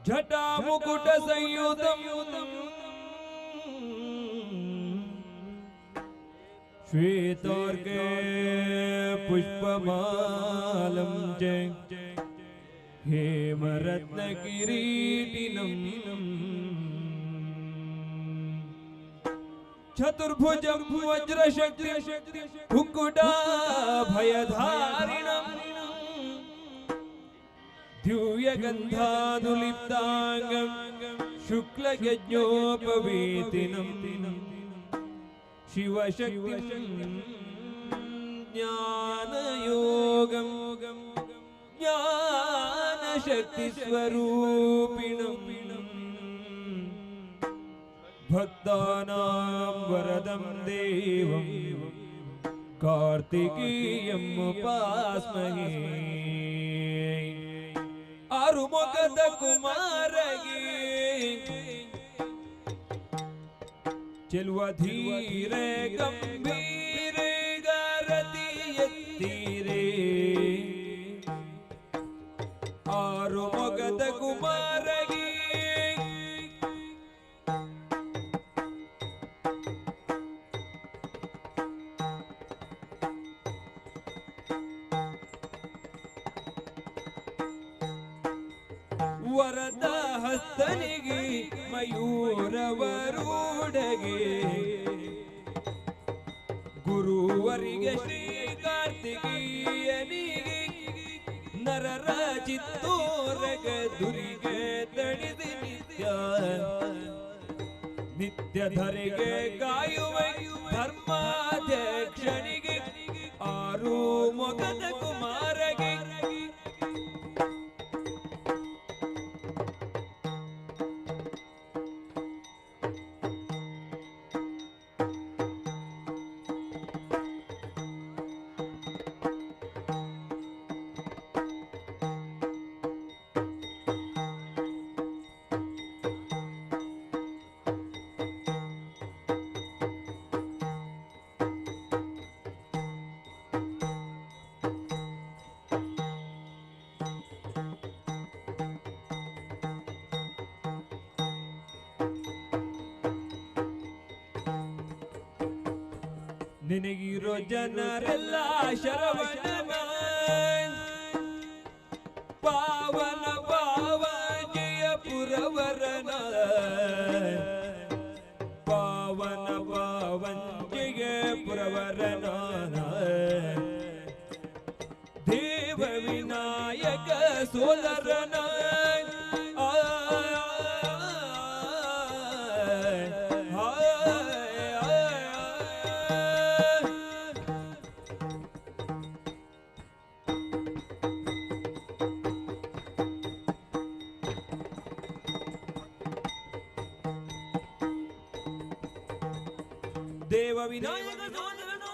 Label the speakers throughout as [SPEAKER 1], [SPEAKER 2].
[SPEAKER 1] जटा मुकुट संयुतम श्वेतार्के पुष्पमालं च हेमरत्न किरीटिनम् चतुर्भुजं वज्रशक्ति मुकुटाभयधारिणम् द्यूयगन्धानुलिप्ताङ्गं शुक्लयज्ञोपवीतिनं शिवशक्तिं ज्ञानयोगं ज्ञानशक्तिस्वरूपिणं भक्तानां वरदं देवं कार्तिकेयम् उपास्महे आरुमुखद कुमारगे चलुव धीरे गंभीरे गारती यत्तीरे आरुमुखद कुमारगे वरद हस्तनिगे मयूरवरूढगे गुरुवरिगे श्री कार्तिकेयनिगे नरर चित्तोरग दुरिगे तಣಿದಿ नित्य धरिगे कायुव धर्माध्यक्षनिगे आरू ಮೊಗದ ಕುಮಾರಗೆ ನಿನಗಿರೋ ಜನರೆಲ್ಲ ಶರವಣನ ಪಾವನ ಪಾವ ಜಯಪುರವರನ ಪಾವನ ಪಾವನ ಜಯಪುರವರನ ದೇವ ವಿನಾಯಕ ಸೋದರನ देव विनायक सोदरना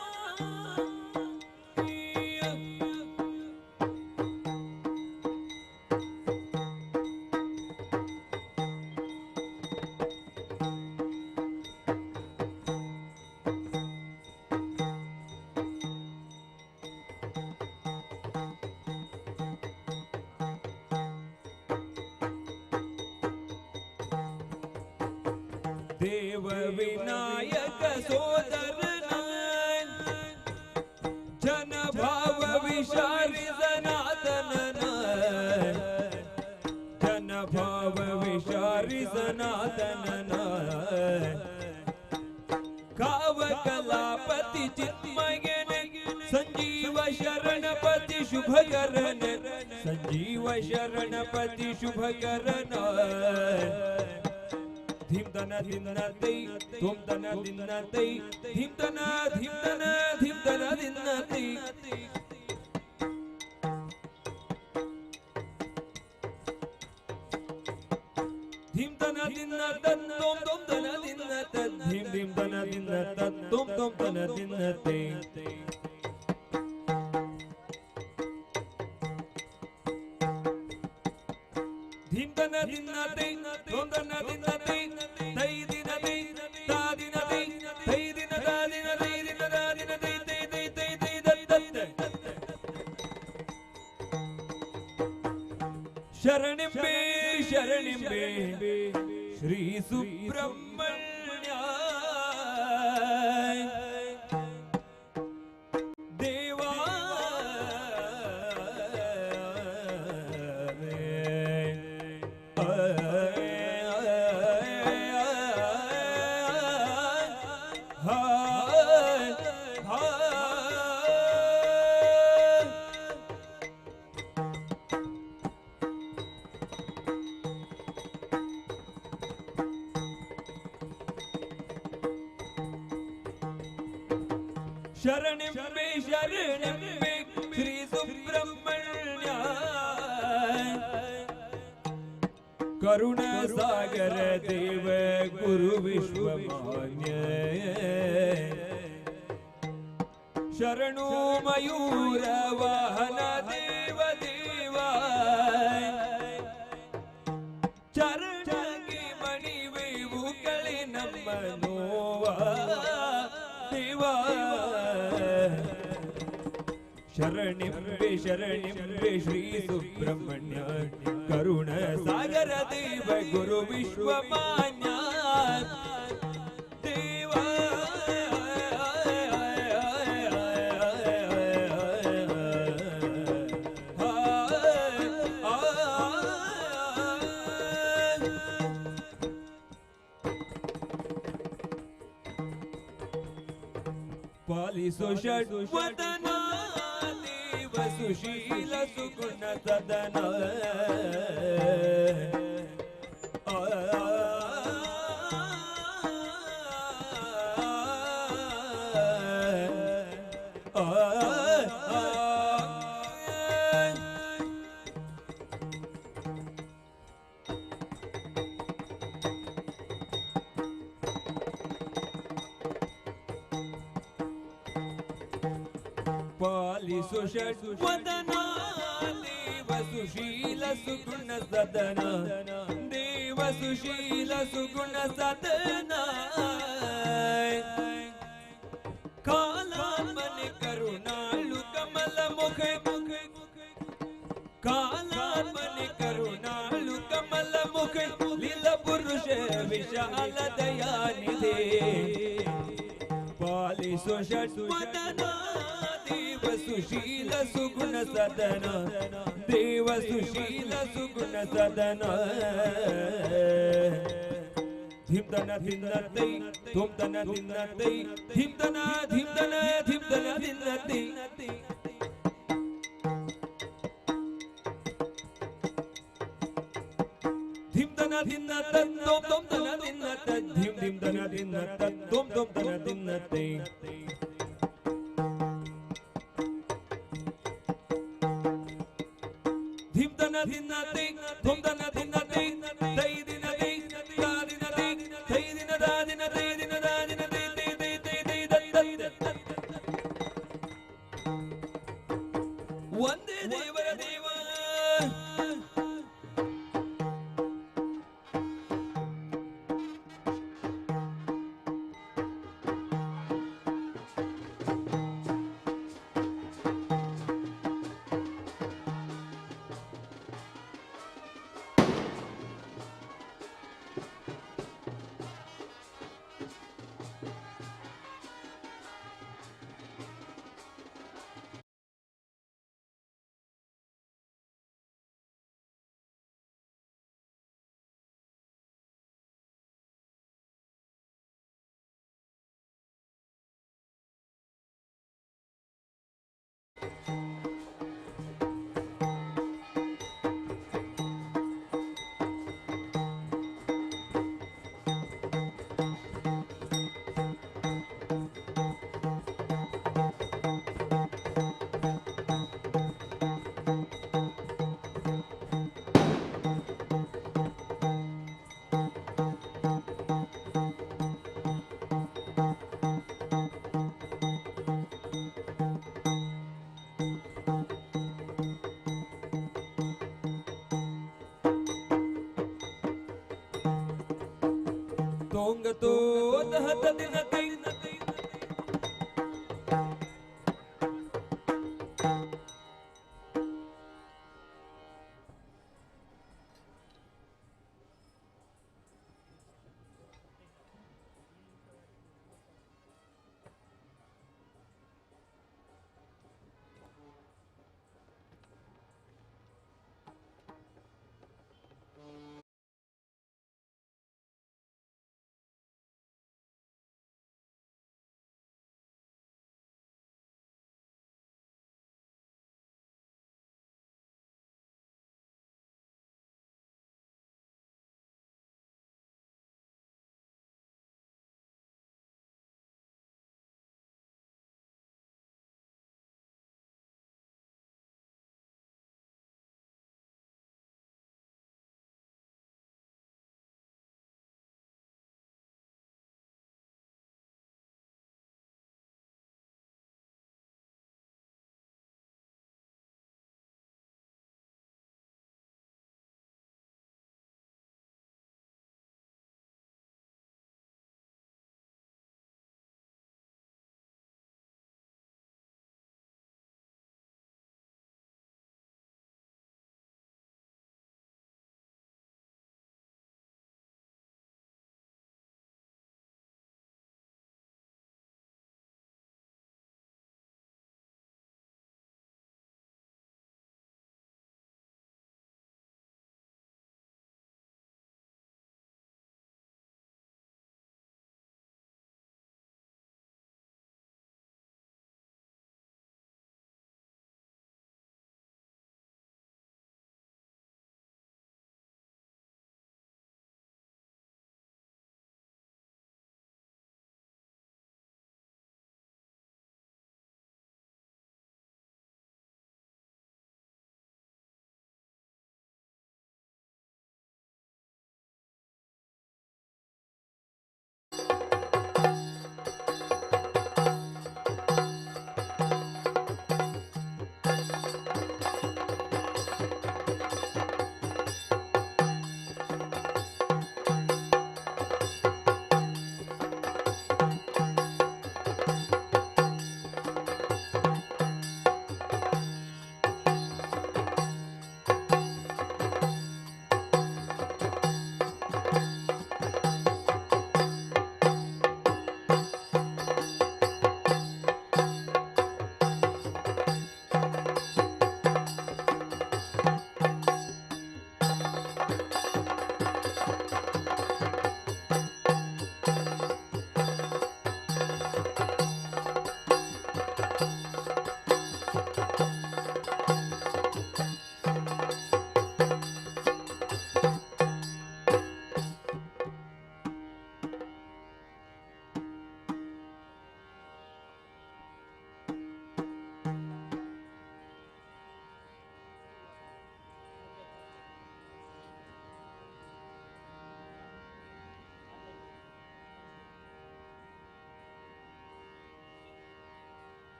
[SPEAKER 1] देव विनायक सोदरना जन भाव विशारी सनातनना जन भाव विशारी सनातनना काव कलापति चिन्मयन संजीव शरणपति शुभकरण संजीव शरणपति शुभकरण धीम दना दिन्नते तुम दना दिन्नते धीम दना दिन्नते धीम दना दिन्नते तुम दना दिन्नते धीम दना दिन्नते तुम दना दिन्नते धीम दना दिन्नते तुम दना दिन्नते शरणिं मे ಶರಣಿಂಬೆ ಶ್ರೀ ಸುಬ್ರಹ್ಮಣ್ಯ ದೇವಾ ಶರಣಿಂಬೆ ಶರಣಿಂಬೆ ಶ್ರೀ ಸುಬ್ರಹ್ಮಣ್ಯ ಕರುಣ ಸಾಗರ ದೇವ ಗುರು ವಿಶ್ವಮಾನ್ಯ ಶರಣು ಮಯೂರ ವಾಹನ ದೇವ ದೇವ ಚರಣಕ್ಕೆ ಮಣಿವೆವು ಕಳೆ ನಮ್ಮ ನೋವ ದೇವ ಶರಣಿಂಬೆ ಶ್ರೀ ಸುಬ್ರಹ್ಮಣ್ಯ ಕರುಣ ಸಾಗರ ದೇವ ಗುರು ವಿಶ್ವಮಾನ್ಯ ದೇವ ಪಾಲಿಸೋ ಷಡ್ವದನ ದೇವ ಸುಶೀಲ ಸುಗುಣ ಸದನ ಪಾಲಿಸು ಷಡ್ವದನ ದೇವ ಸುಶೀಲ ಸುಗುಣ ಸದನ ದೇವ ಸುಶೀಲ ಸುಗುಣ ಸದನ ಕಾಲಾತ್ಮನೆ ಕರುಣಾಳು ಕಮಲ ಮುಖ ಕಾಲಾತ್ಮನೆ ಕರುಣಾಳು ಕಮಲ ಮುಖ ಲೀಲ ಪುರುಷ ವಿಶಾಲ ದಯಾನಿಧಿ ಪಾಲಿಸು ಷಡ್ವದನ ದೇವ ಸುಶೀಲ ಸುಗುಣ ಸದನ ದೇವ ಸುಶೀಲ ಸುಗುಣ ಸದನ ಧಿಮ್ದನ ಧಿನ್ನತೈ ತುಮ್ದನ ಧಿನ್ನತೈ ಧಿಮ್ದನ ಧಿಮ್ದನ ಧಿಮ್ದನ ಧಿನ್ನತೈ ಧಿಮ್ದನ ಧಿನ್ನತ ತುಮ್ ತುಮ್ದನ ಧಿನ್ನತ ಧಿಮ್ ಧಿಮ್ದನ ಧಿನ್ನತ ತುಮ್ ತುಮ್ದನ ಧಿನ್ನತೈ ಧಿಮ್ದನ ಧಿನ್ನತೈ ತುಮ್ದನ ಧಿನ್ನತೈ ತೈ ದಿನತೈ ಕಾ ದಿನತೈ ತೈ ದಿನದ ದಿನತೈ ದಿನದ ದಿನತೈ ತೈ ತೈ ತೈ ತೈ ದತ್ತ ಒಂದೇ ದೇವರ ದೇವ ತೋಂಗತೋ ದಹತ ದಿನತೈ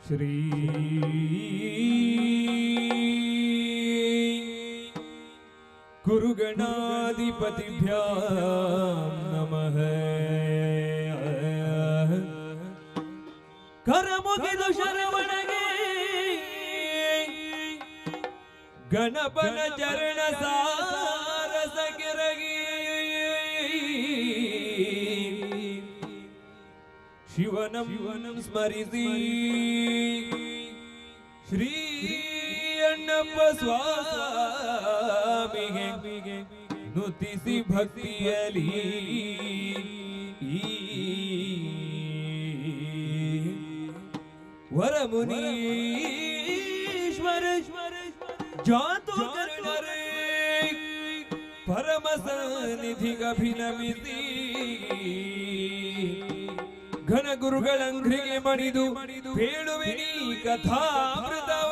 [SPEAKER 1] ಶ್ರೀ ಗುರುಗಣಾಧಿಪತಿಭ್ಯಾಂ ನಮಃ. ಕರಮುಗಿದು ಶರವಣಗೆ ಗಣಪನ ಚರಣ ಸಾರಸ ಕೆರಗಿ ಶಿವನಂ ಸ್ಮರಿಸಿ ಶ್ರೀ ಅಣ್ಣಪ್ಪ ಸ್ವಾಮಿಗೆ ನುತಿಸಿ ಭಕ್ತಿಯಲಿ ವರಮುನೀಶ್ವರ ಜಾತು ಕರುಣರೇ ಪರಮ ಸನ್ನಿಧಿಗಭಿನಮಿಸಿ ಘನ ಗುರುಗಳಂಘ್ರಿಗೆ ಮಣಿದು ಬೇಳುವೆನಿ ಕಥಾಮೃತವ.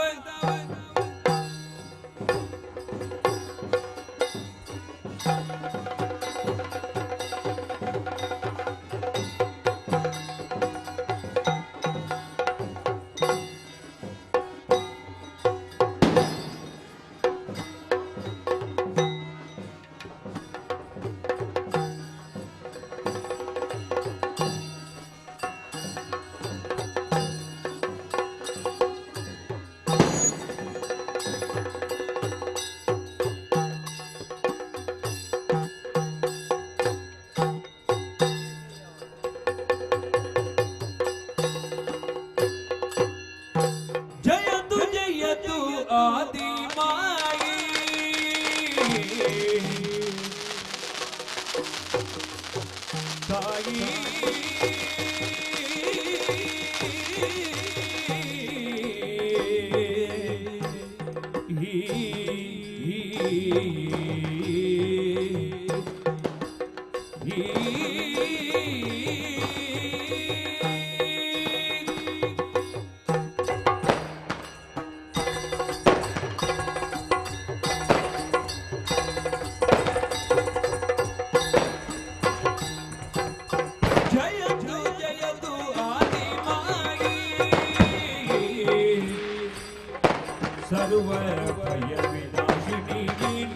[SPEAKER 1] सर्व भय विनाशिनी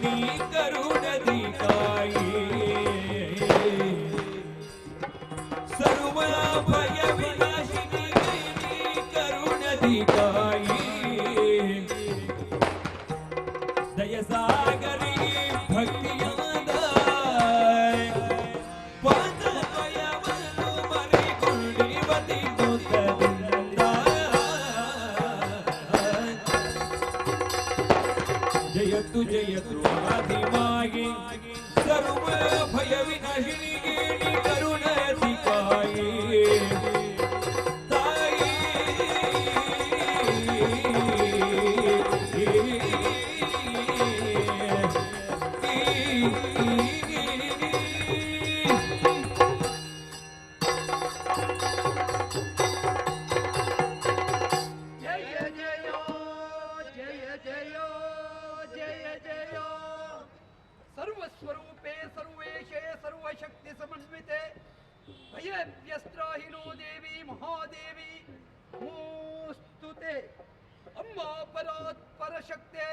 [SPEAKER 1] नी करुणदी काई, सर्व भय विनाशिनी नी करुणदी काई, दय सागरी भक्तियादाय पाद भयवनु मरि कुंडीवती नुतदिंदा जयतु जयतु आदिमायि सर्व भय विनाशिनी नी करुणदी काई ताई
[SPEAKER 2] सर्वस्वरूपे सर्वेशे सर्वशक्ति समन्विते भयव्यस्त्राहिनो देवी महादेवी नमोस्तुते ಅಮ್ಮ ಪರಾತ್ಪರಶಕ್ತೆ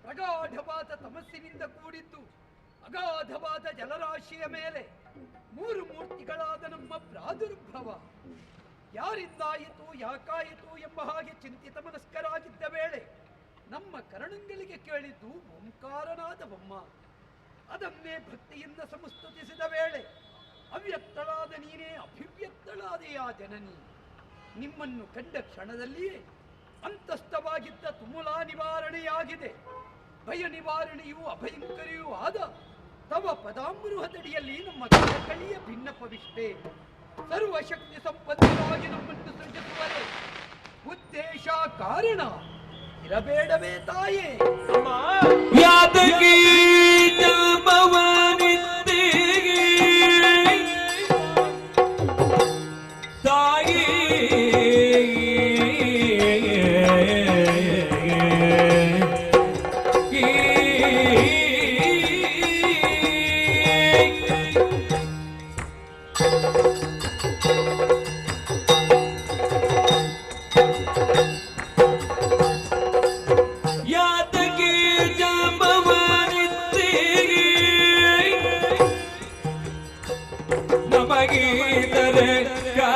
[SPEAKER 2] ಪ್ರಗಾಢವಾದ ತಮಸ್ಸಿನಿಂದ ಕೂಡಿದ್ದು ಅಗಾಧವಾದ ಜಲರಾಶಿಯ ಮೇಲೆ ಮೂರು ಮೂರ್ತಿಗಳಾದ ನಮ್ಮ ಪ್ರಾದುರ್ಭವ ಯಾರಿಂದಾಯಿತು ಯಾಕಾಯಿತು ಎಂಬ ಹಾಗೆ ಚಿಂತಿತ ಮನಸ್ಕರಾಗಿದ್ದ ವೇಳೆ ನಮ್ಮ ಕರಣಂಗಳಿಗೆ ಕೇಳಿದ್ದು ಓಂಕಾರನಾದವಮ್ಮ. ಅದನ್ನೇ ಭಕ್ತಿಯಿಂದ ಸಂಸ್ತುತಿಸಿದ ವೇಳೆ ಅವ್ಯಕ್ತಳಾದ ನೀನೇ ಅಭಿವ್ಯಕ್ತಳಾದೆಯ ಜನನಿ. ನಿಮ್ಮನ್ನು ಕಂಡ ಕ್ಷಣದಲ್ಲಿಯೇ ಅಂತಸ್ಥವಾಗಿದ್ದ ತುಮುಲ ನಿವಾರಣೆಯಾಗಿದೆ. ಭಯ ನಿವಾರಣೆಯೂ ಅಭಯಂಕರಿಯೂ ಆದ ತವ ಪದಾಮೃಹದಡಿಯಲ್ಲಿ ನಮ್ಮ ಕಳಿಯ ಭಿನ್ನಪವಿಷ್ಟೇ. ಸರ್ವಶಕ್ತಿ ಸಂಪನ್ನವಾಗಿ ನಮ್ಮನ್ನು ಸೃಜಿಸುವರೆ ಉದ್ದೇಶ ಕಾರಣ ಇರಬೇಡವೇ ತಾಯೇ?
[SPEAKER 1] ಯಾದಗಿ ಜಾಂಬವನಿತ್ತೆಗೆ ತಾಯಿ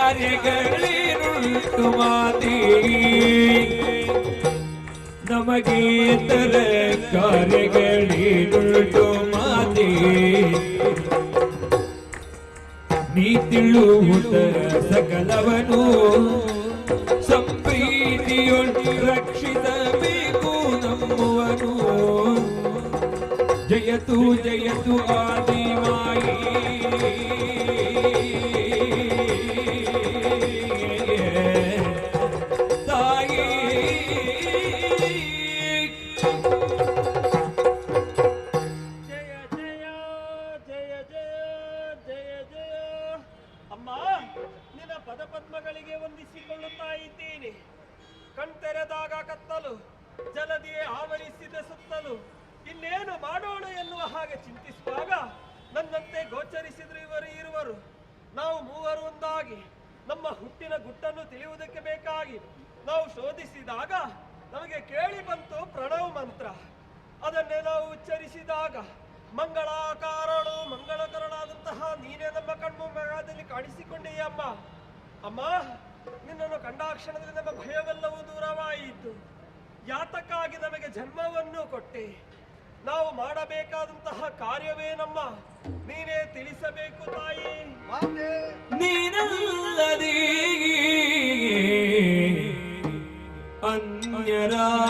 [SPEAKER 1] ಕಾರ್ಯಗಳೇನುಂಟು ಮಾತಿ ನಮಗೆ ತರ ಕಾರ್ಯಗಳೇನುಂಟು ಮಾತಿ ನೀ ತಿಳುವುದ ಸಕಲವನು ಸಂಪ್ರೀತಿಯೊಂದು ರಕ್ಷಿಸಬೇಕು ನಮ್ಮುವನು ಜಯತು ಜಯತು ಆದಿಮಾಯಿ ತಾಯಿ
[SPEAKER 3] ಜಯ ಜಯ ಜಯ ಜಯ ಜಯ ಜಯ ಅಮ್ಮ ನಿನ್ನ ಪದಪದ್ಮಗಳಿಗೆ ವಂದಿಸಿಕೊಳ್ಳುತ್ತಾ ಇದ್ದೀನಿ. ಕಣ್ತೆರೆದಾಗ ಕತ್ತಲು ಜಲದಿಯೇ ಆವರಿಸಿದ ಸುತ್ತಲೂ ಇನ್ನೇನು ಮಾಡೋಣ ಎನ್ನುವ ಹಾಗೆ ಚಿಂತಿಸುವಾಗ ನನ್ನಂತೆ ಗೋಚರಿಸಿದ್ರು ಇರುವರು. ನಾವು ಮೂವರು ಒಂದಾಗಿ ನಮ್ಮ ಹುಟ್ಟಿನ ಗುಟ್ಟನ್ನು ತಿಳಿಯುವುದಕ್ಕೆ ಬೇಕಾಗಿ ನಾವು ಶೋಧಿಸಿದಾಗ ನಮಗೆ ಕೇಳಿ ಬಂತು ಪ್ರಣವ ಮಂತ್ರ. ಅದನ್ನೇ ನಾವು ಉಚ್ಚರಿಸಿದಾಗ ಮಂಗಳಾಕಾರಳು ಮಂಗಳಕರಳಾದಂತಹ ನೀನೇ ನಮ್ಮ ಕಣ್ಮುಂಬದಲ್ಲಿ ಕಾಣಿಸಿಕೊಂಡೆಯೇ ಅಮ್ಮ. ಅಮ್ಮ ನಿನ್ನನ್ನು ಕಂಡಾಕ್ಷಣದಲ್ಲಿ ನಮ್ಮ ಭಯವೆಲ್ಲವೂ ದೂರವಾಯಿತು. ಯಾತಕ್ಕಾಗಿ ನಮಗೆ ಜನ್ಮವನ್ನು ಕೊಟ್ಟೆ? ನಾವು ಮಾಡಬೇಕಾದಂತಹ ಕಾರ್ಯವೇನಮ್ಮ ನೀನೇ ತಿಳಿಸಬೇಕು ತಾಯಿ.
[SPEAKER 1] ನೀನಲ್ಲದೆ ಅನ್ಯರಾರಿಹರು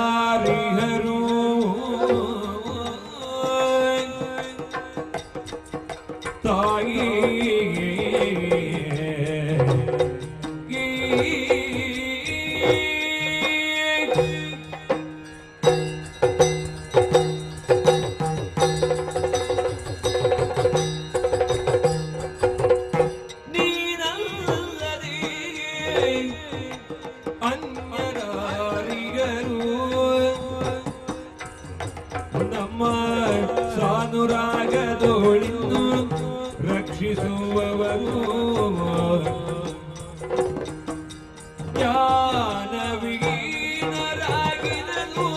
[SPEAKER 1] ತಾಯಿ ಸಾನುರಾಗದೋಳಿನ್ನು ರಕ್ಷಿಸುವವರು ಜ್ಞಾನವಿಹೀನರಾಗಿರಲು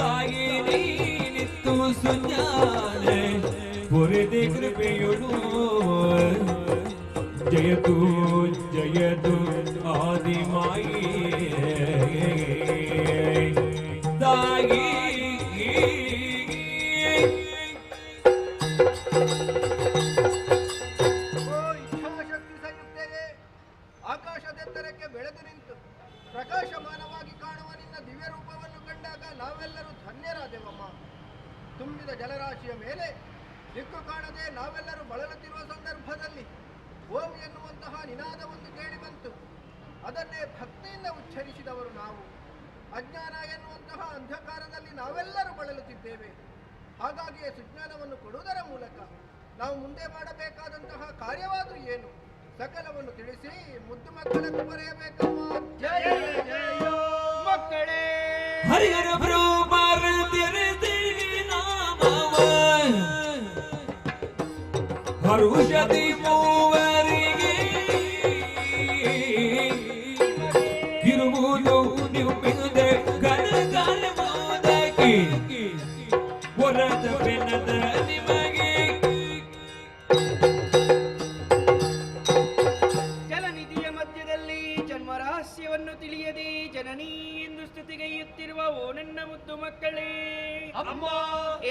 [SPEAKER 1] ತಾಯಿ ನೀನಿತ್ತು ಸುಜ್ಞಾನ ಪೊರೆದೆ ಕೃಪೆಯುಳು ಜಯತು ಜಯತು ಆದಿಮಾಯಿ ತಾಯಿ
[SPEAKER 2] ಆಕಾಶದೆತ್ತರಕ್ಕೆ ಬೆಳೆದು ನಿಂತು ಪ್ರಕಾಶಮಾನವಾಗಿ ಕಾಣುವ ನಿನ್ನ ದಿವ್ಯ ರೂಪವನ್ನು ಕಂಡಾಗ ನಾವೆಲ್ಲರೂ ಧನ್ಯರಾದೆವಮ್ಮ. ತುಂಬಿದ ಜಲರಾಶಿಯ ಮೇಲೆ ದಿಕ್ಕು ಕಾಣದೆ ನಾವೆಲ್ಲರೂ ಬಳಲುತ್ತಿರುವ ಸಂದರ್ಭದಲ್ಲಿ ಓಂ ಎನ್ನುವಂತಹ ನಿನಾದವೊಂದು ಕೇಳಿ ಬಂತು. ಅದನ್ನೇ ಭಕ್ತಿಯಿಂದ ಉಚ್ಚರಿಸಿದವರು ನಾವು. ಅಜ್ಞಾನ ಎನ್ನುವಂತಹ ಅಂಧಕಾರದಲ್ಲಿ ನಾವೆಲ್ಲರೂ ಬಳಲುತ್ತಿದ್ದೇವೆ. ಹಾಗಾಗಿಯೇ ಸುಜ್ಞಾನವನ್ನು ಕೊಡುವುದರ ಮೂಲಕ ನಾವು ಮುಂದೆ ಮಾಡಬೇಕಾದಂತಹ ಕಾರ್ಯವಾದರೂ ಏನು ಸಕಲವನ್ನು ತಿಳಿಸಿ ಮುದ್ದು ಮಕ್ಕಳನ್ನು ಬರೆಯಬೇಕಮ್ಮ. ಜಯ ಜಯ ಮಕ್ಕಳೇ
[SPEAKER 1] ಹರಿಹರ ಬ್ರಹ್ಮರ ನಾಮವ ಹರುಷದಿ ಮೂವರಿಗೆ ಇರುವುದು ನಿಮ್ಮಿದೆ ಗಣಗಾಲ ಮೋದಕ್ಕೆ ವರದ ಬೆನ್ನದ ನಿಮಗೆ
[SPEAKER 4] ಜಲನಿಧಿಯ ಮಧ್ಯದಲ್ಲಿ ಜನ್ಮರಹಸ್ಯವನ್ನು ತಿಳಿಯದೆ ಜನನೀ ಎಂದು ಸ್ತುತಿಗೈಯುತ್ತಿರುವ ಓ ನನ್ನ ಮುದ್ದು ಮಕ್ಕಳೇ,
[SPEAKER 2] ಅಮ್ಮ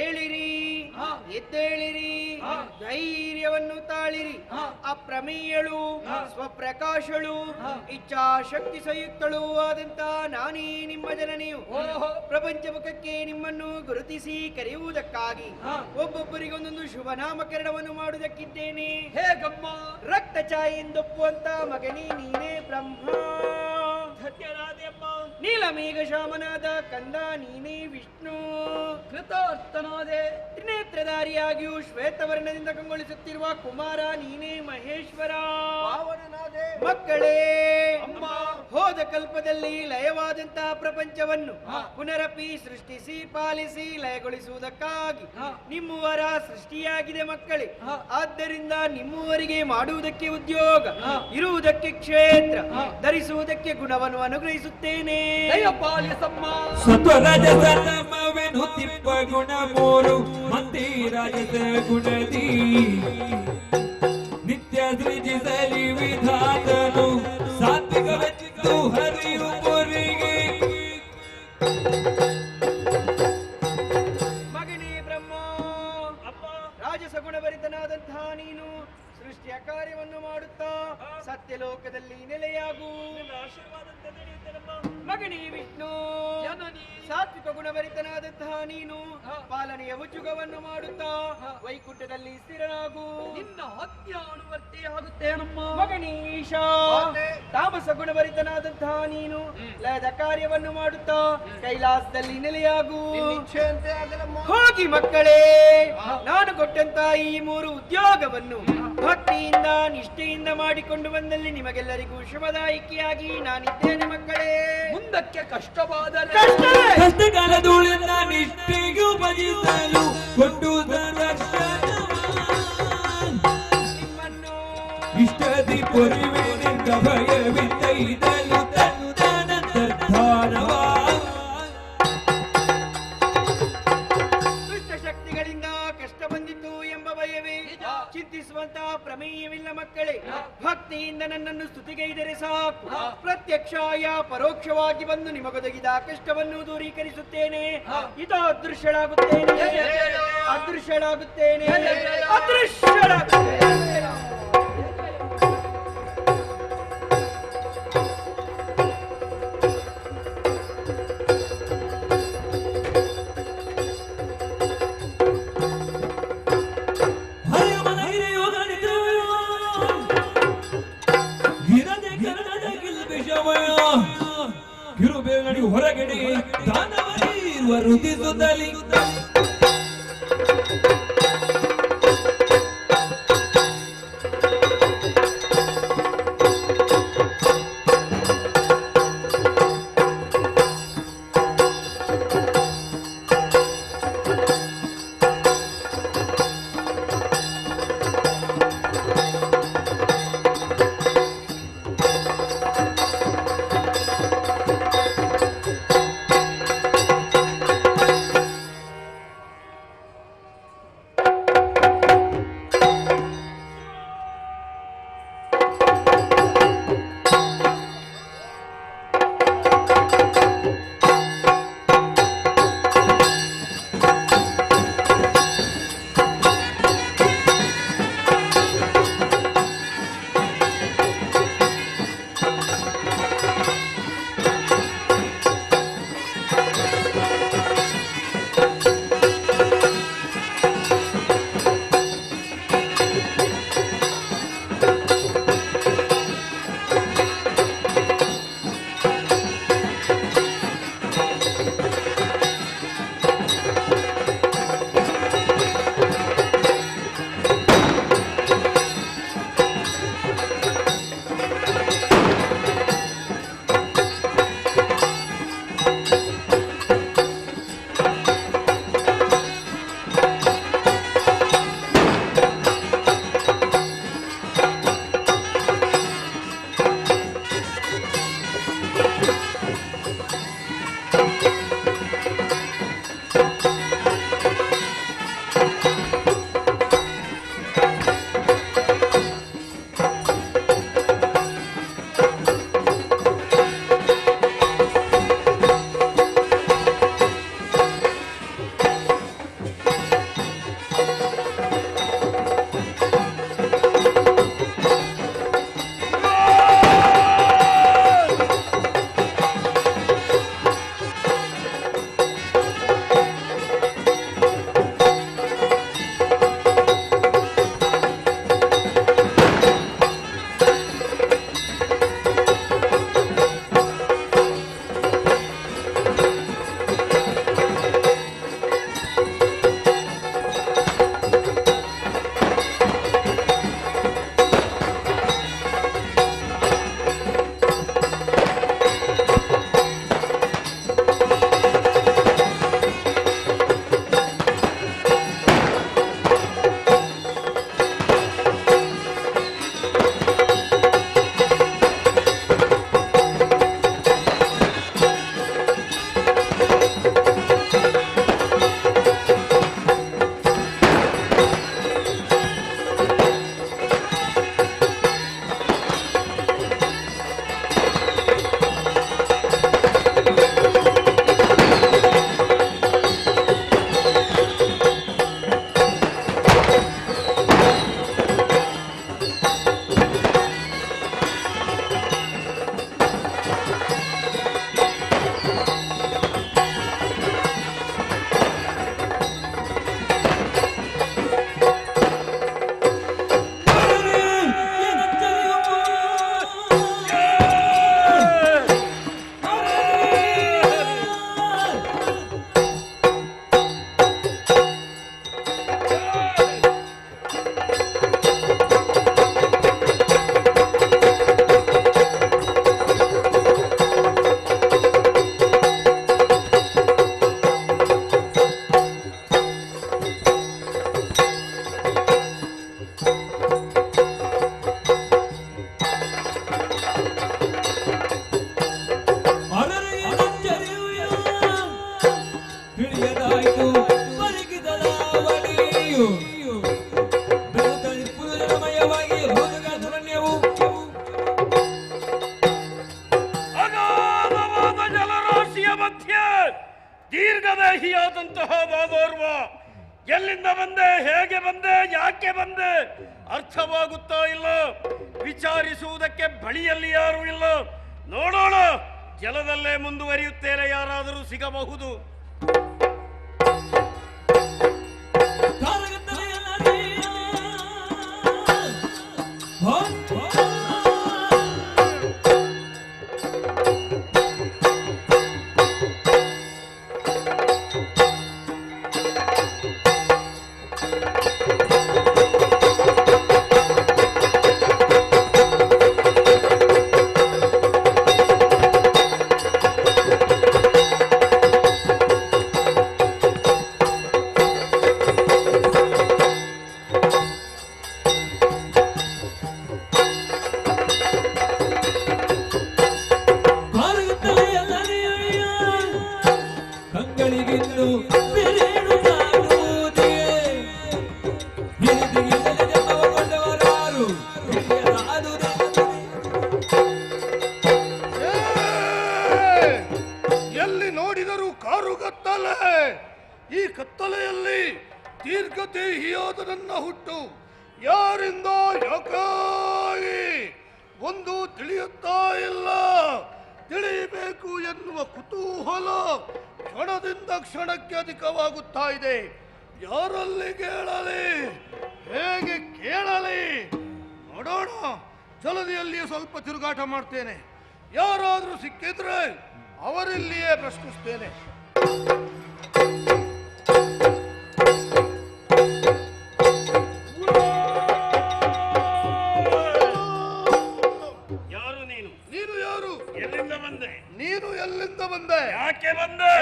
[SPEAKER 4] ಏಳಿರಿ, ಎದ್ದೇಳಿರಿ, ಧೈರ್ಯವನ್ನು ತಾಳಿರಿ. ಅಪ್ರಮೇಯಳು, ಸ್ವಪ್ರಕಾಶಳು, ಇಚ್ಛಾಶಕ್ತಿ ಸಂಯುಕ್ತಳು ಆದಂತ ನಾನೇ ನಿಮ್ಮ ಜನನಿಯು. ಪ್ರಪಂಚ ಮುಖಕ್ಕೆ ನಿಮ್ಮನ್ನು ಗುರುತಿಸಿ ಕರೆಯುವುದಕ್ಕಾಗಿ ಒಬ್ಬೊಬ್ಬರಿಗೊಂದೊಂದು ಶುಭ ನಾಮಕರಣವನ್ನು ಮಾಡುವುದಕ್ಕಿದ್ದೇನೆ.
[SPEAKER 2] ಹೇಗಮ್ಮ?
[SPEAKER 4] ರಕ್ತ ಛಾಯೆಂದೊಪ್ಪುವಂತ ಮಗನೇ ನೀನೇ ಬ್ರಹ್ಮ.
[SPEAKER 3] ಧನ್ಯರಾದೆಯಮ್ಮ.
[SPEAKER 4] ನೀಲಮೇಘ ಶಾಮನಾದ ಕಂದ ನೀನೇ ವಿಷ್ಣು.
[SPEAKER 2] ಕೃತಾರ್ಥನಾದೆ.
[SPEAKER 4] ತ್ರಿನೇತ್ರಧಾರಿಯಾಗಿಯೂ ಶ್ವೇತವರ್ಣದಿಂದ ಕಂಗೊಳಿಸುತ್ತಿರುವ ಕುಮಾರ ನೀನೇ ಮಹೇಶ್ವರ.
[SPEAKER 2] ಪಾವನನಾದೆ.
[SPEAKER 4] ಮಕ್ಕಳೇ,
[SPEAKER 2] ಅಮ್ಮ
[SPEAKER 4] ಹೋದ ಕಲ್ಪದಲ್ಲಿ ಲಯವಾದಂತಹ ಪ್ರಪಂಚವನ್ನು ಪುನರಪಿ ಸೃಷ್ಟಿಸಿ ಪಾಲಿಸಿ ಲಯಗೊಳಿಸುವುದಕ್ಕಾಗಿ ನಿಮ್ಮುವರ ಸೃಷ್ಟಿಯಾಗಿದೆ ಮಕ್ಕಳೇ. ಆದ್ದರಿಂದ ನಿಮ್ಮುವರಿಗೆ ಮಾಡುವುದಕ್ಕೆ ಉದ್ಯೋಗ, ಇರುವುದಕ್ಕೆ ಕ್ಷೇತ್ರ, ಧರಿಸುವುದಕ್ಕೆ ಗುಣವನ್ನು ಅನುಗ್ರಹಿಸುತ್ತೇನೆ.
[SPEAKER 1] ಸತ್ವರಜಸಮವೆನು ತಿಪ್ಪ ಗುಣ ಮೂರು ಮಂದಿ ರಾಜಸ ಗುಣದಿ ನಿತ್ಯ ಸೃಜಿಸಲಿ ವಿಧಾತ
[SPEAKER 4] ತಾಮಸಗುಣಭರಿತನಾದಂತಹ ನೀನು ಸೃಷ್ಟಿಯ ಕಾರ್ಯವನ್ನು ಮಾಡುತ್ತಾ ಸತ್ಯಲೋಕದಲ್ಲಿ ನೆಲೆಯಾಗು.
[SPEAKER 3] ನಿನ್ನ ಆಶೀರ್ವಾದಂತೆ ನಡೆಯುತ್ತೇನಮ್ಮ.
[SPEAKER 4] ಮಗನೇ ವಿಷ್ಣು, ಸಾತ್ವಿಕ ಗುಣಭರಿತನಾದಂತಹ ನೀನು ಪಾಲನೆಯ ಉದ್ಯೋಗವನ್ನು ಮಾಡುತ್ತಾ ವೈಕುಂಠದಲ್ಲಿ ಸ್ಥಿರನಾಗು.
[SPEAKER 3] ನಿನ್ನ ಆಜ್ಞಾ ಅನುವರ್ತಿ ಆಗುತ್ತೇನಮ್ಮ.
[SPEAKER 4] ಮಗನೀಶ, ತಾಮಸ ಗುಣಭರಿತನಾದಂತಹ ನೀನು ಲಯದ ಕಾರ್ಯವನ್ನು ಮಾಡುತ್ತಾ ಕೈಲಾಸದಲ್ಲಿ ನೆಲೆಯಾಗು.
[SPEAKER 2] ಇಚ್ಛೆಯಂತೆ ಆಗಲಮ್ಮ.
[SPEAKER 4] ಹೋಗಿ ಮಕ್ಕಳೇ, ನಾನು ಕೊಟ್ಟಂತಹ ಈ 3 ಉದ್ಯೋಗವನ್ನು ಭಕ್ತಿಯಿಂದ ನಿಷ್ಠೆಯಿಂದ ಮಾಡಿಕೊಂಡು ಬಂದಲ್ಲಿ ನಿಮಗೆಲ್ಲರಿಗೂ ಶುಭದಾಯಕಿಯಾಗಿ ನಾನಿದ್ದೇನೆ ಮಕ್ಕಳೇ.
[SPEAKER 3] ಮುಂದಕ್ಕೆ ಕಷ್ಟವಾದರೆ
[SPEAKER 1] ಕಷ್ಟಕಾಲದೊಳನ್ನ ನಿಷ್ಠೆಗೂ ಭಜಿಸಲು ಕೊಟ್ಟು
[SPEAKER 4] ನಿಮ್ಮನ್ನು
[SPEAKER 1] ಇಷ್ಟದಿ ಪೊರಿವೆನೆಂದ ಭಯವಿದ್ದೈದಲು ತನ್ನುದಾನಂತರ್ಧಾನವ
[SPEAKER 4] ದುಷ್ಟಶಕ್ತಿಗಳಿಂದ ಕಷ್ಟ ಬಂದಿತು ಎಂಬ ಭಯವೇ ಚಿಂತಿಸುವಂತಹ ಪ್ರಮೇಯವಿಲ್ಲ ಮಕ್ಕಳೇ. ಭಕ್ತಿಯಿಂದ ನನ್ನನ್ನು ಸ್ತುತಿಗೈದರೆ ಸಾಕು, ಪ್ರತ್ಯಕ್ಷ ಪರೋಕ್ಷವಾಗಿ ಬಂದು ನಿಮಗೊದಗಿದ ಕಷ್ಟವನ್ನು ದೂರೀಕರಿಸುತ್ತೇನೆ. ಇದು ಅದೃಶ್ಯಳಾಗುತ್ತೇನೆ, ಅದೃಶ್ಯಳಾಗುತ್ತೇನೆ, ಅದೃಶ್ಯಳಾಗುತ್ತೇನೆ.
[SPEAKER 1] ಕಿರುಬೇಗಡಿ ಹೊರಗಡೆ ದಾನವೀರ್ವ ರುದಿಸುತ್ತಲಿ ತಿಳಿಯದಾಯಿತು ಬರಗಿದಳಾವಳಿಯು ಪುನರಮಯವಾಗಿ ಹೋದಗಾಧರಣ್ಯವು
[SPEAKER 5] ಅಗಾಧವಾದ ಜಲರಾಶಿಯ ಮಧ್ಯೆ ದೀರ್ಘದೇಹಿಯಾದಂತಹ ನಾನೋರ್ವ ಎಲ್ಲಿಂದ ಬಂದೆ, ಹೇಗೆ ಬಂದೆ, ಯಾಕೆ ಬಂದೆ ಅರ್ಥವಾಗುತ್ತಾ ಇಲ್ಲ. ವಿಚಾರಿಸುವುದಕ್ಕೆ ಬಳಿಯಲ್ಲಿ ಯಾರೂ ಇಲ್ಲ. ನೋಡೋಣ, ಜಲದಲ್ಲೇ ಮುಂದುವರಿಯುತ್ತೇನೆ, ಯಾರಾದರೂ ಸಿಗಬಹುದು. ಎಲ್ಲಿ ನೋಡಿದರೂ ಕಾರುಗತ್ತಲೆ. ಈ ಕತ್ತಲೆಯಲ್ಲಿ ದೀರ್ಘದೇಹಿಯಾದ ನನ್ನ ಹುಟ್ಟು ಯಾರಿಂದ ಯಾಕಾಗಿ ಒಂದು ತಿಳಿಯುತ್ತಾ ಇಲ್ಲ. ತಿಳಿಯಬೇಕು ಎನ್ನುವ ಕುತೂಹಲ ಕ್ಷಣದಿಂದ ಕ್ಷಣಕ್ಕೆ ಅಧಿಕವಾಗುತ್ತಾ ಇದೆ. ಯಾರಲ್ಲಿ ಕೇಳಲಿ, ಹೇಗೆ ಕೇಳಲಿ? ನೋಡೋಣ, ಜಲದಿಯಲ್ಲಿಯೇ ಸ್ವಲ್ಪ ತಿರುಗಾಟ ಮಾಡ್ತೇನೆ. ಯಾರಾದರೂ ಸಿಕ್ಕಿದ್ರೆ ಅವರಲ್ಲಿಯೇ ಪ್ರಶ್ನಿಸ್ತೇನೆ. ಯಾರು ನೀನು? ನೀನು ಯಾರು? ಎಲ್ಲಿಂದ ಬಂದೆ? ನೀನು ಎಲ್ಲಿಂದ ಬಂದೆ? ಯಾಕೆ ಬಂದೆ?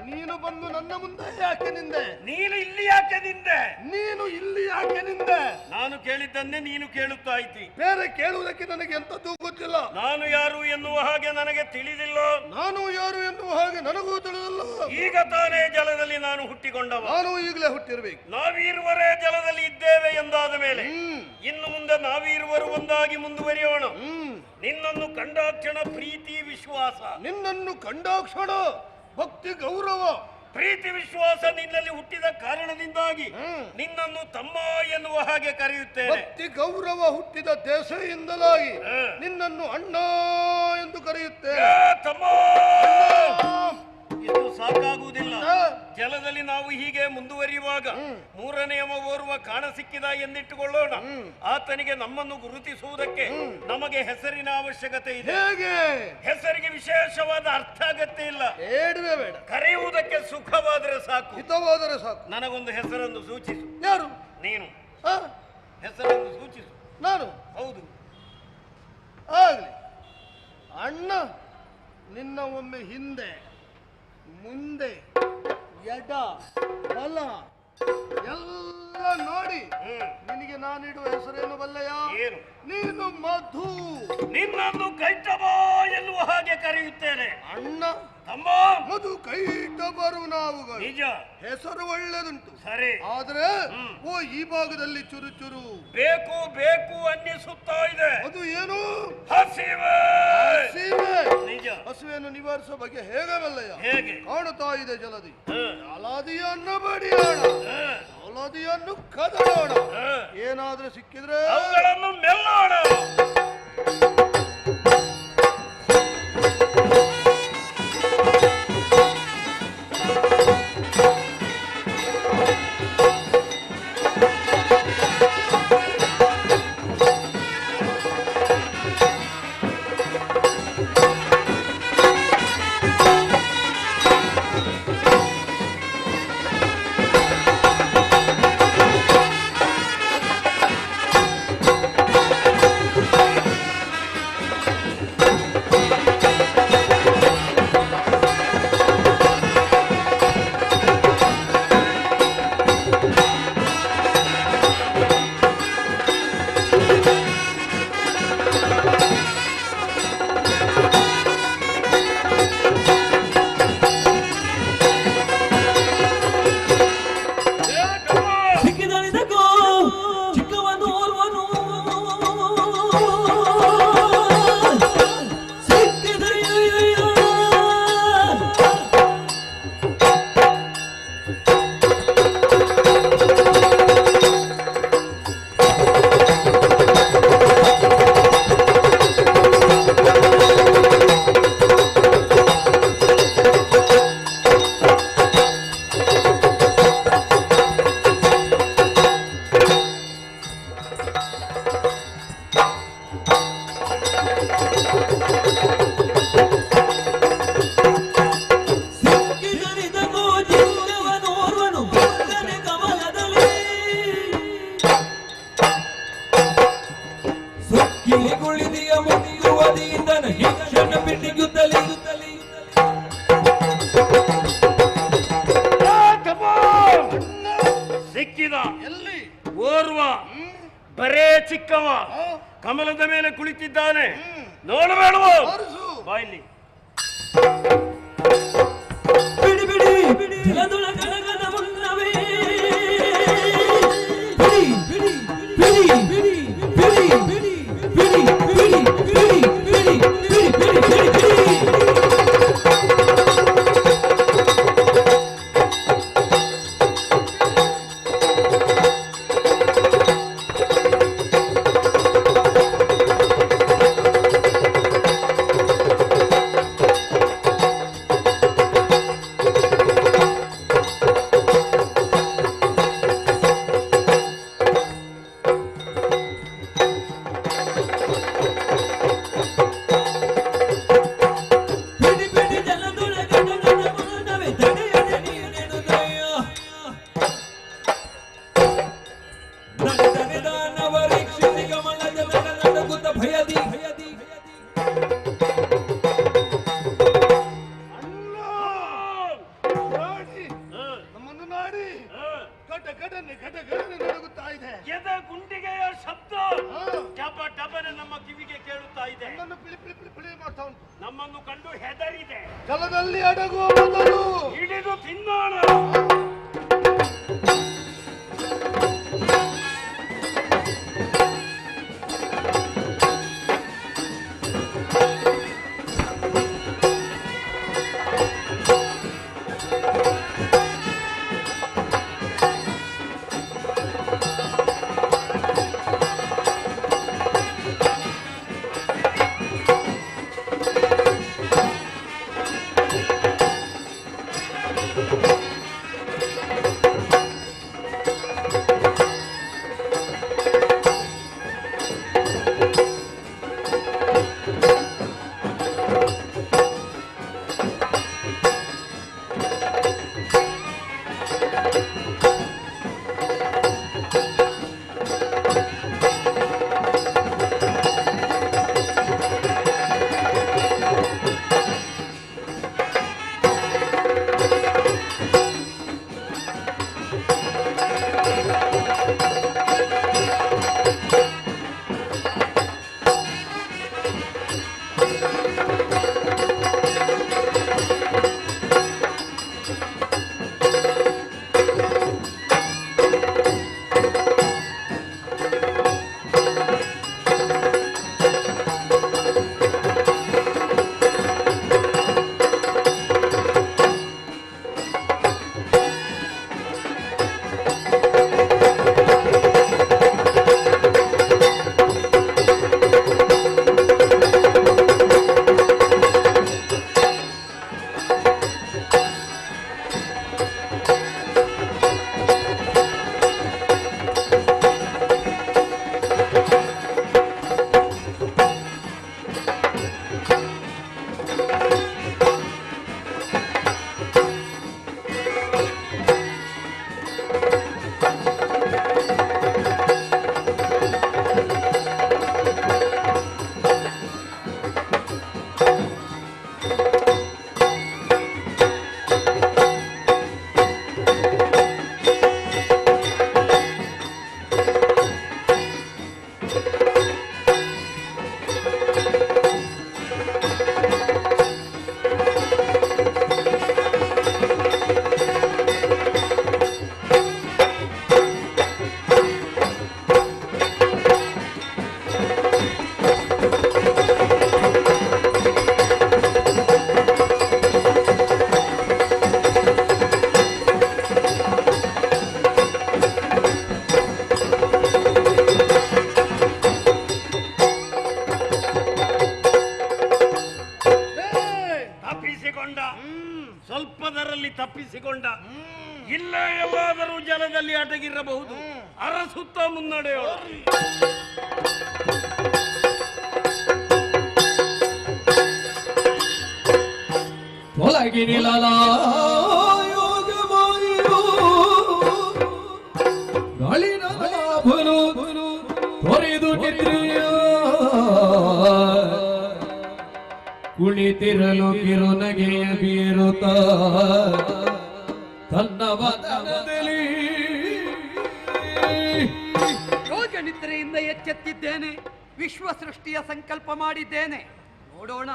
[SPEAKER 5] ನೀನು ಬಂದು ನನ್ನ ಮುಂದೆ ಯಾಕೆ ನಿಂದೆ? ನೀನು ಇಲ್ಲಿ ಯಾಕೆ ನಿಂದೆ? ನೀನು ಇಲ್ಲಿ ಯಾಕೆ ನಿಂದೆ? ನಾನು ಕೇಳಿದ್ದನ್ನೇ ನೀನು ಕೇಳುತ್ತಾ ಇದ್ದಿ. ಬೇರೆ ಕೇಳುವುದಕ್ಕೆ ನನಗೆ ಎಂತದ್ದು ಗೊತ್ತಿಲ್ಲ. ನಾನು ಯಾರು ಎನ್ನುವ ಹಾಗೆ ನನಗೆ ತಿಳಿದಿಲ್ಲ. ನಾನು ಯಾರು ಎನ್ನುವ ಹಾಗೆ ನನಗೂ ತಿಳಿದಿಲ್ಲ. ಈಗ ತಾನೇ ಜಲದಲ್ಲಿ ನಾನು ಹುಟ್ಟಿಕೊಂಡವ. ನಾನು ಈಗಲೇ ಹುಟ್ಟಿರ್ಬೇಕು. ನಾವಿರುವರೇ ಜಲದಲ್ಲಿ ಇದ್ದೇವೆ ಎಂದಾದ ಮೇಲೆ ಇನ್ನು ಮುಂದೆ ನಾವಿರುವರು ಒಂದಾಗಿ ಮುಂದುವರಿಯೋಣ. ನಿನ್ನನ್ನು ಕಂಡಾಕ್ಷಣ ಪ್ರೀತಿ ವಿಶ್ವಾಸ, ನಿನ್ನನ್ನು ಕಂಡಾಕ್ಷಣ ಭಕ್ತಿ ಗೌರವ, ಪ್ರೀತಿ ವಿಶ್ವಾಸ ನಿನ್ನಲ್ಲಿ ಹುಟ್ಟಿದ ಕಾರಣದಿಂದಾಗಿ ನಿನ್ನನ್ನು ತಮ್ಮ ಎನ್ನುವ ಹಾಗೆ ಕರೆಯುತ್ತೇನೆ. ಭಕ್ತಿ ಗೌರವ ಹುಟ್ಟಿದ ದೇಶದಿಂದಲಾಗಿ ನಿನ್ನನ್ನು ಅಣ್ಣ ಎಂದು ಕರೆಯುತ್ತೇನೆ. ತಮ್ಮ ಇದು ಸಾಕಾಗುವುದಿಲ್ಲ. ಜಲದಲ್ಲಿ ನಾವು ಹೀಗೆ ಮುಂದುವರಿಯುವಾಗ ಮೂರನೆಯವ ಓರ್ವ ಕಾಣ ಸಿಕ್ಕಿದ ಎಂದಿಟ್ಟುಕೊಳ್ಳೋಣ. ಆತನಿಗೆ ನಮ್ಮನ್ನು ಗುರುತಿಸುವುದಕ್ಕೆ ನಮಗೆ ಹೆಸರಿನ ಅವಶ್ಯಕತೆ ಇದೆ. ಹೆಸರಿಗೆ ವಿಶೇಷವಾದ ಅರ್ಥ ಅಗತ್ಯ ಇಲ್ಲ. ಬೇಡ, ಕರೆಯುವುದಕ್ಕೆ ಸುಖವಾದರೆ ಸಾಕು, ಹಿತವಾದರೆ ಸಾಕು. ನನಗೊಂದು ಹೆಸರನ್ನು ಸೂಚಿಸು. ಯಾರು? ನೀನು. ಹೆಸರನ್ನು ಸೂಚಿಸು. ನಾನು? ಹೌದು. ಆಗ್ಲಿ. ಅಣ್ಣ. ನಿನ್ನ ಒಮ್ಮೆ ಹಿಂದೆ ಮುಂದೆ ಎಡ ಬಲ ಎಲ್ಲ ನೋಡಿ ನಿನಗೆ ನಾನಿಡುವ ಹೆಸರೇನು ಬಲ್ಲೆಯ? ನೀನು ಮಧು. ನಿನ್ನನ್ನು ಕೈಟಬ ಎನ್ನುವ ಹಾಗೆ ಕರೆಯುತ್ತೇನೆ. ಅಣ್ಣ ತಮ್ಮ ಮಧು ಕೈಟಬರು ನಾವುಗಳು. ನಿಜ, ಹೆಸರು ಒಳ್ಳೆದುಂಟು. ಸರಿ, ಆದ್ರೆ ಓ ಈ ಭಾಗದಲ್ಲಿ ಚುರು ಚುರು ಬೇಕು ಬೇಕು ಅನ್ನಿಸುತ್ತಾ ಇದೆ. ಅದು ಏನು? ಹಸಿವೆ. ನಿಜ, ಹಸಿವೆಯನ್ನು ನಿವಾರಿಸುವ ಬಗ್ಗೆ ಹೇಗೆ ಬಲ್ಲಯ್ಯ? ಹೇಗೆ ಕಾಣುತ್ತಾ ಇದೆ ಜಲದಿ. ಜಲದಿಯನ್ನು ಬಡಿಯೋಣ, ಜಲದಿಯನ್ನು ಕದಡೋಣ. ಏನಾದ್ರೂ ಸಿಕ್ಕಿದ್ರೆ ಅವುಗಳನ್ನು ಮೆಲ್ಲೋಣ. ಸಿಕ್ಕಿದ ಎಲ್ಲಿ ಓರ್ವ ಬರೇ ಚಿಕ್ಕವ ಕಮಲದ ಮೇಲೆ ಕುಳಿತಿದ್ದಾನೆ. ನೋಡಬೇಡುವ ಬಾಯಲ್ಲಿ
[SPEAKER 1] ಬಿಡಿ ಬಿಡಿ ಜಲದುಳ ಕನಕದ ಮುನ್ನವೇ ಬಿಡಿ ಬಿಡಿ ಬಿಡಿ ಬಿಡಿ ಬಿಡಿ ಬಿಡಿ ಬಿಡಿ ಬಿಡಿ ಬಿಡಿ ಬಿಡಿ ಬಿಡಿ ಬಿಡಿ ಬಿಡಿ
[SPEAKER 5] ಗುಂಡಿಗೆಯ ಶಬ್ದ ಡಬ ಡಬನೆ ನಮ್ಮ ಕಿವಿಗೆ ಕೇಳುತ್ತಾ ಇದೆ. ನಮ್ಮನ್ನು ಕಂಡು ಹೆದರಿದೆ.
[SPEAKER 2] ಜಲದಲ್ಲಿ ಅಡಗುವ ಮೊದಲು
[SPEAKER 5] ಹಿಡಿದು ತಿನ್ನೋಣ. ಸ್ವಲ್ಪದರಲ್ಲಿ ತಪ್ಪಿಸಿಕೊಂಡ. ಇಲ್ಲ ಎಲ್ಲಾದರೂ ಜಲದಲ್ಲಿ ಅಡಗಿರಬಹುದು. ಅರಸುತ್ತ ಮುನ್ನಡೆಯೋಣ.
[SPEAKER 1] ಒಳಗಿನಿಲಲ ಯೋಗವಾಯು ಗಾಳಿನ ಲಾಭನು ತೊರೆದು ನಿದ್ರೆಯ ಕುಳಿತಿರಲು ಕಿರುನಗೆಯ ಬೀರುತ್ತ ತನ್ನ ವದನದಲ್ಲಿ
[SPEAKER 3] ಎಚ್ಚೆತ್ತಿದ್ದೇನೆ, ವಿಶ್ವ ಸೃಷ್ಟಿಯ ಸಂಕಲ್ಪ ಮಾಡಿದ್ದೇನೆ. ನೋಡೋಣ.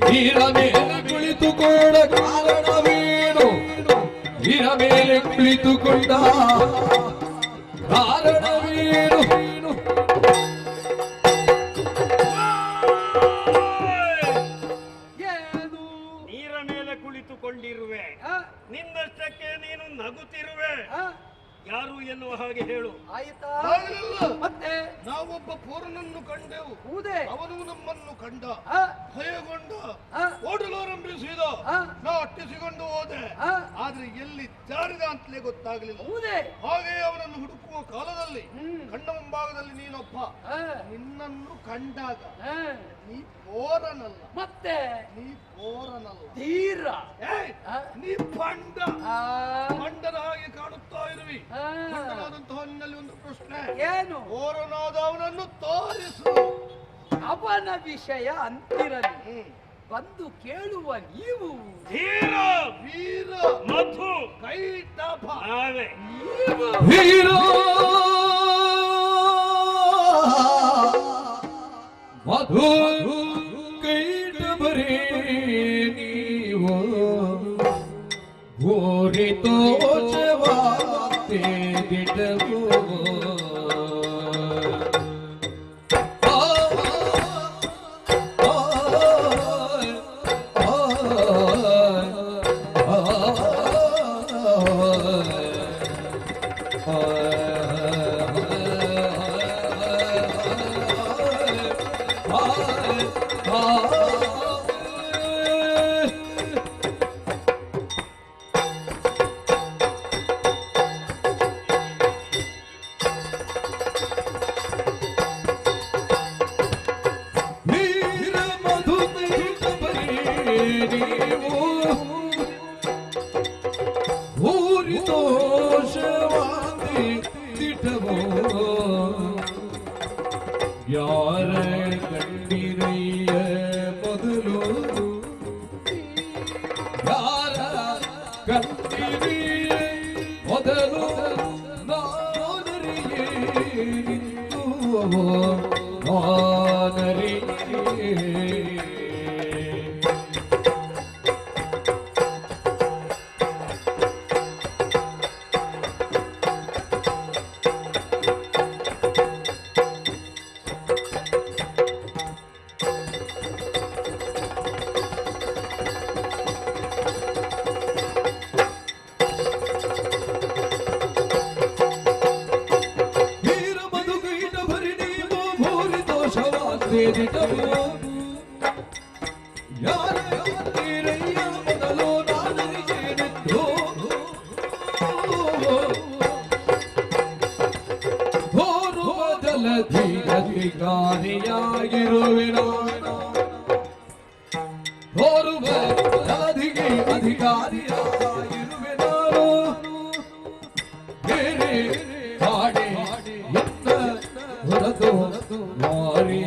[SPEAKER 1] ವೀರ ಮೇಲೆ ಕುಳಿತುಕೊಂಡ ಕಾರಣವೇನು? ವೀರ ಮೇಲೆ ಕುಳಿತುಕೊಂಡ ಕಾರಣವೇನು?
[SPEAKER 3] ಏನು
[SPEAKER 4] ನೀರ ಮೇಲೆ ಕುಳಿತುಕೊಂಡಿರುವೆ, ನಿನ್ನಷ್ಟಕ್ಕೆ ನೀನು ನಗುತ್ತಿರುವೆ. ಯಾರು ಎನ್ನುವ ಹಾಗೆ ಹೇಳು.
[SPEAKER 3] ಆಯ್ತಾ?
[SPEAKER 5] ಹಾಗಲ್ಲ.
[SPEAKER 3] ಮತ್ತೆ
[SPEAKER 5] ನಾವೊಬ್ಬ ಪೂರ್ಣನ್ನು ಕಂಡೆವು,
[SPEAKER 3] ಹೌದೇ?
[SPEAKER 5] ಅವನು ನಮ್ಮನ್ನು ಕಂಡ,
[SPEAKER 3] ಆ?
[SPEAKER 5] ಭಯಗೊಂಡ,
[SPEAKER 3] ಆ?
[SPEAKER 5] ಓಡಲಾರಂಭಿಸಿದ.
[SPEAKER 3] ಆ?
[SPEAKER 5] ನಾ ಅಟ್ಟಿಸಿಕೊಂಡು ಹೋದೆ,
[SPEAKER 3] ಆ?
[SPEAKER 5] ಆದ್ರೆ ಎಲ್ಲಿ ಜಾರಿದ ಅಂತಲೇ ಗೊತ್ತಾಗಲಿಲ್ಲ.
[SPEAKER 3] ಹೌದೇ?
[SPEAKER 5] ಹಾಗೆ ಅವನನ್ನು ಹುಡುಕುವ ಕಾಲದಲ್ಲಿ ಕಣ್ಣ ಮುಂಭಾಗದಲ್ಲಿ ನೀನೊಬ್ಬ.
[SPEAKER 3] ಆ?
[SPEAKER 5] ನಿನ್ನನ್ನು ಕಂಡಾಗ
[SPEAKER 3] ಆ?
[SPEAKER 5] ನೀ ಪೋರನಲ್ಲ,
[SPEAKER 3] ಮತ್ತೆ
[SPEAKER 5] ನೀ ಪೋರನಲ್ಲ,
[SPEAKER 3] ತೀರ
[SPEAKER 5] ಏಯ್, ನೀ ಪಂಡ.
[SPEAKER 3] ಆ?
[SPEAKER 5] ಪಂಡನ ಹಾಗೆ ಕಾಣುತ್ತಾ ಇರುವಿ.
[SPEAKER 3] ಆ?
[SPEAKER 5] ಪಂಡನಾದಂತಹ ನಿನ್ನಲ್ಲಿ ಒಂದು ಪ್ರಶ್ನೆ,
[SPEAKER 3] ಏನು?
[SPEAKER 5] ಪೋರನಾದ ಅವನನ್ನು ತೋರಿಸು.
[SPEAKER 3] ಅವನ ವಿಷಯ ಅಂತಿರಲಿ, ಬಂದು ಕೇಳುವ ನೀವು
[SPEAKER 4] ಧೀರ,
[SPEAKER 5] ವೀರ,
[SPEAKER 4] ಮಧು,
[SPEAKER 5] ಕೈಟಭ,
[SPEAKER 4] ನಾವೇ.
[SPEAKER 3] ನೀವು
[SPEAKER 1] ವೀರ ಮಧು ಕೈಟಭರೇ ನೀವು ಘೋರಿತೋಚವಾತೆ ದಿಟವು ಯಾರ ಕಂಡಿರಯ್ಯ ಮೊದಲು, ಯಾರ ಕಂಡಿರಿಯ ಮೊದಲು ನಾನರಿಯೇ ಅಧಿಕಾರಿಯಾಗಿರುವೆನು, ಓರ್ವ ಜಲಧಿಗೆ ಅಧಿಕಾರಿಯಾಗಿರುವೆ ನಾನು. ಬೇರೆ ಹಾಡೆ ಎತ್ತ ಹೊರತು ಮಾರಿ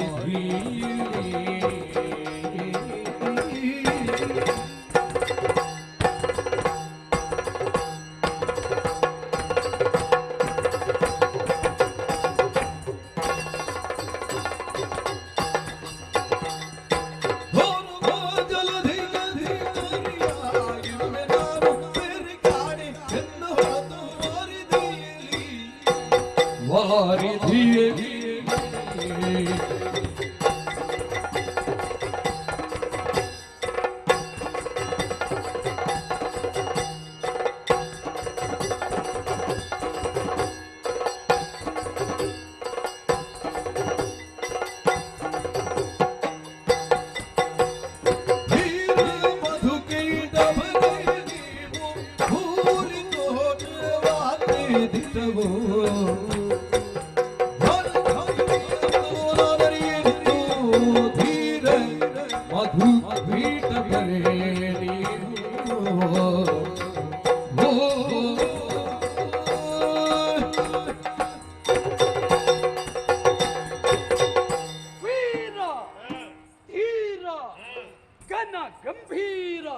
[SPEAKER 3] ಗಗನ ಗಂಭೀರ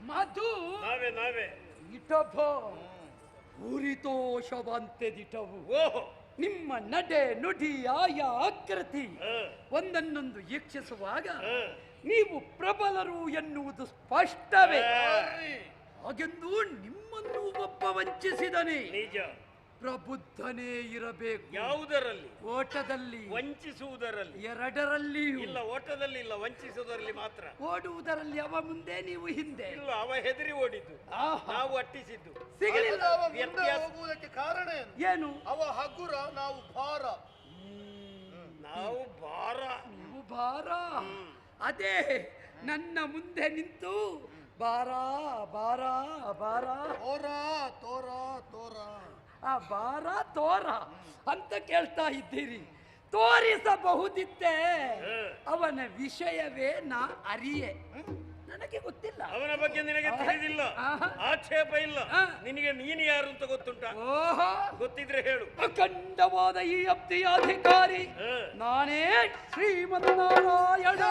[SPEAKER 3] ಮಧು
[SPEAKER 5] ನಾವೇ ನಾವೇ
[SPEAKER 3] ಇಟಭ ಪೂರಿತೋಷವಂತೆ ದಿಟವು.
[SPEAKER 5] ಓಹೋ
[SPEAKER 3] ನಿಮ್ಮ ನಡೆ ನುಡಿ ಆಯಾ ಆಕೃತಿ ಒಂದನ್ನೊಂದು ವೀಕ್ಷಿಸುವಾಗ ನೀವು ಪ್ರಬಲರು ಎನ್ನುವುದು ಸ್ಪಷ್ಟವೇ. ಹಾಗೆಂದು ನಿಮ್ಮನ್ನು ಒಬ್ಬ ವಂಚಿಸಿದನೇ.
[SPEAKER 5] ನಿಜ.
[SPEAKER 3] ಪ್ರಬುದ್ಧನೇ ಇರಬೇಕು.
[SPEAKER 5] ಯಾವುದರಲ್ಲಿ?
[SPEAKER 3] ಓಟದಲ್ಲಿ,
[SPEAKER 5] ವಂಚಿಸುವುದರಲ್ಲಿ.
[SPEAKER 3] ಎರಡರಲ್ಲಿಯೂ
[SPEAKER 5] ಇಲ್ಲ, ಓಟದಲ್ಲಿ ಇಲ್ಲ, ವಂಚಿಸುವುದರಲ್ಲಿ ಮಾತ್ರ.
[SPEAKER 3] ಓಡುವುದರಲ್ಲಿ ಅವ ಮುಂದೆ, ನೀವು ಹಿಂದೆ.
[SPEAKER 5] ಇಲ್ಲ, ಅವ ಹೆದರಿ ಓಡಿದ್ದು, ನಾವು ಅಟ್ಟಿಸಿದ್ದು.
[SPEAKER 3] ಸಿಗಲಿಲ್ಲ.
[SPEAKER 2] ಹೋಗುವುದಕ್ಕೆ ಕಾರಣ ಏನು?
[SPEAKER 3] ಏನು?
[SPEAKER 2] ಅವ ಹಗುರ, ನಾವು ಭಾರ.
[SPEAKER 5] ನಾವು ಭಾರ,
[SPEAKER 3] ನೀವು ಭಾರ. ಅದೇ ನನ್ನ ಮುಂದೆ ನಿಂತು ಬಾರ ಬಾರ ಬಾರ
[SPEAKER 2] ತೋರ ತೋರ ತೋರ
[SPEAKER 3] ಆ ಬಾರ ತೋರ ಅಂತ ಕೇಳ್ತಾ ಇದ್ದೀರಿ. ತೋರಿಸಬಹುದಿತ್ತೆ ಅವನ ವಿಷಯವೇ ನಾ ಅರಿಯೆ. ನನಗೆ ಗೊತ್ತಿಲ್ಲ
[SPEAKER 5] ಅವನ ಬಗ್ಗೆ ನಿನಗೆ ತಿಳಿದಿಲ್ಲ, ಆಕ್ಷೇಪ ಇಲ್ಲ. ನಿನಗೆ ನೀನು ಯಾರು ಅಂತ ಗೊತ್ತುಂಟ?
[SPEAKER 3] ಓಹೋ,
[SPEAKER 5] ಗೊತ್ತಿದ್ರೆ ಹೇಳು.
[SPEAKER 3] ಅಖಂಡವಾದ ಈ ಅಬ್ದಿಯ ಅಧಿಕಾರಿ ನಾನೇ, ಶ್ರೀಮನ್ನಾರಾಯಣ.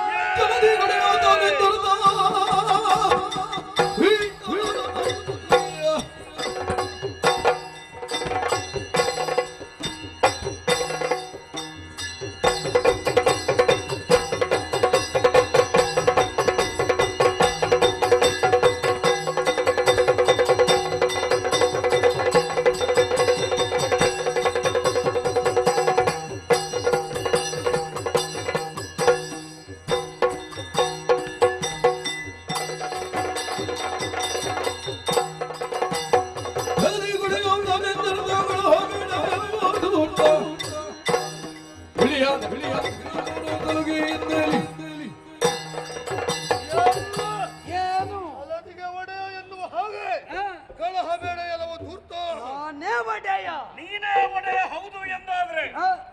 [SPEAKER 2] ಅಲದಿಗೆ ಒಡೆಯ ಎನ್ನುವ ಹಾಗೆ ಕಲಹ ಬೇಡ ಎಲ್ಲವೂ ಧೂರ್ತ.
[SPEAKER 3] ನಾನೇ ಒಡೆಯ.
[SPEAKER 5] ನೀನೇ ಒಡೆಯ ಹೌದು ಎಂದಾದ್ರೆ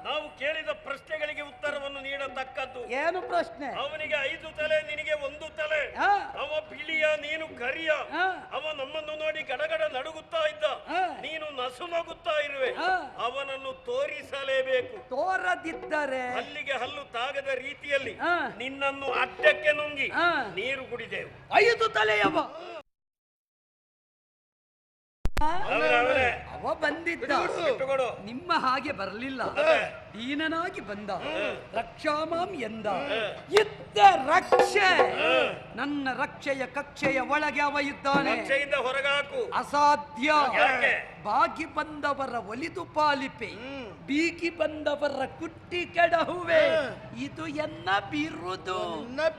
[SPEAKER 5] ನಾವು ಕೇಳಿದ ಪ್ರಶ್ನೆಗಳಿಗೆ ಉತ್ತರವನ್ನು ನೀಡತಕ್ಕದ್ದು.
[SPEAKER 3] ಏನು ಪ್ರಶ್ನೆ?
[SPEAKER 5] ಅವನಿಗೆ 5 ತಲೆ, ನಿನಗೆ 1 ತಲೆ. ಅವ ಬಿಳಿಯ, ನೀನು ಕರಿಯ. ಅವ ನಮ್ಮನ್ನು ನೋಡಿ ಗಡಗಡ ನಡುಗುತ್ತಾ ಇದ್ದ, ನೀನು ನಸುನಗುತ್ತಾ ಇರುವೆ. ಅವನನ್ನು ತೋರಿಸಲೇಬೇಕು.
[SPEAKER 3] ತೋರದಿದ್ದರೆ
[SPEAKER 5] ಹಲ್ಲಿಗೆ ಹಲ್ಲು ತಾಗದ ರೀತಿಯಲ್ಲಿ ನಿನ್ನನ್ನು ಅಡ್ಡಕ್ಕೆ ನುಂಗಿ ನೀರು ಕುಡಿದೆವು.
[SPEAKER 3] 5 ತಲೆಯವ. ಅವ ಬಂದಿದ್ದ, ನಿಮ್ಮ ಹಾಗೆ ಬರಲಿಲ್ಲ. ದೀನನಾಗಿ ಬಂದ, ರಕ್ಷಾಮಾಂ ಎಂದ. ಇದ್ದ ರಕ್ಷೆ, ನನ್ನ ರಕ್ಷೆಯ ಕಕ್ಷೆಯ ಒಳಗೆ ಅವ ಇದ್ದಾನೆ.
[SPEAKER 5] ಹೊರಗಾಕು.
[SPEAKER 3] ಅಸಾಧ್ಯ. ಬಾಗಿ ಬಂದವರ ಒಲಿದು ಪಾಲಿಪೆ, ಬೀಗಿ ಬಂದವರ ಕುಟ್ಟಿ ಕೆಡಹುವೆ. ಇದು ಎನ್ನ ಬಿರುದು.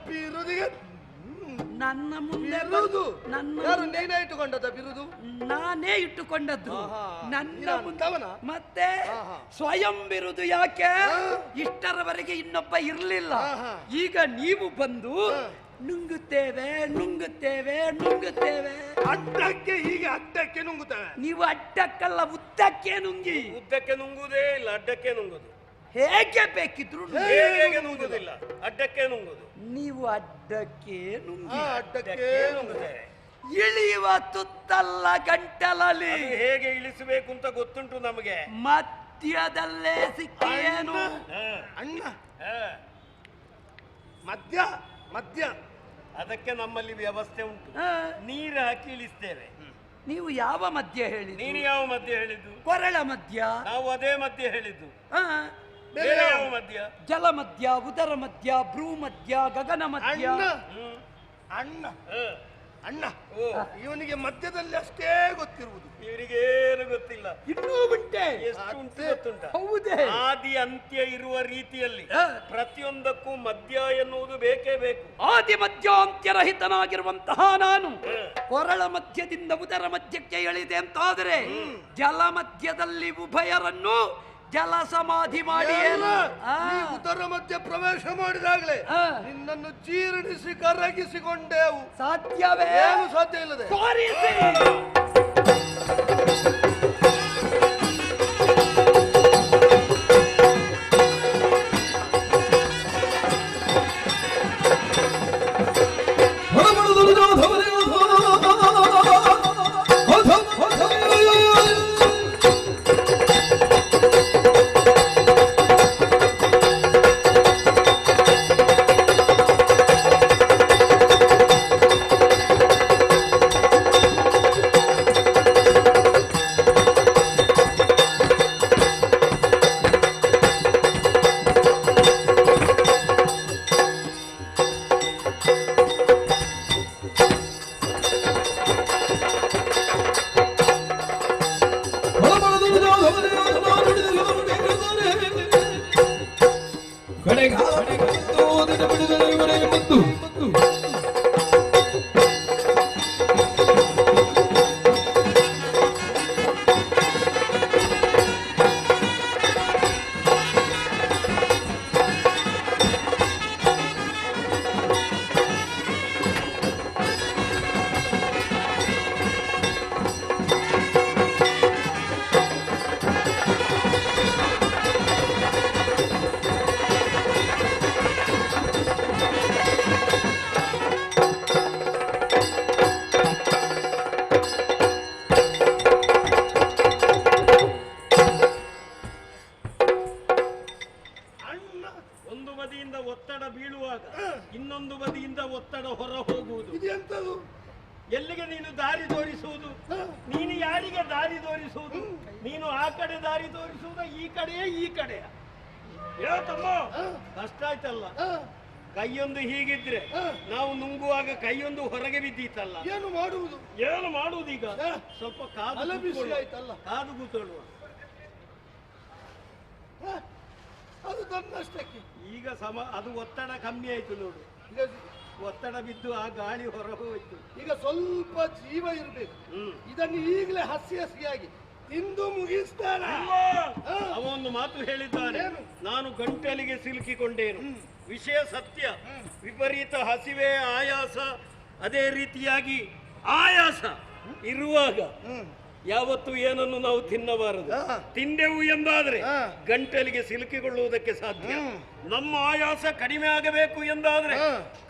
[SPEAKER 2] ಬಿರುದಿಗೆ
[SPEAKER 3] ನನ್ನ ಮುಂದೆ
[SPEAKER 2] ನೀನೇ ಇಟ್ಟುಕೊಂಡದ ಬಿರುದು?
[SPEAKER 3] ನಾನೇ ಇಟ್ಟುಕೊಂಡದ್ದು. ನನ್ನ ಮತ್ತೆ ಸ್ವಯಂ ಬಿರುದು. ಯಾಕೆ? ಇಷ್ಟರವರೆಗೆ ಇನ್ನೊಬ್ಬ ಇರಲಿಲ್ಲ. ಈಗ ನೀವು ಬಂದು ನುಂಗುತ್ತೇವೆ ನುಂಗುತ್ತೇವೆ ನುಂಗುತ್ತೇವೆ.
[SPEAKER 2] ಅಡ್ಡಕ್ಕೆ ಹೀಗೆ ಅಡ್ಡಕ್ಕೆ ನುಂಗುತ್ತೇವೆ.
[SPEAKER 3] ನೀವು ಅಡ್ಡಕ್ಕಲ್ಲ, ಉದ್ದಕ್ಕೆ ನುಂಗಿ.
[SPEAKER 5] ಉದ್ದಕ್ಕೆ ನುಂಗುವುದೇ ಇಲ್ಲ, ಅಡ್ಡಕ್ಕೆ ನುಂಗುದು.
[SPEAKER 3] ಹೇಗೆ ಬೇಕಿದ್ರು
[SPEAKER 5] ಹೇಗೆ ನುಂಗುದಿಲ್ಲ, ಅಡ್ಡಕ್ಕೆ ನುಂಗುದು.
[SPEAKER 3] ನೀವು ಅಡ್ಡಕ್ಕೆ ನುಂಗಿ.
[SPEAKER 2] ಅಡ್ಡಕ್ಕೆ
[SPEAKER 5] ನುಂಗುತ್ತೇವೆ.
[SPEAKER 3] ಇಳಿಯುವ ತುತ್ತಲ್ಲ ಗಂಟಲಲ್ಲಿ.
[SPEAKER 5] ಹೇಗೆ ಇಳಿಸಬೇಕು ಅಂತ ಗೊತ್ತುಂಟು ನಮಗೆ.
[SPEAKER 3] ಮಧ್ಯದಲ್ಲೇ ಸಿಕ್ಕೇನು?
[SPEAKER 2] ಅಣ್ಣ ಮಧ್ಯ ಮಧ್ಯ.
[SPEAKER 5] ಅದಕ್ಕೆ ನಮ್ಮಲ್ಲಿ ವ್ಯವಸ್ಥೆ ಉಂಟು. ನೀರು ಹಾಕಿ ಇಳಿಸ್ತೇವೆ.
[SPEAKER 3] ನೀವು ಯಾವ ಮಧ್ಯ ಹೇಳಿದ್ದು?
[SPEAKER 5] ನೀನು ಯಾವ ಮಧ್ಯ ಹೇಳಿದ್ದು?
[SPEAKER 3] ಕೊರಳ ಮಧ್ಯ.
[SPEAKER 5] ನಾವು ಅದೇ ಮಧ್ಯ ಹೇಳಿದ್ದು.
[SPEAKER 2] ಬೇರೆ
[SPEAKER 5] ಯಾವ ಮಧ್ಯ?
[SPEAKER 3] ಜಲ ಮಧ್ಯ, ಉದರ ಮಧ್ಯ, ಭ್ರೂ ಮಧ್ಯ, ಗಗನ ಮಧ್ಯ.
[SPEAKER 2] ಅಣ್ಣ ಅಣ್ಣ ಇವನಿಗೆ ಮಧ್ಯದಲ್ಲಿ ಅಷ್ಟೇ ಗೊತ್ತಿರುವುದು,
[SPEAKER 5] ಇವರಿಗೇನು ಗೊತ್ತಿಲ್ಲ.
[SPEAKER 3] ಇನ್ನೂ ಉಂಟೆ.
[SPEAKER 5] ಎಷ್ಟು ಉಂಟು ಗೊತ್ತುಂಟ?
[SPEAKER 3] ಹೌದೇ?
[SPEAKER 5] ಆದಿ ಅಂತ್ಯ ಇರುವ ರೀತಿಯಲ್ಲಿ ಪ್ರತಿಯೊಂದಕ್ಕೂ ಮಧ್ಯ ಎನ್ನುವುದು ಬೇಕೇ ಬೇಕು.
[SPEAKER 3] ಆದಿ ಮಧ್ಯಾಂತ್ಯರಹಿತನಾಗಿರುವಂತಹ ನಾನು ಕೊರಳ ಮಧ್ಯದಿಂದ ಉದರ ಮಧ್ಯಕ್ಕೆ ಎಳಿದೆ ಅಂತಾದರೆ ಜಲ ಮಧ್ಯದಲ್ಲಿ ಉಭಯರನ್ನು ಜಲ ಸಮಾಧಿ ಮಾಡಿ
[SPEAKER 2] ಉದರ ಮಧ್ಯೆ ಪ್ರವೇಶ ಮಾಡಿದಾಗಲೇ ನಿನ್ನನ್ನು ಜೀರ್ಣಿಸಿ ಕರಗಿಸಿಕೊಂಡೆವು.
[SPEAKER 3] ಸಾಧ್ಯವೇ?
[SPEAKER 2] ಏನು ಸಾಧ್ಯ ಇಲ್ಲದೆ
[SPEAKER 3] ತೋರಿಸಿ.
[SPEAKER 4] ಒಂದು ಬದಿಯಿಂದ ಒತ್ತಡ ಬೀಳುವಾಗ ಇನ್ನೊಂದು ಬದಿಯಿಂದ ಒತ್ತಡ ಹೊರ ಹೋಗುವುದು.
[SPEAKER 5] ಇದೆಂತದು?
[SPEAKER 4] ಎಲ್ಲಿಗೆ ನೀನು ದಾರಿ ತೋರಿಸುವುದು? ನೀನು ಯಾರಿಗೆ ದಾರಿ ತೋರಿಸುವುದು? ನೀನು ಆ ಕಡೆ ದಾರಿ ತೋರಿಸುವುದ, ಈ ಕಡೆಯೇ ಈ ಕಡೆಯ? ತಮ್ಮ ಕಷ್ಟ ಆಯ್ತಲ್ಲ. ಕೈಯೊಂದು ಹೀಗಿದ್ರೆ ನಾವು ನುಂಗುವಾಗ ಕೈಯೊಂದು ಹೊರಗೆ ಬಿದ್ದೀತಲ್ಲ.
[SPEAKER 5] ಏನು ಮಾಡುವುದು?
[SPEAKER 4] ಏನು ಮಾಡುವುದು? ಈಗ ಸ್ವಲ್ಪ ಕಾದು ಕೂತ್ಕೊಳ್ಳುವ.
[SPEAKER 5] ಅದು ತನ್ನಷ್ಟಕ್ಕೆ
[SPEAKER 4] ಈಗ ಅದು ಒತ್ತಡ ಕಮ್ಮಿ ಆಯ್ತು ನೋಡು. ಒತ್ತಡ ಬಿದ್ದು ಆ ಗಾಳಿ ಹೊರ ಹೋಯ್ತು.
[SPEAKER 5] ಈಗ ಸ್ವಲ್ಪ ಜೀವ ಇರಬೇಕು. ಇದನ್ನು ಈಗಲೇ ಹಸಿಯಾಗಿ ತಿಂದು ಮುಗಿಸ್ತಾನ.
[SPEAKER 4] ಅವನು ಮಾತು ಹೇಳಿದ್ದಾನೆ, ನಾನು ಗಂಟಲಿಗೆ ಸಿಲುಕಿಕೊಂಡೇನು. ವಿಷಯ ಸತ್ಯ. ವಿಪರೀತ ಹಸಿವೆ, ಆಯಾಸ, ಅದೇ ರೀತಿಯಾಗಿ ಆಯಾಸ ಇರುವಾಗ ಯಾವತ್ತು ಏನನ್ನು ನಾವು ತಿನ್ನಬಾರದು. ತಿಂದೆವು ಎಂದಾದ್ರೆ ಗಂಟಲಿಗೆ ಸಿಲುಕಿಕೊಳ್ಳುವುದಕ್ಕೆ ಸಾಧ್ಯ. ನಮ್ಮ ಆಯಾಸ ಕಡಿಮೆ ಆಗಬೇಕು ಎಂದಾದ್ರೆ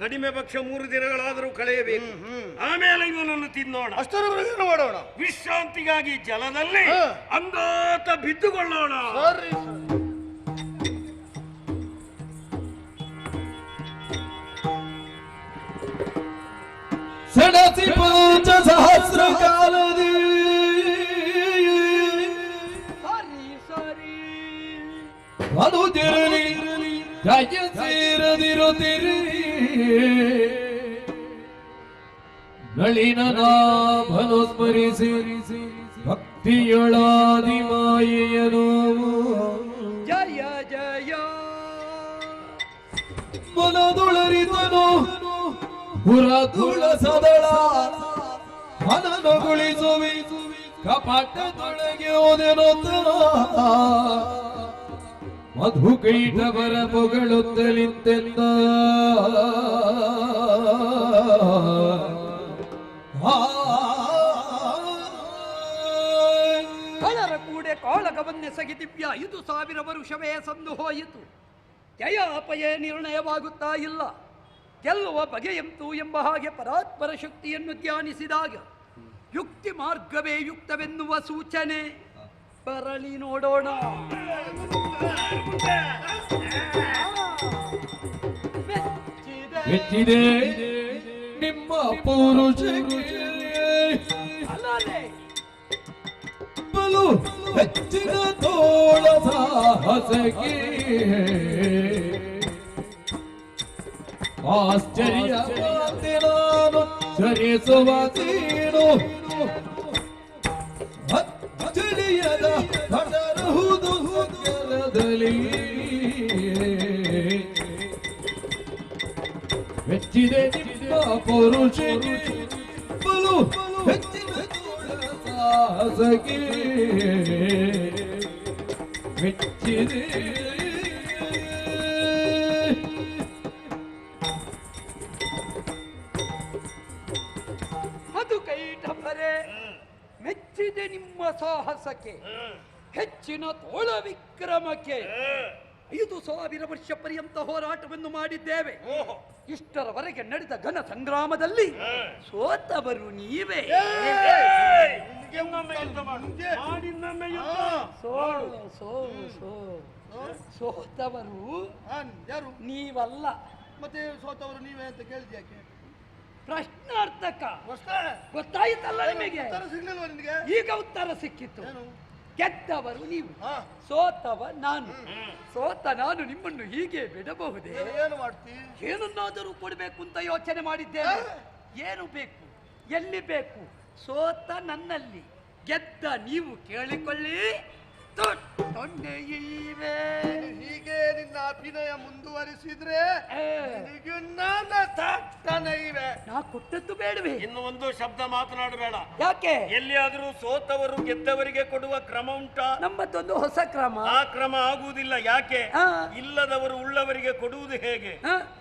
[SPEAKER 4] ಕಡಿಮೆ ಪಕ್ಷ 3 ದಿನಗಳಾದರೂ ಕಳೆಯಬೇಕು. ಆಮೇಲೆ ಇವನನ್ನು ತಿನ್ನೋಣ.
[SPEAKER 5] ಅಷ್ಟರವರೆಗೆ ಮಾಡೋಣ.
[SPEAKER 4] ವಿಶ್ರಾಂತಿಗಾಗಿ ಜಲದಲ್ಲಿ ಅಂಗಾತ ಬಿದ್ದುಕೊಳ್ಳೋಣ.
[SPEAKER 1] ಸಡಸಿ ಪಂಚ ಸಹಸ್ರ ಕಾಲದಿ ಅನುದಿರಲಿ ಕೈಯ ಸೇರದಿರುತ್ತಿರಿ ನಳಿನ ನಾಭನು ಸ್ಮರಿಸಿ ಭಕ್ತಿಯೊಳಾದಿ ಮಾಯೆಯನು
[SPEAKER 3] ಜಯ ಜಯ
[SPEAKER 1] ಮನದೊಳರಿದನು ಹುರದುಳ ಸದಳ ಮನನಗುಳಿಸುವಿ ಕಪಟದೊಳಗೆ ಓದೆನೊತ್ತನ ಮಧುಕೈಟವರ ಪೊಗಳುತ್ತಲಿತ್ತೆಂದ
[SPEAKER 3] ಕಳರ ಕೂಡೆ ಕಾಳಗವನ್ನೆಸಗಿ ದಿವ್ಯ 5,000 ವರುಷವೇ ಸಂದು ಹೋಯಿತು. ಜಯ ಅಪಯೇ ನಿರ್ಣಯವಾಗುತ್ತಾ ಇಲ್ಲ. ಗೆಲ್ಲುವ ಬಗೆಯಂತೂ ಎಂಬ ಹಾಗೆ ಪರಾತ್ಪರ ಶಕ್ತಿಯನ್ನು ಧ್ಯಾನಿಸಿದಾಗ ಯುಕ್ತಿ ಮಾರ್ಗವೇ ಯುಕ್ತವೆನ್ನುವ ಸೂಚನೆ. ಬರಲಿ ನೋಡೋಣ.
[SPEAKER 1] ಮೆಚ್ಚಿದೆ ನಿಮ್ಮ ಪೌರುಷಕ್ಕೆ ಬಲು ಹೆಚ್ಚಿನ ತೋಳ ಸಾಹಸಕ್ಕೆ ಆಶ್ಚರ್ಯ ನಾನು ಸರಿಸುವತೀನು ತಿಳಿಯದ ಹಡರುವುದು ಜಲದಲ್ಲಿ ಮೆಚ್ಚಿದೆ ನಿಮ್ಮ ಪೌರುಷಕ್ಕೆ ಬಲು ಹೆಚ್ಚಿನ ತೋಳ ಸಾಹಸಕ್ಕೆ ಮೆಚ್ಚಿದೆ
[SPEAKER 3] ಮಧುಕೈಟಭರೆ ಮೆಚ್ಚಿದೆ ನಿಮ್ಮ ಸಾಹಸಕ್ಕೆ, ಹೆಚ್ಚಿನ ತೋಳ ವಿಕ್ರಮಕ್ಕೆ. 5,000 ವರ್ಷ ಪರ್ಯಂತ ಹೋರಾಟವನ್ನು ಮಾಡಿದ್ದೇವೆ. ಇಷ್ಟರವರೆಗೆ ನಡೆದ ಘನ ಸಂಗ್ರಾಮದಲ್ಲಿ ಸೋತವರು ನೀವೇ. ಸೋತವರು
[SPEAKER 5] ಯಾರು?
[SPEAKER 3] ನೀವಲ್ಲ.
[SPEAKER 5] ಮತ್ತೆ ಸೋತವರು ನೀವೇ ಅಂತ ಕೇಳಿದ್ಯಾಕೆ?
[SPEAKER 3] ಪ್ರಶ್ನಾರ್ಥಕ ಗೊತ್ತಾಯಿತಲ್ಲ ನಿಮಗೆ?
[SPEAKER 5] ಸಿಗ್ಲಿಲ್ವ ನಿನಗೆ?
[SPEAKER 3] ಈಗ ಉತ್ತರ ಸಿಕ್ಕಿತ್ತು. ಗೆದ್ದವರು ನೀವು, ಸೋತವ ನಾನು. ಸೋತ ನಾನು ನಿಮ್ಮನ್ನು ಹೀಗೆ ಬಿಡಬಹುದೇ?
[SPEAKER 5] ಏನು ಮಾಡ್ತಿ?
[SPEAKER 3] ಏನನ್ನಾದರೂ ಕೊಡಬೇಕು ಅಂತ ಯೋಚನೆ ಮಾಡಿದ್ದೇನೆ. ಏನು ಬೇಕು, ಎಲ್ಲಿ ಬೇಕು? ಸೋತ ನನ್ನಲ್ಲಿ, ಗೆದ್ದ ನೀವು ಕೇಳಿಕೊಳ್ಳಿ.
[SPEAKER 5] ಹೀಗೆ ನಿನ್ನ ಅಭಿನಯ ಮುಂದುವರಿಸಿದ್ರೆ ನನ್ನ
[SPEAKER 3] ಕೊಟ್ಟದ್ದು ಬೇಡವೇ?
[SPEAKER 4] ಇನ್ನು ಒಂದು ಶಬ್ದ ಮಾತನಾಡಬೇಡ.
[SPEAKER 3] ಯಾಕೆ?
[SPEAKER 4] ಎಲ್ಲಿಯಾದರೂ ಸೋತವರು ಗೆದ್ದವರಿಗೆ ಕೊಡುವ ಕ್ರಮ ಉಂಟಾ?
[SPEAKER 3] ನಮ್ಮದೊಂದು ಹೊಸ ಕ್ರಮ.
[SPEAKER 4] ಆ ಕ್ರಮ ಆಗುವುದಿಲ್ಲ. ಯಾಕೆ? ಇಲ್ಲದವರು ಉಳ್ಳವರಿಗೆ ಕೊಡುವುದು ಹೇಗೆ?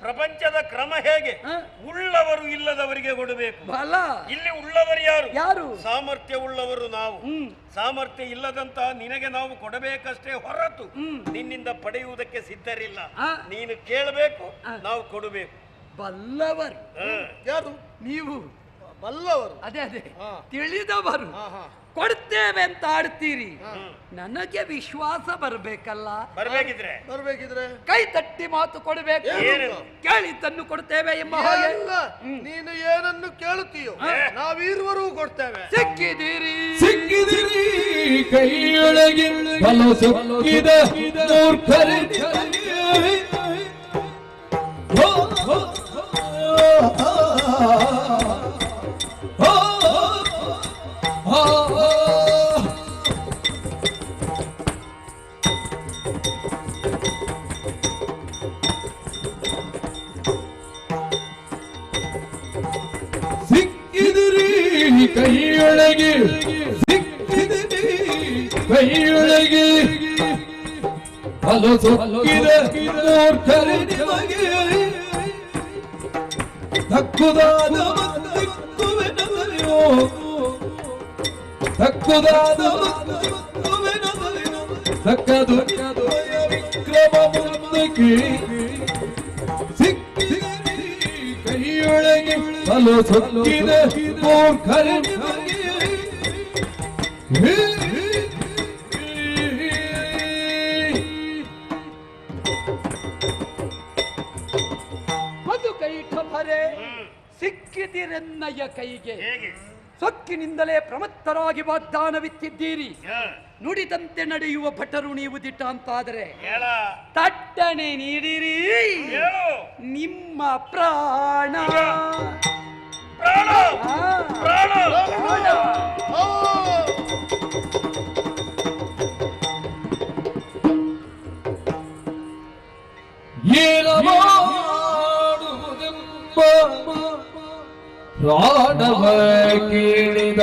[SPEAKER 4] ಪ್ರಪಂಚದ ಕ್ರಮ ಹೇಗೆ? ಉಳ್ಳವರು ಇಲ್ಲದವರಿಗೆ ಕೊಡಬೇಕು.
[SPEAKER 3] ಬಲ
[SPEAKER 4] ಇಲ್ಲಿ ಉಳ್ಳವರು ಯಾರು?
[SPEAKER 3] ಯಾರು?
[SPEAKER 4] ಸಾಮರ್ಥ್ಯ ಉಳ್ಳವರು ನಾವು. ಸಾಮರ್ಥ್ಯ ಇಲ್ಲದಂತ ನಿನಗೆ ನಾವು ಕೊಡಬೇಕಷ್ಟೇ ಹೊರತು ನಿನ್ನಿಂದ ಪಡೆಯುವುದಕ್ಕೆ ಸಿದ್ಧರಿಲ್ಲ. ನೀನು ಕೇಳಬೇಕು, ನಾವು ಕೊಡಬೇಕು.
[SPEAKER 3] ಬಲ್ಲವರು
[SPEAKER 5] ಯಾರು?
[SPEAKER 3] ನೀವು.
[SPEAKER 5] ಬಲ್ಲವರು?
[SPEAKER 3] ಅದೇ ತಿಳಿದವರು. ಕೊಡ್ತೇವೆ ಅಂತ ಆಡ್ತೀರಿ. ನನಗೆ ವಿಶ್ವಾಸ ಬರ್ಬೇಕಲ್ಲ.
[SPEAKER 4] ಬರ್ಬೇಕಿದ್ರೆ
[SPEAKER 3] ಕೈ ತಟ್ಟಿ ಮಾತು ಕೊಡಬೇಕು. ಕೇಳಿದ್ದನ್ನು ಕೊಡ್ತೇವೆ ಎಂಬ ಹಾಗೆ.
[SPEAKER 5] ನೀನು ಏನನ್ನು ಕೇಳುತ್ತೀಯೋ ನಾವೀರುವರು ಕೊಡ್ತೇವೆ.
[SPEAKER 3] ಸಿಕ್ಕಿದಿರಿ
[SPEAKER 1] ಕೈಯೊಳಗೆ ಬಲ ಸೊಕ್ಕಿದ ಮೂರ್ಖರಿಗೆ ಕೈಯೊಳಗೆ ಕೈಯೊಳಗೆ ಹಲಸೊಕ್ಕಿದ ಮೂರ್ಖರೆ ನಿಮಗೆ ತಕ್ಕುದಾದ ದಿಕ್ಕುವೆನದರಿಯೋ ತಕ್ಕುದಾದ ದಿಕ್ಕುವೆನದರಿಯೋ ತಕ್ಕದು ವಿಕ್ರಮ ಮುಂದಕ್ಕೆ ಕೈಯೊಳಗೆ ಹಲಸೊಕ್ಕಿದ ಮೂರ್ಖರೆ ನಿಮಗೆ
[SPEAKER 3] ಸಿಕ್ಕಿದಿರೆನ್ನಯ್ಯ ಕೈಗೆ. ಸೊಕ್ಕಿನಿಂದಲೇ ಪ್ರಮತ್ತರಾಗಿ ವಾಗ್ದಾನವಿತ್ತಿದ್ದೀರಿ. ನುಡಿದಂತೆ ನಡೆಯುವ ಭಟರು ನೀವು ದಿಟ್ಟ ಅಂತಾದರೆ ತಟ್ಟನೆ ನೀಡಿರಿ ನಿಮ್ಮ ಪ್ರಾಣ.
[SPEAKER 1] ಪ್ರಾಣವ ಕೇಳಿದ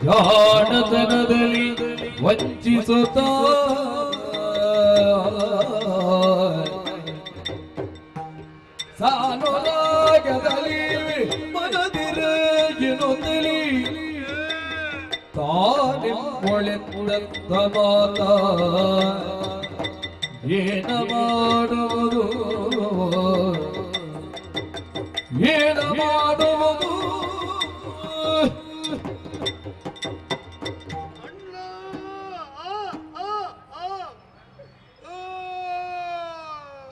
[SPEAKER 1] ಜಾಣತನದಲ್ಲಿ ವಂಚಿಸುತ್ತ ಸಾನುರಾಗದಲ್ಲಿ ಮನದಿರೇನೊಂದಲಿ ತಾನೆಂಬೊಳೆಂದಂತ ಮಾತ ಏನ ಮಾಡುವುದು ಏನ ಮಾಡುವುದು?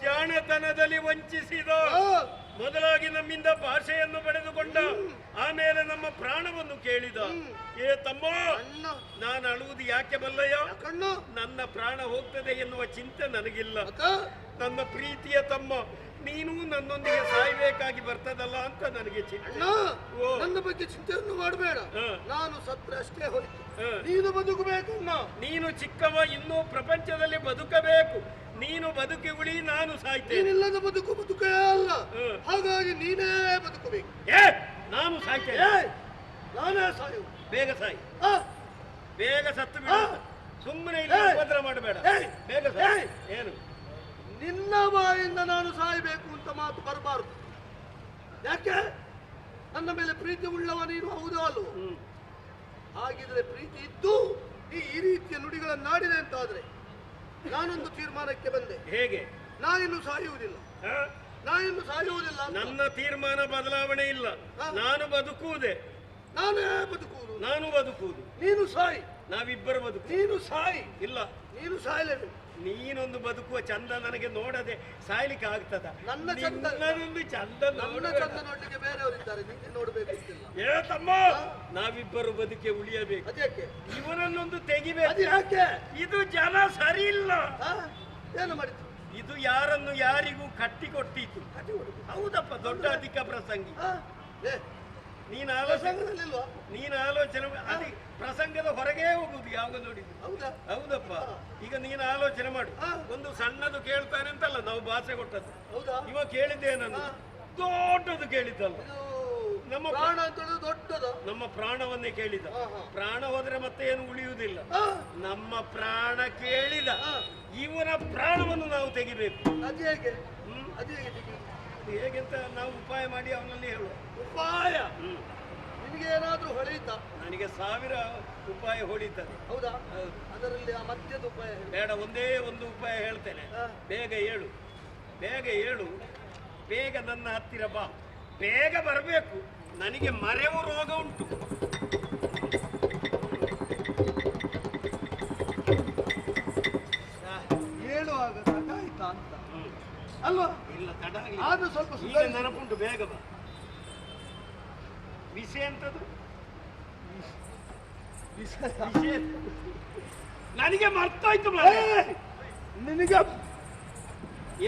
[SPEAKER 4] ಜಾಣತನದಲ್ಲಿ ವಂಚಿಸಿದ ಮೊದಲಾಗಿ ನಮ್ಮಿಂದ ಭಾಷೆಯನ್ನು ಪಡೆದುಕೊಂಡ, ಆಮೇಲೆ ನಮ್ಮ ಪ್ರಾಣವನ್ನು ಕೇಳಿದ. ಏ ತಮ್ಮ, ನಾನು ಅಳುವುದು ಯಾಕೆ ಬಲ್ಲಯ್ಯ? ನನ್ನ ಪ್ರಾಣ ಹೋಗ್ತದೆ ಎನ್ನುವ ಚಿಂತೆ ನನಗಿಲ್ಲ. ನನ್ನ ಪ್ರೀತಿಯ ತಮ್ಮ, ನೀನು ನನ್ನೊಂದಿಗೆ ಸಾಯ್ಬೇಕಾಗಿ ಬರ್ತದಲ್ಲ ಅಂತ ನನಗೆ ಚಿಂತೆ.
[SPEAKER 5] ನನ್ನ ಬಗ್ಗೆ ಚಿಂತೆಯನ್ನು ಮಾಡಬೇಡ. ನಾನು ಸತ್ರ ಅಷ್ಟೇ ಹೋಯ್ತು, ನೀನು ಬದುಕಬೇಕನ್ನ.
[SPEAKER 4] ನೀನು ಚಿಕ್ಕವ, ಇನ್ನೂ ಪ್ರಪಂಚದಲ್ಲಿ ಬದುಕಬೇಕು. ನೀನು ಬದುಕಿ ಉಳಿ, ನಾನು ಸಾಯ್ತೇನೆ.
[SPEAKER 5] ನೀನಿಲ್ಲದ ಬದುಕು ಬದುಕೇ ಅಲ್ಲ, ಹಾಗಾಗಿ ನೀನೇ ಬದುಕಬೇಕು.
[SPEAKER 4] ನಾನು ಸಾಯ್ತೇನೆ.
[SPEAKER 5] ನಾನೇ ಸಾಯು.
[SPEAKER 4] ಬೇಗ ಸಾಯಿ, ಬೇಗ ಸತ್ತು ಬಿಡು. ಸುಮ್ಮನೆ ಇಲ್ಲ ಉಪದ್ರ ಮಾಡಬೇಡ, ಬೇಗ ಸಾಯಿ. ಏನು
[SPEAKER 5] ನಿನ್ನ ಬಾಯಿಂದ ನಾನು ಸಾಯಬೇಕು ಅಂತ ಮಾತು ಬರಬಾರದು. ಯಾಕೆ? ನನ್ನ ಮೇಲೆ ಪ್ರೀತಿ ಉಳ್ಳವ ನೀನು, ಹೌದು ಅಲ್ವೋ? ಹಾಗಿದ್ರೆ ಪ್ರೀತಿ ಇದ್ದು ಈ ರೀತಿಯ ನುಡಿಗಳನ್ನಾಡಿದೆ ಅಂತಾದ್ರೆ ನಾನೊಂದು ತೀರ್ಮಾನಕ್ಕೆ ಬಂದೆ.
[SPEAKER 4] ಹೇಗೆ?
[SPEAKER 5] ನಾನಿನ್ನು ಸಾಯುವುದಿಲ್ಲ, ನಾನಿನ್ನು ಸಾಯುವುದಿಲ್ಲ.
[SPEAKER 4] ನನ್ನ ತೀರ್ಮಾನ ಬದಲಾವಣೆ ಇಲ್ಲ. ನಾನು ಬದುಕುವುದೇ.
[SPEAKER 5] ನಾನೇ ಬದುಕುವುದು.
[SPEAKER 4] ನಾನು ಬದುಕುವುದು,
[SPEAKER 5] ನೀನು ಸಾಯಿ.
[SPEAKER 4] ನಾವಿಬ್ಬರು ಬದುಕು.
[SPEAKER 5] ನೀನು ಸಾಯಿ.
[SPEAKER 4] ಇಲ್ಲ,
[SPEAKER 5] ನೀನು ಸಾಯಲೇಬೇಕು.
[SPEAKER 4] ನೀನೊಂದು ಬದುಕುವ ಚಂದ ನನಗೆ ನೋಡದೆ ಸಾಯ್ಲಿಕ್ಕೆ ಆಗ್ತದ?
[SPEAKER 5] ನನ್ನ ಚಂದ,
[SPEAKER 4] ನನ್ನದೊಂದು ಚಂದ
[SPEAKER 5] ನನ್ನ ಚಂದ ನೋಡ್ಲಿಕ್ಕೆ ಬೇರೆಯವರಿದ್ದಾರೆ, ನಿನ್ನೆ ನೋಡ್ಬೇಕು ಅಂತಿಲ್ಲ.
[SPEAKER 4] ಏ ತಮ್ಮ, ನಾವಿಬ್ಬರು ಬದುಕೆ ಉಳಿಯಬೇಕು.
[SPEAKER 5] ಅದಕ್ಕೆ
[SPEAKER 4] ಇವನನ್ನೊಂದು ತೆಗಿಬೇಕು.
[SPEAKER 5] ಯಾಕೆ?
[SPEAKER 4] ಇದು ಜನ ಸರಿ ಇಲ್ಲ.
[SPEAKER 5] ಏನು ಮಾಡಿತು?
[SPEAKER 4] ಇದು ಯಾರನ್ನು ಯಾರಿಗೂ ಕಟ್ಟಿ ಕೊಟ್ಟಿತು. ಹೌದಪ್ಪ, ದೊಡ್ಡ ಅಧಿಕ ಪ್ರಸಂಗಿ. ನೀನು ಆಲೋಚನೆ
[SPEAKER 5] ಪ್ರಸಂಗದಲ್ಲಿಲ್ವಾ?
[SPEAKER 4] ನೀನು ಆಲೋಚನೆ ಅದೇ ಪ್ರಸಂಗದ ಹೊರಗೆ ಹೋಗುದು ಯಾವಾಗ ನೋಡಿದ್ದು.
[SPEAKER 5] ಹೌದಾ?
[SPEAKER 4] ಹೌದಪ್ಪ. ಈಗ ನೀನು ಆಲೋಚನೆ ಮಾಡು. ಒಂದು ಸಣ್ಣದು ಕೇಳ್ತಾನೆ ಅಂತಲ್ಲ ನಾವು ಭಾಷೆ ಕೊಟ್ಟದ್ದು.
[SPEAKER 5] ಹೌದಾ?
[SPEAKER 4] ಇವ ಕೇಳಿದ್ದೇನನ್ನು ದೊಡ್ಡದು ಕೇಳಿದ್ದಲ್ಲ. ನಮ್ಮ
[SPEAKER 5] ಪ್ರಾಣ ಅಂತ ಹೇಳಿದ್ರೆ ದೊಡ್ಡದು.
[SPEAKER 4] ನಮ್ಮ ಪ್ರಾಣವನ್ನೇ ಕೇಳಿದ. ಪ್ರಾಣ ಹೋದ್ರೆ ಮತ್ತೆ ಏನು ಉಳಿಯುವುದಿಲ್ಲ. ನಮ್ಮ ಪ್ರಾಣ ಕೇಳಿದ. ಇವನ ಪ್ರಾಣವನ್ನು ನಾವು ತೆಗಿಬೇಕು.
[SPEAKER 5] ಅದು ಹೇಗೆ? ಅದು ಹೇಗೆ ತೆಗೆಯುವುದು?
[SPEAKER 4] ಹೇಗೆಂತ ನಾವು ಉಪಾಯ ಮಾಡಿ ಅವನಲ್ಲಿ ಹೇಳುವ.
[SPEAKER 5] ಉಪಾಯ ನಿನಗೆ ಏನಾದ್ರೂ ಹೊಳೆಯಿತಾ?
[SPEAKER 4] ನನಗೆ 1000 ಉಪಾಯ ಹೊಳಿತದೆ.
[SPEAKER 5] ಹೌದಾ? ಅದರಲ್ಲಿ ಆ ಮಧ್ಯದ ಉಪಾಯ ಹೇಳು.
[SPEAKER 4] ಬೇಡ, ಒಂದೇ ಒಂದು ಉಪಾಯ ಹೇಳ್ತೇನೆ. ಬೇಗ ಏಳು, ಬೇಗ ಏಳು, ಬೇಗ ನನ್ನ ಹತ್ತಿರ ಬಾ. ಬೇಗ ಬರಬೇಕು, ನನಗೆ ಮರೆವು ರೋಗ ಉಂಟು.
[SPEAKER 5] ಹೇಳುವಾಗ ತಡಾಯ್ತಾ ಅಂತ ಅಲ್ವಾ?
[SPEAKER 4] ಇಲ್ಲ, ತಡ
[SPEAKER 5] ಆದ್ರೂ ಸ್ವಲ್ಪ
[SPEAKER 4] ಈಗ ನೆನಪುಂಟು. ಬೇಗ ಬಾ. ವಿಷಯ ಎಂತದು? ವಿಷಯ ನನಗೆ ಮರ್ತಾಯ್ತು.
[SPEAKER 5] ನಿನಗೆ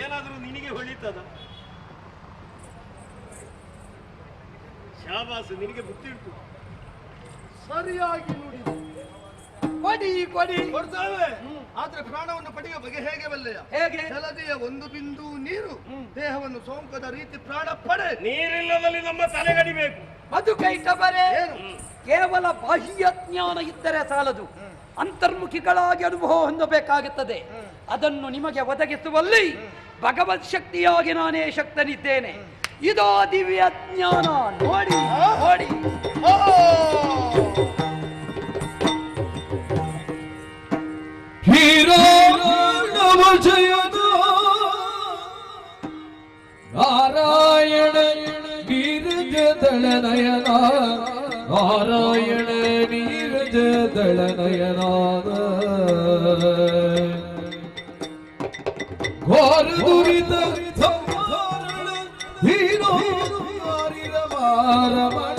[SPEAKER 4] ಏನಾದ್ರೂ ನಿನಗೆ ಹೊಳಿತದ? ಶಾಬಾಸು, ನಿನಗೆ ಬುದ್ಧಿ ಉಂಟು.
[SPEAKER 5] ಸರಿಯಾಗಿ ನುಡಿದ.
[SPEAKER 3] ಕೊಡಿ
[SPEAKER 5] ಕೊಡ್ತಾವೆ. ಆದ್ರೆ ಪ್ರಾಣವನ್ನು ಪಡೆಯುವ ಬಗೆ ಹೇಗೆ ಬಲ್ಲೆಯ?
[SPEAKER 3] ಹೇಗೆ?
[SPEAKER 5] ಜಲದಿಯ ಒಂದು ಬಿಂದು ನೀರು ದೇಹವನ್ನು ಸೋಂಕದ ರೀತಿ ಪ್ರಾಣ ಪಡೆ.
[SPEAKER 4] ನೀರಿಲ್ಲದಲ್ಲಿ ನಮ್ಮ ತಲೆಗಡಿಬೇಕು.
[SPEAKER 3] ಬದುಕೈತವರೇ ಕೇವಲ ಬಾಹ್ಯ ಜ್ಞಾನ ಇದ್ದರೆ ಸಾಲದು, ಅಂತರ್ಮುಖಿಗಳಾಗಿ ಅನುಭವ ಹೊಂದಬೇಕಾಗುತ್ತದೆ. ಅದನ್ನು ನಿಮಗೆ ಒದಗಿಸುವಲ್ಲಿ ಭಗವತ್ ಶಕ್ತಿಯಾಗಿ ನಾನೇ ಶಕ್ತನಿದ್ದೇನೆ. ಇದೋ ದಿವ್ಯ ಜ್ಞಾನ, ನೋಡಿ ನೋಡಿ.
[SPEAKER 1] ಜಯದ ನಾರಾಯಣ ನೀರಜ ದಳನಯನ, ನಾರಾಯಣ ನೀರಜ ದಳನಯನಾದ ಘೋರ ದುರಿತ ಸಂಹಾರಣ ಹೀರೋ ರಮಣ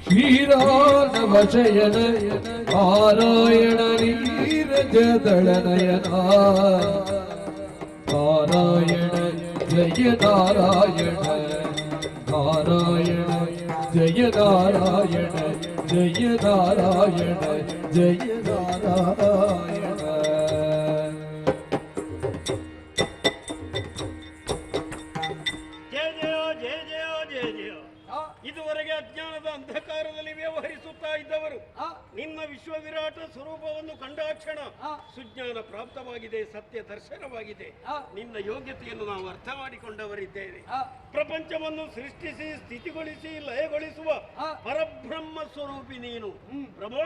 [SPEAKER 1] ಶ್ರೀರಾಮವಶಯನ ನಾರಾಯಣ ನೀರಜ ದಳನಯನ, ನಾರಾಯಣ ಜಯ ನಾರಾಯಣ, ನಾರಾಯಣ ಜಯ ನಾರಾಯಣ, ಜಯ ನಾರಾಯಣ ಜಯ ನಾರಾಯಣ.
[SPEAKER 4] ಜಯ ಜಯ ಜಯ ಜಯ ಜಯ ಜಯ. ಇದುವರೆಗೆ ಅಜ್ಞಾನದ ಅಂಧಕಾರದಲ್ಲಿ ವ್ಯವಹರಿಸುತ್ತಾ ಇದ್ದವರು ನಿನ್ನ ವಿಶ್ವವಿರಾಟ ಸ್ವರೂಪವನ್ನು ಕಂಡಾಕ್ಷಣ ಸುಜ್ಞಾನ ಪ್ರಾಪ್ತವಾಗಿದೆ, ಸತ್ಯ ದರ್ಶನವಾಗಿದೆ. ನಿನ್ನ ಯೋಗ್ಯತೆಯನ್ನು ನಾವು ಅರ್ಥ ಮಾಡಿಕೊಂಡವರಿದ್ದೇವೆ. ಪ್ರಪಂಚವನ್ನು ಸೃಷ್ಟಿಸಿ ಸ್ಥಿತಿಗೊಳಿಸಿ ಲಯಗೊಳಿಸುವ ಪರಬ್ರಹ್ಮ ಸ್ವರೂಪಿ ನೀನು. ಪ್ರಭೋ,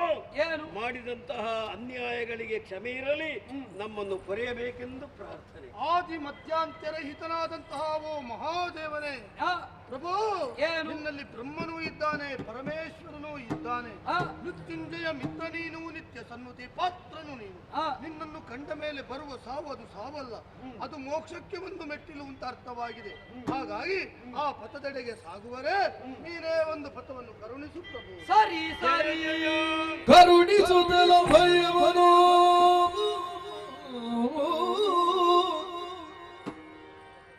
[SPEAKER 4] ಮಾಡಿದಂತಹ ಅನ್ಯಾಯಗಳಿಗೆ ಕ್ಷಮೆ ಇರಲಿ, ನಮ್ಮನ್ನು ಪೊರೆಯಬೇಕೆಂದು ಪ್ರಾರ್ಥನೆ.
[SPEAKER 5] ಆದಿ ಮಧ್ಯಾಂತರಹಿತನಾದಂತಹ ಓ ಮಹಾದೇವನೇ ಪ್ರಭು, ನಿನ್ನಲ್ಲಿ ಬ್ರಹ್ಮನೂ ಇದ್ದಾನೆ, ಪರಮೇಶ್ವರನೂ ಇದ್ದಾನೆ. ಮೃತ್ಯುಂಜಯ ಮಿತ್ರ ನೀನು, ನಿತ್ಯ ಸನ್ಮತಿ ಪಾತ್ರನು ನೀನು. ನಿನ್ನನ್ನು ಕಂಡ ಮೇಲೆ ಬರುವ ಸಾವು ಅದು ಸಾವಲ್ಲ, ಅದು ಮೋಕ್ಷಕ್ಕೆ ಒಂದು ಮೆಟ್ಟಿಲು ಅಂತ ಅರ್ಥವಾಗಿದೆ. ಹಾಗಾಗಿ ಆ ಪಥದೆಡೆಗೆ ಸಾಗುವರೆ ನೀನೇ ಒಂದು ಪಥವನ್ನು ಕರುಣಿಸು ಪ್ರಭು.
[SPEAKER 3] ಸರಿ ಸರಿ
[SPEAKER 1] ಕರುಣಿಸುತ್ತಲ ಭಯವನು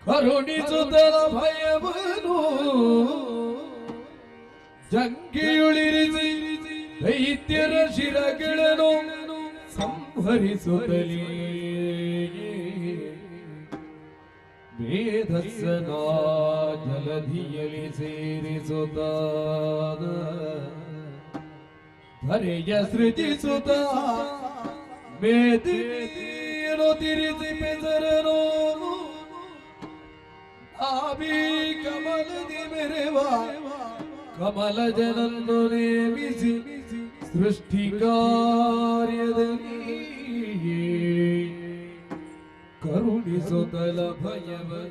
[SPEAKER 1] ಕರುಣಿಸುತ್ತಲ ಭಯವನು ಜಂಗಿಯುಳಿರಿಸಿ ದೈತ್ಯರ ಶಿರಗಳನ್ನು ಸಂಹರಿಸುತ್ತಲೇ ಮೇಧಸ್ಸನ ಜಲಧಿಯಲಿ ಸೇರಿಸುತ್ತ ಧರೆಯ ಸೃಜಿಸುತ್ತ ಮೇದಿಯನ್ನು ತಿರಿಸಿ ಬೆಸರನು ಆಬಿ ಕಮಲದಿ ಮೆರೆವ ಕಮಲ ಜನನ್ನು ನೇಮಿಸಿ ಸೃಷ್ಟಿ ಕಾರ್ಯದಲ್ಲಿ ಕರುಣಿಸುತ್ತಲ ಭಯವನು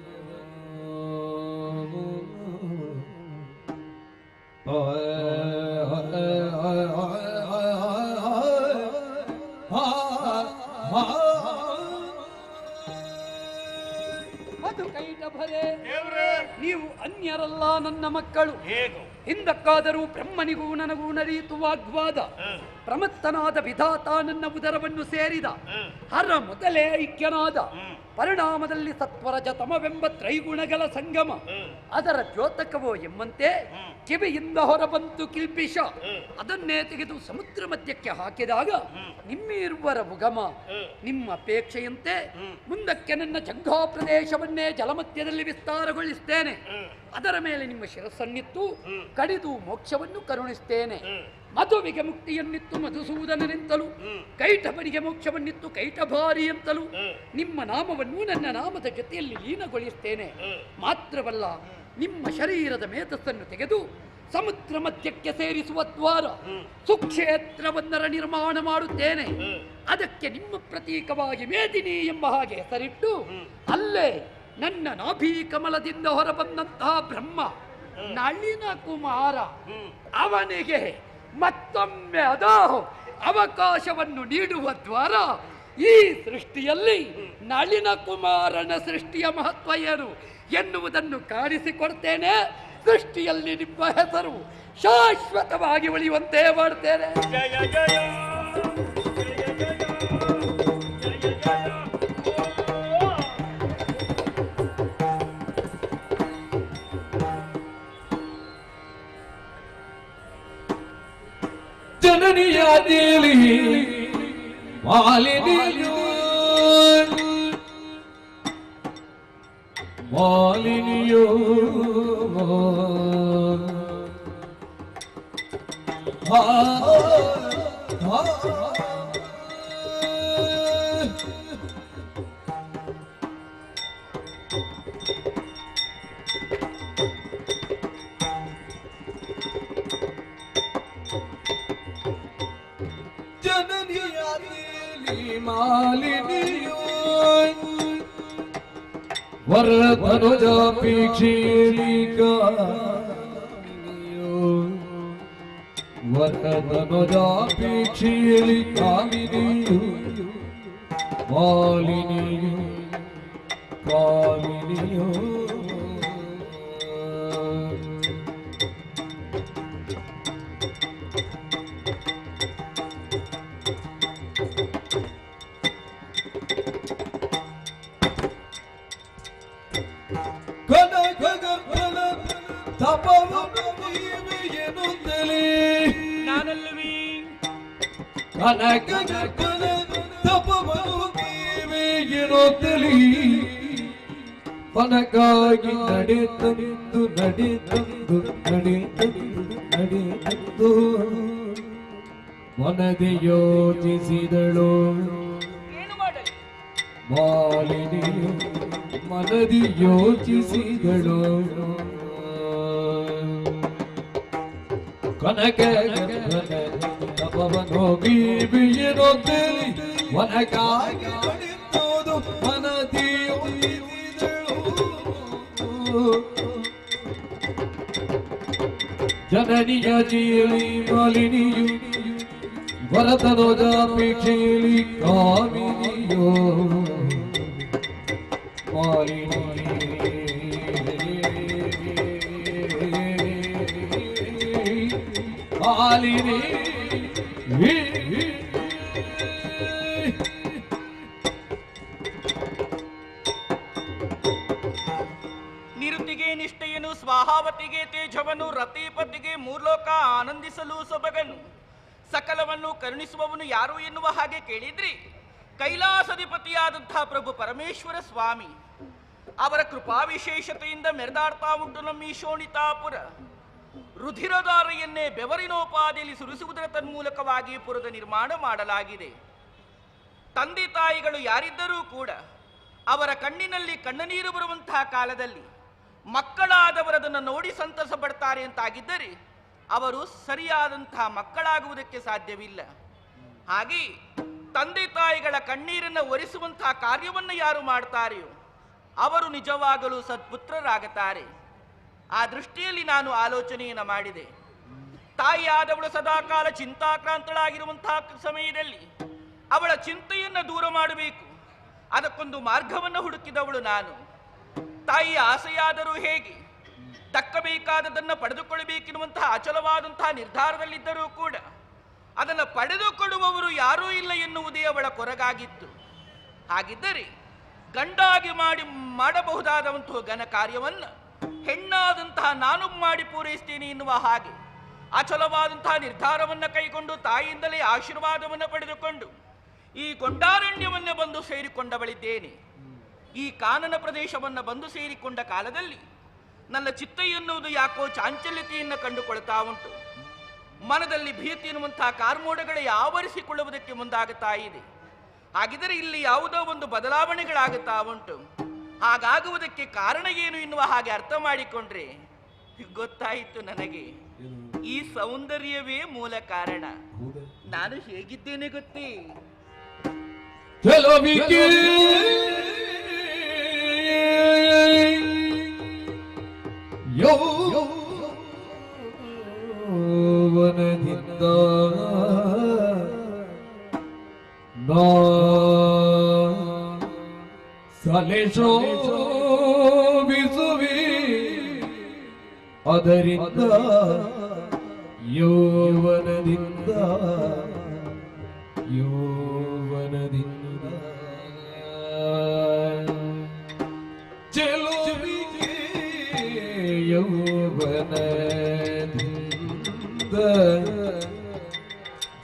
[SPEAKER 3] ನೀವು ಅನ್ಯರಲ್ಲ, ನನ್ನ ಮಕ್ಕಳು.
[SPEAKER 4] ಹೇಗೋ
[SPEAKER 3] ಹಿಂದಕ್ಕಾದರೂ ಬ್ರಹ್ಮನಿಗೂ ನನಗೂ ನಡೆಯಿತು ವಾಗ್ವಾದ. ಪ್ರಮತ್ತನಾದ ವಿಧಾತ ನನ್ನ ಉದರವನ್ನು ಸೇರಿದ ಹರ ಮೊದಲೇ ಐಕ್ಯನಾದ ಪರಿಣಾಮದಲ್ಲಿ ಸತ್ವರಜ ತಮವೆಂಬ ತ್ರೈಗುಣಗಳ ಸಂಗಮ ಅದರ ದ್ಯೋತಕವೋ ಎಂಬಂತೆ ಕಿವಿಯಿಂದ ಹೊರಬಂತು ಕಿಲ್ಪಿಷ ಅದನ್ನೇ ತೆಗೆದು ಸಮುದ್ರ ಮಧ್ಯಕ್ಕೆ ಹಾಕಿದಾಗ ನಿಮ್ಮಿರುವರ ಉಗಮ ನಿಮ್ಮ ಅಪೇಕ್ಷೆಯಂತೆ ಮುಂದಕ್ಕೆ ನನ್ನ ಜಂಘಾ ಪ್ರದೇಶವನ್ನೇ ಜಲಮಧ್ಯದಲ್ಲಿ ವಿಸ್ತಾರಗೊಳಿಸ್ತೇನೆ. ಅದರ ಮೇಲೆ ನಿಮ್ಮ ಶಿರಸ್ಸನ್ನಿತ್ತು ಕಡಿದು ಮೋಕ್ಷವನ್ನು ಕರುಣಿಸ್ತೇನೆ. ಮಧುವಿಗೆ ಮುಕ್ತಿಯನ್ನಿತ್ತು ಮಧುಸೂದನನೆಂತಲೂ ಕೈಟಭನಿಗೆ ಮೋಕ್ಷವನ್ನಿತ್ತು ಕೈಟಭಾರಿ ಎಂತಲೂ ನಿಮ್ಮ ನಾಮವನ್ನು ನನ್ನ ನಾಮದ ಜೊತೆಯಲ್ಲಿ ಲೀನಗೊಳಿಸ್ತೇನೆ. ಮಾತ್ರವಲ್ಲ, ನಿಮ್ಮ ಶರೀರದ ಮೇಧಸ್ಸನ್ನು ತೆಗೆದು ಸಮುದ್ರ ಮಧ್ಯಕ್ಕೆ ಸೇರಿಸುವ ದ್ವಾರ ಸುಕ್ಷೇತ್ರವೊಂದರ ನಿರ್ಮಾಣ ಮಾಡುತ್ತೇನೆ. ಅದಕ್ಕೆ ನಿಮ್ಮ ಪ್ರತೀಕವಾಗಿ ಮೇದಿನಿ ಎಂಬ ಹಾಗೆ ಹೆಸರಿಟ್ಟು ಅಲ್ಲೇ ನನ್ನ ನಾಭಿ ಕಮಲದಿಂದ ಹೊರಬಂದಂತಹ ಬ್ರಹ್ಮ ನಳಿನ ಕುಮಾರ ಅವನಿಗೆ ಮತ್ತೊಮ್ಮೆ ಅದಾಹು ಅವಕಾಶವನ್ನು ನೀಡುವ ದ್ವಾರ ಈ ಸೃಷ್ಟಿಯಲ್ಲಿ ನಳಿನ ಕುಮಾರನ ಸೃಷ್ಟಿಯ ಮಹತ್ವ ಏನು ಎನ್ನುವುದನ್ನು ಕಾಣಿಸಿಕೊಡ್ತೇನೆ. ಸೃಷ್ಟಿಯಲ್ಲಿ ನಿಮ್ಮ ಹೆಸರು ಶಾಶ್ವತವಾಗಿ ಉಳಿಯುವಂತೆ ಮಾಡ್ತೇನೆ.
[SPEAKER 4] ಜಯ ಜಯ
[SPEAKER 1] ಜನನಿಯಾದೇಲಿ ಮಾಲಿನಿಯೋ ಮಾಲಿನಿಯೋ ಮಾಲಿನಿಯೋ ವರದನುಜಾಪೇಕ್ಷೇಲಿಕಾ ವರದನುಜಾಪೇಕ್ಷೇಲಿಕಾಮಿನಿಯೋ ಮಾಲಿನಿಯೋ ಕಾಮಿನಿಯೋ ಪನಗಾಗಿ ನಡೆತಂದು ನಡೆತಂದು ನಡೆತಂದು ನಡೆತಂದು ಮನದೆ ಯೋಚಿಸಿದಳು ಮಾಲಿನಿಯು ಮನದಿ ಯೋಚಿಸಿದಳು ಕನಕ ತಪವನೋಗಿ ಬಿಯನೋ ತೇಲಿ ವನಕಾಗಿ ನಡೆಯುವುದು ಮನದಿ ಜನನಿಯ ಜೀಲಿ ಮಾಲಿನಿಯು ವರದನೋಜಾಪೇಕ್ಷೇಲಿ ಕಾಮಿನಿಯೋ ಮಾಲಿನಿ ಮಾಲಿನಿ
[SPEAKER 6] ನಿರುತಿಗೆ ನಿಷ್ಠೆಯನ್ನು ಸ್ವಾಹಾವತಿಗೆ ತೇಜವನ್ನು ರತಿಪತಿಗೆ ಮೂರ್ಲೋಕ ಆನಂದಿಸಲು ಸೊಬಗನು ಸಕಲವನ್ನು ಕರುಣಿಸುವವನು ಯಾರು ಎನ್ನುವ ಹಾಗೆ ಕೇಳಿದ್ರಿ. ಕೈಲಾಸಧಿಪತಿಯಾದಂತಹ ಪ್ರಭು ಪರಮೇಶ್ವರ ಸ್ವಾಮಿ ಅವರ ಕೃಪಾ ವಿಶೇಷತೆಯಿಂದ ಮೆರೆದಾಡ್ತಾ ಉಂಟು ನಮ್ಮ ಈ ಶೋಣಿತಾಪುರ. ರುಧಿರಧಾರೆಯನ್ನೇ ಬೆವರಿನೋಪಾದಿಯಲ್ಲಿ ಸುರಿಸುವುದರ ತನ್ಮೂಲಕವಾಗಿ ಪುರದ ನಿರ್ಮಾಣ ಮಾಡಲಾಗಿದೆ. ತಂದೆ ತಾಯಿಗಳು ಯಾರಿದ್ದರೂ ಕೂಡ ಅವರ ಕಣ್ಣಿನಲ್ಲಿ ಕಣ್ಣನೀರು ಬರುವಂತಹ ಕಾಲದಲ್ಲಿ ಮಕ್ಕಳಾದವರದನ್ನು ನೋಡಿ ಸಂತಸ ಪಡ್ತಾರೆ ಅಂತಾಗಿದ್ದರೆ ಅವರು ಸರಿಯಾದಂತಹ ಮಕ್ಕಳಾಗುವುದಕ್ಕೆ ಸಾಧ್ಯವಿಲ್ಲ. ಹಾಗೆ ತಂದೆ ತಾಯಿಗಳ ಕಣ್ಣೀರನ್ನು ಒರೆಸುವಂತಹ ಕಾರ್ಯವನ್ನು ಯಾರು ಮಾಡ್ತಾರೆಯೋ ಅವರು ನಿಜವಾಗಲೂ ಸತ್ಪುತ್ರರಾಗುತ್ತಾರೆ. ಆ ದೃಷ್ಟಿಯಲ್ಲಿ ನಾನು ಆಲೋಚನೆಯನ್ನು ಮಾಡಿದೆ. ತಾಯಿಯಾದವಳು ಸದಾಕಾಲ ಚಿಂತಾಕ್ರಾಂತಳಾಗಿರುವಂತಹ ಸಮಯದಲ್ಲಿ ಅವಳ ಚಿಂತೆಯನ್ನು ದೂರ ಮಾಡಬೇಕು, ಅದಕ್ಕೊಂದು ಮಾರ್ಗವನ್ನು ಹುಡುಕಿದವಳು ನಾನು. ತಾಯಿಯ ಆಸೆಯಾದರೂ ಹೇಗೆ, ದಕ್ಕಬೇಕಾದದನ್ನು ಪಡೆದುಕೊಳ್ಳಬೇಕೆನ್ನುವಂತಹ ಅಚಲವಾದಂತಹ ನಿರ್ಧಾರದಲ್ಲಿದ್ದರೂ ಕೂಡ ಅದನ್ನು ಪಡೆದುಕೊಡುವವರು ಯಾರೂ ಇಲ್ಲ ಎನ್ನುವುದೇ ಅವಳ ಕೊರಗಾಗಿತ್ತು. ಹಾಗಿದ್ದರೆ ಗಂಡಾಗಿ ಮಾಡಬಹುದಾದಂತಹ ಘನ ಕಾರ್ಯವನ್ನು ಹೆಣ್ಣಾದಂತಹ ನಾನು ಮಾಡಿ ಪೂರೈಸ್ತೇನೆ ಎನ್ನುವ ಹಾಗೆ ಅಚಲವಾದಂತಹ ನಿರ್ಧಾರವನ್ನು ಕೈಗೊಂಡು ತಾಯಿಯಿಂದಲೇ ಆಶೀರ್ವಾದವನ್ನು ಪಡೆದುಕೊಂಡು ಈ ಗೊಂಡಾರಣ್ಯವನ್ನು ಬಂದು ಸೇರಿಕೊಂಡವಳಿದ್ದೇನೆ. ಈ ಕಾನನ ಪ್ರದೇಶವನ್ನು ಬಂದು ಸೇರಿಕೊಂಡ ಕಾಲದಲ್ಲಿ ನನ್ನ ಚಿತ್ತ ಎನ್ನುವುದು ಯಾಕೋ ಚಾಂಚಲ್ಯತೆಯನ್ನು ಕಂಡುಕೊಳ್ತಾ ಉಂಟು. ಮನದಲ್ಲಿ ಭೀತಿ ಎನ್ನುವಂತಹ ಕಾರ್ಮೋಡಗಳೇ ಆವರಿಸಿಕೊಳ್ಳುವುದಕ್ಕೆ ಮುಂದಾಗುತ್ತಾ ಇದೆ. ಹಾಗಿದ್ದರೆ ಇಲ್ಲಿ ಯಾವುದೋ ಒಂದು ಬದಲಾವಣೆಗಳಾಗುತ್ತಾ ಉಂಟು. ಹಾಗಾಗುವುದಕ್ಕೆ ಕಾರಣ ಏನು ಎನ್ನುವ ಹಾಗೆ ಅರ್ಥ ಮಾಡಿಕೊಂಡ್ರೆ ಗೊತ್ತಾಯಿತು ನನಗೆ. ಈ ಸೌಂದರ್ಯವೇ ಮೂಲ ಕಾರಣ. ನಾನು ಹೇಗಿದ್ದೇನೆ ಗೊತ್ತೇ?
[SPEAKER 1] ಯೌವನದಿಂದ ಸಲೆಶೋಭಿಸುವಿ ಅದರಿಂದ ಯೌವನದಿಂದ ಚೆಲುವಿಗೆ ಯೌವನದಿಂದ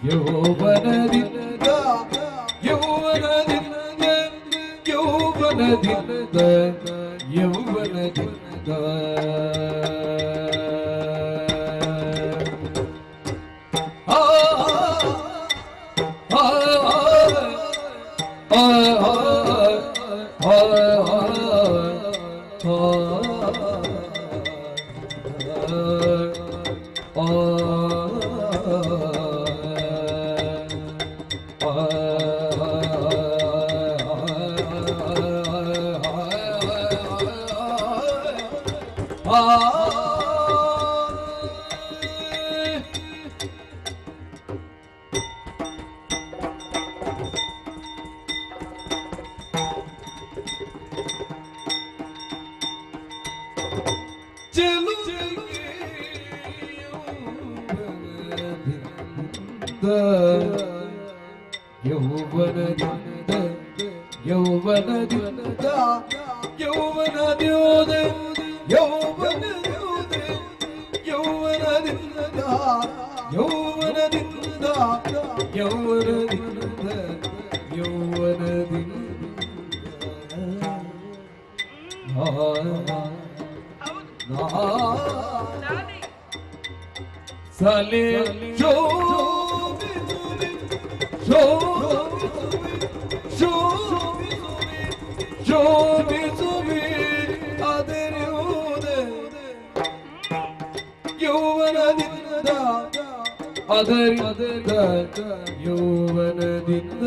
[SPEAKER 1] ಯೌವನದಿಂದ ಯೌವನದಿಂದ ಯೌವನದಿಂದ ಯೌವನದಿಂದ ಯೌವನದಿಂದ ಯೌವನದಿಂದ ಯೌವನದಿಂದ ಯೌವನದಿಂದ ಯೌವನದಿಂದ ಯೌವನದಿಂದ ಯೌವನದಿಂದ ಯೌವನದಿಂದ ಸಲೆ ಶೋಭಿಸುವೆ ಅದರಿಯುವುದೇ ಯೌವನದಿಂದ ಅದರಿಂದ ಯೌವನದಿಂದ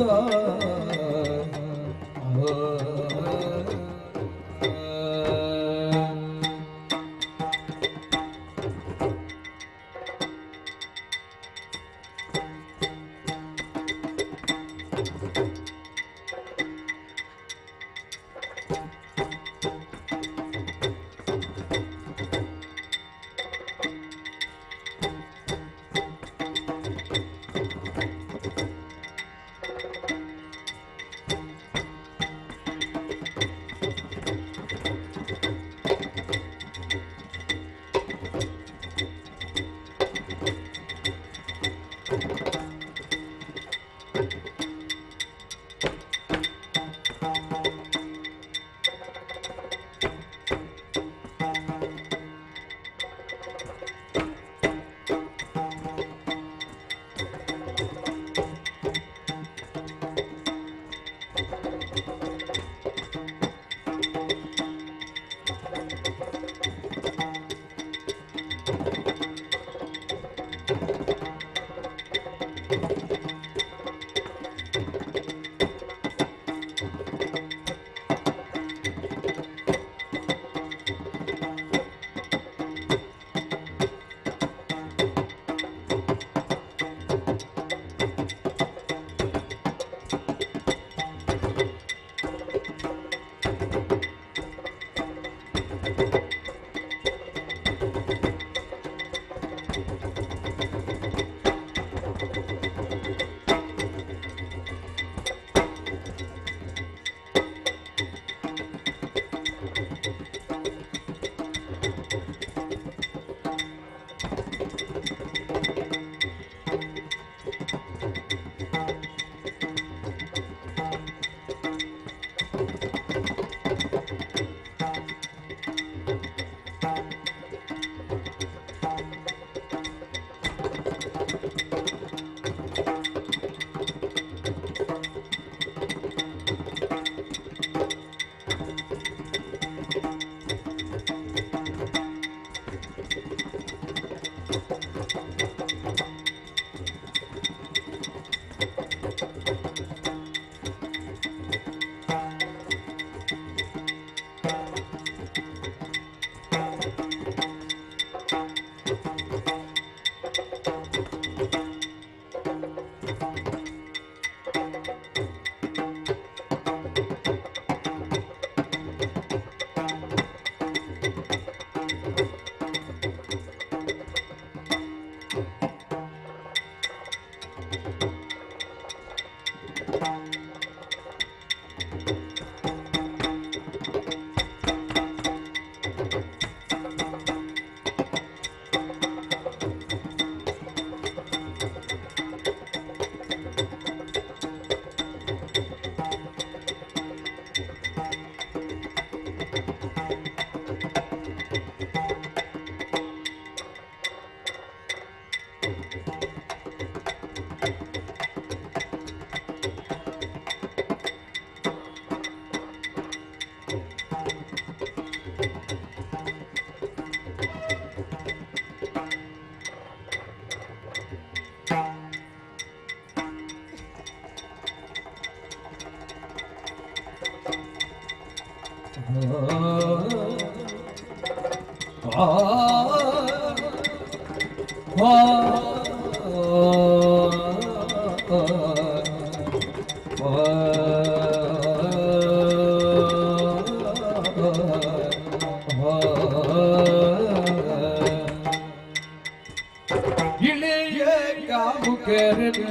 [SPEAKER 1] ಇಳೆಯ ಕಾಮುಕರನ್ನ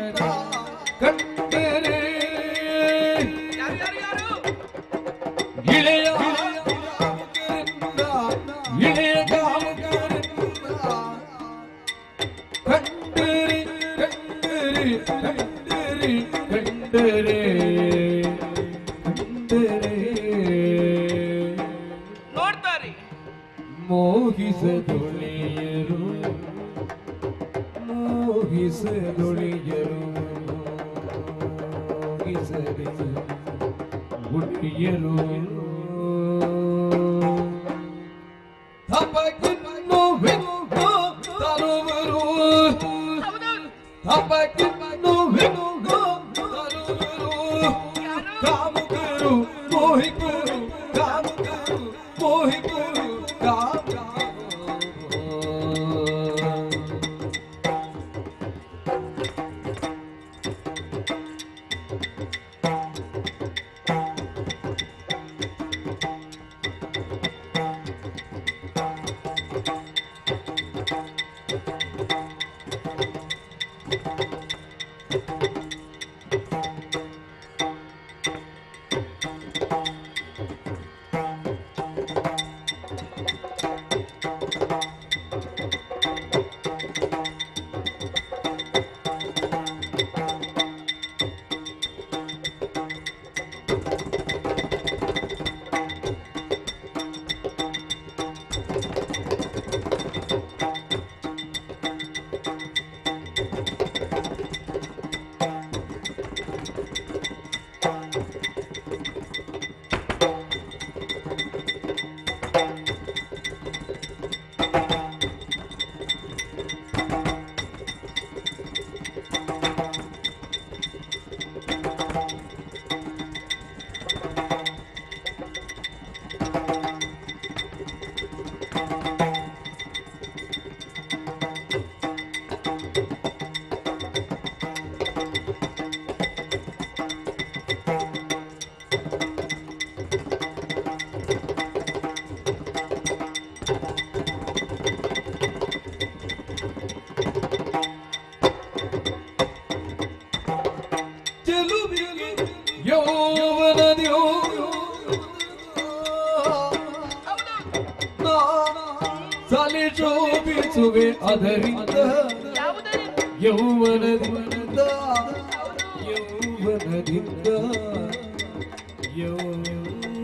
[SPEAKER 1] ಕಂಡರೆ ಇಳೆಯ ಇಳೆಯ ಕಾಮುಕರನ್ನ ಕಂಡರೆ ಕಂಡರೆ ಕಂಡರೆ ಕಂಡರೆ ಕಂಡರೆ
[SPEAKER 6] ನೋಡ್ತಾರೆ
[SPEAKER 1] ಮೋಹಿಸದೊಳೆಯರು ಮೋಹಿಸದೊಳೆಯರು ಮೋಹಿಸದೆ ಉಳಿಯರು ತಪಕಿನ್ನು ವಿನ್ನು ತರುವರು ತಪಕಿನ್ನು ವಿನ್ನು ತರುವರು ಕಾಮುಕರು ಮೋಹಿಕರು ಕಾಮುಕರು ಮೋಹಿಕರು ಯೌವನದ್ಯೋ ಸಾಲಿ ಶೋಭಿಸುವೆ ಅದರಿಂದ ಯೌವನದಿಂದ ಯೌವನದಿಂದ ಯೌವನದಿಂದ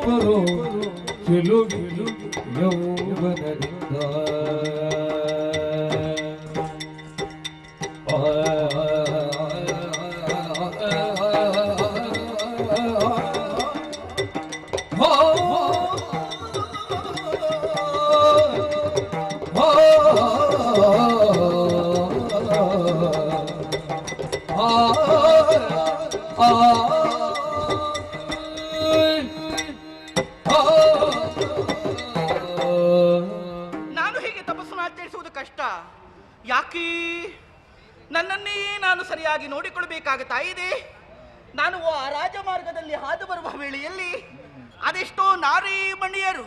[SPEAKER 1] ಬರೋ ಚೆಲುವಿಲು ಯೌವನದಿಂದ ಆ
[SPEAKER 6] ಜಾನಕಿ, ನನ್ನನ್ನೇ ನಾನು ಸರಿಯಾಗಿ ನೋಡಿಕೊಳ್ಬೇಕಾಗುತ್ತಾ ಇದೆ. ನಾನು ಆ ರಾಜಮಾರ್ಗದಲ್ಲಿ ಹಾದು ಬರುವ ವೇಳೆಯಲ್ಲಿ ಅದೆಷ್ಟೋ ನಾರೀ ಮಣಿಯರು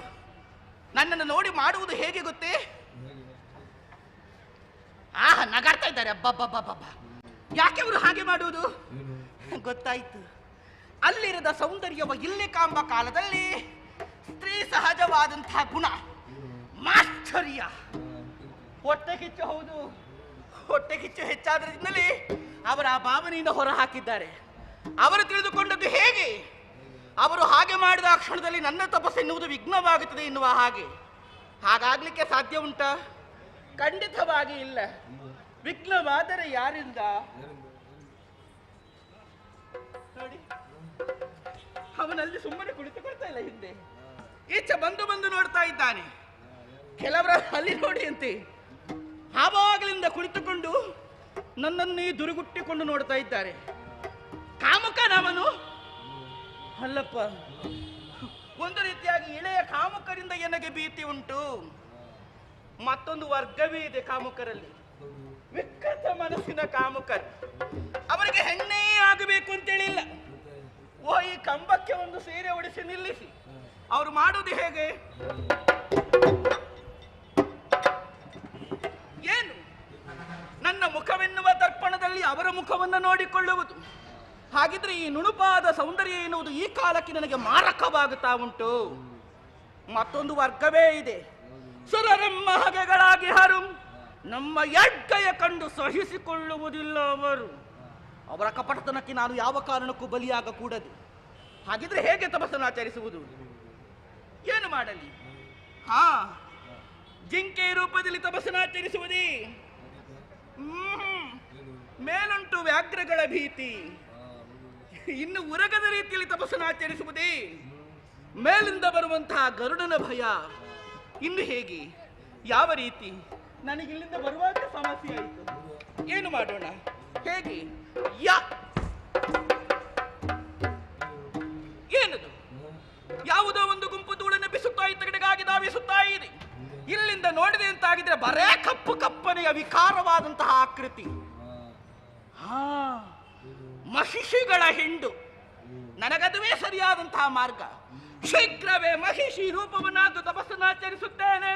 [SPEAKER 6] ನನ್ನನ್ನು ನೋಡಿ ಮಾಡುವುದು ಹೇಗೆ ಗೊತ್ತೇ? ನಗಾಡ್ತಾ ಇದ್ದಾರೆ. ಅಬ್ಬಬ್ಬಬ್ಬಬ್ಬ, ಯಾಕೆ ಅವರು ಹಾಗೆ ಮಾಡುವುದು? ಗೊತ್ತಾಯ್ತು. ಅಲ್ಲಿರದ ಸೌಂದರ್ಯವ ಇಲ್ಲಿ ಕಾಂಬ ಕಾಲದಲ್ಲಿ ಸ್ತ್ರೀ ಸಹಜವಾದಂತಹ ಗುಣ ಮಾಶ್ಚರ್ಯ. ಹೊಟ್ಟೆ ಕಿಚ್ಚು, ಹೌದು, ಹೊಟ್ಟೆ ಕಿಚ್ಚು ಹೆಚ್ಚಾದ್ರಿಂದಲೇ ಅವರ ಆ ಭಾವನೆಯಿಂದ ಹೊರ ಹಾಕಿದ್ದಾರೆ. ಅವರು ತಿಳಿದುಕೊಂಡದ್ದು ಹೇಗೆ? ಅವರು ಹಾಗೆ ಮಾಡಿದ ಕ್ಷಣದಲ್ಲಿ ನನ್ನ ತಪಸ್ಸು ಎನ್ನುವುದು ವಿಘ್ನವಾಗುತ್ತದೆ ಎನ್ನುವ ಹಾಗೆ. ಹಾಗಾಗ್ಲಿಕ್ಕೆ ಸಾಧ್ಯ ಉಂಟಾ? ಖಂಡಿತವಾಗಿ ಇಲ್ಲ. ವಿಘ್ನವಾದರೆ ಯಾರಿಂದ? ನೋಡಿ, ಅವನಲ್ಲಿ ಸುಮ್ಮನೆ ಕುಳಿತುಕೊಳ್ತಾ ಇಲ್ಲ, ಹಿಂದೆ ಈಚೆ ಬಂದು ಬಂದು ನೋಡ್ತಾ ಇದ್ದಾನೆ. ಕೆಲವರ ಅಲ್ಲಿ ನೋಡಿ ಅಂತೆ ಆವಾಗಲಿಂದ ಕುಳಿತುಕೊಂಡು ನನ್ನನ್ನೇ ದುರುಗುಟ್ಟಿಕೊಂಡು ನೋಡ್ತಾ ಇದ್ದಾರೆ. ಕಾಮುಕನವನು ಅಲ್ಲಪ್ಪ, ಒಂದು ರೀತಿಯಾಗಿ ಎಳೆಯ ಕಾಮುಕರಿಂದ ನನಗೆ ಭೀತಿ ಉಂಟು. ಮತ್ತೊಂದು ವರ್ಗವೇ ಇದೆ ಕಾಮುಕರಲ್ಲಿ, ವಿಕೃತ ಮನಸ್ಸಿನ ಕಾಮುಕರು. ಅವರಿಗೆ ಹೆಣ್ಣೇ ಆಗಬೇಕು ಅಂತೇಳಿಲ್ಲ. ಈ ಕಂಬಕ್ಕೆ ಒಂದು ಸೀರೆ ಉಡಿಸಿ ನಿಲ್ಲಿಸಿ. ಅವರು ಮಾಡುವುದು ಹೇಗೆ? ಏನು? ನನ್ನ ಮುಖವೆನ್ನುವ ದರ್ಪಣದಲ್ಲಿ ಅವರ ಮುಖವನ್ನು ನೋಡಿಕೊಳ್ಳುವುದು. ಹಾಗಿದ್ರೆ ಈ ನುಣುಪಾದ ಸೌಂದರ್ಯ ಎನ್ನುವುದು ಈ ಕಾಲಕ್ಕೆ ನನಗೆ ಮಾರಕವಾಗುತ್ತಾ ಉಂಟು. ಮತ್ತೊಂದು ವರ್ಗವೇ ಇದೆ, ಸುರರೆಮ್ಮ ಹಗೆಗಳಾಗಿ ಹರು ನಮ್ಮ ಯಡ್ಗಯ ಕಂಡು ಸಹಿಸಿಕೊಳ್ಳುವುದಿಲ್ಲ ಅವರು. ಅವರ ಕಪಟತನಕ್ಕೆ ನಾನು ಯಾವ ಕಾರಣಕ್ಕೂ ಬಲಿಯಾಗಕೂಡದು. ಹಾಗಿದ್ರೆ ಹೇಗೆ ತಪಸ್ಸನ್ನು ಆಚರಿಸುವುದು? ಏನು ಮಾಡಲಿ? ಜಿಂಕೆ ರೂಪದಲ್ಲಿ ತಪಸ್ಸನ್ನು ಆಚರಿಸುವುದೇ? ಮೇಲುಂಟು ವ್ಯಾಘ್ರಗಳ ಭೀತಿ. ಇನ್ನು ಉರಗದ ರೀತಿಯಲ್ಲಿ ತಪಸ್ಸನ್ನು ಆಚರಿಸುವುದೇ? ಮೇಲಿಂದ ಬರುವಂತಹ ಗರುಡನ ಭಯ. ಇನ್ನು ಹೇಗೆ? ಯಾವ ರೀತಿ? ನನಗಿಲ್ಲಿಂದ ಬರುವಾಗ ಸಮಸ್ಯೆ ಆಯಿತು. ಏನು ಮಾಡೋಣ? ಹೇಗೆ? ಏನದು? ಯಾವುದೋ ಒಂದು ಗುಂಪು ಧೂಳನ್ನು ಬಿಸುತ್ತಾ ಇದ್ದ ಕಡೆಗಾಗಿ ಧಾವಿಸುತ್ತಾ ಇದೆ. ಇಲ್ಲಿಂದ ನೋಡಿದೆ ಅಂತಾಗಿದ್ರೆ ಬರೇ ಕಪ್ಪು ಕಪ್ಪನೆಯ ವಿಕಾರವಾದಂತಹ ಆಕೃತಿ. ಮಹಿಷಿಗಳ ಹಿಂಡು. ನನಗದುವೇ ಸರಿಯಾದಂತಹ ಮಾರ್ಗ. ಶೀಘ್ರವೇ ಮಹಿಷಿ ರೂಪವನ್ನಾದು ತಪಸ್ಸನ್ನು ಆಚರಿಸುತ್ತೇನೆ.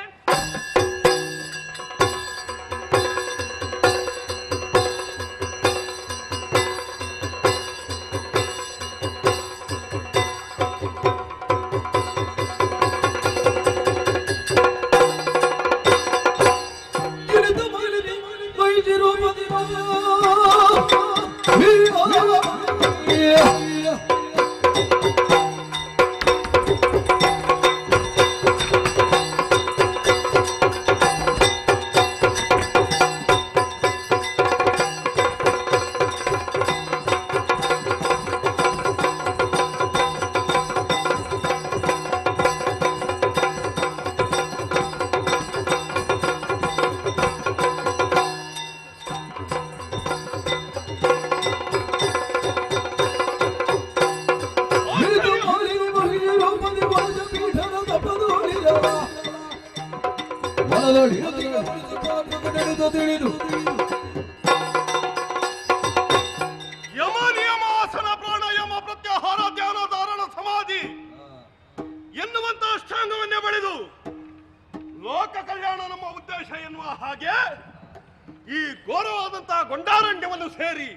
[SPEAKER 5] ಯಮ ನಿಯಮ ಆಸನ ಪ್ರಾಣಾಯಾಮ ಪ್ರತ್ಯಾಹಾರ ಧ್ಯಾನ ಧಾರಣ ಸಮಾಧಿ ಎನ್ನುವಂತ ಅಷ್ಟಾಂಗವನ್ನೇ ಬೆಳೆದು ಲೋಕ ಕಲ್ಯಾಣ ನಮ್ಮ ಉದ್ದೇಶ ಎನ್ನುವ ಹಾಗೆ ಈ ಘೋರವಾದಂತಹ ಗೊಂಡಾರಣ್ಯವನ್ನು ಸೇರಿ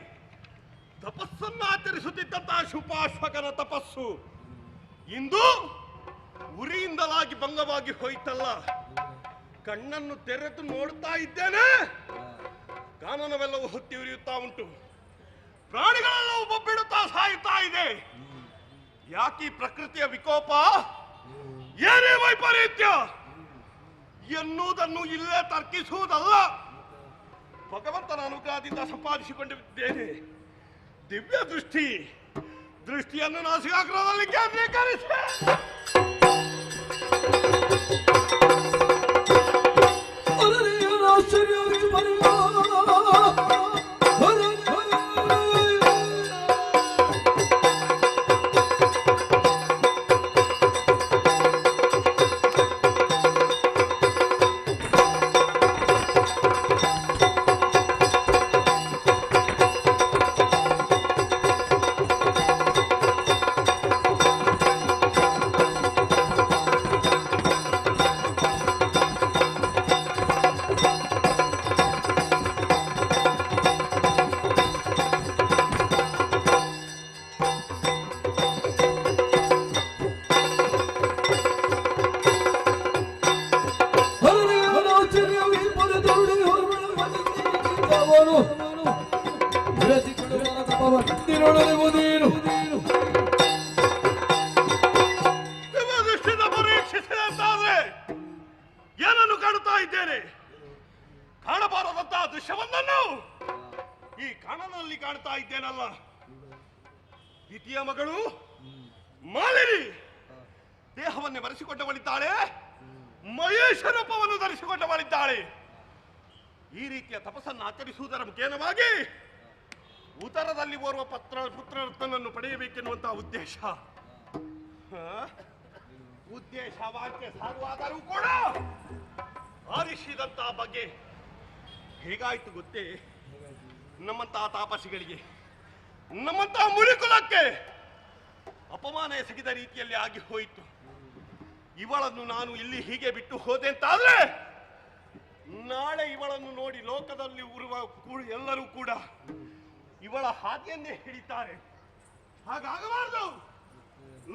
[SPEAKER 5] ತಪಸ್ಸನ್ನು ಆಚರಿಸುತ್ತಿದ್ದಂತಹ ಶುಪಾಶ್ವಕನ ತಪಸ್ಸು ಇಂದು ಉರಿಯಿಂದಲಾಗಿ ಭಂಗವಾಗಿ ಹೋಯ್ತಲ್ಲ. ಕಣ್ಣನ್ನು ತೆರೆದು ನೋಡ್ತಾ ಇದ್ದೇನೆ, ಕಾನನವೆಲ್ಲವೂ ಹೊತ್ತಿ ಉರಿಯುತ್ತಾ ಉಂಟು, ಪ್ರಾಣಿಗಳೆಲ್ಲವೂ ಬೊಬ್ಬಿಡುತ್ತಾ ಸಾಯುತ್ತಾ ಇದೆ. ಯಾಕಿ ಪ್ರಕೃತಿಯ ವಿಕೋಪ, ಏನೇ ವೈಪರೀತ್ಯ ಎನ್ನುವುದನ್ನು ಇಲ್ಲೇ ತರ್ಕಿಸುವುದಲ್ಲ. ಭಗವಂತನ ಅನುಗ್ರಹದಿಂದ ಸಂಪಾದಿಸಿಕೊಂಡಿದ್ದೇನೆ ದಿವ್ಯ ದೃಷ್ಟಿಯನ್ನು ನಾಸಿಕಾಗ್ರಹದಲ್ಲಿ ಕೇಂದ್ರೀಕರಿಸಿ
[SPEAKER 1] ಅವತ್ತಿರೊಳಗುವುದೇನು
[SPEAKER 5] ದೃಷ್ಟಿಯಿಂದ ಪರೀಕ್ಷಿಸಿದೆ ಅಂತಾದ್ರೆ ಏನನ್ನು ಕಾಣುತ್ತಾ ಇದ್ದೇನೆ? ಕಾಣಬಾರದಂತಹ ದೃಶ್ಯವೊಂದನ್ನು ಈ ಕಾಣನಲ್ಲಿ ಕಾಣ್ತಾ ಇದ್ದೇನಲ್ಲ. ದ್ವಿತೀಯ ಮಗಳು ಮಾಲಿನಿ ದೇಹವನ್ನೇ ಬರೆಸಿಕೊಂಡವಳಿದ್ದಾಳೆ, ಮಹೇಶ ರೂಪವನ್ನು ಧರಿಸಿಕೊಂಡವಳಿದ್ದಾಳೆ. ಈ ರೀತಿಯ ತಪಸ್ಸನ್ನು ಆಚರಿಸುವುದರ ಮುಖೇನವಾಗಿ ಉತ್ತರದಲ್ಲಿ ಓರ್ವ ಪುತ್ರರತ್ನನ್ನು ಪಡೆಯಬೇಕೆನ್ನುವಂತಹ ಉದ್ದೇಶ. ಉದ್ದೇಶ ವಾಕ್ಯ ಸಾಗುವಾದರೂ ಕೂಡ ಆರಿಸಿದಂತಹ ಬಗ್ಗೆ ಹೇಗಾಯ್ತು ಗೊತ್ತೇ? ನಮ್ಮಂತಹ ತಾಪಸಿಗಳಿಗೆ, ನಮ್ಮಂತಹ ಮುನಿಕುಲಕ್ಕೆ ಅಪಮಾನ ಎಸಗಿದ ರೀತಿಯಲ್ಲಿ ಆಗಿ ಹೋಯಿತು. ಇವಳನ್ನು ನಾನು ಇಲ್ಲಿ ಹೀಗೆ ಬಿಟ್ಟು ಹೋದೆ ಅಂತಾದ್ರೆ ನಾಳೆ ಇವಳನ್ನು ನೋಡಿ ಲೋಕದಲ್ಲಿ ಎಲ್ಲರೂ ಕೂಡ ಇವಳ ಹಾದಿಯನ್ನೇ ಹಿಡಿತಾರೆ. ಹಾಗಾಗಬಾರದು.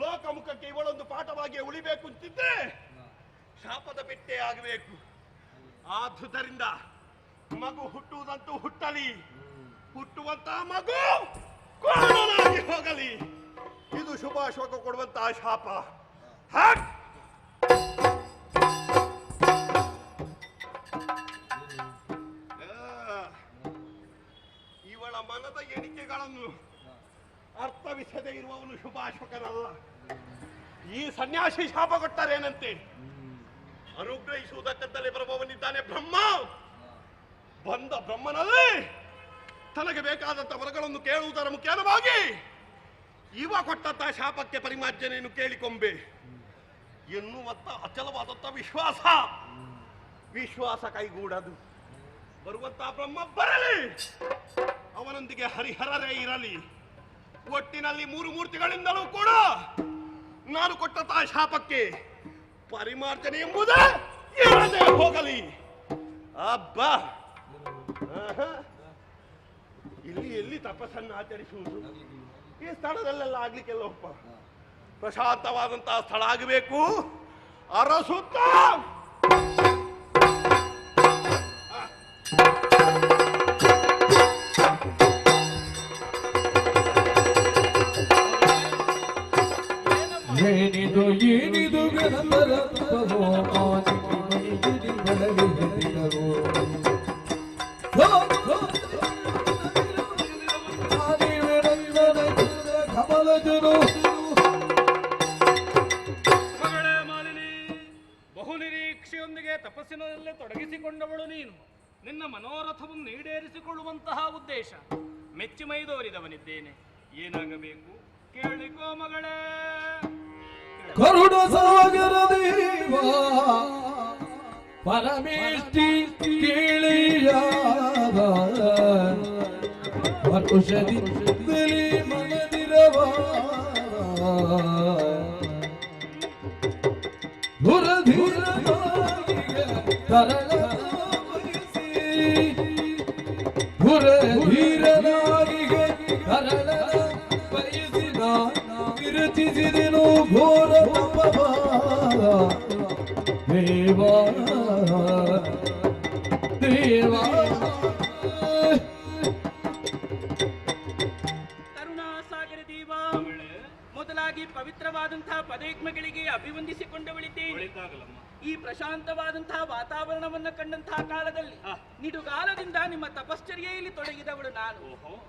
[SPEAKER 5] ಲೋಕಮುಖಕ್ಕೆ ಇವಳೊಂದು ಪಾಠವಾಗಿ ಉಳಿಬೇಕು ಅಂತಿದ್ರೆ ಶಾಪದ ಬೆಟ್ಟೆ ಆಗಬೇಕು. ಆದುದರಿಂದ ಮಗು ಹುಟ್ಟುವುದಂತೂ ಹುಟ್ಟಲಿ, ಹುಟ್ಟುವಂತಹ ಮಗು ಕೋಣನಾಗಿ ಹೋಗಲಿ. ಇದು ಶುಭಾಶೋಕ ಕೊಡುವಂತಹ ಶಾಪ. ಇವಳ ಮನದ ಎಣಿಕೆಗಳನ್ನು ಅರ್ಥವಿಸದೇ ಇರುವವನು ಶುಭಾಶೋಕನಲ್ಲ. ಈ ಸನ್ಯಾಸಿ ಶಾಪ ಕೊಟ್ಟರೇನಂತೆ? ಅನುಗ್ರಹಿಸುವುದಕ್ಕಂತಲೇ ಬರುವವನಿದ್ದಾನೆ ಬ್ರಹ್ಮ. ಬಂದ ಬ್ರಹ್ಮನಲ್ಲಿ ತನಗೆ ಬೇಕಾದಂತ ವರಗಳನ್ನು ಕೇಳುವುದರ ಮುಖೇನವಾಗಿ ಇವ ಕೊಟ್ಟಂತಹ ಶಾಪಕ್ಕೆ ಪರಿಮಾರ್ಜನೆಯನ್ನು ಕೇಳಿಕೊಂಬೆ ಎನ್ನುವಂತ ಅಚಲವಾದಂತ ವಿಶ್ವಾಸ ಕೈಗೂಡದು. ಬರುವಂತಹ ಬ್ರಹ್ಮ ಬರಲಿ, ಅವನೊಂದಿಗೆ ಹರಿಹರರೇ ಇರಲಿ. ಒಟ್ಟಿನಲ್ಲಿ ಮೂರು ಮೂರ್ತಿಗಳಿಂದಲೂ ಕೂಡ ನಾನು ಕೊಟ್ಟಂತಹ ಶಾಪಕ್ಕೆ ಪರಿಮಾರ್ಜನೆ ಎಂಬುದೇ ಇರದೇ ಹೋಗಲಿ. ಅಬ್ಬಾ, ಎಲ್ಲಿ ತಪಸ್ಸನ್ನು ಆಚರಿಸುವುದು? ಈ ಸ್ಥಳದಲ್ಲೆಲ್ಲ ಆಗ್ಲಿಕ್ಕೆಲ್ಲ ಒಪ್ಪ ಪ್ರಶಾಂತವಾದಂತಹ ಸ್ಥಳ ಆಗಬೇಕು. ಅರಸುತ್ತ
[SPEAKER 1] ಏನಿದು ಏನಿದು ಗಣಪರ ತಪವೋ ಮಾನಿಗೆ ಮೈಗಿಡಿ ಬಡವಿದಿರವೋ ಕಮಲಜರು.
[SPEAKER 7] ಮಗಳೇ ಮಾಲಿನಿ, ಬಹುನಿರೀಕ್ಷೆಯೊಂದಿಗೆ ತಪಸ್ಸಿನಲ್ಲೇ ತೊಡಗಿಸಿಕೊಂಡವಳು ನೀನು. ನಿನ್ನ ಮನೋರಥವನ್ನು ಈಡೇರಿಸಿಕೊಳ್ಳುವಂತಹ ಉದ್ದೇಶ ಮೆಚ್ಚಿ ಮೈದೋರಿದವನಿದ್ದೇನೆ. ಏನಾಗಬೇಕು ಕೇಳಿಕೋ ಮಗಳೇ.
[SPEAKER 1] ಕರುಣ ಸಾಗರ ದೇವ ಪರಮೇಷ್ಠಿ ಕೇಳಿಯಾದ ಮನುಷ್ಯದಿಂದಲೇ ಮನದಿರವ ಧೀರನಾಗಿಗೆ ಕರಳ ಬಯಸಿದ ವಿರಚಿಸಿದೆನು ಘೋರ ತಪವಾದ ದೇವಾ ದೇವಾ.
[SPEAKER 6] ಕರುಣಾಸಾಗರ ದೇವ, ಮೊದಲಾಗಿ ಪವಿತ್ರವಾದಂತಹ ಪದೇಗ್ಮಗಳಿಗೆ ಅಭಿವಂದಿಸಿಕೊಂಡವಳಿದ್ದೇನೆ. ಈ ಪ್ರಶಾಂತವಾದಂತಹ ವಾತಾವರಣವನ್ನು ಕಂಡಂತಹ ಕಾಲದಲ್ಲಿ ನಿಡುಗಾಲದಿಂದ ನಿಮ್ಮ ತಪಶ್ಚರ್ಯೆಯಲ್ಲಿ ತೊಡಗಿದವಳು ನಾನು.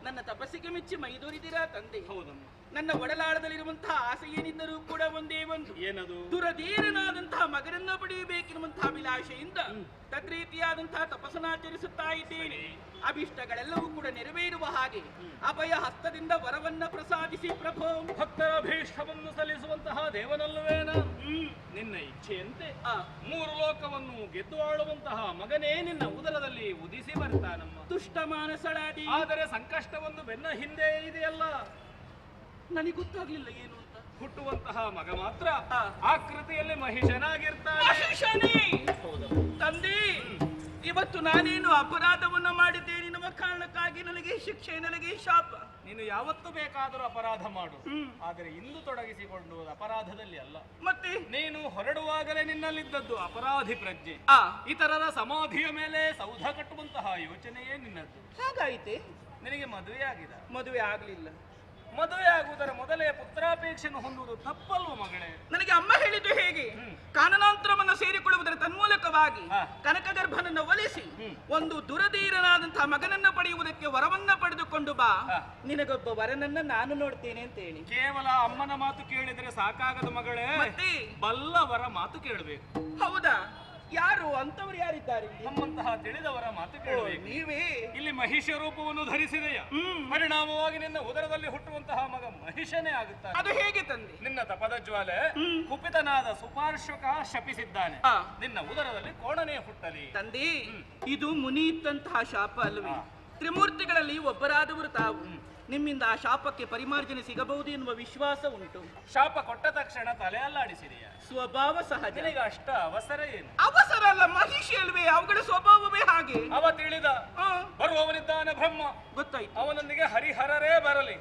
[SPEAKER 6] ನನ್ನ ತಪಸ್ಸಿಗೆ ಮೆಚ್ಚಿ ಮೈದೂರಿದಿರಾ ತಂದೆ? ನನ್ನ ಒಡಲಾಳದಲ್ಲಿರುವಂತಹ ಆಸೆ ಏನಿದ್ದರೂ ಕೂಡ ಒಂದೇ ಒಂದು, ಏನದು? ದುರಧೀರನಾದಂತಹ ಮಗನನ್ನ ಪಡೆಯಬೇಕೆನ್ನುವಂತಹ ಅಭಿಲಾಷೆಯಿಂದ ತದ್ರೀತಿಯಾದಂತಹ ತಪಸ್ಸನ್ನಾಚರಿಸುತ್ತಾ ಇದ್ದೇನೆ. ಅಭಿಷ್ಟಗಳೆಲ್ಲವೂ ಕೂಡ ನೆರವೇರುವ ಹಾಗೆ ಅಭಯ ಹಸ್ತದಿಂದ ವರವನ್ನ ಪ್ರಸಾದಿಸಿ ಪ್ರಭೋ.
[SPEAKER 7] ಭಕ್ತರ ಅಭೀಷ್ಟವನ್ನು ಸಲ್ಲಿಸುವಂತಹ ದೇವನಲ್ಲವೇನ? ನಿನ್ನ ಇಚ್ಛೆಯಂತೆ ಮೂರು ಲೋಕವನ್ನು ಗೆದ್ದು ಆಳುವಂತಹ ಮಗನೇ ನಿನ್ನ ಉದರದಲ್ಲಿ ಉದಿಸಿ ಬರ್ತಾನಮ್ಮ.
[SPEAKER 6] ದುಷ್ಟ ಮಾನಸಳಾದಿ.
[SPEAKER 7] ಆದರೆ ಸಂಕಷ್ಟವೊಂದು ಬೆನ್ನ ಹಿಂದೆ ಇದೆಯಲ್ಲ,
[SPEAKER 6] ನನಗೆ ಗೊತ್ತಾಗ್ಲಿಲ್ಲ ಏನು ಅಂತ.
[SPEAKER 7] ಹುಟ್ಟುವಂತಹ ಮಗ ಮಾತ್ರ ಆಕೃತಿಯಲ್ಲಿ ಮಹಿಷನಾಗಿರ್ತಾನೆ.
[SPEAKER 6] ತಂದೆ, ಇವತ್ತು ನಾನೇನು ಅಪರಾಧವನ್ನು ಮಾಡಿದ್ದೇನೆ ಎನ್ನುವ ಕಾರಣಕ್ಕಾಗಿ ನನಗೆ ಶಿಕ್ಷೆ, ನನಗೆ ಶಾಪ.
[SPEAKER 7] ನೀನು ಯಾವತ್ತು ಬೇಕಾದರೂ ಅಪರಾಧ ಮಾಡು, ಆದರೆ ಇಂದು ತೊಡಗಿಸಿಕೊಂಡು ಅಪರಾಧದಲ್ಲಿ ಅಲ್ಲ.
[SPEAKER 6] ಮತ್ತೆ
[SPEAKER 7] ನೀನು ಹೊರಡುವಾಗಲೇ ನಿನ್ನಲ್ಲಿದ್ದದ್ದು ಅಪರಾಧಿ ಪ್ರಜ್ಞೆ. ಇತರರ ಸಮಾಧಿಯ ಮೇಲೆ ಸೌಧ ಕಟ್ಟುವಂತಹ ಯೋಚನೆಯೇ ನಿನ್ನದ್ದು.
[SPEAKER 6] ಹಾಗಾಯಿತೆ?
[SPEAKER 7] ನಿನಗೆ ಮದುವೆ ಆಗಿದೆ?
[SPEAKER 6] ಮದುವೆ ಆಗ್ಲಿಲ್ಲ.
[SPEAKER 7] ಮದುವೆ ಆಗುವುದರ ಮೊದಲೇ ಪುತ್ರಾಪೇಕ್ಷೆಯನ್ನು ಹೊಂದುವುದು ತಪ್ಪಲ್ವ ಮಗಳೇ?
[SPEAKER 6] ನನಗೆ ಅಮ್ಮ ಹೇಳಿದ್ದು ಹೇಗೆ, ಕಾನನಾಂತರವನ್ನು ಸೇರಿಕೊಳ್ಳುವುದರ ತನ್ಮೂಲಕವಾಗಿ ಕನಕಗರ್ಭನನ್ನು ಒಲಿಸಿ ಒಂದು ದುರಧೀರನಾದಂತಹ ಮಗನನ್ನ ಪಡೆಯುವುದಕ್ಕೆ ವರವನ್ನ ಪಡೆದುಕೊಂಡು ಬಾ, ನಿನಗೊಬ್ಬ ವರನನ್ನ ನಾನು ನೋಡ್ತೇನೆ ಅಂತ ಹೇಳಿ.
[SPEAKER 7] ಕೇವಲ ಅಮ್ಮನ ಮಾತು ಕೇಳಿದರೆ ಸಾಕಾಗದ ಮಗಳೇ,
[SPEAKER 6] ಮತ್ತೆ
[SPEAKER 7] ಬಲ್ಲವರ ಮಾತು ಕೇಳಬೇಕು.
[SPEAKER 6] ಹೌದಾ? ಯಾರು ಅಂತವರು ಯಾರಿದ್ದಾರೆ?
[SPEAKER 7] ನಮ್ಮಂತಹ ತಿಳಿದವರ ಮಾತು ಕೇಳಬೇಕು.
[SPEAKER 6] ನೀವೇ
[SPEAKER 7] ಇಲ್ಲಿ ಮಹಿಷ ರೂಪವನ್ನು ಧರಿಸಿದೆಯ, ಪರಿಣಾಮವಾಗಿ ನಿನ್ನ ಉದರದಲ್ಲಿ ಹುಟ್ಟುವಂತಹ ಮಗ ಮಹಿಷನೇ ಆಗುತ್ತಾನೆ.
[SPEAKER 6] ಅದು ಹೇಗೆ ತಂದೆ?
[SPEAKER 7] ನಿನ್ನ ತಪದ ಜ್ವಾಲೆ ಕುಪಿತನಾದ ಸುಪಾರ್ಶ್ವಕ ಶಪಿಸಿದ್ದಾನೆ, ನಿನ್ನ ಉದರದಲ್ಲಿ ಕೋಣನೇ ಹುಟ್ಟಲಿ.
[SPEAKER 6] ತಂದೆ, ಇದು ಮುನಿ ಇತ್ತಂತಹ ಶಾಪ ಅಲ್ವೇ? ತ್ರಿಮೂರ್ತಿಗಳಲ್ಲಿ ಒಬ್ಬರಾದವರು ತಾವು. ನಿಮ್ಮಿಂದ ಆ ಶಾಪಕ್ಕೆ ಪರಿಮಾರ್ಜನೆ ಸಿಗಬಹುದು ಎನ್ನುವ ವಿಶ್ವಾಸ ಉಂಟು.
[SPEAKER 7] ಶಾಪ ಕೊಟ್ಟ ತಕ್ಷಣ ತಲೆ ಅಲ್ಲಾಡಿಸಿದೆಯಾ?
[SPEAKER 6] ಸ್ವಭಾವ ಸಹಜ.
[SPEAKER 7] ನಿನಗೆ ಅಷ್ಟ ಅವಸರ ಏನು?
[SPEAKER 6] ಅವಸರ ಅಲ್ಲ, ಮಹಿಷಿ ಅಲ್ವೇ, ಅವುಗಳ ಸ್ವಭಾವವೇ ಹಾಗೆ.
[SPEAKER 7] ಅವ ತಿಳಿದ ಬರುವವನಿದ್ದಾನೆ ಬ್ರಹ್ಮ,
[SPEAKER 6] ಗೊತ್ತಾಯ್ತು.
[SPEAKER 7] ಅವನೊಂದಿಗೆ ಹರಿಹರರೇ ಬರಲಿ,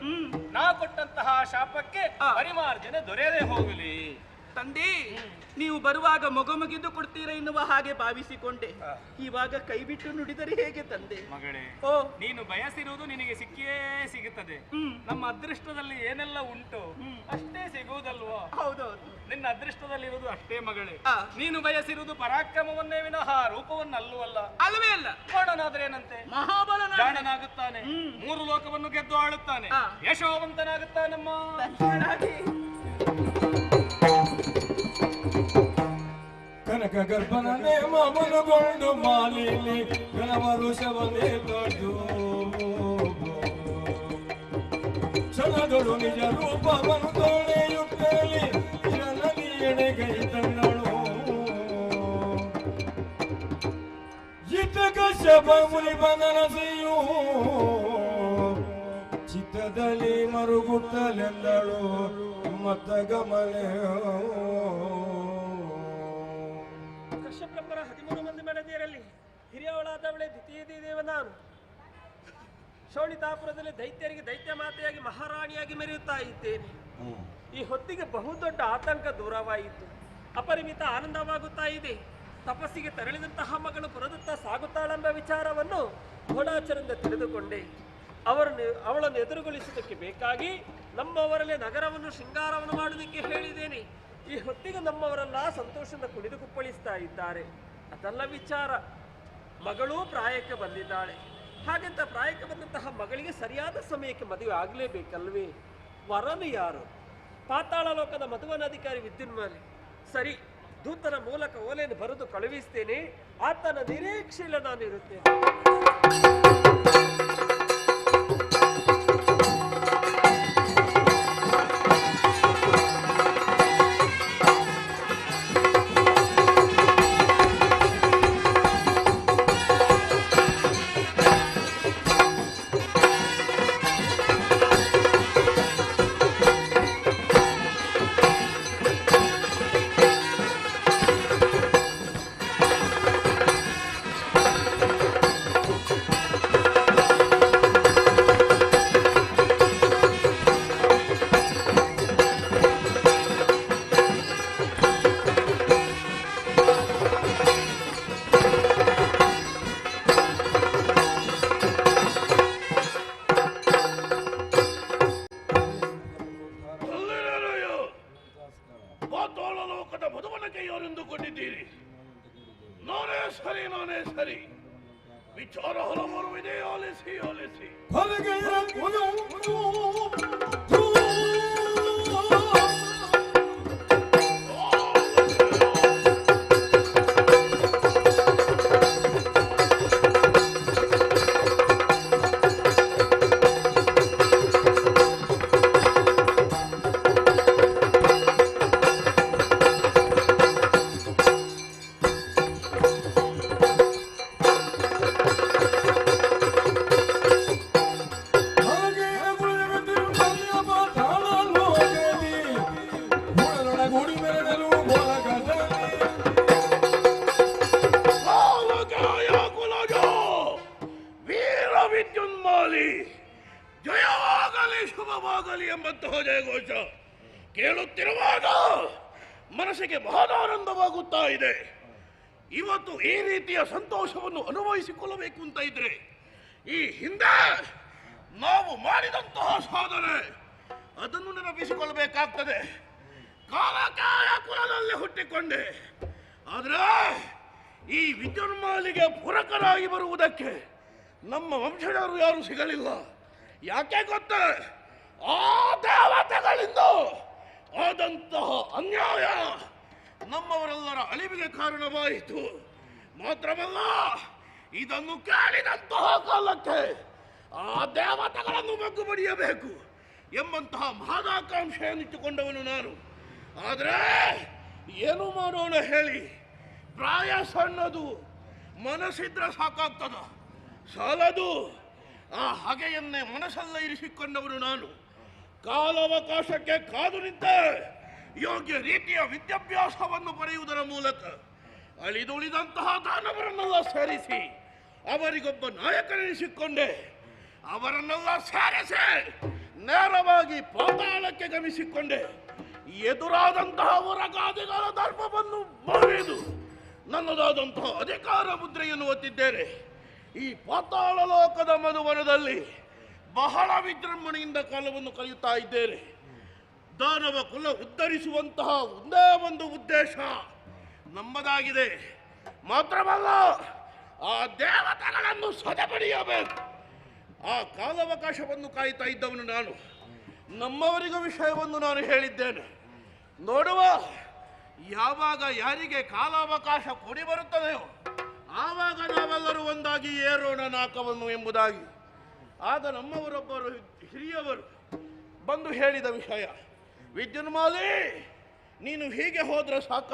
[SPEAKER 7] ನಾ ಕೊಟ್ಟಂತಹ ಶಾಪಕ್ಕೆ ಪರಿಮಾರ್ಜನೆ ದೊರೆಯದೇ ಹೋಗಲಿ.
[SPEAKER 6] ತಂದೆ, ನೀವು ಬರುವಾಗ ಮೊಗಮಗಿದ್ದು ಕೊಡ್ತೀರಾ ಎನ್ನುವ ಹಾಗೆ ಭಾವಿಸಿಕೊಂಡೆ. ಇವಾಗ ಕೈ ಬಿಟ್ಟು ನುಡಿದರೆ ಹೇಗೆ ತಂದೆ?
[SPEAKER 7] ಮಗಳೇ,
[SPEAKER 6] ಓ,
[SPEAKER 7] ನೀನು ಬಯಸಿರುವುದು ನಿನಗೆ ಸಿಕ್ಕಿಯೇ ಸಿಗುತ್ತದೆ. ನಮ್ಮ ಅದೃಷ್ಟದಲ್ಲಿ ಏನೆಲ್ಲ ಉಂಟು ಅಷ್ಟೇ ಸಿಗುವುದಲ್ವಾ?
[SPEAKER 6] ಹೌದೌದು,
[SPEAKER 7] ನಿನ್ನ ಅದೃಷ್ಟದಲ್ಲಿರುವುದು ಅಷ್ಟೇ ಮಗಳೇ. ನೀನು ಬಯಸಿರುವುದು ಪರಾಕ್ರಮವನ್ನೇ ವಿನಃ ರೂಪವನ್ನಲ್ಲವಲ್ಲ.
[SPEAKER 6] ಅಲ್ವೇ ಅಲ್ಲ.
[SPEAKER 7] ನೋಡೋಣಾದ್ರೆ ಏನಂತೆ,
[SPEAKER 6] ಮಹಾಬಲನ
[SPEAKER 7] ಜಾಣನಾಗುತ್ತಾನೆ, 3 ಲೋಕವನ್ನು ಗೆದ್ದು ಆಳುತ್ತಾನೆ, ಯಶೋವಂತನಾಗುತ್ತಾನಮ್ಮ.
[SPEAKER 1] ಕನಕ ಗರ್ಭನ ನೇಮ ಮನಗೊಂಡು ಮಾಲಿಲಿ ಘನವರುಷವನ್ನೇ ತೊಡೆದು ಕ್ಷಣದೊಳು ನಿಜ ರೂಪವನ್ನು ತೋಳೆಯುತ್ತಲಿ ಜನನಿ ಎಣೆಗೈ ತಂದಳು. ಜಿತ ಕಶ್ಯಪ ಮುನಿ ಬನರಸಿಯು ಚಿತ್ತದಲ್ಲಿ ಮರುಗುತ್ತಲೆಂದಳು ಮತ್ತ ಗಮನೆ.
[SPEAKER 4] ಕಶ್ಯಪರ 13 ಮಂದಿ ಮಡದಿಯರಲ್ಲಿ ಹಿರಿಯವಳಾದವಳೆ ದ್ವಿತೀಯ ದೇವ ನಾನು. ಶೋಣಿತಾಪುರದಲ್ಲಿ ದೈತ್ಯರಿಗೆ ದೈತ್ಯ ಮಾತೆಯಾಗಿ ಮಹಾರಾಣಿಯಾಗಿ ಮೆರೆಯುತ್ತಾ ಇದ್ದೇನೆ. ಈ ಹೊತ್ತಿಗೆ ಬಹುದೊಡ್ಡ ಆತಂಕ ದೂರವಾಯಿತು, ಅಪರಿಮಿತ ಆನಂದವಾಗುತ್ತಾ ಇದೆ. ತಪಸ್ಸಿಗೆ ತೆರಳಿದಂತಹ ಮಗಳು ಪುರದತ್ತ ಸಾಗುತ್ತಾಳೆಂಬ ವಿಚಾರವನ್ನು ಘೋಡಾಚರಿಂದ ತಿಳಿದುಕೊಂಡೆ. ಅವಳನ್ನು ಎದುರುಗೊಳಿಸುವುದಕ್ಕೆ ಬೇಕಾಗಿ ನಮ್ಮವರಲ್ಲೇ ನಗರವನ್ನು ಶೃಂಗಾರವನ್ನು ಮಾಡುವುದಕ್ಕೆ ಹೇಳಿದ್ದೇನೆ. ಈ ಹೊತ್ತಿಗೆ ನಮ್ಮವರೆಲ್ಲ ಸಂತೋಷದಿಂದ ಕುಣಿದು ಕುಪ್ಪಳಿಸ್ತಾ ಇದ್ದಾರೆ. ಅದೆಲ್ಲ ವಿಚಾರ. ಮಗಳೂ ಪ್ರಾಯಕ್ಕೆ ಬಂದಿದ್ದಾಳೆ. ಹಾಗಂತ ಪ್ರಾಯಕ್ಕೆ ಬಂದಂತಹ ಮಗಳಿಗೆ ಸರಿಯಾದ ಸಮಯಕ್ಕೆ ಮದುವೆ ಆಗಲೇಬೇಕಲ್ವೇ? ವರನು ಯಾರು? ಪಾತಾಳ ಲೋಕದ ಮಧುವನಾಧಿಕಾರಿ ವಿದ್ಯುನ್ಮಾಲಿ. ಸರಿ, ದೂತನ ಮೂಲಕ ಓಲೆಯನ್ನು ಬರೆದು ಕಳುಹಿಸ್ತೇನೆ. ಆತನ ನಿರೀಕ್ಷೆಯಲ್ಲಿ ನಾನು ಇರುತ್ತೇನೆ.
[SPEAKER 5] ವಿಚಾರ ಹಲವಾರುವಿದೆ, ಆಲಿಸಿ ಆಲಿಸಿ. ಜಯವಾಗಲಿ, ಶುಭವಾಗಲಿ ಎಂಬಂತಹ ಜಯಘೋಷ ಕೇಳುತ್ತಿರುವಾಗ ಮನಸ್ಸಿಗೆ ಮಹದಾನಂದವಾಗುತ್ತಾ ಇದೆ. ಇವತ್ತು ಈ ರೀತಿಯ ಸಂತೋಷವನ್ನು ಅನುಭವಿಸಿಕೊಳ್ಳಬೇಕು ಅಂತ ಇದ್ರೆ ಈ ಹಿಂದೆ ನಾವು ಮಾಡಿದಂತಹ ಸಾಧನೆ ಅದನ್ನು ನೆನಪಿಸಿಕೊಳ್ಳಬೇಕಾಗ್ತದೆ. ಕಾಲಕಾಲ ಕುಲದಲ್ಲಿ ಹುಟ್ಟಿಕೊಂಡೆ, ಆದ್ರೆ ಈ ವಿದ್ಯುನ್ಮಾಲಿಗೆ ಪುರಕರಾಗಿ ಬರುವುದಕ್ಕೆ ನಮ್ಮ ವಂಶಜರು ಯಾರು ಸಿಗಲಿಲ್ಲ. ಯಾಕೆ ಗೊತ್ತ? ಆ ದೇವತೆಗಳಿಂದ ಆದಂತಹ ಅನ್ಯಾಯ ನಮ್ಮವರೆಲ್ಲರ ಅಳಿವಿಗೆ ಕಾರಣವಾಯಿತು. ಮಾತ್ರವಲ್ಲ, ಇದನ್ನು ಕೇಳಿದಂತಹ ಕಾಲಕ್ಕೆ ಆ ದೇವತೆಗಳನ್ನು ಮಗ್ಗು ಬಡಿಯಬೇಕು ಎಂಬಂತಹ ಮಹದಾಕಾಂಕ್ಷೆಯನ್ನಿಟ್ಟುಕೊಂಡವನು ನಾನು. ಆದರೆ ಏನು ಮಾಡೋಣ ಹೇಳಿ? ಪ್ರಾಯ ಸಣ್ಣದು, ಮನಸ್ಸಿದ್ರೆ ಸಾಕಾಗ್ತದ, ಸಾಲದು. ಆ ಹಗೆಯನ್ನೇ ಮನಸ್ಸಲ್ಲೇ ಇರಿಸಿಕೊಂಡವನು ನಾನು. ಕಾಲಾವಕಾಶಕ್ಕೆ ಕಾದು ನಿಂತೆ ಯೋಗ್ಯ ರೀತಿಯ ವಿದ್ಯಾಭ್ಯಾಸವನ್ನು ಪಡೆಯುವುದರ ಮೂಲಕ ಅಳಿದುಳಿದಂತಹ ದಾನವರನ್ನೆಲ್ಲ ಸೇರಿಸಿ ಅವರಿಗೊಬ್ಬ ನಾಯಕನೆನಿಸಿಕೊಂಡೆ. ಅವರನ್ನೆಲ್ಲ ಸೇರಿಸಿ ನೇರವಾಗಿ ಪಾತಾಳಕ್ಕೆ ಗಮಿಸಿಕೊಂಡೆ. ಎದುರಾದಂತಹ ಹೊರಗಾದಿಗಳ ದರ್ಪವನ್ನು ಮುರಿದು ನನ್ನದಾದಂತಹ ಅಧಿಕಾರ ಮುದ್ರೆಯನ್ನು ಒತ್ತಿದ್ದೇನೆ. ಈ ಪಾತಾಳ ಲೋಕದ ಮಧುವನದಲ್ಲಿ ಬಹಳ ವಿಜೃಂಭಣೆಯಿಂದ ಕಾಲವನ್ನು ಕಳೆಯುತ್ತಾ ಇದ್ದೇನೆ. ದಾನವ ಕುಲ ಉದ್ಧರಿಸುವಂತಹ ಒಂದೇ ಒಂದು ಉದ್ದೇಶ ನಮ್ಮದಾಗಿದೆ. ಮಾತ್ರವಲ್ಲ, ಆ ದೇವತೆಗಳನ್ನು ಸದೆಬಡಿಯಬೇಕು. ಆ ಕಾಲಾವಕಾಶವನ್ನು ಕಾಯ್ತಾ ಇದ್ದವನು ನಾನು. ನಮ್ಮವರಿಗೂ ವಿಷಯವನ್ನು ನಾನು ಹೇಳಿದ್ದೇನೆ. ನೋಡುವ, ಯಾವಾಗ ಯಾರಿಗೆ ಕಾಲಾವಕಾಶ ಕೊಡಿ ಬರುತ್ತದೆಯೋ ಆವಾಗ ನಾವೆಲ್ಲರೂ ಒಂದಾಗಿ ಏರೋಣ ನಾಕವನ್ನು ಎಂಬುದಾಗಿ. ಆಗ ನಮ್ಮವರೊಬ್ಬರು ಹಿರಿಯವರು ಬಂದು ಹೇಳಿದ ವಿಷಯ, ವಿದ್ಯುನ್ಮಾಲಿ, ನೀನು ಹೀಗೆ ಹೋದ್ರೆ ಸಾಕ?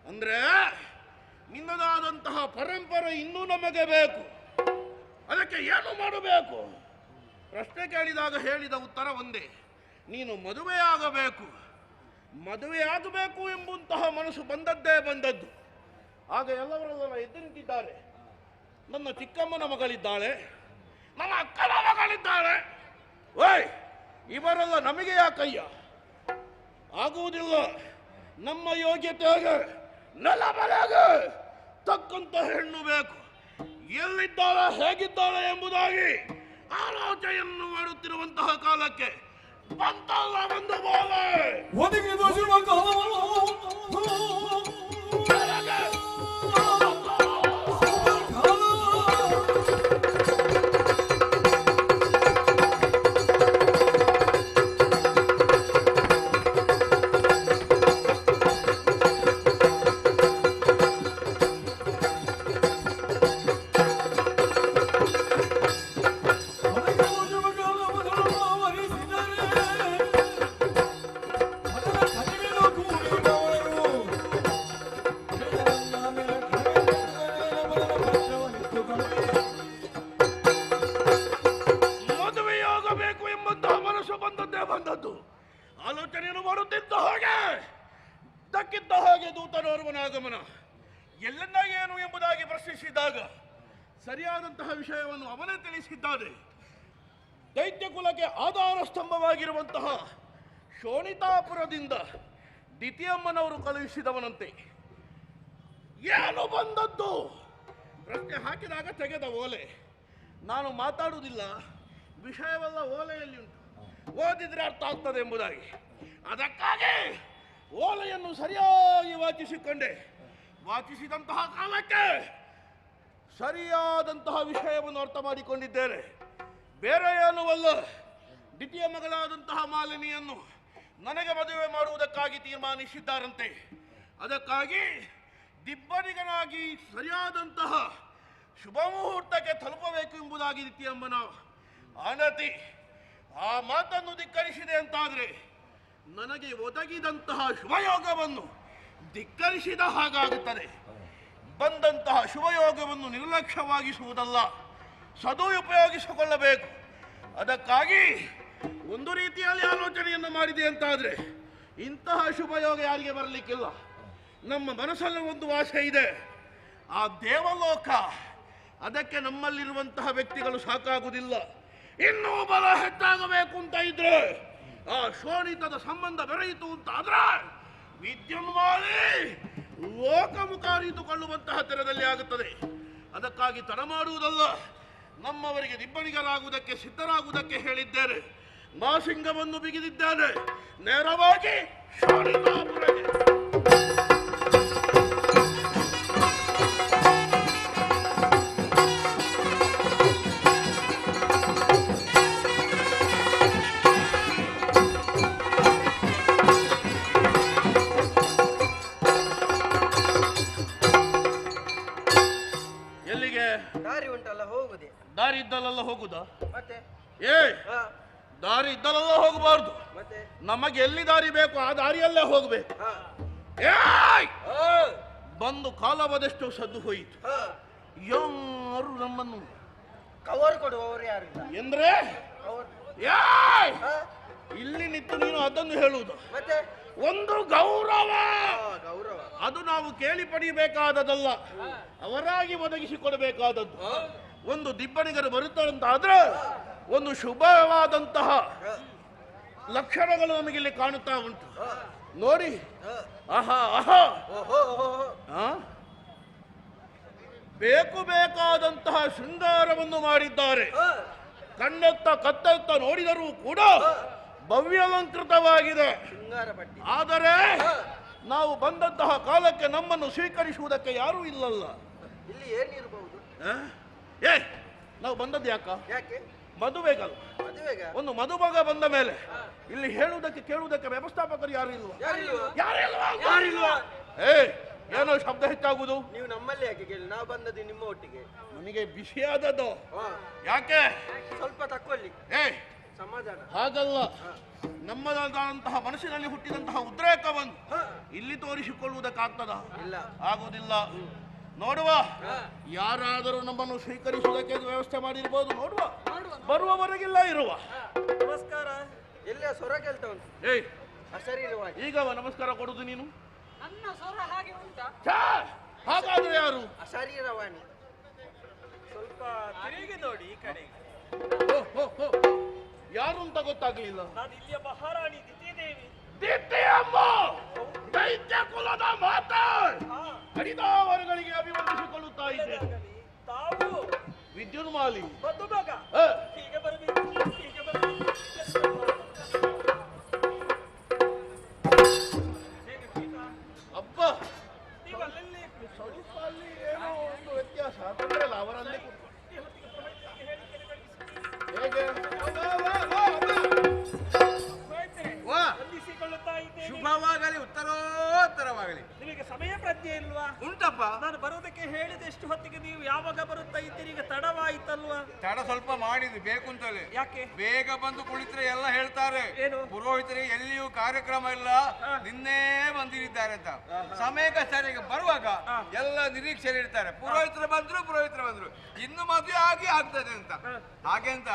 [SPEAKER 5] ಅಂದ್ರೆ ನಿನ್ನದಾದಂತಹ ಪರಂಪರೆ ಇನ್ನೂ ನಮಗೆ ಬೇಕು. ಅದಕ್ಕೆ ಏನು ಮಾಡಬೇಕು? ಪ್ರಶ್ನೆ ಕೇಳಿದಾಗ ಹೇಳಿದ ಉತ್ತರ ಒಂದೇ, ನೀನು ಮದುವೆಯಾಗಬೇಕು. ಮದುವೆಯಾಗಬೇಕು ಎಂಬಂತಹ ಮನಸ್ಸು ಬಂದದ್ದೇ ಬಂದದ್ದು. ಆಗ ಎಲ್ಲವರೆಲ್ಲ ಎದ್ದು ನಿಂತಿದ್ದಾರೆ. ನನ್ನ ಚಿಕ್ಕಮ್ಮನ ಮಗಳಿದ್ದಾಳೆ, ನನ್ನ ಅಕ್ಕನ ಮಗಳಿದ್ದಾಳೆ. ಓಯ್, ಇವರೆಲ್ಲ ನಮಗೆ ಯಾಕಯ್ಯ? ಆಗುವುದಿಲ್ಲ. ನಮ್ಮ ಯೋಗ್ಯತೆಗೆ ನೆಲಬಲೆಗೆ ತಕ್ಕಂತ ಹೆಣ್ಣು ಬೇಕು. ಎಲ್ಲಿದ್ದಾಳೆ, ಹೇಗಿದ್ದಾಳೆ ಎಂಬುದಾಗಿ ಆಲೋಚನೆಯನ್ನು ಮಾಡುತ್ತಿರುವಂತಹ ಕಾಲಕ್ಕೆ ಬಂತಲ್ಲ ಒಂದು ಬಾಲೆ. ಆಲೋಚನೆಯನ್ನು ಮಾಡುತ್ತಿದ್ದ ಹಾಗೆ ದಕ್ಕಿದ್ದ ಹಾಗೆ ದೂತನೋರ್ವನ ಆಗಮನ. ಎಲ್ಲೆನ್ನ ಏನು ಎಂಬುದಾಗಿ ಪ್ರಶ್ನಿಸಿದಾಗ ಸರಿಯಾದಂತಹ ವಿಷಯವನ್ನು ಅವನೇ ತಿಳಿಸಿದ್ದಾನೆ. ದೈತ್ಯ ಕುಲಕ್ಕೆ ಆಧಾರ ಸ್ತಂಭವಾಗಿರುವಂತಹ ಶೋಣಿತಾಪುರದಿಂದ ದ್ವಿತೀಯಮ್ಮನವರು ಕಳುಹಿಸಿದವನಂತೆ. ಏನು ಬಂದದ್ದು? ಪ್ರಶ್ನೆ ಹಾಕಿದಾಗ ತೆಗೆದ ಓಲೆ. ನಾನು ಮಾತಾಡುವುದಿಲ್ಲ, ವಿಷಯವೆಲ್ಲ ಓಲೆಯಲ್ಲಿ ಉಂಟು, ಓದಿದ್ರೆ ಅರ್ಥ ಆಗ್ತದೆ ಎಂಬುದಾಗಿ. ಅದಕ್ಕಾಗಿ ಓಲೆಯನ್ನು ಸರಿಯಾಗಿ ವಾಚಿಸಿಕೊಂಡೆ. ವಾಚಿಸಿದಂತಹ ಕಾಲಕ್ಕೆ ಸರಿಯಾದಂತಹ ವಿಷಯವನ್ನು ಅರ್ಥ ಮಾಡಿಕೊಂಡಿದ್ದೇನೆ. ಬೇರೆ ಏನೂ ಅಲ್ಲ, ದ್ವಿತೀಯ ಮಗಳಾದಂತಹ ಮಾಲಿನಿಯನ್ನು ನನಗೆ ಮದುವೆ ಮಾಡುವುದಕ್ಕಾಗಿ ತೀರ್ಮಾನಿಸಿದ್ದಾರಂತೆ. ಅದಕ್ಕಾಗಿ ದಿಬ್ಬರಿಗನಾಗಿ ಸರಿಯಾದಂತಹ ಶುಭ ಮುಹೂರ್ತಕ್ಕೆ ತಲುಪಬೇಕು ಎಂಬುದಾಗಿ ದ್ವಿತೀಯಮ್ಮನ ಆನತಿ. ಆ ಮಾತನ್ನು ಧಿಕ್ಕರಿಸಿದೆ ಅಂತಾದರೆ ನನಗೆ ಒದಗಿದಂತಹ ಶುಭಯೋಗವನ್ನು ಧಿಕ್ಕರಿಸಿದ ಹಾಗಾಗುತ್ತದೆ. ಬಂದಂತಹ ಶುಭಯೋಗವನ್ನು ನಿರ್ಲಕ್ಷ್ಯವಾಗಿಸುವುದಲ್ಲ, ಸದುಪಯೋಗಿಸಿಕೊಳ್ಳಬೇಕು. ಅದಕ್ಕಾಗಿ ಒಂದು ರೀತಿಯಲ್ಲಿ ಆಲೋಚನೆಯನ್ನು ಮಾಡಿದೆ ಅಂತಾದರೆ ಇಂತಹ ಶುಭಯೋಗ ಯಾರಿಗೆ ಬರಲಿಕ್ಕಿಲ್ಲ. ನಮ್ಮ ಮನಸ್ಸಲ್ಲಿ ಒಂದು ಆಸೆ ಇದೆ, ಆ ದೇವಲೋಕ. ಅದಕ್ಕೆ ನಮ್ಮಲ್ಲಿರುವಂತಹ ವ್ಯಕ್ತಿಗಳು ಸಾಕಾಗುವುದಿಲ್ಲ. ಇನ್ನೂ ಬಲ ಹೆಚ್ಚಾಗಬೇಕು ಅಂತ ಇದ್ರೆ, ಆ ಶೋಣಿತದ ಸಂಬಂಧ ಬೆರೆಯಿತು ಅಂತ ಆದ್ರೆ ವಿದ್ಯುನ್ಮಾಲಿ ಲೋಕಮುಖ ಅರಿತುಕೊಳ್ಳುವಂತಹ ತೆರದಲ್ಲಿ ಆಗುತ್ತದೆ. ಅದಕ್ಕಾಗಿ ತಡ ಮಾಡುವುದಲ್ಲ, ನಮ್ಮವರಿಗೆ ದಿಬ್ಬಣಿಗರಾಗುವುದಕ್ಕೆ ಸಿದ್ಧರಾಗುವುದಕ್ಕೆ ಹೇಳಿದ್ದೇನೆ. ಮಾಸಿಂಗವನ್ನು ಬಿಗಿದಿದ್ದಾನೆ. ನೇರವಾಗಿ ಶಾಲಿಗ್ರಾಮಪುರಕ್ಕೆ. ಎಲ್ಲಿಗೆ?
[SPEAKER 2] ದಾರಿ ಉಂಟಲ್ಲ, ಹೋಗುದೇ.
[SPEAKER 5] ದಾರಿ ಇದ್ದಲ್ಲೆಲ್ಲ ಹೋಗುದಾ?
[SPEAKER 2] ಮತ್ತೆ
[SPEAKER 5] ದಾರಿ ಇದ್ದಲ್ಲೆಲ್ಲ ಹೋಗಬಾರ್ದು.
[SPEAKER 2] ಮತ್ತೆ
[SPEAKER 5] ನಮಗೆ ಎಲ್ಲಿ ದಾರಿ ಬೇಕು ಆ ದಾರಿಯಲ್ಲೇ ಹೋಗ್ಬೇಕು. ಬಂದು ಕಾಲವದೆಷ್ಟು ಸದ್ದು ಹೋಯಿತು. ಯಾರು ನಮ್ಮನ್ನು
[SPEAKER 2] ಕವರ್ ಕೊಡುವವರು ಯಾರಿಲ್ಲ
[SPEAKER 5] ಎಂದ್ರೆ
[SPEAKER 2] ಕವರ್.
[SPEAKER 5] ಇಲ್ಲಿ ನಿಂತು ನೀನು ಅದನ್ನು ಹೇಳುವುದು.
[SPEAKER 2] ಮತ್ತೆ
[SPEAKER 5] ಒಂದು ಗೌರವ,
[SPEAKER 2] ಗೌರವ
[SPEAKER 5] ಅದು ನಾವು ಕೇಳಿ ಪಡೆಯಬೇಕಾದದಲ್ಲ, ಅವರಾಗಿ ಒದಗಿಸಿಕೊಡಬೇಕಾದದ್ದು. ಒಂದು ದಿಬ್ಬಣಿಗರು ಬರುತ್ತಾರಂತಾದ್ರೆ ಒಂದು ಶುಭವಾದಂತಹ ಲಕ್ಷಣಗಳು ನಮಗಿಲ್ಲಿ ಕಾಣುತ್ತಾ ಉಂಟು. ನೋಡಿ, ಆಹಾ ಆಹಾ, ಬೇಕಾದಂತಹ ಶೃಂಗಾರವನ್ನು ಮಾಡಿದ್ದಾರೆ. ಕಣ್ಣೆತ್ತ ಕತ್ತೆತ್ತ ನೋಡಿದರೂ ಕೂಡ ಭವ್ಯಲಂಕೃತವಾಗಿದೆ. ಆದರೆ ನಾವು ಬಂದಂತಹ ಕಾಲಕ್ಕೆ ನಮ್ಮನ್ನು ಸ್ವೀಕರಿಸುವುದಕ್ಕೆ ಯಾರೂ ಇಲ್ಲಲ್ಲ.
[SPEAKER 2] ಇಲ್ಲಿ ಏನಿರಬಹುದು?
[SPEAKER 5] ನಾವು ಬಂದದ್ದು
[SPEAKER 2] ಯಾಕೆ?
[SPEAKER 5] ಮದುವೆಗಲ್ಲ. ಒಂದು ಮದುಮಗ ಬಂದ ಮೇಲೆ ಇಲ್ಲಿ ಹೇಳುವುದಕ್ಕೆ ಕೇಳುವುದಕ್ಕೆ ವ್ಯವಸ್ಥಾಪಕರು ಯಾರು ಇಲ್ವಾ? ಯಾರಿಲ್ವಾ? ಏನೋ ಶಬ್ದ ಹೆಚ್ಚಾಗುವುದು.
[SPEAKER 2] ನೀವು ನಮ್ಮಲ್ಲಿ ಯಾಕೆ ಕೇಳಿ? ನಾವು ಬಂದದ್ದು ನಿಮ್ಮ ಒಟ್ಟಿಗೆ.
[SPEAKER 5] ನನಗೆ ಬಿಸಿಯಾದದ್ದು. ಯಾಕೆ?
[SPEAKER 2] ಸ್ವಲ್ಪ ತಕ್ಕೊಳ್ಳಿ. ಸಮಾಧಾನ.
[SPEAKER 5] ಹಾಗಲ್ಲ, ನಮ್ಮದಾದಂತಹ ಮನಸ್ಸಿನಲ್ಲಿ ಹುಟ್ಟಿದಂತಹ ಉದ್ರೇಕವನ್ನು ಇಲ್ಲಿ ತೋರಿಸಿಕೊಳ್ಳುವುದಕ್ಕಾಗ್ತದ?
[SPEAKER 2] ಇಲ್ಲ,
[SPEAKER 5] ಆಗುವುದಿಲ್ಲ. ನೋಡುವ, ಯಾರಾದರೂ ನಮ್ಮನ್ನು ಸ್ವೀಕರಿಸುವುದಕ್ಕೆ ವ್ಯವಸ್ಥೆ ಮಾಡಿರ್ಬೋದು. ನೋಡುವ, ಬರುವವರೆಗಿಲ್ಲ ಇರುವ.
[SPEAKER 2] ನಮಸ್ಕಾರ. ಎಲ್ಲ ಸ್ವರ ಕೇಳ್ತಾ ಉಂಟು. ಅಶರೀರವಾಗಿ
[SPEAKER 5] ಈಗ ನಮಸ್ಕಾರ ಕೊಡುದು ನೀನು?
[SPEAKER 6] ನನ್ನ ಸ್ವರ ಹಾಗೆ ಉಂಟಾ?
[SPEAKER 5] ಹಾಗಾದ್ರೆ ಯಾರು?
[SPEAKER 2] ಅಶರೀರವಾಣಿ. ಸ್ವಲ್ಪ ತಿರುಗಿ ನೋಡಿ ಈ ಕಡೆಗೆ.
[SPEAKER 5] ಯಾರು ಅಂತ ಗೊತ್ತಾಗ್ಲಿಲ್ಲ.
[SPEAKER 4] ನಾನು ಇಲ್ಲಿಯ ಮಹಾರಾಣಿ ದಿತಿದೇವಿ.
[SPEAKER 5] ದಿತಿಯಮ್ಮ, ದೈತ್ಯ ಕುಲದ ಮಾತೆ. ಹರಿದಾವರುಗಳಿಗೆ ಅಭಿವಂದಿಸಿಕೊಳ್ಳುತ್ತಾ ಇದ್ದೇನೆ.
[SPEAKER 4] ತಾವು
[SPEAKER 5] ವಿದ್ಯುನ್ಮಾಲಿ
[SPEAKER 4] ಮದುಮಗ. ಹೀಗೆ ಬರಬೇಕು, ಹೀಗೆ ಬರಬೇಕು.
[SPEAKER 5] ಅಬ್ಬ,
[SPEAKER 4] ನೀವು ಅಲ್ಲಲ್ಲಿ
[SPEAKER 5] ಸ್ವಲ್ಪ ಅಲ್ಲಿ ಏನೋ ಒಂದು ವ್ಯತ್ಯಾಸ. ತೊಂದ್ರೆಲ್ಲ, ಅವರಲ್ಲೇ ಹೇಗೆ
[SPEAKER 4] ವಂದಿಸಿಕೊಳ್ಳುತ್ತಾ ಇದ್ದೇನೆ.
[SPEAKER 8] ಶುಭವಾಗಲಿ, ಉತ್ತರೋತ್ತರವಾಗಲಿ.
[SPEAKER 4] ನಿಮಗೆ ಸಮಯ ಪ್ರಜ್ಞೆ ಇಲ್ವಾ?
[SPEAKER 8] ಉಂಟಪ್ಪ.
[SPEAKER 4] ನಾನು ಬರೋದಕ್ಕೆ ಹೇಳಿದ ಎಷ್ಟು ಹೊತ್ತಿಗೆ ನೀವು ಯಾವಾಗ ಬರುತ್ತಾ ಇದ್ದೀರಿ? ಈಗ ತಡವಾಯ್ತಲ್ವಾ?
[SPEAKER 8] ತಡ ಸ್ವಲ್ಪ ಮಾಡಿದ್ವಿ, ಬೇಕು ಅಂತಲೇ.
[SPEAKER 4] ಯಾಕೆ?
[SPEAKER 8] ಬೇಗ ಬಂದು ಕುಳಿತರೆ ಎಲ್ಲ ಹೇಳ್ತಾರೆ,
[SPEAKER 4] ಏನು?
[SPEAKER 8] ಪುರೋಹಿತರಿಗೆ ಎಲ್ಲಿಯೂ ಕಾರ್ಯಕ್ರಮ ಇಲ್ಲ, ನಿನ್ನೆ ಬಂದಿರಿದ್ದಾರೆ ಅಂತ. ಸಮಯಕ್ಕೆ ಸರಿಯಾಗಿ ಬರುವಾಗ ಎಲ್ಲ ನಿರೀಕ್ಷೆ ಇರ್ತಾರೆ. ಪುರೋಹಿತರು ಬಂದ್ರು, ಇನ್ನು ಮದುವೆ ಆಗ್ತದೆ ಅಂತ. ಹಾಗೆ ಅಂತ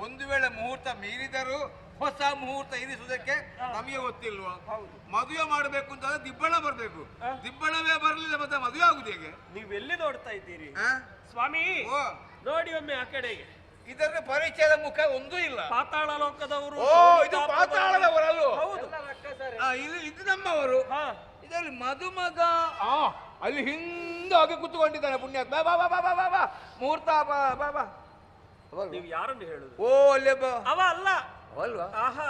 [SPEAKER 8] ಒಂದು ವೇಳೆ ಮುಹೂರ್ತ ಮೀರಿದರೂ ಹೊಸ ಮುಹೂರ್ತ ಇರಿಸುವುದಕ್ಕೆ ನಮಗೆ ಗೊತ್ತಿಲ್ವಾ? ಮದುವೆ ಮಾಡಬೇಕು ಅಂತಂದ್ರೆ ದಿಬ್ಬಣ ಬರ್ಬೇಕು. ದಿಬ್ಬಣವೇ ಬರಲಿಲ್ಲ ಮತ್ತೆ ಮದುವೆ ಆಗುದು ಹೇಗೆ?
[SPEAKER 4] ನೀವೆಲ್ಲಿ ನೋಡ್ತಾ ಇದ್ದೀರಿ ಸ್ವಾಮಿ? ನೋಡಿ ಒಮ್ಮೆ ಆ ಕಡೆಗೆ.
[SPEAKER 8] ಇದರ ಪರಿಚಯದ ಮುಖ ಒಂದೂ ಇಲ್ಲ.
[SPEAKER 4] ಪಾತಾಳ ಲೋಕದವರು.
[SPEAKER 8] ಇದು ಪಾತಾಳದವರಲ್ಲೋ?
[SPEAKER 4] ಹೌದು.
[SPEAKER 8] ಇದು ನಮ್ಮವರು. ಇದರಲ್ಲಿ ಮದುಮಗ ಅಲ್ಲಿ ಹಿಂದಾಗಿ ಕೂತ್ಕೊಂಡಿದ್ದಾನೆ ಪುಣ್ಯಾತ್ಮ. ಬಾ ಬಾ ಬಾ ಬಾ ಬಾ ಬಾ, ಮುಹೂರ್ತ ಬಾ ಬಾ ಬಾ.
[SPEAKER 4] ನೀವು ಯಾರನ್ನು ಹೇಳುದು?
[SPEAKER 8] ಅಲ್ಲೇ ಬಾ.
[SPEAKER 4] ಅವ ಅಲ್ಲ
[SPEAKER 8] ಅಲ್ವಾ?
[SPEAKER 4] ಆಹಾ,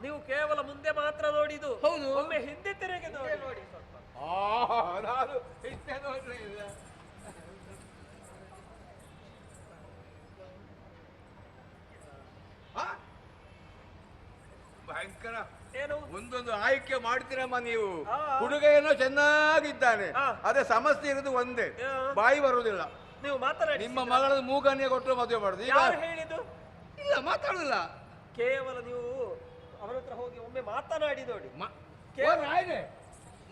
[SPEAKER 4] ನೀವು ಕೇವಲ ಮುಂದೆ ಮಾತ್ರ ನೋಡಿದು.
[SPEAKER 8] ಹೌದು.
[SPEAKER 4] ಒಮ್ಮೆ ಹಿಂದೆ ತಿರುಗಿ ನೋಡಿ.
[SPEAKER 8] ನಾನು ಇಷ್ಟೇ ನೋಡ್ಲೇ ಇಲ್ಲ. ಭಯಂಕರ.
[SPEAKER 4] ಏನು?
[SPEAKER 8] ಒಂದೊಂದು ಆಯ್ಕೆ ಮಾಡ್ತೀರಮ್ಮ ನೀವು. ಹುಡುಗ ಏನೋ ಚೆನ್ನಾಗಿದ್ದಾನೆ, ಅದೇ ಸಮಸ್ಯೆ ಇರೋದು ಒಂದೇ, ಬಾಯಿ ಬರುವುದಿಲ್ಲ.
[SPEAKER 4] ನೀವು ಮಾತಾಡಿ.
[SPEAKER 8] ನಿಮ್ಮ ಮಗಳ ಮೂಗನ್ನೇ ಕೊಟ್ಟರು ಮದುವೆ ಮಾಡುದು. ಈಗ
[SPEAKER 4] ಹೇಳಿದ್ದು
[SPEAKER 8] ಇಲ್ಲ, ಮಾತಾಡುದಿಲ್ಲ.
[SPEAKER 4] ಕೇವಲ ನೀವು ಅವರ ಹತ್ರ ಹೋಗಿ ಒಮ್ಮೆ ಮಾತನಾಡಿ ನೋಡಿ.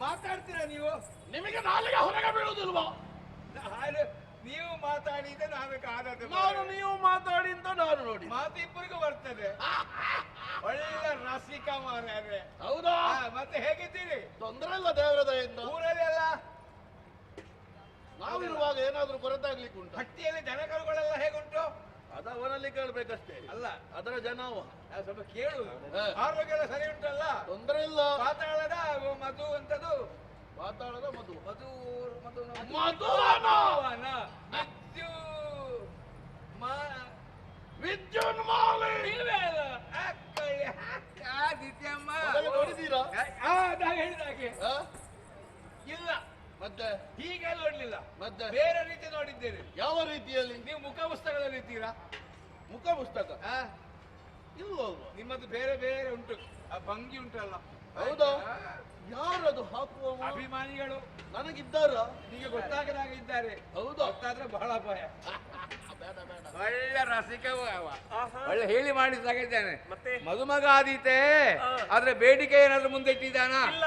[SPEAKER 8] ಮಾತಾಡ್ತೀರಾ ನೀವು?
[SPEAKER 5] ನಿಮಗೆ ನಾಲಿಗೆ ಹೊರಗೆ ಬೀಳುವುದಿಲ್ವಾ?
[SPEAKER 8] ನೀವು ಮಾತಾಡಿದ್ರೆ ನಾವೇ
[SPEAKER 5] ನೀವು ಮಾತಾಡಿ ಅಂತ ನಾನು ನೋಡಿ.
[SPEAKER 8] ಮಾತು ಇಬ್ಬರಿಗೂ ಬರ್ತದೆ. ಒಳ್ಳೆ ರಸಿಕ ಮಾರ್ರೆ.
[SPEAKER 5] ಹೌದಾ?
[SPEAKER 8] ಮತ್ತೆ ಹೇಗಿದ್ದೀರಿ?
[SPEAKER 5] ತೊಂದರೆ ಇಲ್ಲ, ದೇವರ ದಯೆಯಿಂದ.
[SPEAKER 8] ಊರಲ್ಲಿ ಎಲ್ಲ
[SPEAKER 5] ನಾವಿರುವಾಗ ಏನಾದ್ರೂ ಕೊರತೆ ಆಗ್ಲಿಕ್ಕೆ ಉಂಟು?
[SPEAKER 8] ಹಟ್ಟಿಯಲ್ಲಿ ದನಕರುಗಳೆಲ್ಲ ಹೇಗುಂಟು?
[SPEAKER 5] ಅದು ಅವನಲ್ಲಿ ಕೇಳ್ಬೇಕಷ್ಟೇ.
[SPEAKER 8] ಅಲ್ಲ,
[SPEAKER 5] ಅದರ ಜನವ
[SPEAKER 8] ಸ್ವಲ್ಪ ಕೇಳು. ಆರೋಗ್ಯ ಎಲ್ಲ ಸರಿ ಉಂಟಲ್ಲ?
[SPEAKER 5] ತೊಂದರೆ ಇಲ್ಲ.
[SPEAKER 8] ಪಾತಾಳದ ಮಧು ಅಂತದು.
[SPEAKER 5] ಪಾತಾಳದ ಮಧು
[SPEAKER 8] ಮಧು ಮಧು
[SPEAKER 5] ಮಧುವನ
[SPEAKER 8] ಅಮ್ಮ
[SPEAKER 5] ವಿದ್ಯುನ್ಮಾಲಿ
[SPEAKER 8] ನೀವೇ ಅಲ್ಲ ಹಾಕೊಳ್ಳಿ ಆದಿತ್ಯಮ್ಮ
[SPEAKER 5] ನೋಡಿದ್ದೀರಾ?
[SPEAKER 8] ನಾನು ಹೇಳಿದ ಹಾಗೆ
[SPEAKER 5] ಆ?
[SPEAKER 8] ಇಲ್ಲ
[SPEAKER 5] ಮತ್ತೆ
[SPEAKER 8] ಹೀಗೆ ನೋಡ್ಲಿಲ್ಲ
[SPEAKER 5] ಮತ್ತೆ
[SPEAKER 8] ಬೇರೆ ರೀತಿ ನೋಡಿದ್ದೇನೆ.
[SPEAKER 5] ಯಾವ ರೀತಿಯಲ್ಲಿ?
[SPEAKER 8] ನೀವು ಮುಖ ಪುಸ್ತಕದಲ್ಲಿ ಇರ್ತೀರಾ?
[SPEAKER 5] ಮುಖ ಪುಸ್ತಕ ಇಲ್ವಲ್ವಾ?
[SPEAKER 8] ನಿಮ್ಮದು ಬೇರೆ ಬೇರೆ ಉಂಟು, ಆ ಭಂಗಿ ಉಂಟಲ್ಲ.
[SPEAKER 5] ಹೌದಾ? ಯಾರದು ಹಾಕುವ?
[SPEAKER 8] ಅಭಿಮಾನಿಗಳು
[SPEAKER 5] ನನಗಿದ್ದಾರ?
[SPEAKER 8] ನಿಮಗೆ ಗೊತ್ತಾಗದಾಗ ಇದ್ದಾರೆ.
[SPEAKER 5] ಹೌದಾ?
[SPEAKER 8] ಗೊತ್ತಾದ್ರೆ ಬಹಳ ಭಯ.
[SPEAKER 5] ಬೇಡ ಬೇಡ.
[SPEAKER 8] ಒಳ್ಳೆ ರಸಿಕವೂ ಅವ, ಒಳ್ಳೆ ಹೇಳಿ ಮಾಡಿದಾಗ ಇದ್ದಾನೆ.
[SPEAKER 7] ಮತ್ತೆ
[SPEAKER 8] ಮದುಮಗ ಆದೀತೆ, ಆದ್ರೆ ಬೇಡಿಕೆ ಏನಾದ್ರೂ ಮುಂದೆ ಇಟ್ಟಿದ್ದಾನ?
[SPEAKER 7] ಇಲ್ಲ.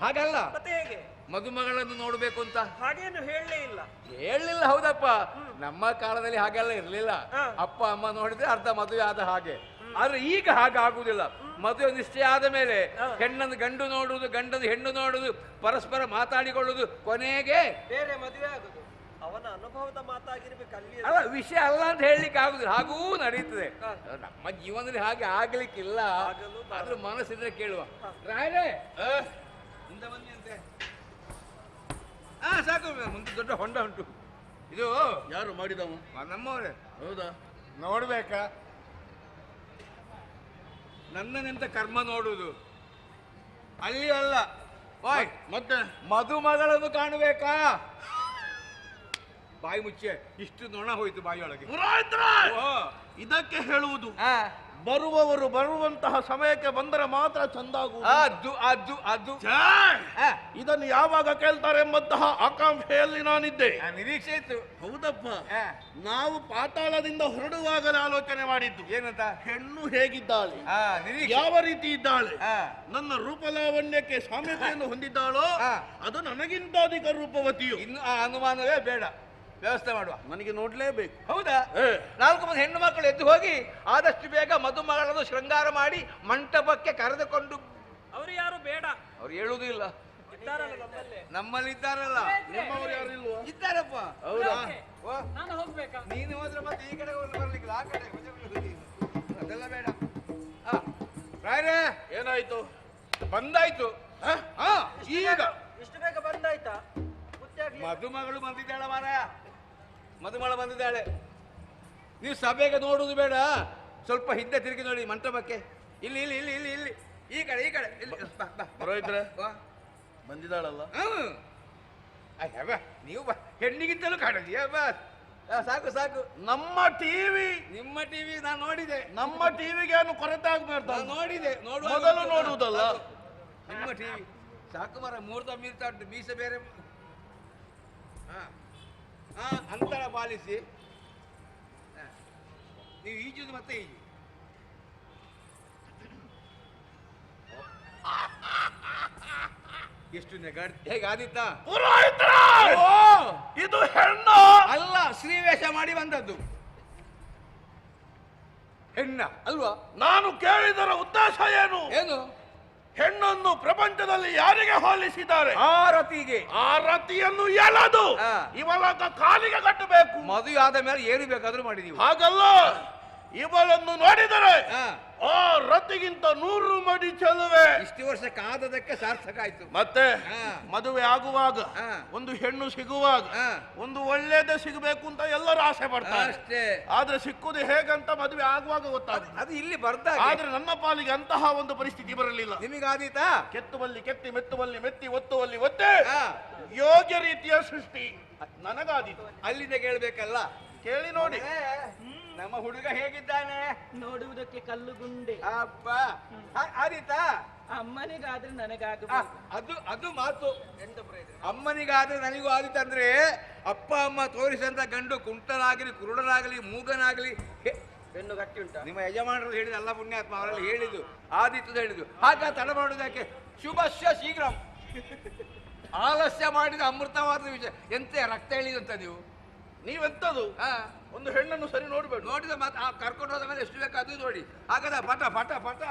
[SPEAKER 8] ಹಾಗಲ್ಲ,
[SPEAKER 7] ಮತ್ತೆ ಹೇಗೆ?
[SPEAKER 8] ಮದುಮಗಳನ್ನು ನೋಡ್ಬೇಕು ಅಂತ
[SPEAKER 7] ಹಾಗೇನು ಹೇಳಲೇ ಇಲ್ಲ.
[SPEAKER 8] ಹೇಳಲಿಲ್ಲ. ಹೌದಪ್ಪ, ನಮ್ಮ ಕಾಲದಲ್ಲಿ ಹಾಗೆಲ್ಲ ಇರ್ಲಿಲ್ಲ. ಅಪ್ಪ ಅಮ್ಮ ನೋಡಿದ್ರೆ ಅರ್ಧ ಮದುವೆ ಆದ ಹಾಗೆ. ಆದ್ರೆ ಈಗ ಹಾಗೆ ಆಗುದಿಲ್ಲ. ಮದುವೆ ನಿಶ್ಚಯ ಆದ ಮೇಲೆ ಹೆಣ್ಣನ್ನು ಗಂಡು ನೋಡುವುದು, ಗಂಡನ್ನು ಹೆಣ್ಣು ನೋಡುವುದು, ಪರಸ್ಪರ ಮಾತಾಡಿಕೊಳ್ಳುವುದು, ಕೊನೆಗೆ
[SPEAKER 7] ಬೇರೆ ಮದುವೆ ಆಗುದು ಅವನ ಅನುಭವದ ಮಾತಾಗಿರ್ಬೇಕು. ಅಲ್ಲಿ
[SPEAKER 8] ಅಲ್ಲ, ವಿಷಯ ಅಲ್ಲ ಅಂತ ಹೇಳಲಿಕ್ಕೆ ಆಗುದಿಲ್ಲ, ಹಾಗೂ ನಡೀತದೆ. ನಮ್ಮ ಜೀವನದಲ್ಲಿ ಹಾಗೆ ಆಗ್ಲಿಕ್ಕಿಲ್ಲ. ಆದ್ರೂ ಮನಸ್ಸಿದ್ರೆ ಕೇಳುವ. ರಾಯರೇ ಮುಂದೆ ಬನ್ನಿ ಅಂತೆ. ಸಾಕು, ಮುಂದೆ ದೊಡ್ಡ ಹೊಂಡ ಉಂಟು. ಇದು
[SPEAKER 5] ಯಾರು ಮಾಡಿದವ?
[SPEAKER 8] ನಮ್ಮವರೇ.
[SPEAKER 5] ಹೌದಾ?
[SPEAKER 8] ನೋಡ್ಬೇಕಾ? ನನ್ನನೆಂತ ಕರ್ಮ ನೋಡುವುದು ಅಲ್ಲಿ ಅಲ್ಲ. ವಾಯ್,
[SPEAKER 5] ಮತ್ತೆ
[SPEAKER 8] ಮದುಮಗಳನ್ನು ಕಾಣಬೇಕಾ? ಬಾಯಿ ಮುಚ್ಚೆ, ಇಷ್ಟು ನೊಣ ಹೋಯ್ತು ಬಾಯಿಯೊಳಗೆ.
[SPEAKER 5] ಇದಕ್ಕೆ ಹೇಳುವುದು ಬರುವವರು ಬರುವಂತಹ ಸಮಯಕ್ಕೆ ಬಂದರೆ ಮಾತ್ರ ಚಂದಾಗುವುದು.
[SPEAKER 8] ಅದು ಅದು ಅದು
[SPEAKER 5] ಇದನ್ನು ಯಾವಾಗ ಕೇಳ್ತಾರೆ ಎಂಬಂತಹ ಆಕಾಂಕ್ಷೆಯಲ್ಲಿ ನಾನಿದ್ದೆ.
[SPEAKER 8] ನಿರೀಕ್ಷೆ ಇತ್ತು.
[SPEAKER 5] ಹೌದಪ್ಪ, ನಾವು ಪಾತಾಳದಿಂದ ಹೊರಡುವಾಗಲೇ ಆಲೋಚನೆ ಮಾಡಿದ್ದು.
[SPEAKER 8] ಏನಂತ?
[SPEAKER 5] ಹೆಣ್ಣು ಹೇಗಿದ್ದಾಳೆ,
[SPEAKER 8] ನಿರೀಕ್ಷೆ
[SPEAKER 5] ಯಾವ ರೀತಿ ಇದ್ದಾಳೆ, ನನ್ನ ರೂಪಲಾವಣ್ಯಕ್ಕೆ ಸಾಮ್ಯತೆಯನ್ನು ಹೊಂದಿದ್ದಾಳೋ ಅದು ನನಗಿಂತ ಅಧಿಕ ರೂಪವತಿಯು.
[SPEAKER 8] ಇನ್ನು ಆ ಅನುಮಾನವೇ ಬೇಡ, ವ್ಯವಸ್ಥೆ ಮಾಡುವ.
[SPEAKER 5] ನನಗೆ ನೋಡ್ಲೇಬೇಕು.
[SPEAKER 8] ಹೌದಾ? 4 ಮಂದಿ ಹೆಣ್ಣು ಮಕ್ಕಳು ಎದ್ದು ಹೋಗಿ ಆದಷ್ಟು ಬೇಗ ಮದುಮಗಳನ್ನು ಶೃಂಗಾರ ಮಾಡಿ ಮಂಟಪಕ್ಕೆ ಕರೆದುಕೊಂಡು.
[SPEAKER 7] ಅವರು ಯಾರು ಬೇಡ,
[SPEAKER 8] ಅವ್ರು ಹೇಳುವುದೂ ಇಲ್ಲ.
[SPEAKER 7] ಇದ್ದಾರಲ್ಲ ನಮ್ಮಲ್ಲೇ.
[SPEAKER 8] ನಮ್ಮಲ್ಲಿ ಇದ್ದಾರಲ್ಲ.
[SPEAKER 5] ನಿಮ್ಮವರು ಯಾರು ಇಲ್ವಾ?
[SPEAKER 8] ಇದ್ದಾರಪ್ಪ.
[SPEAKER 5] ಹೌದಾ?
[SPEAKER 7] ನಾನು ಹೋಗ್ಬೇಕಾ?
[SPEAKER 8] ನೀನು ಹೋದ್ರೆ ಮತ್ತೆ ಈ ಕಡೆ ಬರ್ಲಿಕ್ಕೆ ಆ ಕಡೆ ಅದೆಲ್ಲ ಬೇಡ. ರಾಯರೇ,
[SPEAKER 5] ಏನಾಯ್ತು?
[SPEAKER 8] ಬಂದಾಯ್ತು. ಈಗ
[SPEAKER 7] ಇಷ್ಟು ಬೇಗ ಬಂದಾಯ್ತಾ?
[SPEAKER 8] ಮದುಮಗಳು ಬಂದಿದ್ದಾಳೆ ಮಾರಾಯ, ಮದುಮಳ ಬಂದಿದ್ದಾಳೆ. ನೀವು ಸಭೆಗೆ ನೋಡುವುದು ಬೇಡ, ಸ್ವಲ್ಪ ಹಿಂದೆ ತಿರುಗಿ ನೋಡಿ ಮಂಟಪಕ್ಕೆ. ಇಲ್ಲಿ ಇಲ್ಲಿ ಇಲ್ಲಿ ಇಲ್ಲಿ ಇಲ್ಲಿ ಈ ಕಡೆ ಈ ಕಡೆ
[SPEAKER 5] ಪುರೋಹಿತ್ರೆ, ಬಂದಿದ್ದಾಳಲ್ಲ?
[SPEAKER 8] ನೀವು ಹೆಣ್ಣಿಗಿಂತಲೂ ಕಾಣಲಿ. ಸಾಕು ಸಾಕು.
[SPEAKER 5] ನಮ್ಮ ಟಿವಿ,
[SPEAKER 8] ನಿಮ್ಮ ಟಿವಿ ನಾನು ನೋಡಿದೆ.
[SPEAKER 5] ನಮ್ಮ ಟಿವಿಗೆ ಏನು ಕೊರತೆ ಆಗ್ಬಾರ್ದು.
[SPEAKER 8] ನಾನು ನೋಡಿದೆ.
[SPEAKER 5] ಮೊದಲು ನೋಡುವುದಲ್ಲ
[SPEAKER 8] ನಿಮ್ಮ ಟಿವಿ. ಸಾಕು ಮರ, ಮೂರ್ತ ಮೀರ್ತಾ ಉಂಟು, ಮೀಸೆ ಬೇರೆ. ಅಂತರ ಪಾಲಿಸಿ. ನೀವು ಈಜುದು ಮತ್ತೆ ಈಜು. ಎಷ್ಟು ನೆಗಾಡ್ ಹೇಗೆ ಆದಿತ್ತ?
[SPEAKER 5] ಇದು ಹೆಣ್ಣು
[SPEAKER 8] ಅಲ್ಲ, ಶ್ರೀವೇಷ ಮಾಡಿ ಬಂದದ್ದು. ಹೆಣ್ಣ ಅಲ್ವಾ?
[SPEAKER 5] ನಾನು ಕೇಳಿದರ ಉದ್ದೇಶ ಏನು?
[SPEAKER 8] ಏನು?
[SPEAKER 5] ಹೆಣ್ಣನ್ನು ಪ್ರಪಂಚದಲ್ಲಿ ಯಾರಿಗೆ ಹೋಲಿಸಿದ್ದಾರೆ?
[SPEAKER 8] ಆ ರತಿಗೆ.
[SPEAKER 5] ಆ ರತಿಯನ್ನು ಎಳೆದು ಇವಳ ಕಾಲಿಗೆ ಕಟ್ಟಬೇಕು.
[SPEAKER 8] ಮದುವೆ ಆದ ಮೇಲೆ ಏನು ಬೇಕಾದ್ರೂ ಮಾಡಿದೀವಿ.
[SPEAKER 5] ಹಾಗಲ್ಲ, ಇವಳನ್ನು ನೋಡಿದರೆ ಆ ರತಿಗಿಂತ 100 ಮಡಿ ಚೆಲುವೆ.
[SPEAKER 8] ಇಷ್ಟು ವರ್ಷ ಕಾದದಕ್ಕೆ ಸಾರ್ಥಕ ಆಯ್ತು.
[SPEAKER 5] ಮತ್ತೆ ಮದುವೆ ಆಗುವಾಗ ಒಂದು ಹೆಣ್ಣು ಸಿಗುವಾಗ ಒಂದು ಒಳ್ಳೇದೇ ಸಿಗಬೇಕು ಅಂತ ಎಲ್ಲರೂ ಆಸೆ ಪಡ್ತಾರೆ.
[SPEAKER 8] ಅಷ್ಟೇ.
[SPEAKER 5] ಆದ್ರೆ ಸಿಕ್ಕುದು ಹೇಗಂತ ಮದುವೆ ಆಗುವಾಗ ಗೊತ್ತಾಗುತ್ತೆ.
[SPEAKER 8] ಅದು ಇಲ್ಲಿ ಬರ್ದಾಗ.
[SPEAKER 5] ಆದ್ರೆ ನನ್ನ ಪಾಲಿಗೆ ಅಂತಹ ಒಂದು ಪರಿಸ್ಥಿತಿ ಬರಲಿಲ್ಲ.
[SPEAKER 8] ನಿಮಗಾದೀತಾ?
[SPEAKER 5] ಕೆತ್ತುವಲ್ಲಿ ಕೆತ್ತಿ, ಮೆತ್ತುವಲ್ಲಿ ಮೆತ್ತಿ, ಒತ್ತುವಲ್ಲಿ ಒತ್ತೆ, ಯೋಗ್ಯ ರೀತಿಯ ಸೃಷ್ಟಿ ನನಗಾದೀತು.
[SPEAKER 8] ಅಲ್ಲಿಂದ ಕೇಳ್ಬೇಕಲ್ಲ.
[SPEAKER 5] ಕೇಳಿ ನೋಡಿ.
[SPEAKER 8] ನಮ್ಮ ಹುಡುಗ ಹೇಗಿದ್ದಾನೆ?
[SPEAKER 6] ನೋಡುವುದಕ್ಕೆ ಕಲ್ಲು ಗುಂಡೆ.
[SPEAKER 8] ಅಪ್ಪ ಆದೀತಾ?
[SPEAKER 6] ಅಮ್ಮನಿಗಾದ್ರೆ ನನಗಾಗ
[SPEAKER 8] ಅದು ಅದು ಮಾತು. ಅಮ್ಮನಿಗಾದ್ರೆ ನನಗೂ ಆದಿತ್ತಂದ್ರೆ ಅಪ್ಪ ಅಮ್ಮ ತೋರಿಸಂತ ಗಂಡು ಕುಂಟನಾಗಲಿ, ಕುರುಡನಾಗಲಿ, ಮೂಗನಾಗಲಿ
[SPEAKER 6] ಬೆನ್ನು ಗಟ್ಟಿ ಉಂಟ.
[SPEAKER 8] ನಿಮ್ಮ ಯಜಮಾನರು ಹೇಳಿದ ಅಲ್ಲ ಪುಣ್ಯಾತ್ಮ, ಅವರಲ್ಲಿ ಹೇಳಿದ್ದು ಆದಿತ್ತು ಹೇಳಿದ್ದು. ಹಾಗ ತಡ ಮಾಡುವುದಕ್ಕೆ ಶುಭಶ್ಯ ಶೀಘ್ರ. ಆಲಸ್ಯ ಮಾಡಿದ ಅಮೃತವಾದ ವಿಷಯ. ಎಂತ ರಕ್ತ ಹೇಳಿದಂತ ನೀವು?
[SPEAKER 5] ನೀವೆಂತದು? ಒಂದು ಹೆಣ್ಣನ್ನು ಸರಿ ನೋಡ್ಬೇಡಿ.
[SPEAKER 8] ನೋಡಿದ ಮತ್ತೆ ಕರ್ಕೊಂಡು ಹೋದ ಮೇಲೆ ಎಷ್ಟು ಬೇಕು ಅದು ನೋಡಿ. ಹಾಗದ ಪಟ ಪಟ ಪಟ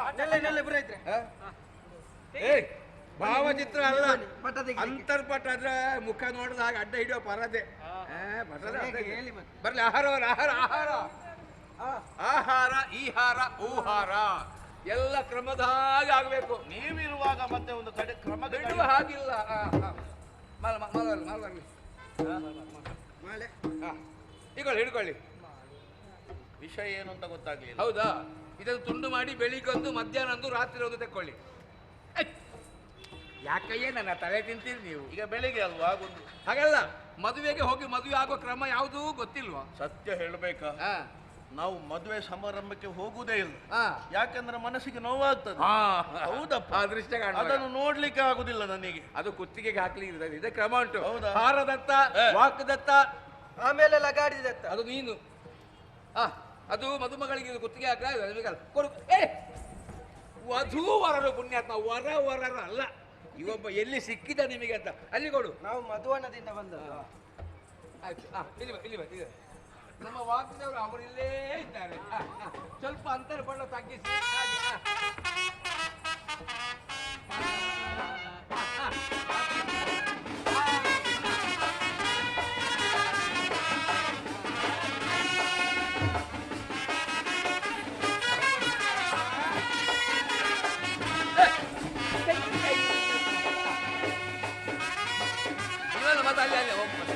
[SPEAKER 8] ಭಾವಚಿತ್ರ ಅಲ್ಲ, ಅಂತರ್ಪಟ ಅದ್ರ ಮುಖ ನೋಡಿದ ಹಾಗೆ ಅಡ್ಡ ಹಿಡಿಯೋ ಪರದೆ. ಬರ್ಲಿ ಆಹಾರ ಆಹಾರ ಆಹಾರ ಆಹಾರ ಈಹಾರ ಊಹಾರ ಎಲ್ಲ ಕ್ರಮದ ಹಾಗೆ ಆಗ್ಬೇಕು.
[SPEAKER 5] ನೀವಿರುವಾಗ ಮತ್ತೆ ಒಂದು ಕಡೆ ಕ್ರಮ
[SPEAKER 8] ಬಿಡುವ ಹಾಗಿಲ್ಲ. ಮಲೆ ಹಿಡ್ಕೊಳ್ಳಿ.
[SPEAKER 5] ವಿಷಯ ಏನು ಅಂತ ಗೊತ್ತಾಗ್ಲಿಲ್ಲ.
[SPEAKER 8] ಹೌದಾ? ಇದನ್ನು ತುಂಡು ಮಾಡಿ ಬೆಳಿಗ್ಗೆ ಒಂದು, ಮಧ್ಯಾಹ್ನ ಒಂದು, ರಾತ್ರಿ ಒಂದು ತೆಕ್ಕೊಳ್ಳಿ. ಯಾಕಯ್ಯೇ ನನ್ನ ತಲೆ ತಿಂತೀರಿ ನೀವು?
[SPEAKER 5] ಈಗ ಬೆಳಿಗ್ಗೆ ಅಲ್ವಾ ಆಗುದು?
[SPEAKER 8] ಹಾಗಲ್ಲ, ಮದುವೆಗೆ ಹೋಗಿ ಮದುವೆ ಆಗೋ ಕ್ರಮ ಯಾವುದೂ ಗೊತ್ತಿಲ್ವಾ?
[SPEAKER 5] ಸತ್ಯ ಹೇಳ್ಬೇಕಾ,
[SPEAKER 8] ಹಾ
[SPEAKER 5] ನಾವು ಮದುವೆ ಸಮಾರಂಭಕ್ಕೆ ಹೋಗುದೇ ಇಲ್ಲ.
[SPEAKER 8] ಹಾ
[SPEAKER 5] ಯಾಕಂದ್ರೆ ಮನಸ್ಸಿಗೆ ನೋವಾಗ್ತದೆ. ಹೌದಪ್ಪ,
[SPEAKER 8] ಆ ದೃಶ್ಯ ಕಾಣುವಾಗ.
[SPEAKER 5] ಅದನ್ನು ನೋಡ್ಲಿಕ್ಕೆ ಆಗುದಿಲ್ಲ ನನಗೆ.
[SPEAKER 8] ಅದು ಕುತ್ತಿಗೆಗೆ ಹಾಕ್ಲಿಕ್ಕೆ ಇದೆ ಕ್ರಮ ಉಂಟು.
[SPEAKER 5] ಹೌದಾ?
[SPEAKER 8] ಹಾರದತ್ತ, ವಾಕ್ದತ್ತ,
[SPEAKER 2] ಆಮೇಲೆ ಲಗಾಡಿದತ್ತ.
[SPEAKER 8] ಅದು ನೀನು. ಅದು ಮದುಮಗಳಿಗೆ ಇದು ಕುತ್ತಿಗೆ ಹಾಕಲ್ಲ ಕೊಡು. ವಧೂವರರು ಪುಣ್ಯಾತ್ಮ, ವರವರರು ಅಲ್ಲ. ಇವೊಬ್ಬ ಎಲ್ಲಿ ಸಿಕ್ಕಿದ ನಿಮಗೆ ಅಂತ ಅಲ್ಲಿ ಕೊಡು.
[SPEAKER 2] ನಾವು ಮಧುವನದಿಂದ ಬಂದದ್ದು.
[SPEAKER 8] ಆಯ್ತು, ಇಲ್ಲಿ ಬಾ, ಇಲ್ಲಿ ಬಾ, ಇಲ್ಲಿ ಬಾ. ನಮ್ಮ ವಾಕ್ಯದವರು ಅವರಿಲ್ಲೇ ಇದ್ದಾರೆ. ಸ್ವಲ್ಪ ಅಂತರ ಬಣ್ಣ ತಗ್ಗಿಸಿ ಮತ್ತೆ ಅಲ್ಲಿ ಅಲ್ಲಿ ಹೋಗ್ಬೋದು.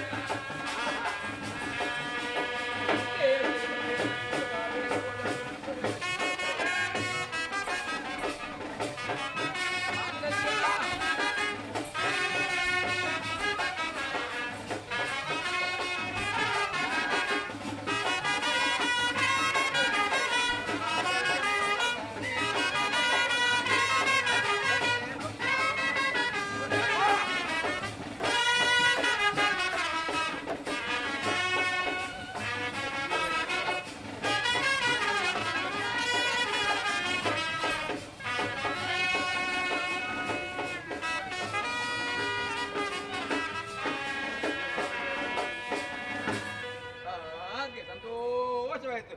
[SPEAKER 8] ಸಂತೋಷವಾಯ್ತು.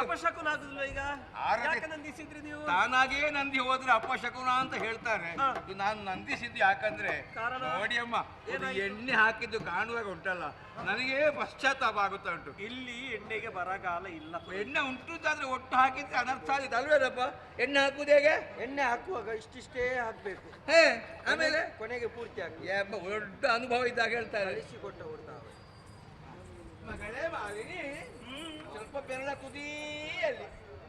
[SPEAKER 4] ಅಪಶಕುನ ಆಗುದಿಲ್ಲ ಈಗ? ಯಾಕೆ ನಂದಿಸಿದ್ರಿ ನೀವು?
[SPEAKER 8] ತಾನಾಗೇ ನಂದಿ ಹೋದ್ರೆ ಅಪಶಕುನ ಅಂತ ಹೇಳ್ತಾರೆ. ನಾನು ನಂದಿಸಿದ್ದು ಯಾಕಂದ್ರೆ ನೋಡಿ ಅಮ್ಮ, ಇದು ಎಣ್ಣೆ ಹಾಕಿದ್ದು ಕಾಣುವಾಗ ಉಂಟಲ್ಲ, ನನಗೆ ಪಶ್ಚಾತ್ತಾಪ ಆಗುತ್ತಾ ಉಂಟು.
[SPEAKER 4] ಇಲ್ಲಿ ಎಣ್ಣೆಗೆ ಬರಗಾಲ ಇಲ್ಲ.
[SPEAKER 8] ಎಣ್ಣೆ ಉಂಟುದಾದ್ರೆ ಒಟ್ಟು ಹಾಕಿದ್ರೆ ಅನರ್ಥ ಆಗಿದೆ ಅಲ್ವೇನಪ್ಪ? ಎಣ್ಣೆ ಹಾಕುದು ಹೇಗೆ?
[SPEAKER 2] ಎಣ್ಣೆ ಹಾಕುವಾಗ ಇಷ್ಟಿಷ್ಟೇ ಹಾಕ್ಬೇಕು,
[SPEAKER 8] ಆಮೇಲೆ
[SPEAKER 2] ಕೊನೆಗೆ ಪೂರ್ತಿ ಹಾಕಿ.
[SPEAKER 8] ದೊಡ್ಡ ಅನುಭವ ಇದ್ದಾಗ ಹೇಳ್ತಾರೆ.
[SPEAKER 2] ಕಳಿಸಿಕೊಟ್ಟ ಕೊಡ್ತಾವೆ.
[SPEAKER 8] ಮಗಳೇ ಮಾಲಿನಿ, ಸ್ವಲ್ಪ ಬೆರಳ ತುದಿಯಲ್ಲಿ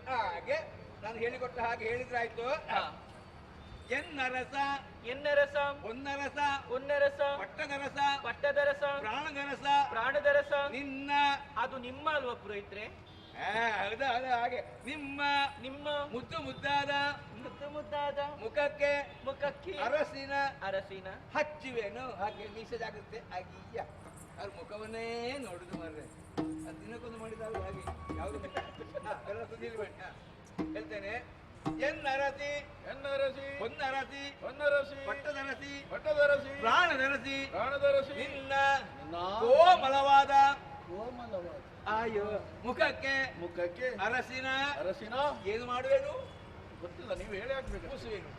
[SPEAKER 8] ಹಾಗೆ ನಾನು ಹೇಳಿಕೊಟ್ಟ ಹಾಗೆ ಹೇಳಿದ್ರಾಯ್ತು. ಎನ್ನರಸ,
[SPEAKER 6] ಎನ್ನರಸ,
[SPEAKER 8] ಹೊನ್ನರಸ,
[SPEAKER 6] ಉನ್ನರಸ,
[SPEAKER 8] ಪಟ್ಟದರಸ,
[SPEAKER 6] ಪಟ್ಟದರಸ,
[SPEAKER 8] ಪ್ರಾಣದರಸ,
[SPEAKER 6] ಪ್ರಾಣದರಸ.
[SPEAKER 8] ನಿನ್ನ,
[SPEAKER 6] ಅದು ನಿಮ್ಮ ಅಲ್ವಾ ಪುರೋಹಿತ್ರೆ?
[SPEAKER 8] ಹೌದಾ? ಹಾಗೆ ನಿಮ್ಮ
[SPEAKER 6] ನಿಮ್ಮ
[SPEAKER 8] ಮುದ್ದು ಮುದ್ದಾದ
[SPEAKER 6] ಮುದ್ದು ಮುದ್ದಾದ
[SPEAKER 8] ಮುಖಕ್ಕೆ
[SPEAKER 6] ಮುಖಕ್ಕೆ
[SPEAKER 8] ಅರಸಿನ
[SPEAKER 6] ಅರಸಿನ
[SPEAKER 8] ಹಚ್ಚುವೆನು. ಹಾಗೆ ಮೀಸೆ ಜಾಗ್ರತೆ ಆಗಿಯ ಅವ್ರ ಮುಖವನ್ನೇ ನೋಡುದು ಮಾರ್ರೆ. ಅದು ದಿನಕ್ಕೊಂದು ಮಾಡಿದಾಗ ಹಾಗೆ ಯಾವುದು ಎಲ್ಲ ಸುದ್ದಿಲಿ ಬೇಡ ಹೇಳ್ತೇನೆ. ಎನ್ನರಸಿ,
[SPEAKER 5] ಎನ್ನರಸಿ,
[SPEAKER 8] ಹೊನ್ನರಸಿ,
[SPEAKER 5] ಹೊನ್ನರಸಿ,
[SPEAKER 8] ಪಟ್ಟದರಸಿ,
[SPEAKER 5] ಪಟ್ಟದರಸಿ,
[SPEAKER 8] ಪ್ರಾಣದರಸಿ,
[SPEAKER 5] ಪ್ರಾಣದರಸಿ,
[SPEAKER 8] ನಿನ್ನ ಕೋಮಲವಾದ
[SPEAKER 5] ಕೋಮಲವಾದ
[SPEAKER 8] ಆಯೋ ಮುಖಕ್ಕೆ
[SPEAKER 5] ಮುಖಕ್ಕೆ
[SPEAKER 8] ಅರಸಿನ
[SPEAKER 5] ಅರಸಿನ
[SPEAKER 8] ಏನು ಮಾಡುವೆನು
[SPEAKER 5] ಗೊತ್ತಿಲ್ಲ, ನೀವು ಹೇಳಿ ಹಾಕ್ಬೇಕು.
[SPEAKER 8] ಮುಸುವೆನು.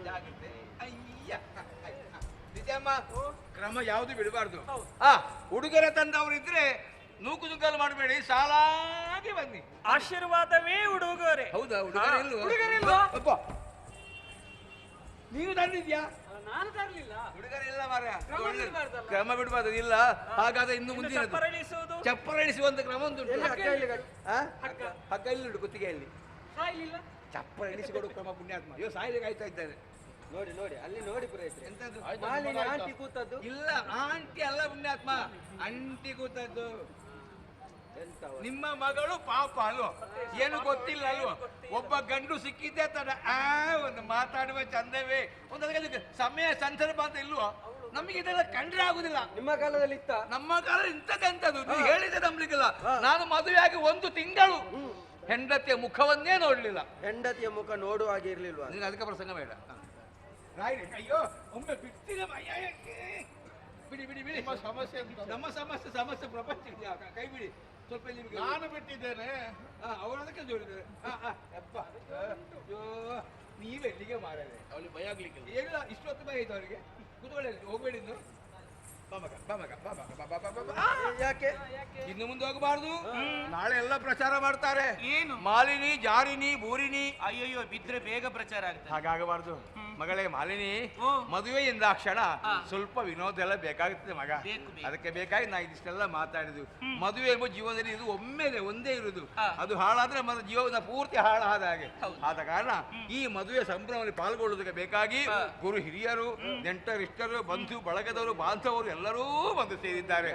[SPEAKER 8] ಜಾಗ್ರತೆ. ಅಯ್ಯ ನಿಜಮ್ಮ, ಕ್ರಮ ಯಾವುದು ಬಿಡಬಾರ್ದು. ಹುಡುಗರ ತಂದವರಿದ್ರೆ ನೂಕು ನುಗ್ಗಲು ಮಾಡಬೇಡಿ, ಸಾಲಾಗಿ ಬನ್ನಿ.
[SPEAKER 4] ಆಶೀರ್ವಾದವೇ ಹುಡುಗರೇ.
[SPEAKER 8] ಹೌದಾ?
[SPEAKER 6] ಹುಡುಗರಿಲ್ವಾ?
[SPEAKER 8] ಅಪ್ಪ, ನೀವು ತಂದಿದ್ಯಾ?
[SPEAKER 4] ನಾನು ತರಲಿಲ್ಲ.
[SPEAKER 8] ಹುಡುಗರಿಲ್ಲ ಮಾರ್ರೆ. ಕ್ರಮ ಬಿಡಬಾರ್ದು. ಇಲ್ಲ ಹಾಗಾದ್ರೆ ಇನ್ನು ಮುಂದಿನದು
[SPEAKER 4] ಚಪ್ಪರಳಿಸುವುದು,
[SPEAKER 8] ಚಪ್ಪರಣಿಸುವಂತ ಕ್ರಮ ಒಂದು ಉಂಟು.
[SPEAKER 2] ಎಲ್ಲಿ ಹಗ್ಗ ಇಲ್ಲಿ
[SPEAKER 8] ಹಗ್ಗ ಇಲ್ಲುಂಟು ಕುತ್ತಿಗೆಯಲ್ಲಿ.
[SPEAKER 4] ಸಾಯ್ಲಿಲ್ಲ.
[SPEAKER 8] ಚಪ್ಪರ ಎಣಿಸಿಕೊಡು ಕ್ರಮ ಪುಣ್ಯಾತ್ಮ. ಅಯ್ಯೋ ಸಾಯಿಗೆ ಕಾಯ್ತಾ ಇದ್ದಾರೆ.
[SPEAKER 2] ನೋಡಿ ನೋಡಿ ಅಲ್ಲಿ ನೋಡಿ ಪುರೋಹಿತ್ರೆ.
[SPEAKER 8] ಎಂತದ್ದು?
[SPEAKER 2] ಮಾಲಿನಿ ಆಂಟಿ ಕೂತದ್ದು.
[SPEAKER 8] ಇಲ್ಲ, ಆಂಟಿ ಅಲ್ಲ ಪುಣ್ಯಾತ್ಮ, ಅಂಟಿ ಕೂತದ್ದು. ನಿಮ್ಮ ಮಗಳು ಪಾಪ ಅಲ್ವೋ, ಏನು ಗೊತ್ತಿಲ್ಲ ಅಲ್ವೋ. ಒಬ್ಬ ಗಂಡು ಸಿಕ್ಕಿದ್ದೆ ತಡ ಒಂದು ಮಾತಾಡುವ ಚಂದವೇ, ಒಂದು ಅದಕ್ಕೆ ಸಮಯ ಸಂದರ್ಭ ಅಂತ ಇಲ್ವೋ. ನಮಗೆ ಇದೆಲ್ಲ ಕಂಡ್ರೆ ಆಗುದಿಲ್ಲ.
[SPEAKER 2] ನಿಮ್ಮ ಕಾಲದಲ್ಲಿ ಇತ್ತ?
[SPEAKER 8] ನಮ್ಮ ಕಾಲ ಇಂಥದ್ದೆಂತದ್ದು ನೀವು ಹೇಳಿದೆ ನಂಬಲಿಕ್ಕಿಲ್ಲ. ನಾನು ಮದುವೆಯಾಗಿ 1 ತಿಂಗಳು ಹೆಂಡತಿಯ ಮುಖವನ್ನೇ ನೋಡ್ಲಿಲ್ಲ.
[SPEAKER 2] ಹೆಂಡತಿಯ ಮುಖ ನೋಡುವ ಹಾಗೆ ಇರ್ಲಿಲ್ವಾ?
[SPEAKER 8] ನೀನು ಅದಕ್ಕೆ ಪ್ರಸಂಗ ಬೇಡ. ರಾಯ್ ಅಯ್ಯೋ ಒಮ್ಮೆ ಬಿಡ್ತೀನಿ. ಬಿಡಿ ಬಿಡಿ ಬಿಡಿ.
[SPEAKER 5] ನಿಮ್ಮ ಸಮಸ್ಯೆ ಅಂತ.
[SPEAKER 8] ನಮ್ಮ ಸಮಸ್ಯೆ ಸಮಸ್ಯೆ ಪ್ರಪಂಚ ಕೈ ಬಿಡಿ. ಸ್ವಲ್ಪ ನಿಮಗೆ
[SPEAKER 5] ನಾನು ಬಿಟ್ಟಿದ್ದೇನೆ.
[SPEAKER 8] ಅವರು ಅದಕ್ಕೆ ಜೋಡಿದ್ದಾರೆ. ಅಪ್ಪ ಅಯ್ಯೋ, ನೀವೆಲ್ಲಿಗೆ ಮಾರದೆ?
[SPEAKER 5] ಅವಳಿಗೆ ಭಯ ಆಗ್ಲಿಕ್ಕಿಲ್ಲ.
[SPEAKER 8] ಇಲ್ಲ, ಇಷ್ಟೊತ್ತು ಭಯ ಆಯ್ತು ಅವರಿಗೆ. ಕೂತ್ಕೊಳ್ಳಿ, ಹೋಗ್ಬೇಡಿ ಇನ್ನು. ಬಾಮಗ ಬಾಮಗ ಬಾಮಗ ಬಾಬಾ.
[SPEAKER 2] ಯಾಕೆ?
[SPEAKER 8] ಇನ್ನು ಮುಂದೆ ಹೋಗಬಾರ್ದು. ನಾಳೆ ಎಲ್ಲ ಪ್ರಚಾರ ಮಾಡ್ತಾರೆ.
[SPEAKER 6] ಏನು?
[SPEAKER 8] ಮಾಲಿನಿ, ಜಾರಿನಿ, ಬೂರಿನಿ.
[SPEAKER 6] ಅಯ್ಯಯ್ಯೋ, ಬಿದ್ರೆ ಬೇಗ ಪ್ರಚಾರ ಆಗ್ತದೆ.
[SPEAKER 8] ಹಾಗಾಗಬಾರ್ದು. ಮಗಳೇ ಮಾಲಿನಿ,
[SPEAKER 6] ಓ.
[SPEAKER 8] ಮದುವೆ ಎಂದಾಕ್ಷಣ
[SPEAKER 6] ಆ.
[SPEAKER 8] ಸ್ವಲ್ಪ ವಿನೋದ ಎಲ್ಲ ಬೇಕಾಗುತ್ತದೆ ಮಗ.
[SPEAKER 6] ಬೇಕು, ಬೇಕು.
[SPEAKER 8] ಅದಕ್ಕೆ ಬೇಕಾಗಿ ನಾ ಇದಿಷ್ಟೆಲ್ಲ ಮಾತಾಡಿದ್ವಿ. ಮದುವೆ ಎಂಬ ಜೀವನದಲ್ಲಿ ಇದು ಒಮ್ಮೆಲೆ ಒಂದೇ ಇರುವುದು.
[SPEAKER 6] ಆ.
[SPEAKER 8] ಅದು ಹಾಳಾದ್ರೆ ಮತ್ತೆ ಜೀವನ ಪೂರ್ತಿ ಹಾಳಾದ ಹಾಗೆ.
[SPEAKER 6] ಹೌದು.
[SPEAKER 8] ಆದ ಕಾರಣ ಈ ಮದುವೆ ಸಂಭ್ರಮದಲ್ಲಿ ಪಾಲ್ಗೊಳ್ಳುವುದಕ್ಕೆ ಬೇಕಾಗಿ
[SPEAKER 6] ಆ.
[SPEAKER 8] ಗುರು ಹಿರಿಯರು, ನೆಂಟರಿಷ್ಟರು, ಬಂಧು ಬಳಗದವರು, ಬಾಂಧವರು ಎಲ್ಲರೂ ಬಂದು ಸೇರಿದ್ದಾರೆ.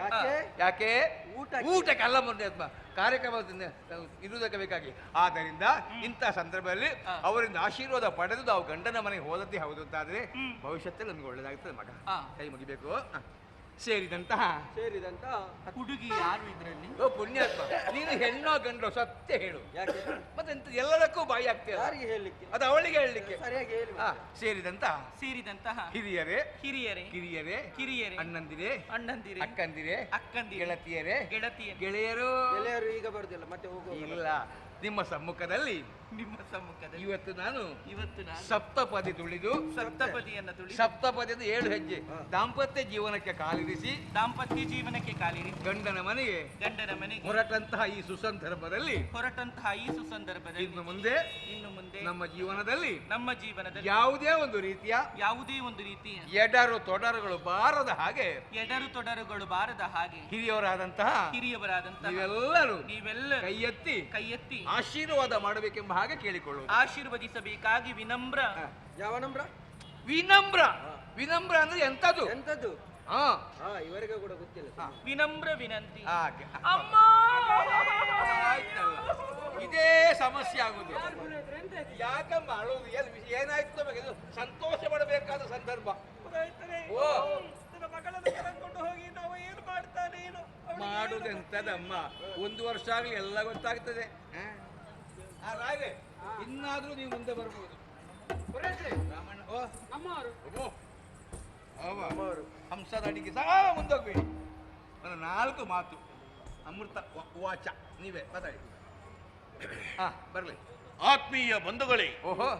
[SPEAKER 8] ಯಾಕೆ? ಊಟಕ್ಕೆ ಅಲ್ಲ ಮೊನ್ನೆ ಕಾರ್ಯಕ್ರಮ ಇರುವುದಕ್ಕೆ ಬೇಕಾಗಿ. ಆದ್ದರಿಂದ ಇಂಥ ಸಂದರ್ಭದಲ್ಲಿ ಅವರಿಂದ ಆಶೀರ್ವಾದ ಪಡೆದು ನಾವು ಗಂಡನ ಮನೆಗೆ ಹೋದದ್ದೇ ಹೌದು ಅಂತಾದ್ರೆ ಭವಿಷ್ಯದಲ್ಲಿ ನಮ್ಗೆ ಒಳ್ಳೇದಾಗ್ತದೆ ಮಗ. ಕೈ ಮುಗಿಬೇಕು. ಸೇರಿದಂತಹ
[SPEAKER 6] ಹುಡುಗಿ ಯಾರು ಇದರಲ್ಲಿ?
[SPEAKER 8] ಓ ಪುಣ್ಯಾತ್ಮ, ನೀನು ಹೆಣ್ಣೋ ಗಂಡೋ ಸತ್ಯ ಹೇಳು. ಮತ್ತೆ ಎಲ್ಲದಕ್ಕೂ ಬಾಯಿ ಆಗ್ತೇವೆ, ಅದು ಅವಳಿಗೆ ಹೇಳಲಿಕ್ಕೆ. ಸೇರಿದಂತಹ
[SPEAKER 6] ಹಿರಿಯರೇ
[SPEAKER 8] ಕಿರಿಯರೇ
[SPEAKER 6] ಕಿರಿಯರೇ
[SPEAKER 8] ಅಣ್ಣಂದಿರೇ
[SPEAKER 6] ಅಣ್ಣಂದಿರೇ
[SPEAKER 8] ಅಕ್ಕಂದಿರೇ
[SPEAKER 6] ಅಕ್ಕಂದಿರೇ
[SPEAKER 8] ಗೆಳತಿಯರೇ
[SPEAKER 6] ಗೆಳತಿಯರು
[SPEAKER 2] ಈಗ ಬರುದಿಲ್ಲ ಮತ್ತೆ
[SPEAKER 8] ಇಲ್ಲ, ನಿಮ್ಮ ಸಮ್ಮುಖದಲ್ಲಿ
[SPEAKER 6] ನಿಮ್ಮ ಸಮ್ಮುಖದಲ್ಲಿ
[SPEAKER 8] ಇವತ್ತು ನಾನು
[SPEAKER 6] ನಾನು
[SPEAKER 8] ಸಪ್ತಪದಿ ತುಳಿದು
[SPEAKER 6] ಸಪ್ತಪದಿಯನ್ನು ತುಳಿ
[SPEAKER 8] ಸಪ್ತಪದಿಯಿಂದ 7 ಹೆಜ್ಜೆ ದಾಂಪತ್ಯ ಜೀವನಕ್ಕೆ ಕಾಲಿರಿಸಿ
[SPEAKER 6] ದಾಂಪತ್ಯ ಜೀವನಕ್ಕೆ ಕಾಲಿರಿ
[SPEAKER 8] ಗಂಡನ ಮನೆಗೆ ಹೊರಟಂತಹ ಈ ಸುಸಂದರ್ಭದಲ್ಲಿ ಇನ್ನು ಮುಂದೆ ನಮ್ಮ ಜೀವನದಲ್ಲಿ ಯಾವುದೇ ಒಂದು ರೀತಿಯ ಎಡರು ತೊಡರುಗಳು ಬಾರದ ಹಾಗೆ ಹಿರಿಯವರಾದಂತಹ ನೀವೆಲ್ಲರೂ ಕೈ ಎತ್ತಿ ಆಶೀರ್ವಾದ ಮಾಡಬೇಕೆಂಬ ಹಾಗೆ ಕೇಳಿಕೊಳ್ಳುವುದು.
[SPEAKER 6] ಆಶೀರ್ವದಿಸಬೇಕಾಗಿ ವಿನಮ್ರ.
[SPEAKER 2] ಯಾವ ನಮ್ರ?
[SPEAKER 8] ವಿನಮ್ರ ಅಂದ್ರೆ ಎಂತದು?
[SPEAKER 2] ಇವರಿಗೆ ಕೂಡ ಗೊತ್ತಿಲ್ಲ.
[SPEAKER 6] ವಿನಮ್ರ ವಿನಂತಿ.
[SPEAKER 8] ಅಮ್ಮ ಇದೇ ಸಮಸ್ಯೆ ಆಗುದು. ಯಾಕಮ್ಮ ಅಳೋದು? ಏನಾಯ್ತು ನಮಗೆ? ಸಂತೋಷ ಪಡಬೇಕಾದ ಸಂದರ್ಭ. ಮಾಡುದೆಂತದಮ್ಮ, 1 ವರ್ಷ ಆಗಲಿ ಎಲ್ಲ ಗೊತ್ತಾಗ್ತದೆ. ಇನ್ನಾದ್ರೂ ನೀವು ಮುಂದೆ ಬರ್ಬೋದು. ಹಂಸದ ಅಡಿಗೆ ಸಹ ಮುಂದೋಗ್ಬೇಡಿ. 4 ಮಾತು ಅಮೃತ ವಾಚ ನೀವೇ ಮಾತಾಡಿ. ಬರ್ಲಿ.
[SPEAKER 5] ಆತ್ಮೀಯ ಬಂಧುಗಳೇ,
[SPEAKER 8] ಓಹೋ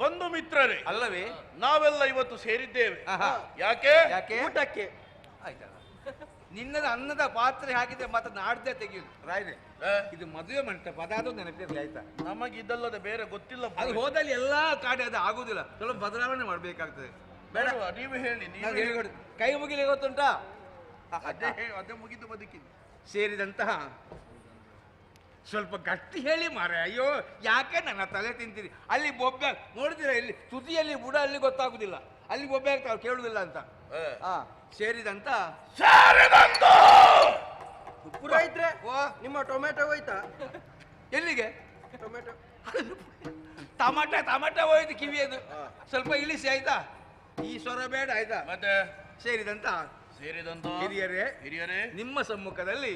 [SPEAKER 5] ಬಂಧು ಮಿತ್ರರೇ
[SPEAKER 8] ಅಲ್ಲವೇ,
[SPEAKER 5] ನಾವೆಲ್ಲ ಇವತ್ತು ಸೇರಿದ್ದೇವೆ. ಯಾಕೆ?
[SPEAKER 8] ಊಟಕ್ಕೆ. ಆಯ್ತಲ್ಲ, ನಿನ್ನದ ಅನ್ನದ ಪಾತ್ರೆ ಹಾಕಿದ್ರೆ ಮತ್ತೆ ನಾಡ್ದೆ ತೆಗೆಯುದು. ರಾಯ್ರೆ, ಇದು ಮದುವೆ ಮಂಟಪ, ಅದಾದ್ರೂ ನೆನಪಿರ್ಲಿ ಆಯ್ತಾ?
[SPEAKER 5] ನಮಗಿದಲ್ಲದ ಬೇರೆ ಗೊತ್ತಿಲ್ಲ.
[SPEAKER 8] ಅದು ಹೋದಲ್ಲಿ ಎಲ್ಲಾ ಕಾಡಿ ಅದು ಆಗುದಿಲ್ಲ, ಸ್ವಲ್ಪ ಬದಲಾವಣೆ ಮಾಡ್ಬೇಕಾಗ್ತದೆ. ಬೇಡ,
[SPEAKER 5] ನೀವು ಹೇಳಿ.
[SPEAKER 8] ಹೇಳಿಕೊಡಿ. ಕೈ ಮುಗಿಲಿ ಗೊತ್ತುಂಟಾ?
[SPEAKER 5] ಅದೇ ಮುಗಿದು ಬದುಕಿ
[SPEAKER 8] ಸೇರಿದಂತಹ ಸ್ವಲ್ಪ ಗಟ್ಟಿ ಹೇಳಿ ಮಾರೆ. ಅಯ್ಯೋ ಯಾಕೆ ನನ್ನ ತಲೆ ತಿಂತೀರಿ? ಅಲ್ಲಿ ಬೊಬ್ಬೆ ನೋಡಿದಿರ, ಇಲ್ಲಿ ತುದಿಯಲ್ಲಿ ಬುಡ ಅಲ್ಲಿ ಗೊತ್ತಾಗುದಿಲ್ಲ, ಅಲ್ಲಿ ಬೊಬ್ಬೆ ಆಗ್ತಾವ ಕೇಳುದಿಲ್ಲ ಅಂತ. ಸೇರಿದಂತ
[SPEAKER 2] ಪುರೋಹಿತ್ರೆ, ನಿಮ್ಮ ಟೊಮೆಟೊ ಹೋಯ್ತಾ?
[SPEAKER 8] ಎಲ್ಲಿಗೆ?
[SPEAKER 2] ಟೊಮೆಟೊ
[SPEAKER 8] ಟಮಾಟ ಹೋಯ್ತು ಕಿವಿಯದು. ಸ್ವಲ್ಪ ಇಳಿಸಿ ಆಯ್ತಾ? ಈ ಸ್ವರ ಬೇಡ ಆಯ್ತಾ?
[SPEAKER 5] ಮತ್ತೆ
[SPEAKER 8] ಸೇರಿದಂತ ಹಿರಿಯರೇ, ನಿಮ್ಮ ಸಮ್ಮುಖದಲ್ಲಿ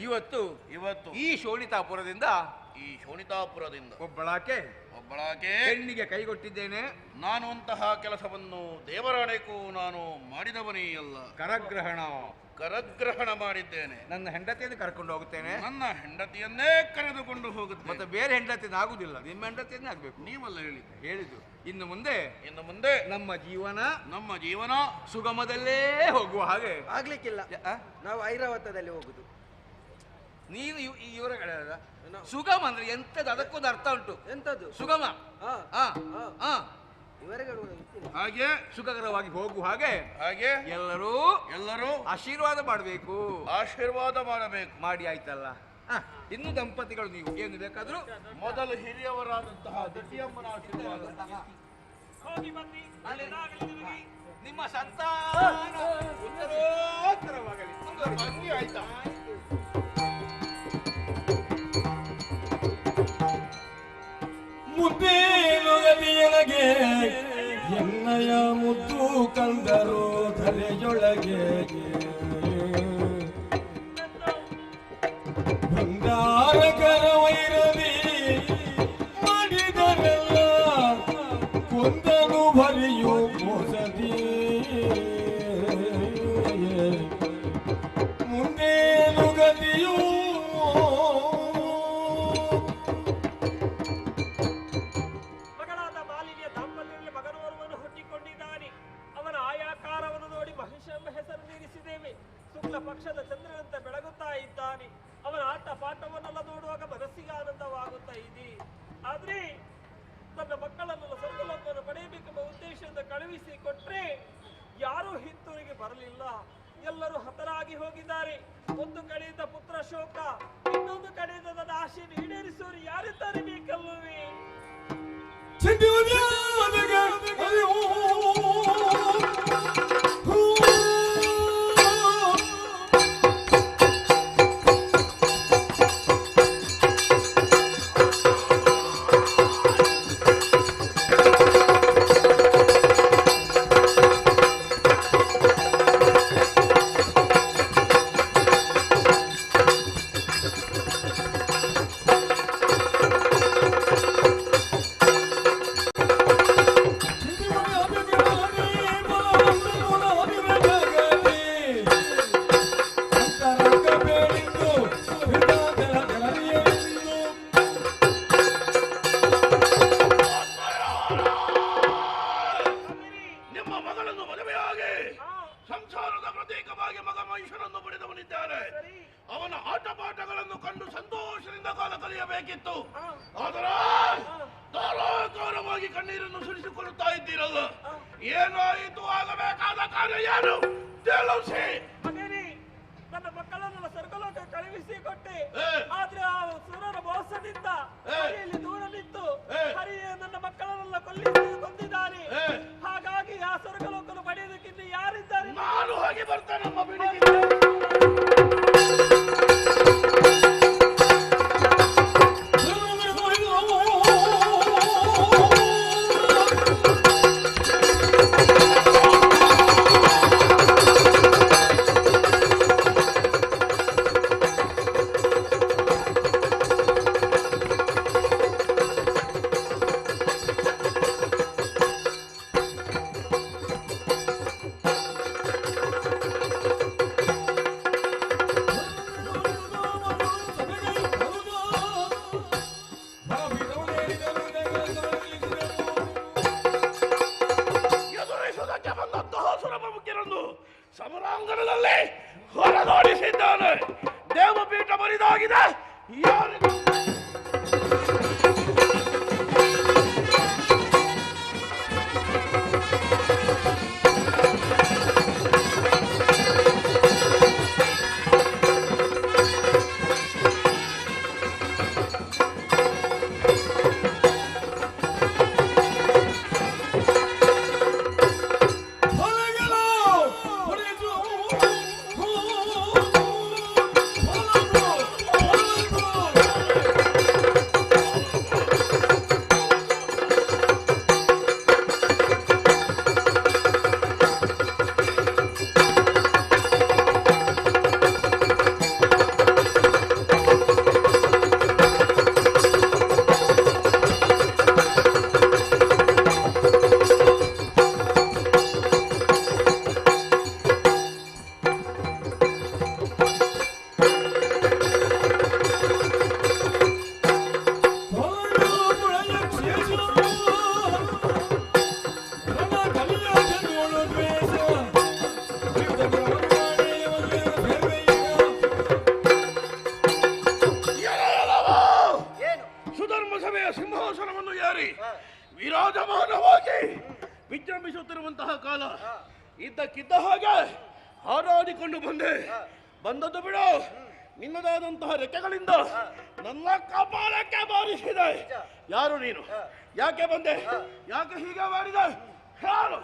[SPEAKER 8] ಇವತ್ತು ಈ ಶೋಣಿತಾಪುರದಿಂದ ಒಬ್ಬಳಾಕೆ ಹೆಣ್ಣಿಗೆ ಕೈಗೊಟ್ಟಿದ್ದೇನೆ.
[SPEAKER 5] ನಾನು ಅಂತಹ ಕೆಲಸವನ್ನು ದೇವರಾಣೆಗೂ ನಾನು ಮಾಡಿದವನೇ ಅಲ್ಲ. ಕರಗ್ರಹಣ ಮಾಡಿದ್ದೇನೆ.
[SPEAKER 8] ನನ್ನ ಹೆಂಡತಿಯನ್ನು ಕರ್ಕೊಂಡು ಹೋಗುತ್ತೇನೆ.
[SPEAKER 5] ನನ್ನ ಹೆಂಡತಿಯನ್ನೇ ಕರೆದುಕೊಂಡು ಹೋಗುತ್ತೆ.
[SPEAKER 8] ಮತ್ತೆ ಬೇರೆ ಹೆಂಡತಿನ ಆಗುದಿಲ್ಲ, ನಿಮ್ಮ ಹೆಂಡತಿಯನ್ನೇ ಆಗ್ಬೇಕು.
[SPEAKER 5] ನೀವಲ್ಲ
[SPEAKER 8] ಹೇಳಿದ್ದು. ಇನ್ನು ಮುಂದೆ ನಮ್ಮ ಜೀವನ ಸುಗಮದಲ್ಲೇ ಹೋಗುವ ಹಾಗೆ
[SPEAKER 2] ಆಗ್ಲಿಕ್ಕಿಲ್ಲ. ನಾವು ಐರಾವತದಲ್ಲಿ ಹೋಗುದು.
[SPEAKER 8] ನೀನು ಇವರ ಕಡೆ ಸುಗಮ ಅಂದ್ರೆ ಎಂತದ್ದು? ಅದಕ್ಕೊಂದು ಅರ್ಥ ಉಂಟು.
[SPEAKER 2] ಎಂತದ್ದು
[SPEAKER 8] ಸುಗಮ?
[SPEAKER 5] ಹಾಗೆ
[SPEAKER 8] ಸುಖಕರವಾಗಿ ಹೋಗುವ ಹಾಗೆ ಎಲ್ಲರೂ ಆಶೀರ್ವಾದ ಮಾಡಬೇಕು. ಮಾಡಿ ಆಯ್ತಲ್ಲ. ಇನ್ನು ದಂಪತಿಗಳು ನೀವು ಏನು ಬೇಕಾದ್ರೂ
[SPEAKER 5] ಮೊದಲು ಹಿರಿಯವರಾದಂತಹ ದಿಟ್ಟಿಯಮ್ಮನ ಆಶೀರ್ವಾದ.
[SPEAKER 8] ನಿಮ್ಮ ಸಂತಾನ ಉತ್ತರೋತ್ತರವಾಗಲಿ. ಆಯ್ತಾ?
[SPEAKER 1] ಮುದ್ದೇನು ಗದಿಯೊಳಗೆ ಎನ್ನಯ ಮುದ್ದು ಕಂದರು ತಲೆಯೊಳಗೆ ಬಂಗಾರಕರ ವೈರದಿ ಮಾಡಿದರೆಲ್ಲ ಕೊಂದನು ಭರಿಯು ಮೋಸದಿ. ಮುಂದೇನು ಗದಿಯು
[SPEAKER 7] ಪಕ್ಷದ ಚಂದ್ರನಂತೆ ಬೆಳಗುತ್ತಾ ಇದ್ದಾನೆ. ಅವನ ಆಟ ಪಾಠವನ್ನೆಲ್ಲ ನೋಡುವಾಗ ಮನಸ್ಸಿಗೆ ಆನಂದವಾಗುತ್ತಾ ಇದೆ. ಆದ್ರೆ ತನ್ನ ಮಕ್ಕಳನ್ನೆಲ್ಲ ಸ್ವರ್ಗಲೋಕವನ್ನು ಪಡೆಯಬೇಕೆಂಬ ಔಷಧ ಕಳುಹಿಸಿ ಕೊಟ್ರೆ ಯಾರೂ ಹಿಂತಿರುಗಿ ಬರಲಿಲ್ಲ. ಎಲ್ಲರೂ ಹತರಾಗಿ ಹೋಗಿದ್ದಾರೆ. ಒಂದು ಕಡೆಯಿಂದ ಪುತ್ರ ಶೋಕ, ಇನ್ನೊಂದು ಕಡೆಯಿಂದ ನನ್ನ ಆಶೆ ಈಡೇರಿಸುವರು ಯಾರಿದ್ದಾರೆ ಬೇಕಲ್ಲವೇ? ನನ್ನ ಮಕ್ಕಳನ್ನು ಸ್ವರ್ಗಲೋಕ ಕಳುಹಿಸಿ ಕೊಟ್ಟೆ. ಆದ್ರೆ ಆ ಸುರರ ಮೋಸದಿಂದ ಹರಿಯಲ್ಲಿ ದೂರ ನಿಂತು ಹರಿಯೇ ನನ್ನ ಮಕ್ಕಳನ್ನೆಲ್ಲ ಕೊಂದಿದ್ದಾನೆ. ಹಾಗಾಗಿ ಆ ಸ್ವರ್ಗಲೋಕನು ಪಡೆಯೋದಕ್ಕಿಂತ ಯಾರಿದ್ದಾರೆ?
[SPEAKER 5] ನಾನು ಹೋಗಿ ಬರ್ತೇನೆ. ಸಮರಾಂಗಣದಲ್ಲಿ ಹೊರನೋಡಿಸಿದ್ದಾನೆ. ದೇವಪೀಠ ಬರಿದಾಗಿದೆ. ಸಿಂಹಾಸನವನ್ನು ಏರಿ ವಿರಾಜಮಾನವಾಗಿ ವಿಜೃಂಭಿಸುತ್ತಿರುವಂತಹ ಕಾಲ. ಇದ್ದಕ್ಕಿದ್ದ ಹಾಗೆ ಹಾರಾಡಿಕೊಂಡು ಬಂದದ್ದು ಬಿಡು. ನಿನ್ನದಾದಂತಹ ರೆಕ್ಕೆಗಳಿಂದ ನನ್ನ ಕಪಾಲಕ್ಕೆ ಬಾರಿಸಿದೆ. ಯಾರು ನೀನು? ಯಾಕೆ ಬಂದೆ? ಯಾಕೆ ಹೀಗೆ ಮಾಡಿದೆ? ಯಾರು?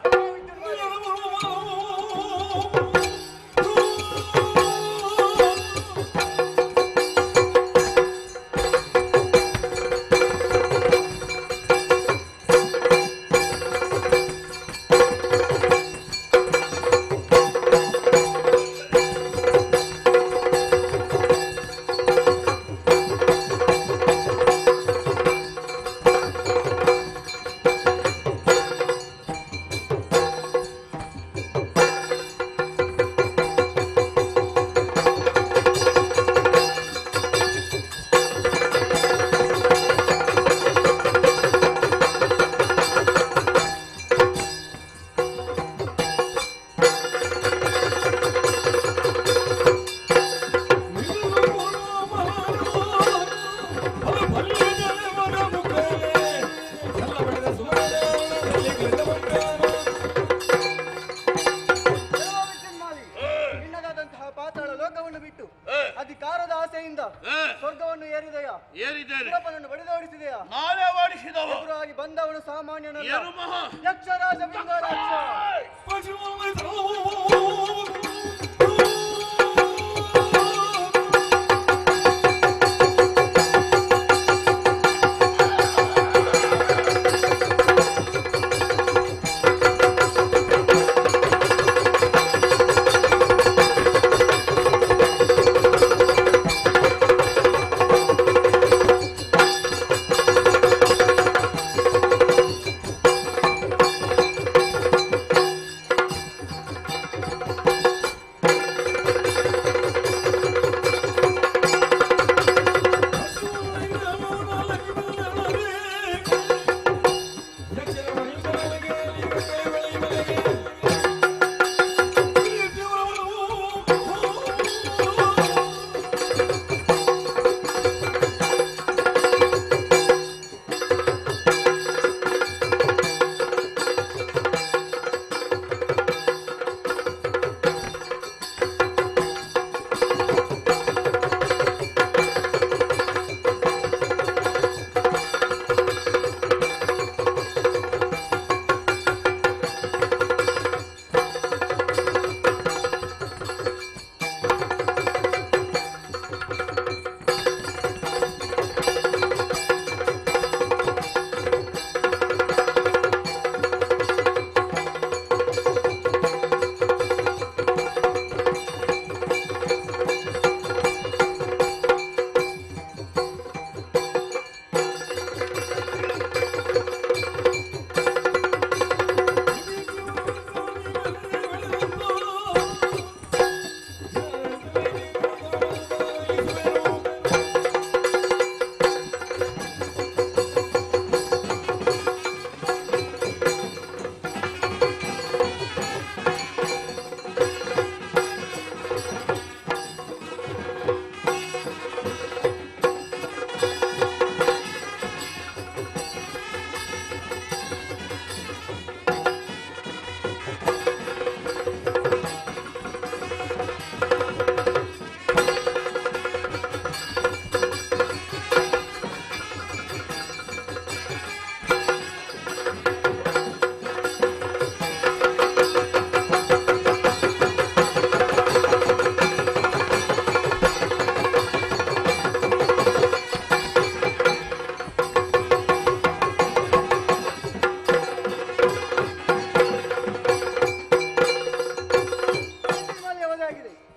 [SPEAKER 2] ಖಡ್ಗವನ್ನು ಏರಿದೆಯಾ?
[SPEAKER 5] ಏರಿದ್ದೇನೆ.
[SPEAKER 2] ಶಿವಪ್ಪನನ್ನು ಬಡಿದೋಡಿಸಿದೆಯಾ?
[SPEAKER 5] ನಾನೇ ಓಡಿಸಿದವ.
[SPEAKER 2] ಎದುರಾಗಿ ಬಂದವನು ಸಾಮಾನ್ಯನಲ್ಲ,
[SPEAKER 5] ಏನು ಮಹಾ
[SPEAKER 2] ಯಕ್ಷರಾಜ ಬಿಂಗರಾಕ್ಷ.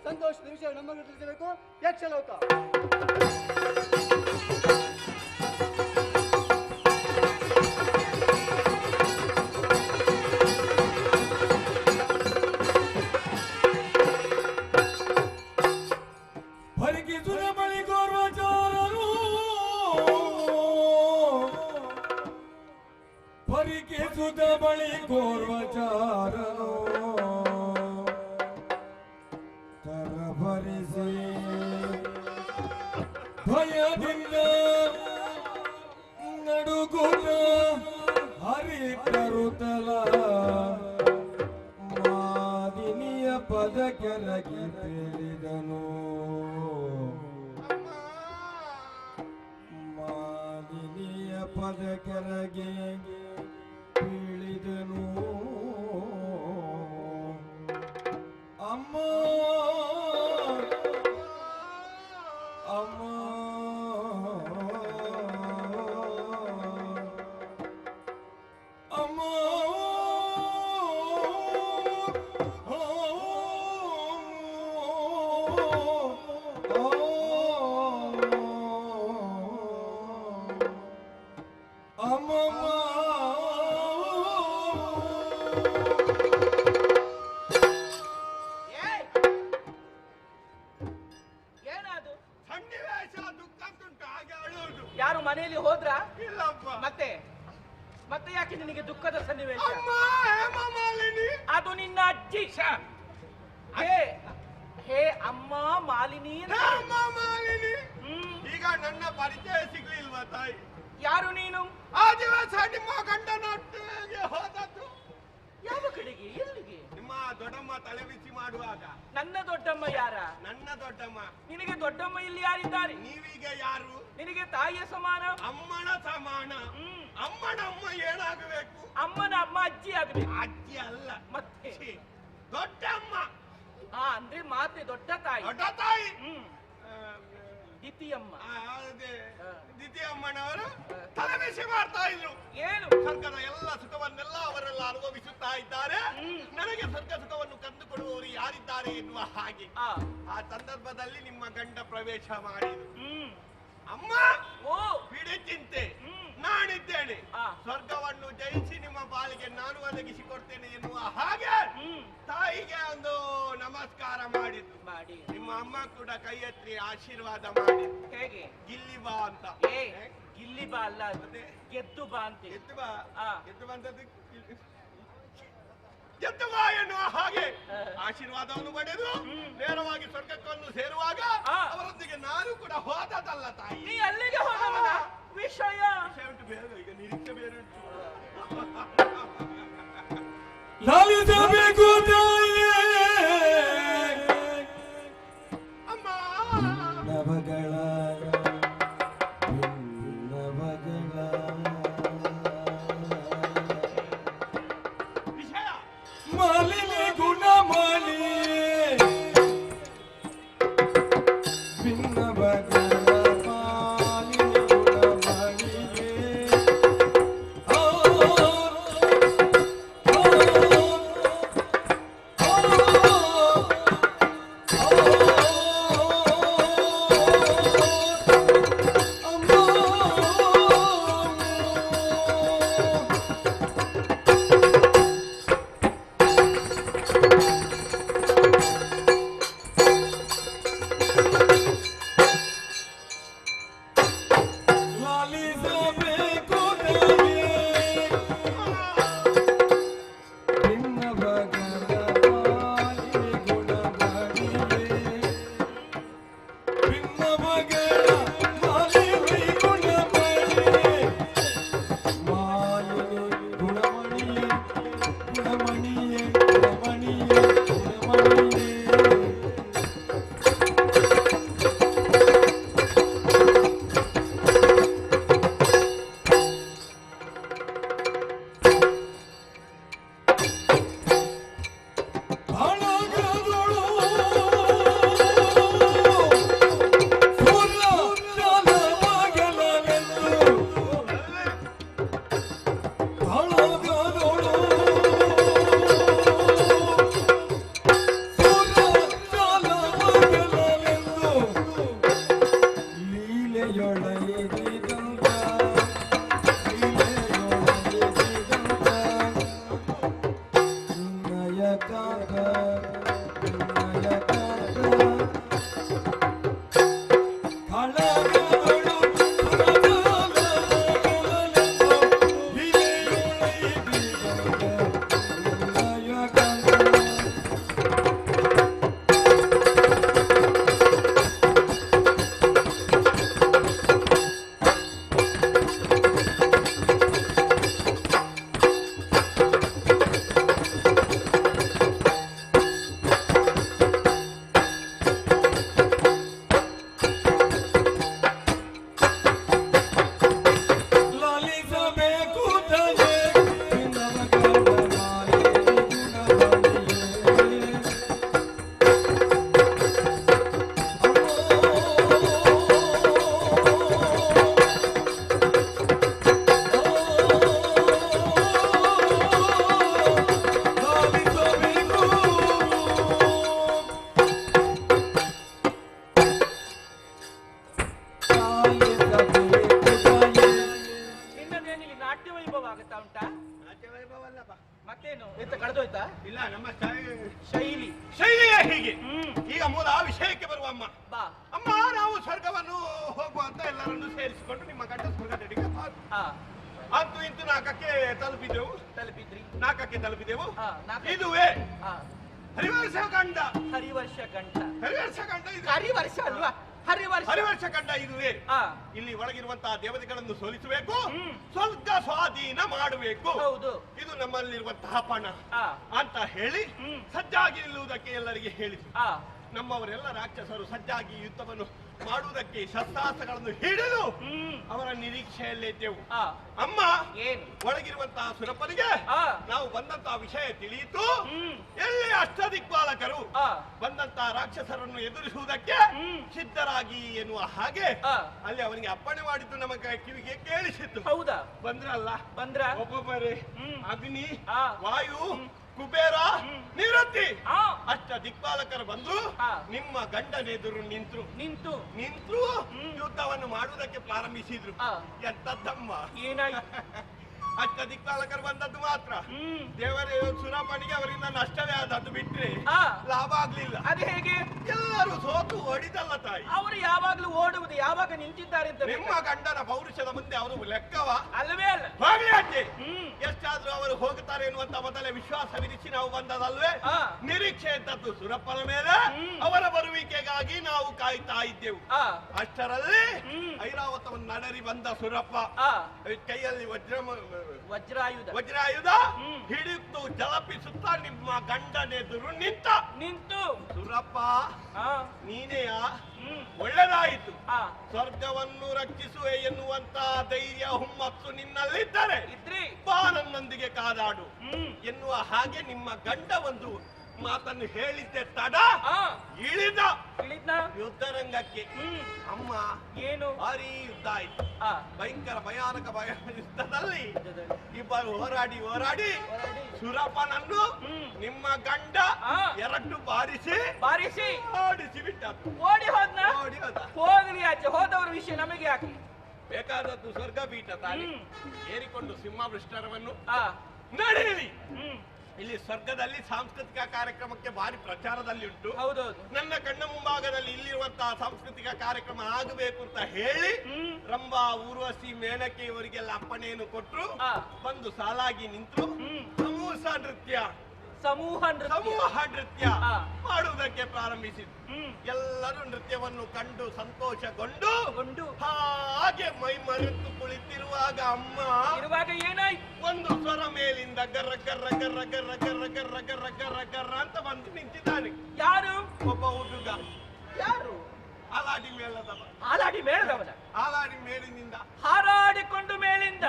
[SPEAKER 2] ಸಂತೋಷದ ವಿಷಯ ನಮಗೆ ತಿಳಿಸಬೇಕು. ಯಕ್ಷಲೋಕ
[SPEAKER 1] ಪರಿಕಿಸುವ ಬಳಿ ಗೌರವಚಾರರು, ಪರಿಕಿಸುತ್ತ ಬಳಿ ಗೌರವಚಾರರು ತರಭರಿಸಿ ಭಯದಿಂದ ನಡುಗುತ್ತ ಹರಿತರುತ್ತಲ ಮಾದಿನಿಯ ಪದ ಕೆರಗಿ ತಿಳಿದನು. ಮಾದಿನಿಯ ಪದ ಕೆರಗಿ ತಿಳಿದನು. ಅಮ್ಮ ಅಮ್ಮ ಅಮ್ಮ
[SPEAKER 6] ಏನಾದು?
[SPEAKER 4] ಸನ್ನಿವೇಶ ದುಃಖಕ್ಕುಂಟು, ಹಾಗೆ ಅಳುವುದು.
[SPEAKER 6] ಯಾರು ಮನೆಯಲ್ಲಿ ಹೋದ್ರ?
[SPEAKER 4] ಇಲ್ಲಪ್ಪ.
[SPEAKER 6] ಮತ್ತೆ ಮತ್ತೆ ಯಾಕೆ ನಿನಗೆ ದುಃಖದ ಸನ್ನಿವೇಶ?
[SPEAKER 4] ಅಮ್ಮ ಹೇಮಮಾಲಿನಿ.
[SPEAKER 6] ಅದು ನಿನ್ನ ಅಜ್ಜಿ. ಹೇ ಹೇ ಅಮ್ಮ ಮಾಲಿನಿ ಅಂತ.
[SPEAKER 4] ಹೇಮಮಾಲಿನಿ. ಈಗ ನನ್ನ ಪರಿಚಯ ಸಿಗ್ಲಿಲ್ವಾ ತಾಯಿ?
[SPEAKER 6] ಯಾರು ನೀನು?
[SPEAKER 4] ಆ ದಿವಸ ನಿಮ್ಮ ಗಂಡನೊಟ್ಟಿಗೆ ಹೋದದ್ದು.
[SPEAKER 6] ಯಾವ ಕಡೆಗೆ? ಎಲ್ಲಿಗೆ?
[SPEAKER 4] ನಿಮ್ಮ ದೊಡ್ಡಮ್ಮ ತಲೆ ಬಿಸಿ ಮಾಡುವಾಗ.
[SPEAKER 6] ನನ್ನ ದೊಡ್ಡಮ್ಮ ಯಾರ?
[SPEAKER 4] ನನ್ನ ದೊಡ್ಡಮ್ಮ.
[SPEAKER 6] ನಿನಗೆ ದೊಡ್ಡಮ್ಮ ಇಲ್ಲಿ ಯಾರಿದ್ದಾರೆ?
[SPEAKER 4] ನೀವೀಗ ಯಾರು?
[SPEAKER 6] ನಿನಗೆ ತಾಯಿಯ ಸಮಾನ,
[SPEAKER 4] ಅಮ್ಮನ ಸಮಾನ. ಅಮ್ಮನ ಅಮ್ಮ ಏನಾಗಬೇಕು?
[SPEAKER 6] ಅಮ್ಮನ ಅಮ್ಮ ಅಜ್ಜಿ ಆಗಬೇಕು.
[SPEAKER 4] ಅಜ್ಜಿ ಅಲ್ಲ,
[SPEAKER 6] ಮತ್ತೆ
[SPEAKER 4] ಛೀ, ದೊಡ್ಡಮ್ಮ.
[SPEAKER 6] ಅಂದ್ರೆ ಮಾತೆ ದೊಡ್ಡ ತಾಯಿ.
[SPEAKER 4] ದೊಡ್ಡ ತಾಯಿ.
[SPEAKER 6] ದ್ವಿತೀಯಮ್ಮ.
[SPEAKER 4] ಅದೇ ದ್ವಿತೀಯಮ್ಮನವರು ತಲೆ ಬಿಸಿ ಮಾಡ್ತಾ ಇದ್ರು.
[SPEAKER 6] ಏನು?
[SPEAKER 4] ಸ್ವರ್ಗದ ಎಲ್ಲ ಸುಖವನ್ನೆಲ್ಲ ಅವರೆಲ್ಲ ಅನುಭವಿಸುತ್ತಾ ಇದ್ದಾರೆ. ನನಗೆ ಸ್ವರ್ಗ ಸುಖವನ್ನು ಕಂಡುಕೊಡುವವರು ಯಾರಿದ್ದಾರೆ ಎನ್ನುವ ಹಾಗೆ ಆ ಸಂದರ್ಭದಲ್ಲಿ ನಿಮ್ಮ ಗಂಡ ಪ್ರವೇಶ ಮಾಡಿದ್ರು. ಅಮ್ಮ,
[SPEAKER 6] ಓ
[SPEAKER 4] ಬಿಡಿ ಚಿಂತೆ, ನಾನಿದ್ದೇನೆ. ಸ್ವರ್ಗವನ್ನು ಜಯಿಸಿ ನಿಮ್ಮ ಪಾಲಿಗೆ ನಾನು ಒದಗಿಸಿಕೊಡ್ತೇನೆ ಎನ್ನುವ ಹಾಗೆ ತಾಯಿಗೆ ಒಂದು ನಮಸ್ಕಾರ ಮಾಡಿದ್ದು. ನಿಮ್ಮ ಅಮ್ಮ ಕೂಡ ಕೈ ಎತ್ತಿ ಆಶೀರ್ವಾದ ಮಾಡಿ,
[SPEAKER 6] ಹೇಗೆ?
[SPEAKER 4] ಗಿಲ್ಲಿ ಬಾ ಅಂತ.
[SPEAKER 6] ಗಿಲ್ಲಿ ಬಾ ಅಲ್ಲ, ಗೆದ್ದು ಬಾ ಅಂತ.
[SPEAKER 4] ಎದ್ದು ಬಾ, ಎದ್ದು ಬಂದದ್ದು ಎದ್ದು ಬಾ ಎನ್ನುವ ಹಾಗೆ ಆಶೀರ್ವಾದವನ್ನು ಪಡೆದು ನೇರವಾಗಿ ಸ್ವರ್ಗಕ್ಕನ್ನು ಸೇರುವಾಗ ಅವರೊಂದಿಗೆ ನಾನು ಕೂಡ ಹೋದದಲ್ಲ ತಾಯಿ.
[SPEAKER 6] ನೀ ಅಲ್ಲಿಗೆ ಹೋದ ವಿಷಯ
[SPEAKER 4] ಉಂಟು, ಬೇರೆ ಈಗ ನಿರೀಕ್ಷೆ ಬೇರೆ ಉಂಟು.
[SPEAKER 1] ಲಾಲಿಸಬೇಕು ತಾಯೇ
[SPEAKER 4] ಅಮ್ಮ
[SPEAKER 1] ನವಗಳ
[SPEAKER 4] ವಿಷಯ
[SPEAKER 1] ಮಾಲಿನಿ ಗುಣ ಮಾಲಿ ಭಿನ್ನವಗಳ ಮಾಲಿನಿ ಗುಣ ಮಾಲಿಗೆ
[SPEAKER 6] ಮತ್ತೇನು ಎಂತ ಕಳೆದೋಯ್ತಾ?
[SPEAKER 4] ಇಲ್ಲ, ನಮ್ಮ
[SPEAKER 6] ಶೈಲಿ
[SPEAKER 4] ಶೈಲಿಯೇ ಹೀಗೆ. ಈಗ ಮೂಲ ವಿಷಯಕ್ಕೆ ಬರುವ ಅಮ್ಮ.
[SPEAKER 6] ಬಾ
[SPEAKER 4] ಅಮ್ಮ, ನಾವು ಸ್ವರ್ಗವನ್ನು ಹೋಗುವಂತ ಎಲ್ಲರನ್ನು ಸೇರಿಸಿಕೊಂಡು ನಿಮ್ಮ ಗಂಡ ಸ್ವರ್ಗದಡಿಗೆ ಅಂತೂ ಇಂತೂ 4ಕ್ಕೆ ತಲುಪಿದೆವು.
[SPEAKER 6] ತಲುಪಿದ್ರಿ?
[SPEAKER 4] 4ಕ್ಕೆ ತಲುಪಿದೆವು.
[SPEAKER 6] 4
[SPEAKER 4] ಇದುವೇ ಹರಿವರ್ಷ ಗಂಡ.
[SPEAKER 6] ಹರಿವರ್ಷ ಗಂಡ.
[SPEAKER 4] ಹರಿವರ್ಷ ಗಂಡ ಇದು.
[SPEAKER 6] ಹರಿವರ್ಷ ಅಲ್ವಾ?
[SPEAKER 5] ಹರಿವರ್ಷ ಕಂಡ ಇದುವೇ.
[SPEAKER 6] ಆ,
[SPEAKER 5] ಇಲ್ಲಿ ಒಳಗಿರುವಂತಹ ದೇವತೆಗಳನ್ನು ಸೋಲಿಸಬೇಕು, ಸ್ವರ್ಗ ಸ್ವಾಧೀನ ಮಾಡಬೇಕು.
[SPEAKER 6] ಹೌದು.
[SPEAKER 5] ಇದು ನಮ್ಮಲ್ಲಿರುವಂತಹ ಪಣ
[SPEAKER 6] ಆ,
[SPEAKER 5] ಅಂತ ಹೇಳಿ ಸಜ್ಜಾಗಿ ನಿಲ್ಲುವುದಕ್ಕೆ ಎಲ್ಲರಿಗೆ ಹೇಳಿತು.
[SPEAKER 6] ಆ,
[SPEAKER 5] ನಮ್ಮವರೆಲ್ಲ ರಾಕ್ಷಸರು ಸಜ್ಜಾಗಿ ಯುದ್ಧವನ್ನು ಮಾಡುವುದಕ್ಕೆ ಶಸ್ತ್ರಾಸ್ತ್ರಗಳನ್ನು ಹಿಡಿದು ಅವರ ನಿರೀಕ್ಷೆಯಲ್ಲಿದ್ದೆವು.
[SPEAKER 6] ಆ,
[SPEAKER 5] ಅಮ್ಮ
[SPEAKER 6] ಏನು?
[SPEAKER 5] ಒಳಗಿರುವಂತಹ ಸುರಪನಿಗೆ
[SPEAKER 6] ಆ,
[SPEAKER 5] ನಾವು ಬಂದಂತಹ ವಿಷಯ ತಿಳಿಯಿತು. ಎಲ್ಲಿ ಅಷ್ಟದಿಕ್ಪಾಲಕರು
[SPEAKER 6] ಆ,
[SPEAKER 5] ಬಂದಂತಹ ರಾಕ್ಷಸರನ್ನು ಎದುರಿಸುವುದಕ್ಕೆ ಸಿದ್ಧರಾಗಿ ಎನ್ನುವ ಹಾಗೆ
[SPEAKER 6] ಆ,
[SPEAKER 5] ಅಲ್ಲಿ ಅವನಿಗೆ ಅಪ್ಪಣೆ ಮಾಡಿದ್ದು ನಮ್ಮ ಕಿವಿಗೆ ಕೇಳಿಸಿತ್ತು.
[SPEAKER 6] ಹೌದಾ?
[SPEAKER 5] ಬಂದ್ರಲ್ಲ
[SPEAKER 6] ಬಂದ್ರ?
[SPEAKER 5] ಒಬ್ಬೊಬ್ಬರೇ ಅಗ್ನಿ,
[SPEAKER 6] ಆ,
[SPEAKER 5] ವಾಯು, ಕುಬೇರ, ನಿವೃತ್ತಿ
[SPEAKER 6] ಆ,
[SPEAKER 5] ಅಷ್ಟ ದಿಕ್ಪಾಲಕರು ಬಂದು
[SPEAKER 6] ಆ,
[SPEAKER 5] ನಿಮ್ಮ ಗಂಡನೆದುರು ನಿಂತು
[SPEAKER 6] ನಿಂತು
[SPEAKER 5] ಯುದ್ಧವನ್ನು ಮಾಡುವುದಕ್ಕೆ ಪ್ರಾರಂಭಿಸಿದ್ರು.
[SPEAKER 6] ಆ,
[SPEAKER 5] ಎಂತದ್ದಮ್ಮ,
[SPEAKER 6] ಏನಾಯ್ತು?
[SPEAKER 5] ಅಷ್ಟ ದಿಕ್ಪಾಲಕರು ಬಂದದ್ದು ಮಾತ್ರ ದೇವರ ಸುರಪನಿಗೆ ಅವರಿಂದ ನಷ್ಟವೇ ಆದದ್ದು ಬಿಟ್ರೆ
[SPEAKER 6] ಆ,
[SPEAKER 5] ಲಾಭ ಆಗ್ಲಿಲ್ಲ.
[SPEAKER 6] ಅದು ಹೇಗೆ?
[SPEAKER 5] ಎಲ್ಲರೂ ಸೋತು ಓಡಿದಲ್ಲ ತಾಯಿ.
[SPEAKER 6] ಅವರು ಯಾವಾಗ್ಲೂ ಓಡುವುದು, ಯಾವಾಗ ನಿಂತಿದ್ದಾರೆ ಅಂತ
[SPEAKER 5] ನಿಮ್ಮ ಗಂಡನ ಪೌರುಷದ ಮುಂದೆ ಅವರು ಲೆಕ್ಕವ
[SPEAKER 6] ಅಲ್ಲವೇ ಅಲ್ಲ?
[SPEAKER 5] ಹೋಗ್ಲಿ ಅಜ್ಜಿ, ಎಷ್ಟಾದ್ರೂ ಅವರು ಹೋಗುತ್ತಾರೆ ಎನ್ನುವಂತ ಮೊದಲೇ ವಿಶ್ವಾಸ ವಿರಿಸಿ ನಾವು ಬಂದದಲ್ವೇ.
[SPEAKER 6] ಆ,
[SPEAKER 5] ನಿರೀಕ್ಷೆ ಇದ್ದದ್ದು ಸುರಪ್ಪನ ಮೇಲೆ, ಅವರ ಬರುವಿಕೆಗಾಗಿ ನಾವು ಕಾಯ್ತಾ ಇದ್ದೆವು.
[SPEAKER 6] ಆ,
[SPEAKER 5] ಅಷ್ಟರಲ್ಲಿ ಐರಾವತವನ್ನು ನಡರಿ ಬಂದ ಸುರಪ್ಪ
[SPEAKER 6] ಆ,
[SPEAKER 5] ಕೈಯಲ್ಲಿ ವಜ್ರಾಯುಧ ಹಿಡಿದು ಜಲಪಿಸುತ್ತಾ ನಿಮ್ಮ ಗಂಡನೆದುರು ನಿಂತು ಸುರಪ್ಪ
[SPEAKER 6] ಆ,
[SPEAKER 5] ನೀನೆಯ ಒಳ್ಳೆದಾಯಿತು,
[SPEAKER 6] ಆ,
[SPEAKER 5] ಸ್ವರ್ಗವನ್ನು ರಕ್ಷಿಸುವೆ ಎನ್ನುವಂತ ಧೈರ್ಯ ಹುಮ್ಮಸ್ಸು ನಿನ್ನಲ್ಲಿದ್ದರೆ
[SPEAKER 6] ಇದ್ರಿ
[SPEAKER 5] ಬಾ ನನ್ನೊಂದಿಗೆ ಕಾದಾಡು ಎನ್ನುವ ಹಾಗೆ ನಿಮ್ಮ ಗಂಡ ಒಂದು ಮಾತನ್ನು ಹೇಳಿದ್ದೆ ತಡ ಇಳಿದ ಯುದ್ಧರಂಗಕ್ಕೆ. ಅಮ್ಮ
[SPEAKER 6] ಏನು?
[SPEAKER 5] ಭಾರಿ ಯುದ್ಧ ಆಯ್ತು.
[SPEAKER 6] ಆ,
[SPEAKER 5] ಭಯಂಕರ ಭಯಾನಕ ಯುದ್ಧದಲ್ಲಿ ಇಬ್ಬರು ಹೋರಾಡಿ ಸುರಪ್ಪನನ್ನು ನಿಮ್ಮ ಗಂಡ ಎರಡು ಬಾರಿಸಿ ಓಡಿಸಿ ಬಿಟ್ಟದ್ದು.
[SPEAKER 6] ಓಡಿ ಹೋದ್ನ?
[SPEAKER 5] ಓಡಿ ಹೋದ.
[SPEAKER 6] ಹೋಗ್ಲಿ ಆಚೆ, ಹೋದವರ ವಿಷಯ ನಮಗೆ ಯಾಕೆ?
[SPEAKER 5] ಬೇಕಾದದ್ದು ಸ್ವರ್ಗಪೀಠ ತಾನೆ. ಏರಿಕೊಂಡು ಸಿಂಹವೃಷ್ಟರವನ್ನು
[SPEAKER 6] ಆ,
[SPEAKER 5] ನಡೆಯಲಿ. ಇಲ್ಲಿ ಸ್ವರ್ಗದಲ್ಲಿ ಸಾಂಸ್ಕೃತಿಕ ಕಾರ್ಯಕ್ರಮಕ್ಕೆ ಭಾರಿ ಪ್ರಚಾರದಲ್ಲಿ ಉಂಟು.
[SPEAKER 6] ಹೌದೌದು.
[SPEAKER 5] ನನ್ನ ಕಣ್ಣ ಮುಂಭಾಗದಲ್ಲಿ ಇಲ್ಲಿರುವಂತಹ ಸಾಂಸ್ಕೃತಿಕ ಕಾರ್ಯಕ್ರಮ ಆಗಬೇಕು ಅಂತ ಹೇಳಿ ರಂಭಾ, ಊರ್ವಶಿ, ಮೇನಕೆ ಇವರಿಗೆಲ್ಲ ಅಪ್ಪಣೆಯನ್ನು ಕೊಟ್ಟರು. ಬಂದು ಸಾಲಾಗಿ ನಿಂತು ಸಮೂಹ ನೃತ್ಯ ಮಾಡುವುದಕ್ಕೆ ಪ್ರಾರಂಭಿಸಿದ್ರು. ಎಲ್ಲರೂ ನೃತ್ಯವನ್ನು ಕಂಡು ಸಂತೋಷಗೊಂಡು ಹಾಗೆ ಮೈ ಮರೆತು ಕುಳಿತಿರುವಾಗ ಅಮ್ಮ
[SPEAKER 6] ಏನಾಯ್ತು?
[SPEAKER 5] ಒಂದು ಸ್ವರ ಮೇಲಿಂದ ಗರ್ರ ಗರ್ರ ಗರ್ರ ಗರ್ರ ಗರ್ರ ಗರ್ರ ಗರ್ರ ಗರ್ರ ಗರ್ರ ಅಂತ ಬಂದು ನಿಂತಿದ್ದಾನೆ.
[SPEAKER 6] ಯಾರು?
[SPEAKER 5] ಒಬ್ಬ ಹುಡುಗ.
[SPEAKER 6] ಯಾರು?
[SPEAKER 5] ಆಲಾಡಿ
[SPEAKER 6] ಮೇಳದವನ?
[SPEAKER 5] ಆಲಾಡಿ ಮೇಲಿನಿಂದ
[SPEAKER 6] ಹಾರಾಡಿಕೊಂಡು ಮೇಲಿಂದ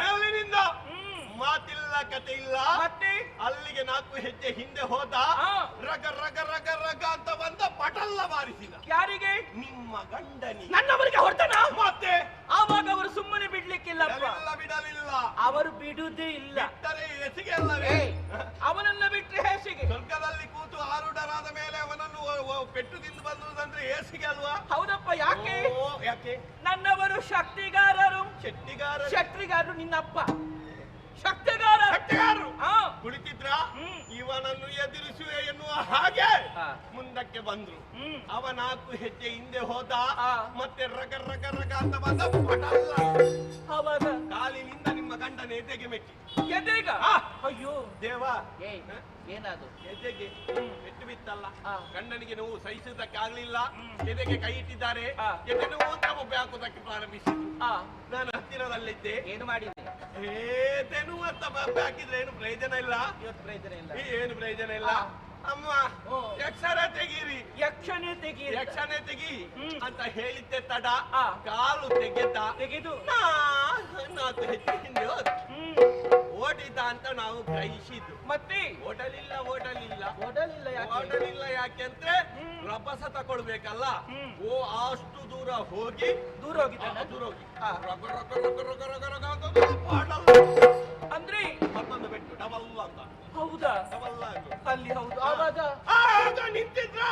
[SPEAKER 5] ಮಾತಿಲ್ಲ ಕತೆ ಇಲ್ಲ.
[SPEAKER 6] ಮತ್ತೆ
[SPEAKER 5] ಅಲ್ಲಿಗೆ 4 ಹೆಜ್ಜೆ ಹಿಂದೆ ಹೋದ. ರಗ ರಗ ರಗ ರಗ ಅಂತ ಬಂದ ಪಟಲ್ಲ ಬಾರಿಸಿದ.
[SPEAKER 6] ಯಾರಿಗೆ?
[SPEAKER 5] ನಿಮ್ಮ ಗಂಡನಿಗೆ.
[SPEAKER 6] ನನ್ನವರಿಗೆ ಹೊರತನ.
[SPEAKER 5] ಮತ್ತೆ
[SPEAKER 6] ಆವಾಗ ಅವರು ಸುಮ್ಮನೆ ಬಿಡ್ಲಿಕ್ಕಿಲ್ಲ.
[SPEAKER 5] ಬಿಡಲಿಲ್ಲ.
[SPEAKER 6] ಅವರು ಬಿಡುವುದೇ ಇಲ್ಲ.
[SPEAKER 5] ಬಿಟ್ಟರೆ ಎಸಿಗೆ ಅಲ್ಲವೇ?
[SPEAKER 6] ಅವನನ್ನ ಬಿಟ್ಟರೆ ಹೇಸಿಗೆ?
[SPEAKER 5] ಸ್ವರ್ಗದಲ್ಲಿ ಕೂತು ಆರೂಢರಾದ ಮೇಲೆ ಅವನನ್ನು ಪೆಟ್ಟು ತಿಂದು ಬಂದುದಂದ್ರೆ ಏಸಿಗೆ ಅಲ್ವಾ?
[SPEAKER 6] ಹೌದಪ್ಪ. ಯಾಕೆ?
[SPEAKER 5] ಯಾಕೆ?
[SPEAKER 6] ನನ್ನವರು ಶಕ್ತಿಗಾರರು. ಶಕ್ತಿಗಾರರು ನಿನ್ನಪ್ಪ ಶಕ್ತಿಗಾರರು
[SPEAKER 5] ಕುಳಿತಿದ್ರ. ಇವನನ್ನು ಎದುರಿಸುವೆ ಎನ್ನುವ ಹಾಗೆ ಮುಂದಕ್ಕೆ ಬಂದ್ರು. ಅವ 4 ಹೆಜ್ಜೆ ಹಿಂದೆ ಹೋದ. ಮತ್ತೆ ರಗ ರಗ ರಗ ಅಂತ ಬಂದ ಪಟಲ್ಲ.
[SPEAKER 6] ಅವಾಗ
[SPEAKER 5] ಕಾಲಿನಿಂದ ನಿಮ್ಮ ಗಂಡನ ಎದೆಗೆ ಮೆಟ್ಟಿ.
[SPEAKER 6] ಎದೆಗ? ಅಯ್ಯೋ
[SPEAKER 5] ದೇವ,
[SPEAKER 6] ಏನಾದು?
[SPEAKER 5] ಎದೆಗೆ ಮೆಟ್ಟು ಬಿತ್ತಲ್ಲ. ಗಂಡನಿಗೆ ನೋವು ಸಹಿಸುವುದಕ್ಕೆ ಆಗ್ಲಿಲ್ಲ. ಎದೆಗೆ ಕೈ ಇಟ್ಟಿದ್ದಾರೆ. ಎದೆ ನೋವು ಅಂತ ಒಬ್ಬ ಹಾಕುವುದಕ್ಕೆ ಪ್ರಾರಂಭಿಸಿದ್ರು. ನಾನು ಹತ್ತಿರದಲ್ಲಿದ್ದೆ.
[SPEAKER 6] ಏನು ಮಾಡಿದ್ದೆ?
[SPEAKER 5] ಏದೇನು ಅಂತ ಹಾಕಿದ್ರೆ ಏನು ಪ್ರಯೋಜನ ಇಲ್ಲ. ಏನು ಪ್ರಯೋಜನ ಇಲ್ಲ. ಅಮ್ಮ ಯಕ್ಷರ ತೆಗೀರಿ,
[SPEAKER 6] ಯಕ್ಷನೇ
[SPEAKER 5] ತೆಗಿ ಅಂತ ಹೇಳಿದ್ದೆ ತಡ ಕಾಲು ತೆಗೆದು ಹಿಂದೆ ಓಡಿದ ಅಂತ ನಾವು ಗ್ರಹಿಸಿದ್ದು.
[SPEAKER 6] ಮತ್ತೆ
[SPEAKER 5] ಓಡಲಿಲ್ಲ ಯಾಕೆಂದ್ರೆ ರಭಸ ತಕೊಳ್ಬೇಕಲ್ಲ. ಅಷ್ಟು ದೂರ ಹೋಗಿ
[SPEAKER 6] ಅಂದ್ರೆ
[SPEAKER 5] ಮತ್ತೊಂದು ಬೆಟ್ಟು ಡಬಲ್ ಅಂತ.
[SPEAKER 6] ಹೌದಾ?
[SPEAKER 5] ಡಬಲ್ ಆಯ್ತು
[SPEAKER 6] ಅಲ್ಲಿ. ಹೌದು. ಆವಾಗ
[SPEAKER 5] ನಿಂತಿದ್ರ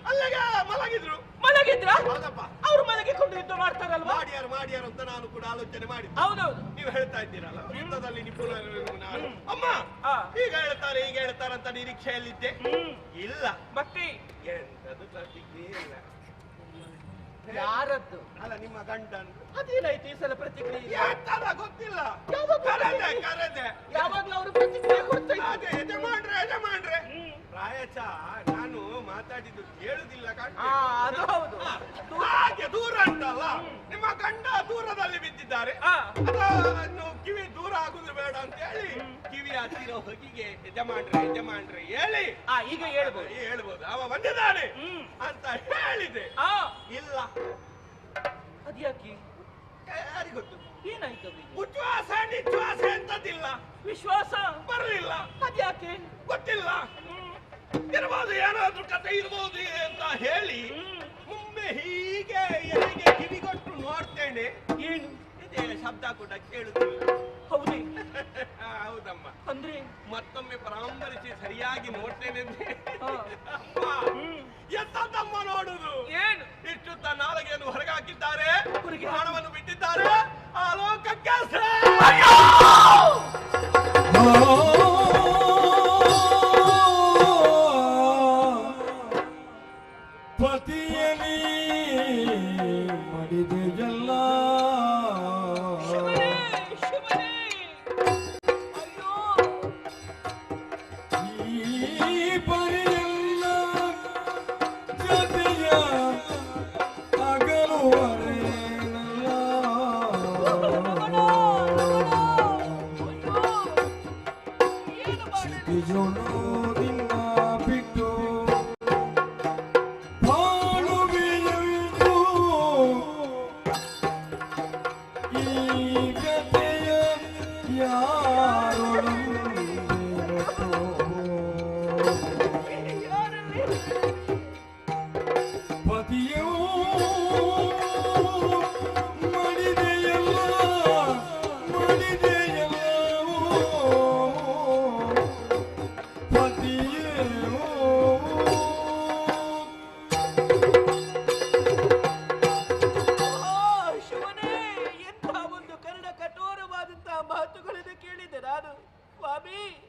[SPEAKER 5] ಅಲ್ಲಿಗೆ ಮಲಗಿದ್ರ.
[SPEAKER 6] ಹೌದಪ್ಪ. ಅವ್ರು ಮಲಗಿಕೊಂಡು ಯುದ್ಧ ಮಾಡ್ತಾರಲ್ವಾ?
[SPEAKER 5] ಮಾಡ್ಯಾರು ಅಂತ ನಾನು ಕೂಡ ಆಲೋಚನೆ ಮಾಡಿದ್ದೆ.
[SPEAKER 6] ಹೌದೌದು.
[SPEAKER 5] ನೀವು ಹೇಳ್ತಾ ಇದ್ದೀರಲ್ಲ ಯುದ್ಧದಲ್ಲಿ ನಿಪುಣ. ಅಮ್ಮ ಈಗ ಹೇಳ್ತಾರೆ ಅಂತ ನಿರೀಕ್ಷೆಯಲ್ಲಿದ್ದೆ. ಇಲ್ಲ.
[SPEAKER 6] ಮತ್ತೆ
[SPEAKER 5] ಎಂತದು ಪ್ರತಿಕ್ರಿಯೆ ಇಲ್ಲ.
[SPEAKER 6] ಯಾರದ್ದು?
[SPEAKER 5] ಅಲ್ಲ, ನಿಮ್ಮ ಗಂಡನ್.
[SPEAKER 6] ಅದೇನಾಯ್ತು ಈ ಸಲ ಪ್ರತಿಕ್ರಿಯೆ?
[SPEAKER 5] ಗೊತ್ತಿಲ್ಲ. ಕರೆದೆ
[SPEAKER 6] ಯಾವಾಗ್ಲೂ ಅವರು ಪ್ರತಿಕ್ರಿಯೆ ಕೊಡ್ತಾ ಇದ್ದಾರೆ.
[SPEAKER 5] ಯಜಮಾನ್ರೆ ಪ್ರಾಯಶಃ ನಾನು
[SPEAKER 4] ಮಾತಾಡಿದ್ದು ಕೇಳುದಿಲ್ಲ
[SPEAKER 6] ಆ, ಅದು ಹೌದು.
[SPEAKER 4] ಹಾಗೆ ದೂರ ಉಂಟಲ್ಲ, ನಿಮ್ಮ ಗಂಡ ದೂರದಲ್ಲಿ ಬಿದ್ದಿದ್ದಾರೆ,
[SPEAKER 6] ಆ.
[SPEAKER 4] ಅದನ್ನು ಕಿವಿ ದೂರ ಆಗುದು ಬೇಡ ಅಂತ ಹೇಳಿ ಕಿವಿ ಹತ್ತಿರ ಹೊಗಿಗೆ ಯಜಮಾನ್ರೆ ಹೇಳಿ
[SPEAKER 6] ಈಗ ಹೇಳ್ಬೋದು.
[SPEAKER 4] ಹೇಳ್ಬೋದು ಅವ ಬಂದಿದ್ದಾನೆ ಅಂತ ಹೇಳಿದೆ.
[SPEAKER 6] ಆ,
[SPEAKER 4] ಇಲ್ಲ,
[SPEAKER 6] ಅದ್ಯಾಕೆ?
[SPEAKER 4] ಯಾರಿಗೊತ್ತು?
[SPEAKER 6] ಏನಾಯ್ತು ಅವರಿಗೆ?
[SPEAKER 4] ಉಚ್ಛ್ವಾಸ ನಿಶ್ವಾಸ ಎಂತದಿಲ್ಲ,
[SPEAKER 6] ವಿಶ್ವಾಸ
[SPEAKER 4] ಬರಲಿಲ್ಲ,
[SPEAKER 6] ಅದ್ಯಾಕೆ?
[SPEAKER 4] ಗೊತ್ತಿಲ್ಲ. ಇರ್ಬೋದು, ಏನಾದ್ರೂ ಕತೆ ಇರ್ಬೋದು ಅಂತ ಹೇಳಿ ಒಮ್ಮೆ ಹೀಗೆ ಎಲೆಗೆ ಕಿವಿಗೊಟ್ಟು ನೋಡ್ತೇನೆ,
[SPEAKER 6] ಏನು
[SPEAKER 4] ಇದೇ ಶಬ್ದ ಕೂಡ ಕೇಳುತ್ತಿಲ್ಲ.
[SPEAKER 6] ಹೌದೇ?
[SPEAKER 4] ಹೌದಮ್ಮ.
[SPEAKER 6] ಅಂದ್ರೆ
[SPEAKER 4] ಮತ್ತೊಮ್ಮೆ ಪರಾಮರಿಸಿ ಸರಿಯಾಗಿ ನೋಡ್ತೇನೆ ಅಂದ್ರೆ
[SPEAKER 6] ಆ.
[SPEAKER 4] ಅಮ್ಮ, ಎಂತದ್ದಮ್ಮ ನೋಡುದು?
[SPEAKER 6] ಏನು?
[SPEAKER 4] ಇಷ್ಟು ನಾಲಿಗೆಯನ್ನು ಹೊರಗಾಕಿದ್ದಾರೆ,
[SPEAKER 6] ಹೊರಗೆ
[SPEAKER 4] ಹಣವನ್ನು ಬಿಟ್ಟಿದ್ದಾರೆ, ಆ ಲೋಕಕ್ಕೆ
[SPEAKER 1] ಪತಿಯಲಿ ಮಡಿದೆಯಲ್ಲ
[SPEAKER 6] ಶಿವನೇ, ಶಿವನೇ! ಅಯ್ಯೋ!
[SPEAKER 1] ಈ ಪರಿಯಲ್ಲ ಜೊತೆಯ ಅಗಲುವರೇನಲ್ಲ
[SPEAKER 6] ಏನು ಮಾಡಲಿ?
[SPEAKER 1] ಕ್ಷಿತಿಜೋಣೋದಿನ್ನ ಬಿಟ್ಟು ಬಾಳುವೆಯೆಂದು ಈ ಗತೆಯ ಯಾರೊಡಂಬೆನೋ ಪತಿಯೋ ಮಡಿದೆಯಲ್ಲ ಪತಿಯೋ.
[SPEAKER 6] ಶಿವನೇ, ಎಂಥ ಒಂದು ಕರ್ಣ ಕಠೋರವಾದಂತಹ ಮಾತುಗಳನ್ನು ಕೇಳಿದೆ ನಾನು. ಸ್ವಾಮಿ,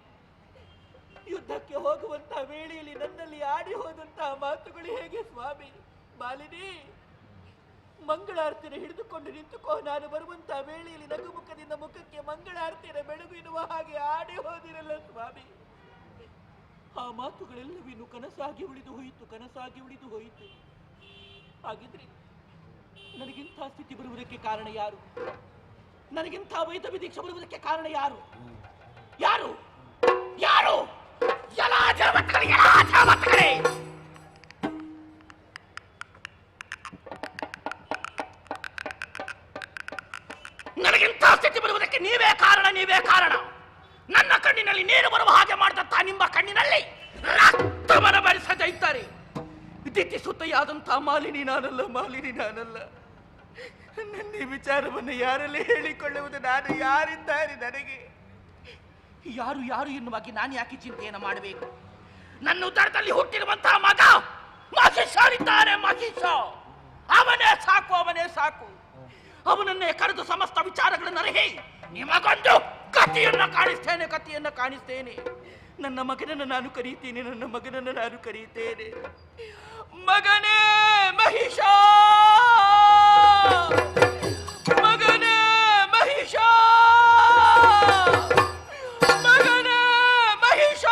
[SPEAKER 6] ಯುದ್ಧಕ್ಕೆ ಹೋಗುವಂತಹ ವೇಳೆಯಲ್ಲಿ ನನ್ನಲ್ಲಿ ಆಡಿ ಹೋದಂತಹ ಮಾತುಗಳು ಹೇಗೆ ಸ್ವಾಮಿ? ಮಾಲಿನಿ, ಮಂಗಳಾರತಿನ ಹಿಡಿದುಕೊಂಡು ನಿಂತುಕೋ, ನಾನು ಬರುವಂತಹ ವೇಳೆಯಲ್ಲಿ ನಗುಮುಖದಿಂದ ಮುಖಕ್ಕೆ ಮಂಗಳಾರತಿಯ ಬೆಳಗು ಎನ್ನುವ ಹಾಗೆ ಆಡಿ ಹೋದಿರಲ್ಲ ಸ್ವಾಮಿ. ಆ ಮಾತುಗಳೆಲ್ಲವಿನ್ನು ಕನಸಾಗಿ ಉಳಿದು ಹೋಯಿತು. ಹಾಗಿದ್ರೆ ನನಗಿಂಥ ಸ್ಥಿತಿ ಬರುವುದಕ್ಕೆ ಕಾರಣ ಯಾರು? ನನಗಿಂಥ ವೈದ್ಯ ದೀಕ್ಷೆ ಬರುವುದಕ್ಕೆ ಕಾರಣ ಯಾರು? ಯಾರು ಯಾರು? ಎಲ್ಲಾ ಜಗತ್ತುಗಳೇ ನನಗಿಂಥ ಸ್ಥಿತಿ ಬರುವುದಕ್ಕೆ ನೀವೇ ಕಾರಣ. ನನ್ನ ಕಣ್ಣಿನಲ್ಲಿ ನೀರು ಬರುವ ಹಾಗೆ ಮಾಡಿದಂತ ನಿಮ್ಮ ಕಣ್ಣಿನಲ್ಲಿ ರಕ್ತವನ ಬರಿಸದ ಇದ್ದಾರೆ. ದಿಟ್ಟಿಸುತ್ತೆಯಾದಂತಹ ಮಾಲಿನಿ ನಾನಲ್ಲ. ನನ್ನ ಈ ವಿಚಾರವನ್ನು ಯಾರಲ್ಲಿ ಹೇಳಿಕೊಳ್ಳುವುದು? ನಾನು ಯಾರಿದ್ದಾರೆ ನನಗೆ? ಯಾರು ಎನ್ನುವಾಗಿ ನಾನು ಯಾಕೆ ಚಿಂತೆಯನ್ನು ಮಾಡಬೇಕು? ನನ್ನ ಉದರದಲ್ಲಿ ಹುಟ್ಟಿರುವಂತಹ ಮಗ ಮಹಿಷರಿದ್ದಾನೆ, ಮಹಿಷ. ಅವನೇ ಸಾಕು. ಅವನನ್ನೇ ಕರೆದು ಸಮಸ್ತ ವಿಚಾರಗಳನ್ನು ಅರಿಹಿ ನಿಮಗೊಂದು ಕಥೆಯನ್ನು ಕಾಣಿಸ್ತೇನೆ. ನನ್ನ ಮಗನನ್ನು ನಾನು ಕರೆಯುತ್ತೇನೆ. ಮಗನೇ ಮಹಿಷ, ಮಗನೇ ಮಹಿಷ, ಮಗನೇ ಮಹಿಷ.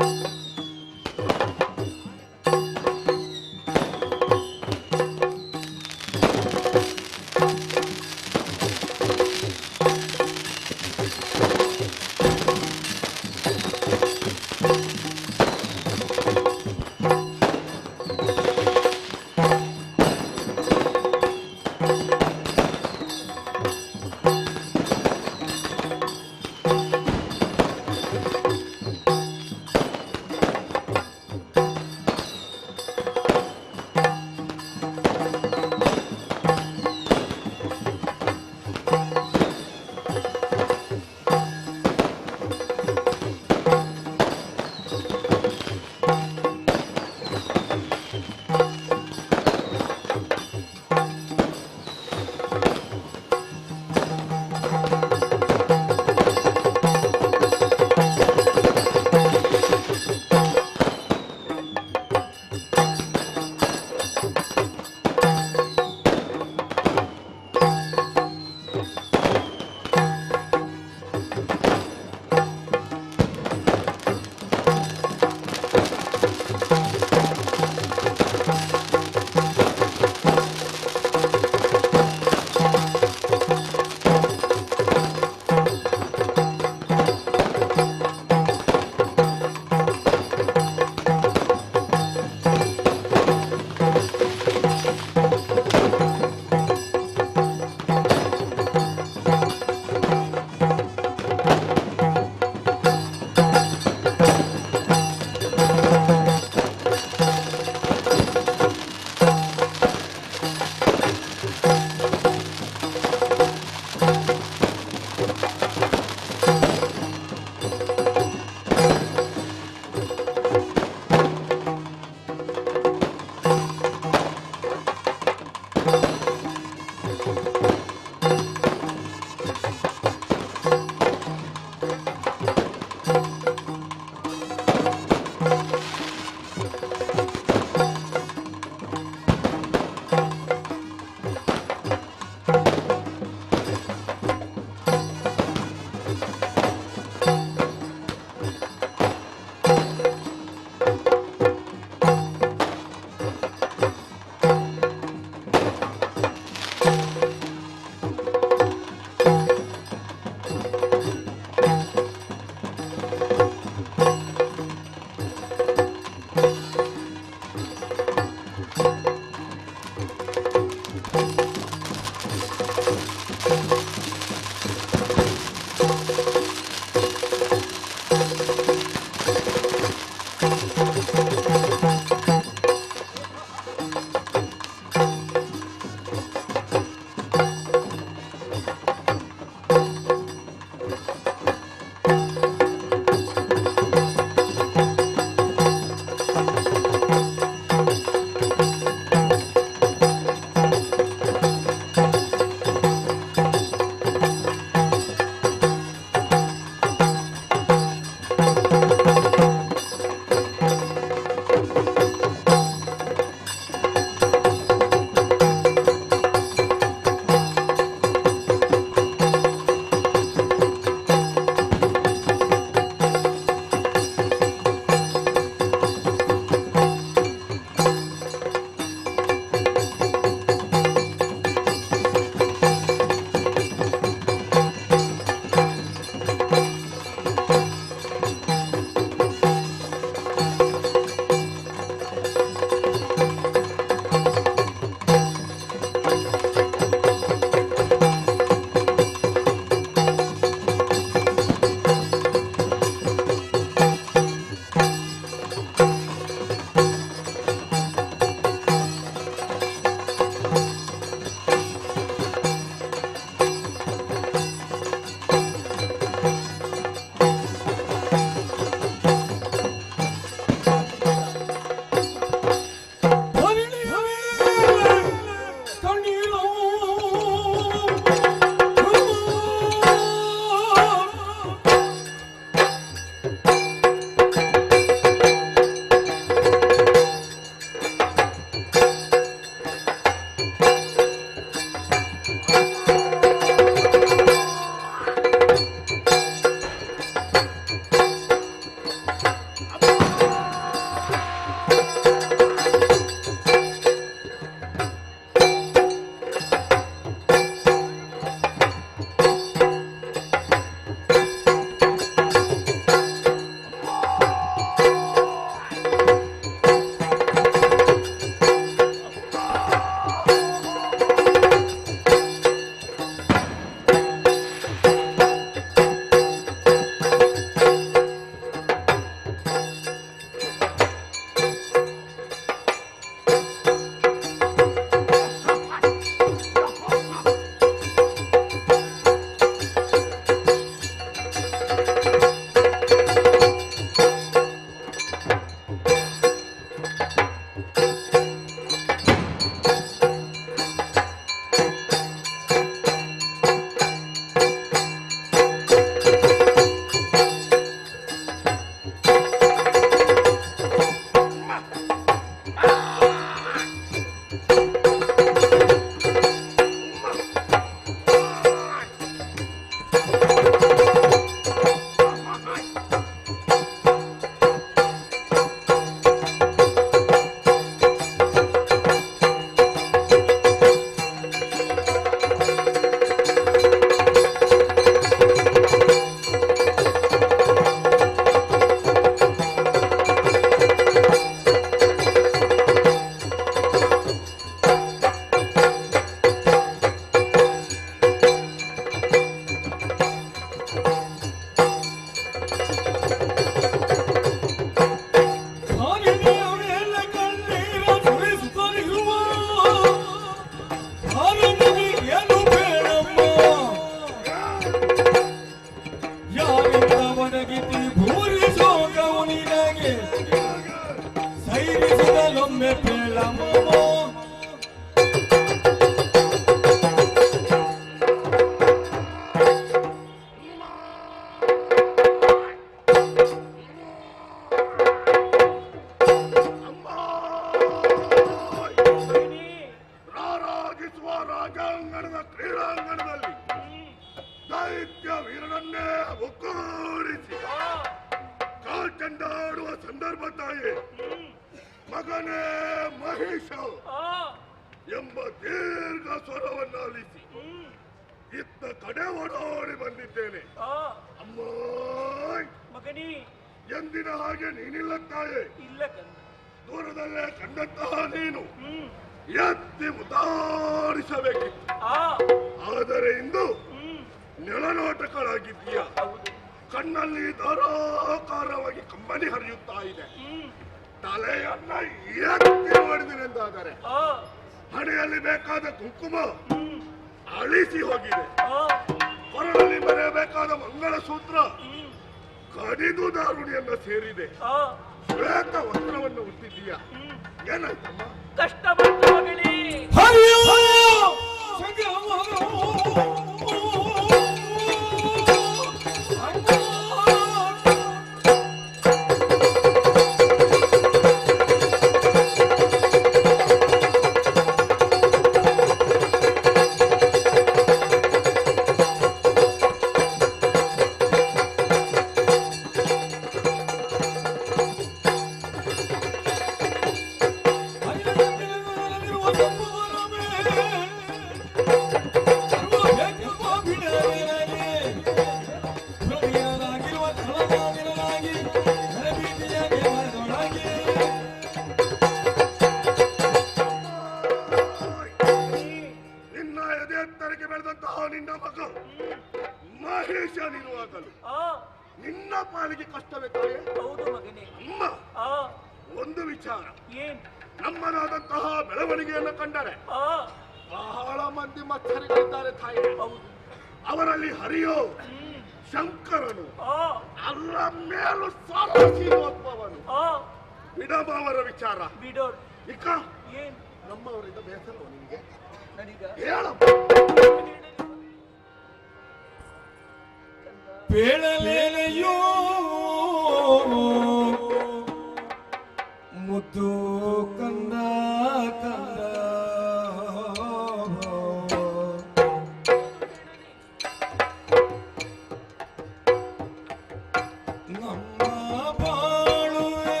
[SPEAKER 1] ನಮ್ಮ ಬಾಳುವೆ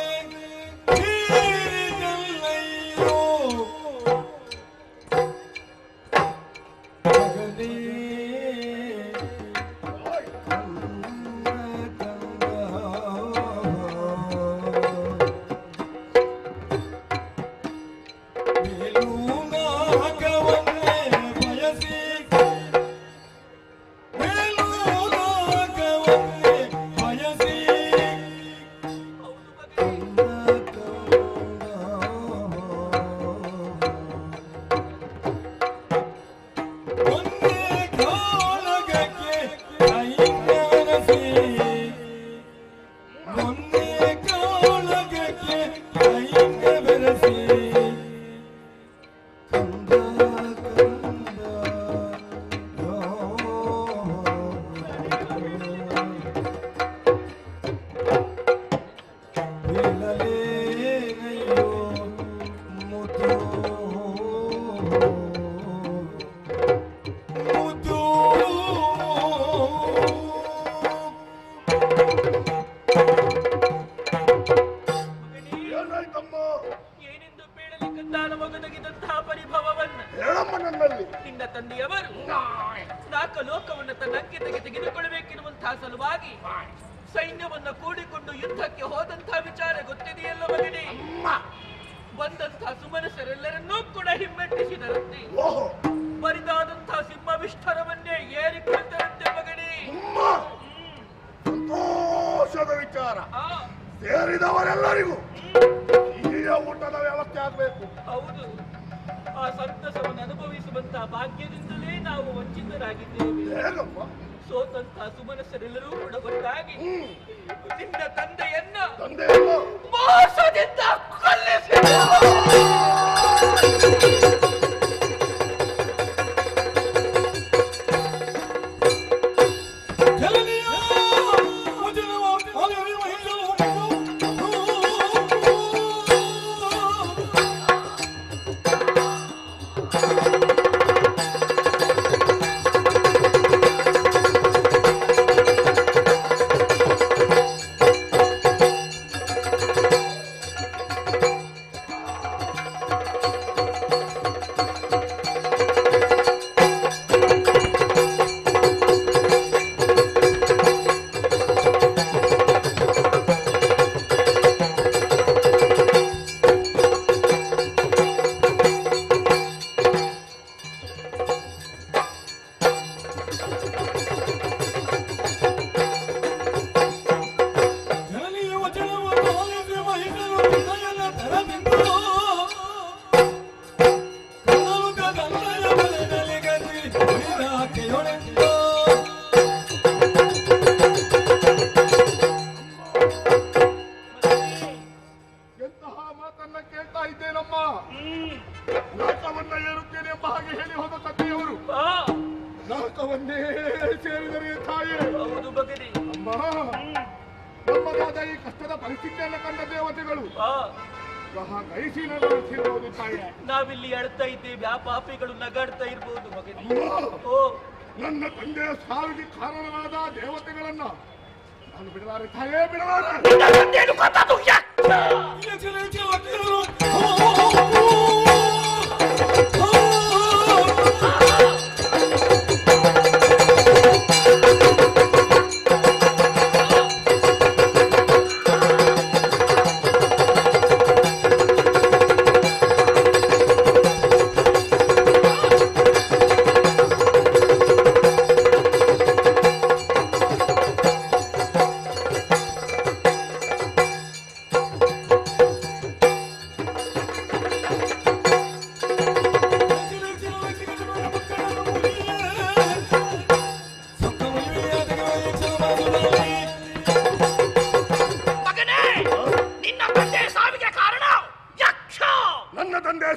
[SPEAKER 6] ಮಗದಗಿದಂತಹ ಪರಿಭವವನ್ನ
[SPEAKER 5] ಹೇಳಮ್ಮ ನನ್ನಲ್ಲಿ.
[SPEAKER 6] ನಿನ್ನ ತಂದೆಯವರು 4 ಲೋಕವನ್ನು ತನ್ನ ಅಂಕಿತೆಗೆ ತೆಗೆದುಕೊಳ್ಳಬೇಕೆನ್ನುವಂತಹ ಸಲುವಾಗಿ ಸೈನ್ಯವನ್ನ ಕೂಡಿಕೊಂಡು ಯುದ್ಧಕ್ಕೆ ಹೋದಂತಹ ವಿಚಾರ ಗೊತ್ತಿದೆಯಲ್ಲ ಮಗನೇ? ಬಂದಂತಹ ಸುಮನಸರೆಲ್ಲರನ್ನೂ ಕೂಡ ಹಿಮ್ಮೆಟ್ಟಿಸಿದರಂತೆ. ಬರಿದಾದಂತಹ ಸಿಂಹವಿಷ್ಠರವನ್ನೇ ಏರಿ ಕುಳಿತರಂತೆ ಮಗನೇ.
[SPEAKER 5] ಸಂತೋಷದ ವಿಚಾರ. ಸೇರಿದವರೆಲ್ಲರಿಗೂ ಹಿರಿಯ ಊಟದ ವ್ಯವಸ್ಥೆ ಆಗಬೇಕು.
[SPEAKER 6] ಹೌದು, ಆ ಸಂತಸವನ್ನು ಅನುಭವಿಸುವಂತಹ ಭಾಗ್ಯದಿಂದಲೇ ನಾವು ವಂಚಿತರಾಗಿದ್ದೇವೆ.
[SPEAKER 5] ಹೇಗಪ್ಪ?
[SPEAKER 6] ಸೋತಂತಹ ಸುಮನಸರೆಲ್ಲರೂ ಕೂಡ ಒಟ್ಟಾಗಿ ನಿನ್ನ ತಂದೆಯನ್ನ ಮೋಸದಿಂದ
[SPEAKER 5] ನಮ್ಮದಾದ ಈ ಕಷ್ಟದ ಪರಿಸ್ಥಿತಿಯನ್ನು ಕಂಡ ದೇವತೆಗಳು
[SPEAKER 6] ನಾವಿಲ್ಲಿ ಅಳ್ತಾ ಇದ್ದೇವೆ, ಆ ಪಾಪಿಗಳು ನಗಾಡ್ತಾ ಇರ್ಬೋದು ಮಗನೇ.
[SPEAKER 5] ನನ್ನ ತಂದೆಯ ಸಾವಿಗೆ ಕಾರಣವಾದ ದೇವತೆಗಳನ್ನ ನಾನು ಬಿಡಲಾರೆ ತಾಯೇ, ಬಿಡಲಾರೆ.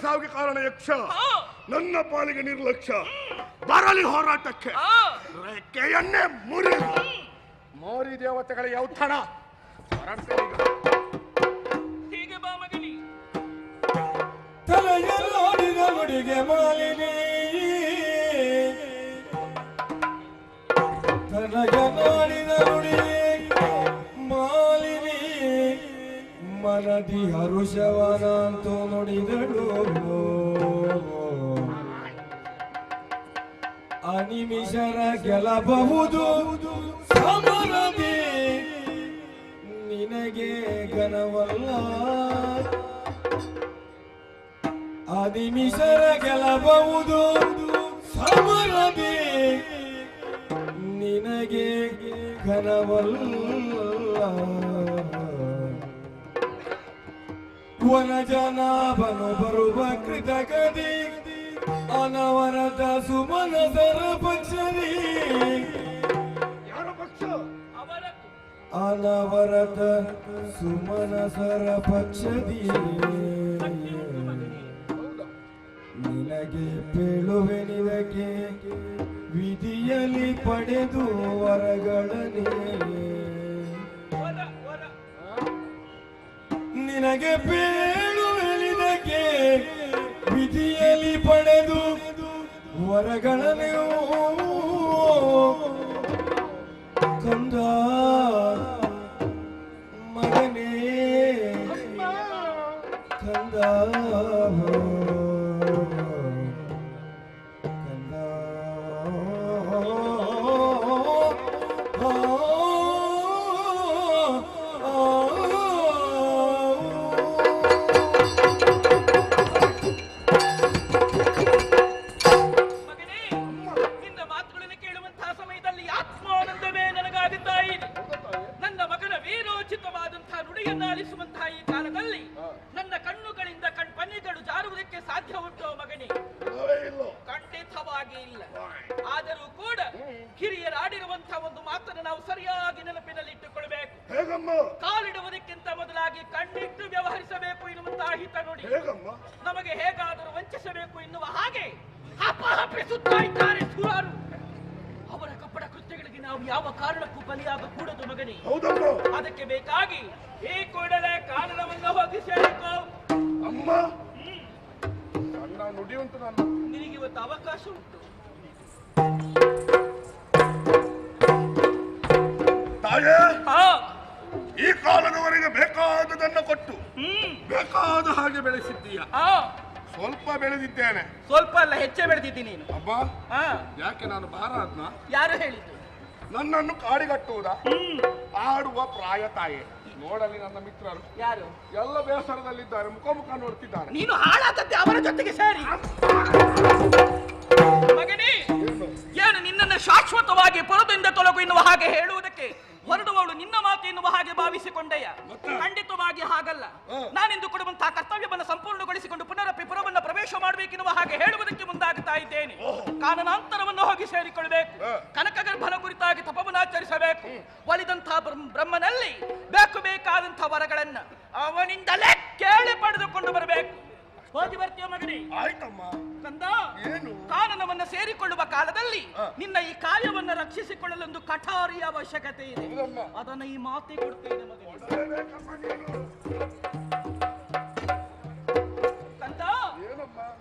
[SPEAKER 5] ಸಾವಿಗೆ ಕಾರಣ ಯಕ್ಷ, ನನ್ನ ಪಾಲಿಗೆ ನಿರ್ಲಕ್ಷ್ಯ. ಬರಲಿ ಹೋರಾಟಕ್ಕೆ ರೆಕ್ಕೆಯನ್ನೇ ಮುರಿ ಮೋರಿ ದೇವತೆಗಳಿಗೆ ಔತಣ.
[SPEAKER 6] ಹೀಗೆ ಬಾ ಮಗನಿ.
[SPEAKER 1] ತಲೆಯಲ್ಲಿನ ನುಡಿಗೆ ಮಾಲಿನಿ, ತಲೆಯಲ್ಲಿನ ನುಡಿಗೆ ಮಾಲಿನಿ, ಮನದಿ ಹರುಷವನಂತೂ ನುಡಿದಳು. ಅನಿಮಿಷರ ಗೆಲ್ಲಬಹುದು ಸಮರದಿ, ನಿನಗೆ ಘನವಲ್ಲ. ಅನಿಮಿಷರ ಗೆಲ್ಲಬಹುದು ಸಮರದಿ, ನಿನಗೆ ಘನವಲ್ಲ. ವನಜನಾಭನು ಬರುವ ಕೃತಗದಿ, ಅನವರತ ಸುಮನಸರ ಪಕ್ಷದಿ. ಅನವರತ ಸುಮನಸರ ಪಕ್ಷದಿ, ನಿನಗೆ ಪೇಳುವೆನಿದಕ್ಕೆ ವಿಧಿಯಲ್ಲಿ ಪಡೆದು ವರಗಳನೆ. ನಿನಗೆ ಪೇಳುವೆನಿದಕ್ಕೆ ವಿಧಿಯಲ್ಲಿ ಪಡೆದು ವರಗಳನೆಯೋ ಕಂದ ಮಗನೇ, ಕಂದ
[SPEAKER 6] ಕಾಲಿಡುವುದಕ್ಕಿಂತ ಮೊದಲಾಗಿ ಕಣ್ಣಿಟ್ಟು ವ್ಯವಹರಿಸಬೇಕು ಎನ್ನುವಂತಹ ಹಿತ ನೋಡಿ ನಮಗೆ ಹೇಗಾದರೂ ವಂಚಿಸಬೇಕು ಎನ್ನುವ ಹಾಗೆ ಹಪಹಪಿಸುತ್ತಾ ಇದ್ದಾರೆ ಸುರಾರು. ಅವರ ಕಪಟ ಕೃತ್ಯಗಳಿಗೆ ನಾವು ಯಾವ ಕಾರಣಕ್ಕೂ ಬಲಿಯಾಗಕೂಡದು ಮಗನೇ. ಅದಕ್ಕೆ ಬೇಕಾಗಿ ಈ ಕೂಡಲೇ ಕಾರಣವನ್ನು ಹೋಗಿ ಸೇರಿಕೋ.
[SPEAKER 5] ಅಮ್ಮ ನುಡಿ ಉಂಟು
[SPEAKER 6] ನಿನಗೆ ಇವತ್ತು ಅವಕಾಶ ಉಂಟು.
[SPEAKER 5] ತಾಯೇ, ಈ ಕಾಲದವರೆಗೆ ಬೇಕಾದದನ್ನು ಕೊಟ್ಟು ಬೇಕಾದ ಹಾಗೆ ಬೆಳೆಸಿದ್ದೀಯ. ಸ್ವಲ್ಪ ಬೆಳೆದಿದ್ದೇನೆ.
[SPEAKER 6] ಸ್ವಲ್ಪ ಅಲ್ಲ, ಹೆಚ್ಚೇ ಬೆಳೆದಿದ್ದೀನಿ ನೀನು.
[SPEAKER 5] ಅಬ್ಬ, ಯಾಕೆ ನಾನು ಭಾರ ಅದ್ನ?
[SPEAKER 6] ಯಾರು ಹೇಳಿದ್ದು?
[SPEAKER 5] ನನ್ನನ್ನು ಕಾಡಿಗಟ್ಟುವುದ ಆಡುವ ಪ್ರಾಯ ತಾಯೇ. ನೋಡಲಿ ನನ್ನ ಮಿತ್ರರು
[SPEAKER 6] ಯಾರು
[SPEAKER 5] ಎಲ್ಲ ಬೇಸರದಲ್ಲಿದ್ದಾರೆ, ಮುಖ ಮುಖ ನೋಡ್ತಿದ್ದಾರೆ.
[SPEAKER 6] ನೀನು ಹಾಳಾದದ್ದೆ ಅವರ ಜೊತೆಗೆ ಸೇರಿ. ಮಗನೇ, ಏನು ನಿನ್ನನ್ನು ಶಾಶ್ವತವಾಗಿ ಪುರದಿಂದ ತೊಲಗು ಎನ್ನುವ ಹಾಗೆ ಹೇಳುವುದಕ್ಕೆ ಹೊರಡುವವಳು ನಿನ್ನ ಮಾತು ಎನ್ನುವ ಹಾಗೆ ಭಾವಿಸಿಕೊಂಡೆಯ? ಖಂಡಿತವಾಗಿ ಹಾಗಲ್ಲ. ನಾನಿಂದು ಕೊಡುವಂತಹ ಕರ್ತವ್ಯವನ್ನು ಸಂಪೂರ್ಣಗೊಳಿಸಿಕೊಂಡು ಪುನರಪಿ ಪುರವನ್ನು ಪ್ರವೇಶ ಮಾಡಬೇಕೆನ್ನುವ ಹಾಗೆ ಹೇಳುವುದಕ್ಕೆ ಮುಂದಾಗುತ್ತಾ ಇದ್ದೇನೆ. ಕಾನನಾಂತರವನ್ನು ಹೋಗಿ ಸೇರಿಕೊಳ್ಳಬೇಕು. ಕನಕಗರ್ಭನ ಕುರಿತಾಗಿ ತಪವನ್ನಾಚರಿಸಬೇಕು. ಒಲಿದಂತಹ ಬ್ರಹ್ಮನಲ್ಲಿ ಬೇಕಾದಂತಹ ವರಗಳನ್ನ ಅವನಿಂದಲೇ ಕೇಳಿ ಪಡೆದುಕೊಂಡು ಬರಬೇಕು. ಹೋಗಿ ಬರ್ತೀಯ ಮಗನೇ?
[SPEAKER 5] ಆಯ್ತಮ್ಮ.
[SPEAKER 6] ಕಂದ, ಕಾನನವನ್ನು ಸೇರಿಕೊಳ್ಳುವ ಕಾಲದಲ್ಲಿ ನಿನ್ನ ಈ ಕಾಯವನ್ನು ರಕ್ಷಿಸಿಕೊಳ್ಳಲೆಂದು ಕಠಾರಿಯ ಅವಶ್ಯಕತೆ ಇದೆ. ಅದನ್ನು ಈ ಮಾತಿ ಕೊಡ್ತೇನೆ ಮಗನೇ. ಕಂದ,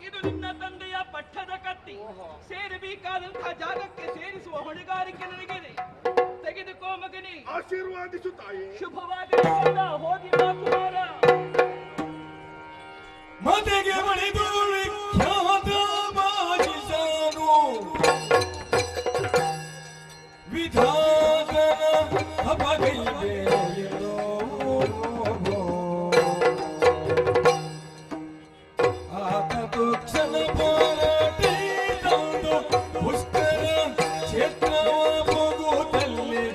[SPEAKER 6] ಇದು ನಿನ್ನ ತಂದೆಯ ಪಟ್ಟದ ಕತ್ತಿ. ಸೇರಬೇಕಾದಂತಹ ಜಾಗಕ್ಕೆ ಸೇರಿಸುವ ಹೊಣೆಗಾರಿಕೆ ನನಗಿದೆ. ತೆಗೆದುಕೋ ಮಗನೇ.
[SPEAKER 5] ಆಶೀರ್ವಾದಿಸು ತಾಯಿ.
[SPEAKER 6] ಶುಭವಾಗಿ ಹೋಗಿ ಮಾತುಮಾರ.
[SPEAKER 1] ಮತೆಗೆ ಮಣಿದು ವಿಖ್ಯಾತ ಬಾಜಿಸನು ವಿಧಾನ ಅಪಗೈದೆ ಆತ ಕ್ಷಣ ಪಾರಾಟಿ ತಂದು ಪುಷ್ಕರ ಕ್ಷೇತ್ರವ ಹೋಗುತ್ತಲ್ಲಿ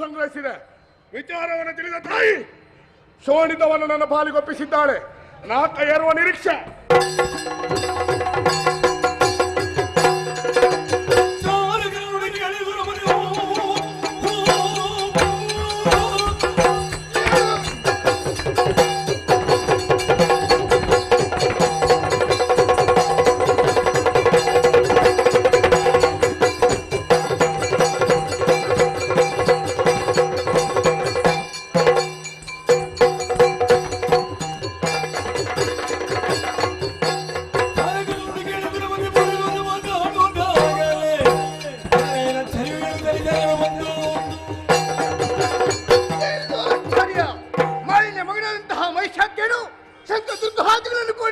[SPEAKER 5] ಸಂಗ್ರಹಿಸಿದೆ. ವಿಚಾರವನ್ನು ತಿಳಿದ ತಾಯಿ ಶೋಣಿತವನ್ನು ನನ್ನ ಪಾಲಿಗೊಪ್ಪಿಸಿದ್ದಾಳೆ. ನಾಕ ಏರುವ ನಿರೀಕ್ಷೆ.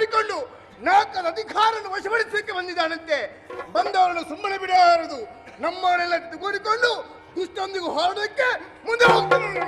[SPEAKER 5] ಮಾಡಿಕೊಂಡು ನಾಲ್ಕರ ಅಧಿಕಾರವನ್ನು ವಶಪಡಿಸಲಿಕ್ಕೆ ಬಂದಿದ್ದಾನಂತೆ. ಬಂದವರನ್ನು ಸುಮ್ಮನೆ ಬಿಡಬಾರದು. ನಮ್ಮವರೆಲ್ಲ ಕೂಡಿಕೊಂಡು ದುಷ್ಟೊಂದಿಗೆ ಹೊರಡಕ್ಕೆ ಮುಂದೆ ಹೋಗ್ತಾನೆ.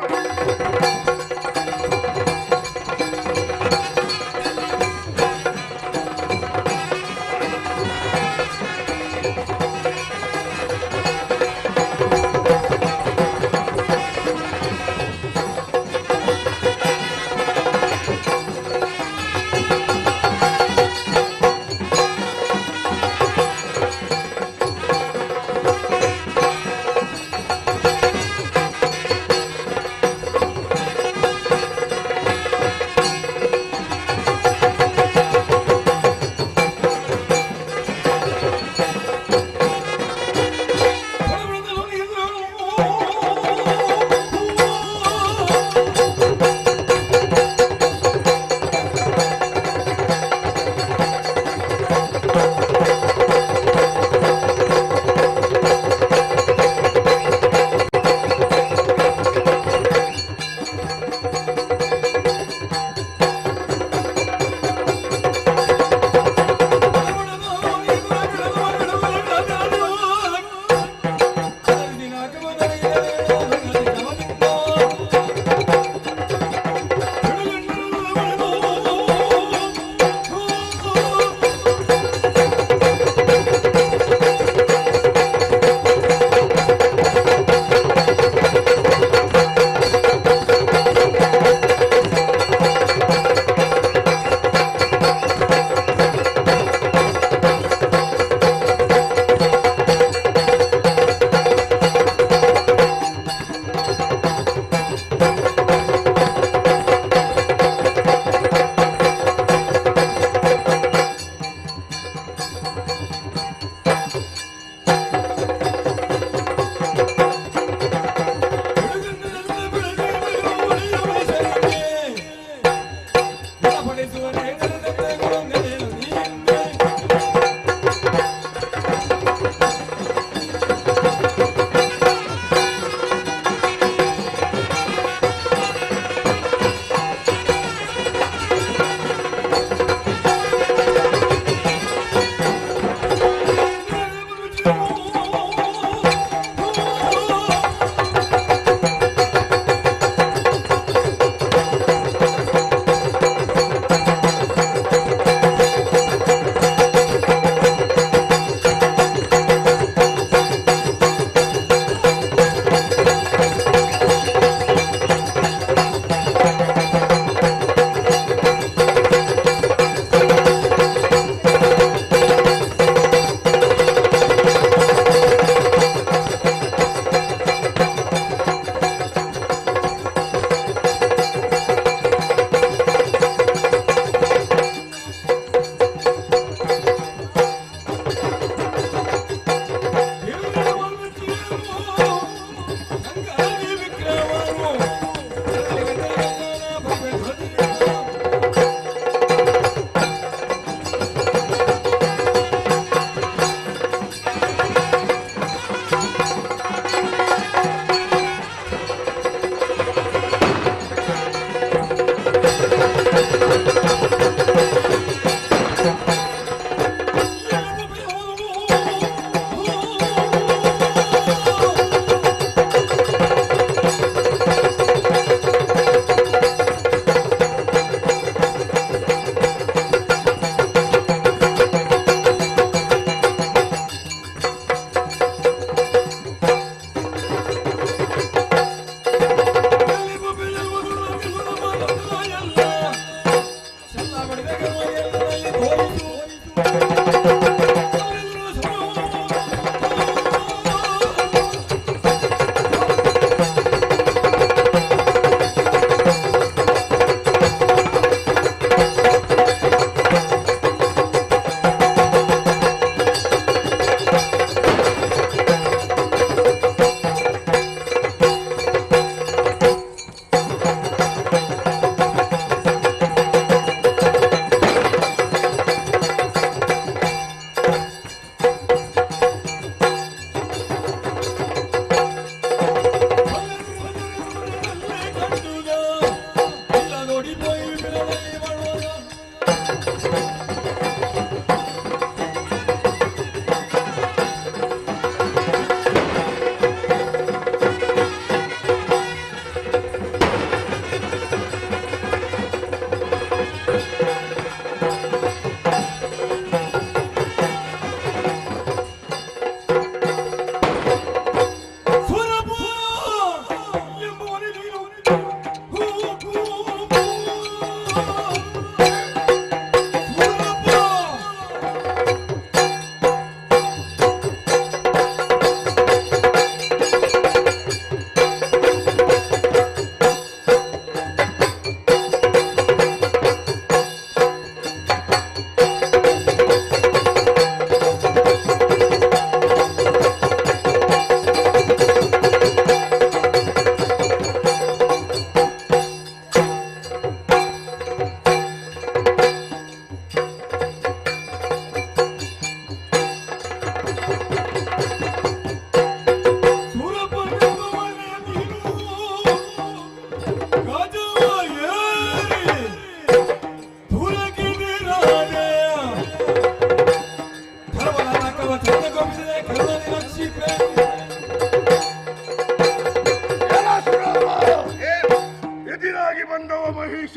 [SPEAKER 5] ಎದುರಾಗಿ ಬಂದವ ಮಹಿಷ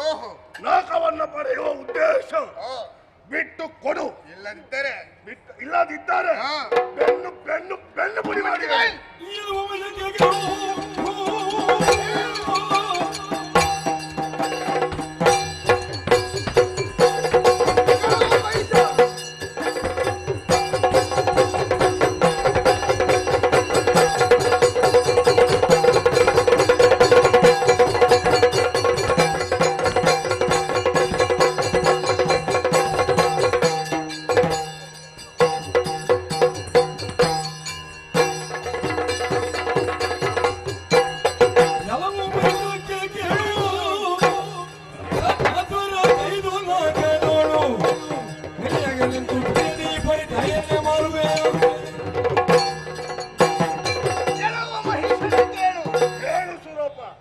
[SPEAKER 2] ಓಹೋ
[SPEAKER 5] ನಾಕವನ್ನ ಪಡೆಯುವ ಉದ್ದೇಶ ಬಿಟ್ಟು ಕೊಡು,
[SPEAKER 2] ಇಲ್ಲದಿದ್ದರೆ
[SPEAKER 5] ಇಲ್ಲದಿದ್ದಾರೆ ಬೆನ್ನು ಬೆನ್ನು ಬೆನ್ನು ಪುಡಿ ಮಾಡಿ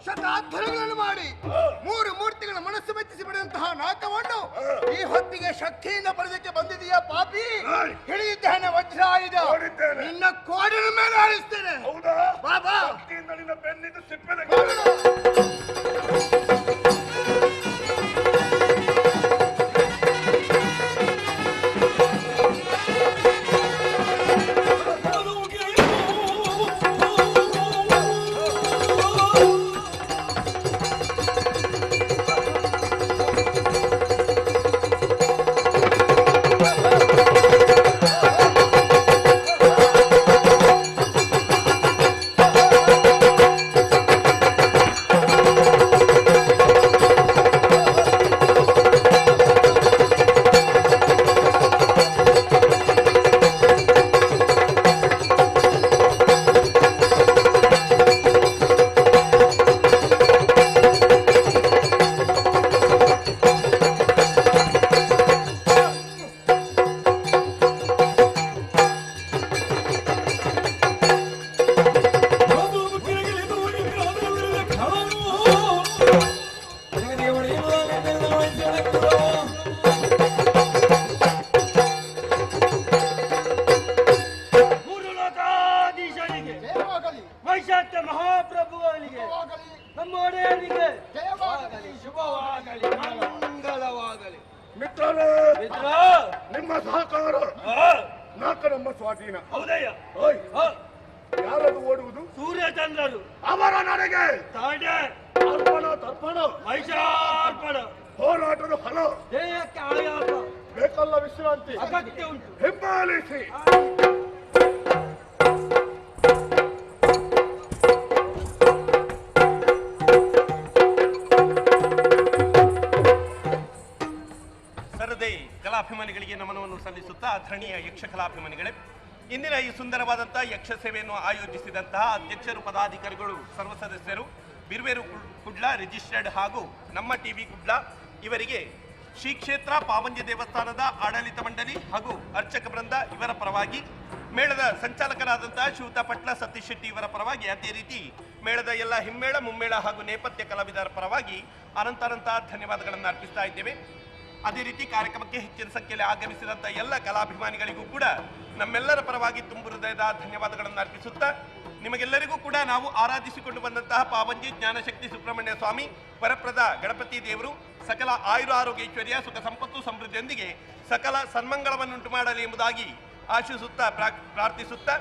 [SPEAKER 2] ಶತಾಧರಗಳನ್ನು ಮಾಡಿ 3 ಮೂರ್ತಿಗಳ ಮನಸ್ಸು ಮೆಚ್ಚಿಸಿ ಬಿಡುವಂತಹ ನಾಕವನ್ನು ಈ ಹೊತ್ತಿಗೆ ಶಕ್ತಿಯಿಂದ ಪಡೆದಕ್ಕೆ ಬಂದಿದೆಯಾ ಪಾಪಿ? ಹಿಡಿದಿದ್ದಾನೆ ವಜ್ರ ಆಯುಧ, ನಿನ್ನ ಕೋಡಿನ ಮೇಲೆ ಆರಿಸ್ತೇನೆ.
[SPEAKER 5] ಹೌದಾ
[SPEAKER 2] ಬಾಬಾ
[SPEAKER 5] ನಿನ್ನ ಬೆನ್ನಿದ್ದು ಸಿಪ್ಪೆ
[SPEAKER 4] ವೈಶಾಖ್ಯ ಮಹಾಪ್ರಭುವನಿಗೆ ನಮ್ಮ ಒಡೆಯನಿಗೆ ಶುಭವಾಗಲಿ ಮಂಗಲವಾಗಲಿ.
[SPEAKER 5] ಮಿತ್ರರೇ
[SPEAKER 4] ಮಿತ್ರ
[SPEAKER 5] ನಿಮ್ಮ ಸಹಕಾರ ನಾಕ ನಮ್ಮ ಸ್ವಾಧೀನ.
[SPEAKER 4] ಹೌದಯ್ಯ.
[SPEAKER 5] ಯಾರದು ಓಡುವುದು?
[SPEAKER 4] ಸೂರ್ಯಚಂದ್ರರು
[SPEAKER 5] ಅವರ ನಡೆಗೆ
[SPEAKER 4] ತಾಡೆ
[SPEAKER 5] ಅರ್ಪಣ ತರ್ಪಣ
[SPEAKER 4] ಮಹಿಷಾರ್ಪಣ
[SPEAKER 5] ಹೋರಾಟದ ಫಲ
[SPEAKER 4] ದೇಹಕ್ಕೆ ಆಯಾಸ
[SPEAKER 5] ಬೇಕಲ್ಲ ವಿಶ್ರಾಂತಿ
[SPEAKER 4] ಅಗತ್ಯ ಉಂಟು.
[SPEAKER 5] ಹಿಂಬಾಲಿಸಿ.
[SPEAKER 9] ಸರದಿ ಕಲಾಭಿಮಾನಿಗಳಿಗೆ ನಮನವನ್ನು ಸಲ್ಲಿಸುತ್ತಾ ಧರಣಿಯ ಯಕ್ಷ ಕಲಾಭಿಮಾನಿಗಳೇ, ಇಂದಿನ ಈ ಸುಂದರವಾದಂತಹ ಯಕ್ಷ ಸೇವೆಯನ್ನು ಆಯೋಜಿಸಿದಂತಹ ಅಧ್ಯಕ್ಷರು, ಪದಾಧಿಕಾರಿಗಳು, ಸರ್ವ ಸದಸ್ಯರು, ಬಿರ್ವೇರು ಕುಡ್ಲ ರಿಜಿಸ್ಟರ್ಡ್ ಹಾಗೂ ನಮ್ಮ ಟಿವಿ ಕುಡ್ಲ ಇವರಿಗೆ ಶ್ರೀ ಕ್ಷೇತ್ರ ಪಾವಂಜಿ ದೇವಸ್ಥಾನದ ಆಡಳಿತ ಮಂಡಳಿ ಹಾಗೂ ಅರ್ಚಕ ವೃಂದ ಇವರ ಪರವಾಗಿ, ಮೇಳದ ಸಂಚಾಲಕರಾದಂತಹ ಶಿವತ ಪಟ್ಲ ಸತೀಶ್ ಶೆಟ್ಟಿ ಇವರ ಪರವಾಗಿ, ಅದೇ ರೀತಿ ಮೇಳದ ಎಲ್ಲ ಹಿಮ್ಮೇಳ, ಮುಮ್ಮೇಳ ಹಾಗೂ ನೇಪಥ್ಯ ಕಲಾವಿದರ ಪರವಾಗಿ ಅನಂತ ಧನ್ಯವಾದಗಳನ್ನು ಅರ್ಪಿಸ್ತಾ ಇದ್ದೇವೆ. ಅದೇ ರೀತಿ ಕಾರ್ಯಕ್ರಮಕ್ಕೆ ಹೆಚ್ಚಿನ ಸಂಖ್ಯೆಯಲ್ಲಿ ಆಗಮಿಸಿದಂಥ ಎಲ್ಲ ಕಲಾಭಿಮಾನಿಗಳಿಗೂ ಕೂಡ ನಮ್ಮೆಲ್ಲರ ಪರವಾಗಿ ತುಂಬು ಹೃದಯದ ಧನ್ಯವಾದಗಳನ್ನು ಅರ್ಪಿಸುತ್ತಾ, ನಿಮಗೆಲ್ಲರಿಗೂ ಕೂಡ ನಾವು ಆರಾಧಿಸಿಕೊಂಡು ಬಂದಂತಹ ಪಾವಂಜಿ ಜ್ಞಾನಶಕ್ತಿ ಸುಬ್ರಹ್ಮಣ್ಯ ಸ್ವಾಮಿ ವರಪ್ರದ ಗಣಪತಿ ದೇವರು ಸಕಲ ಆಯುರ ಆರೋಗ್ಯೈಶ್ವರ್ಯ ಸುಖ ಸಂಪತ್ತು ಸಮೃದ್ಧಿಯೊಂದಿಗೆ ಸಕಲ ಸನ್ಮಂಗಳವನ್ನುಂಟು ಮಾಡಲಿ ಎಂಬುದಾಗಿ ಆಶಿಸುತ್ತಾ ಪ್ರಾರ್ಥಿಸುತ್ತಾ,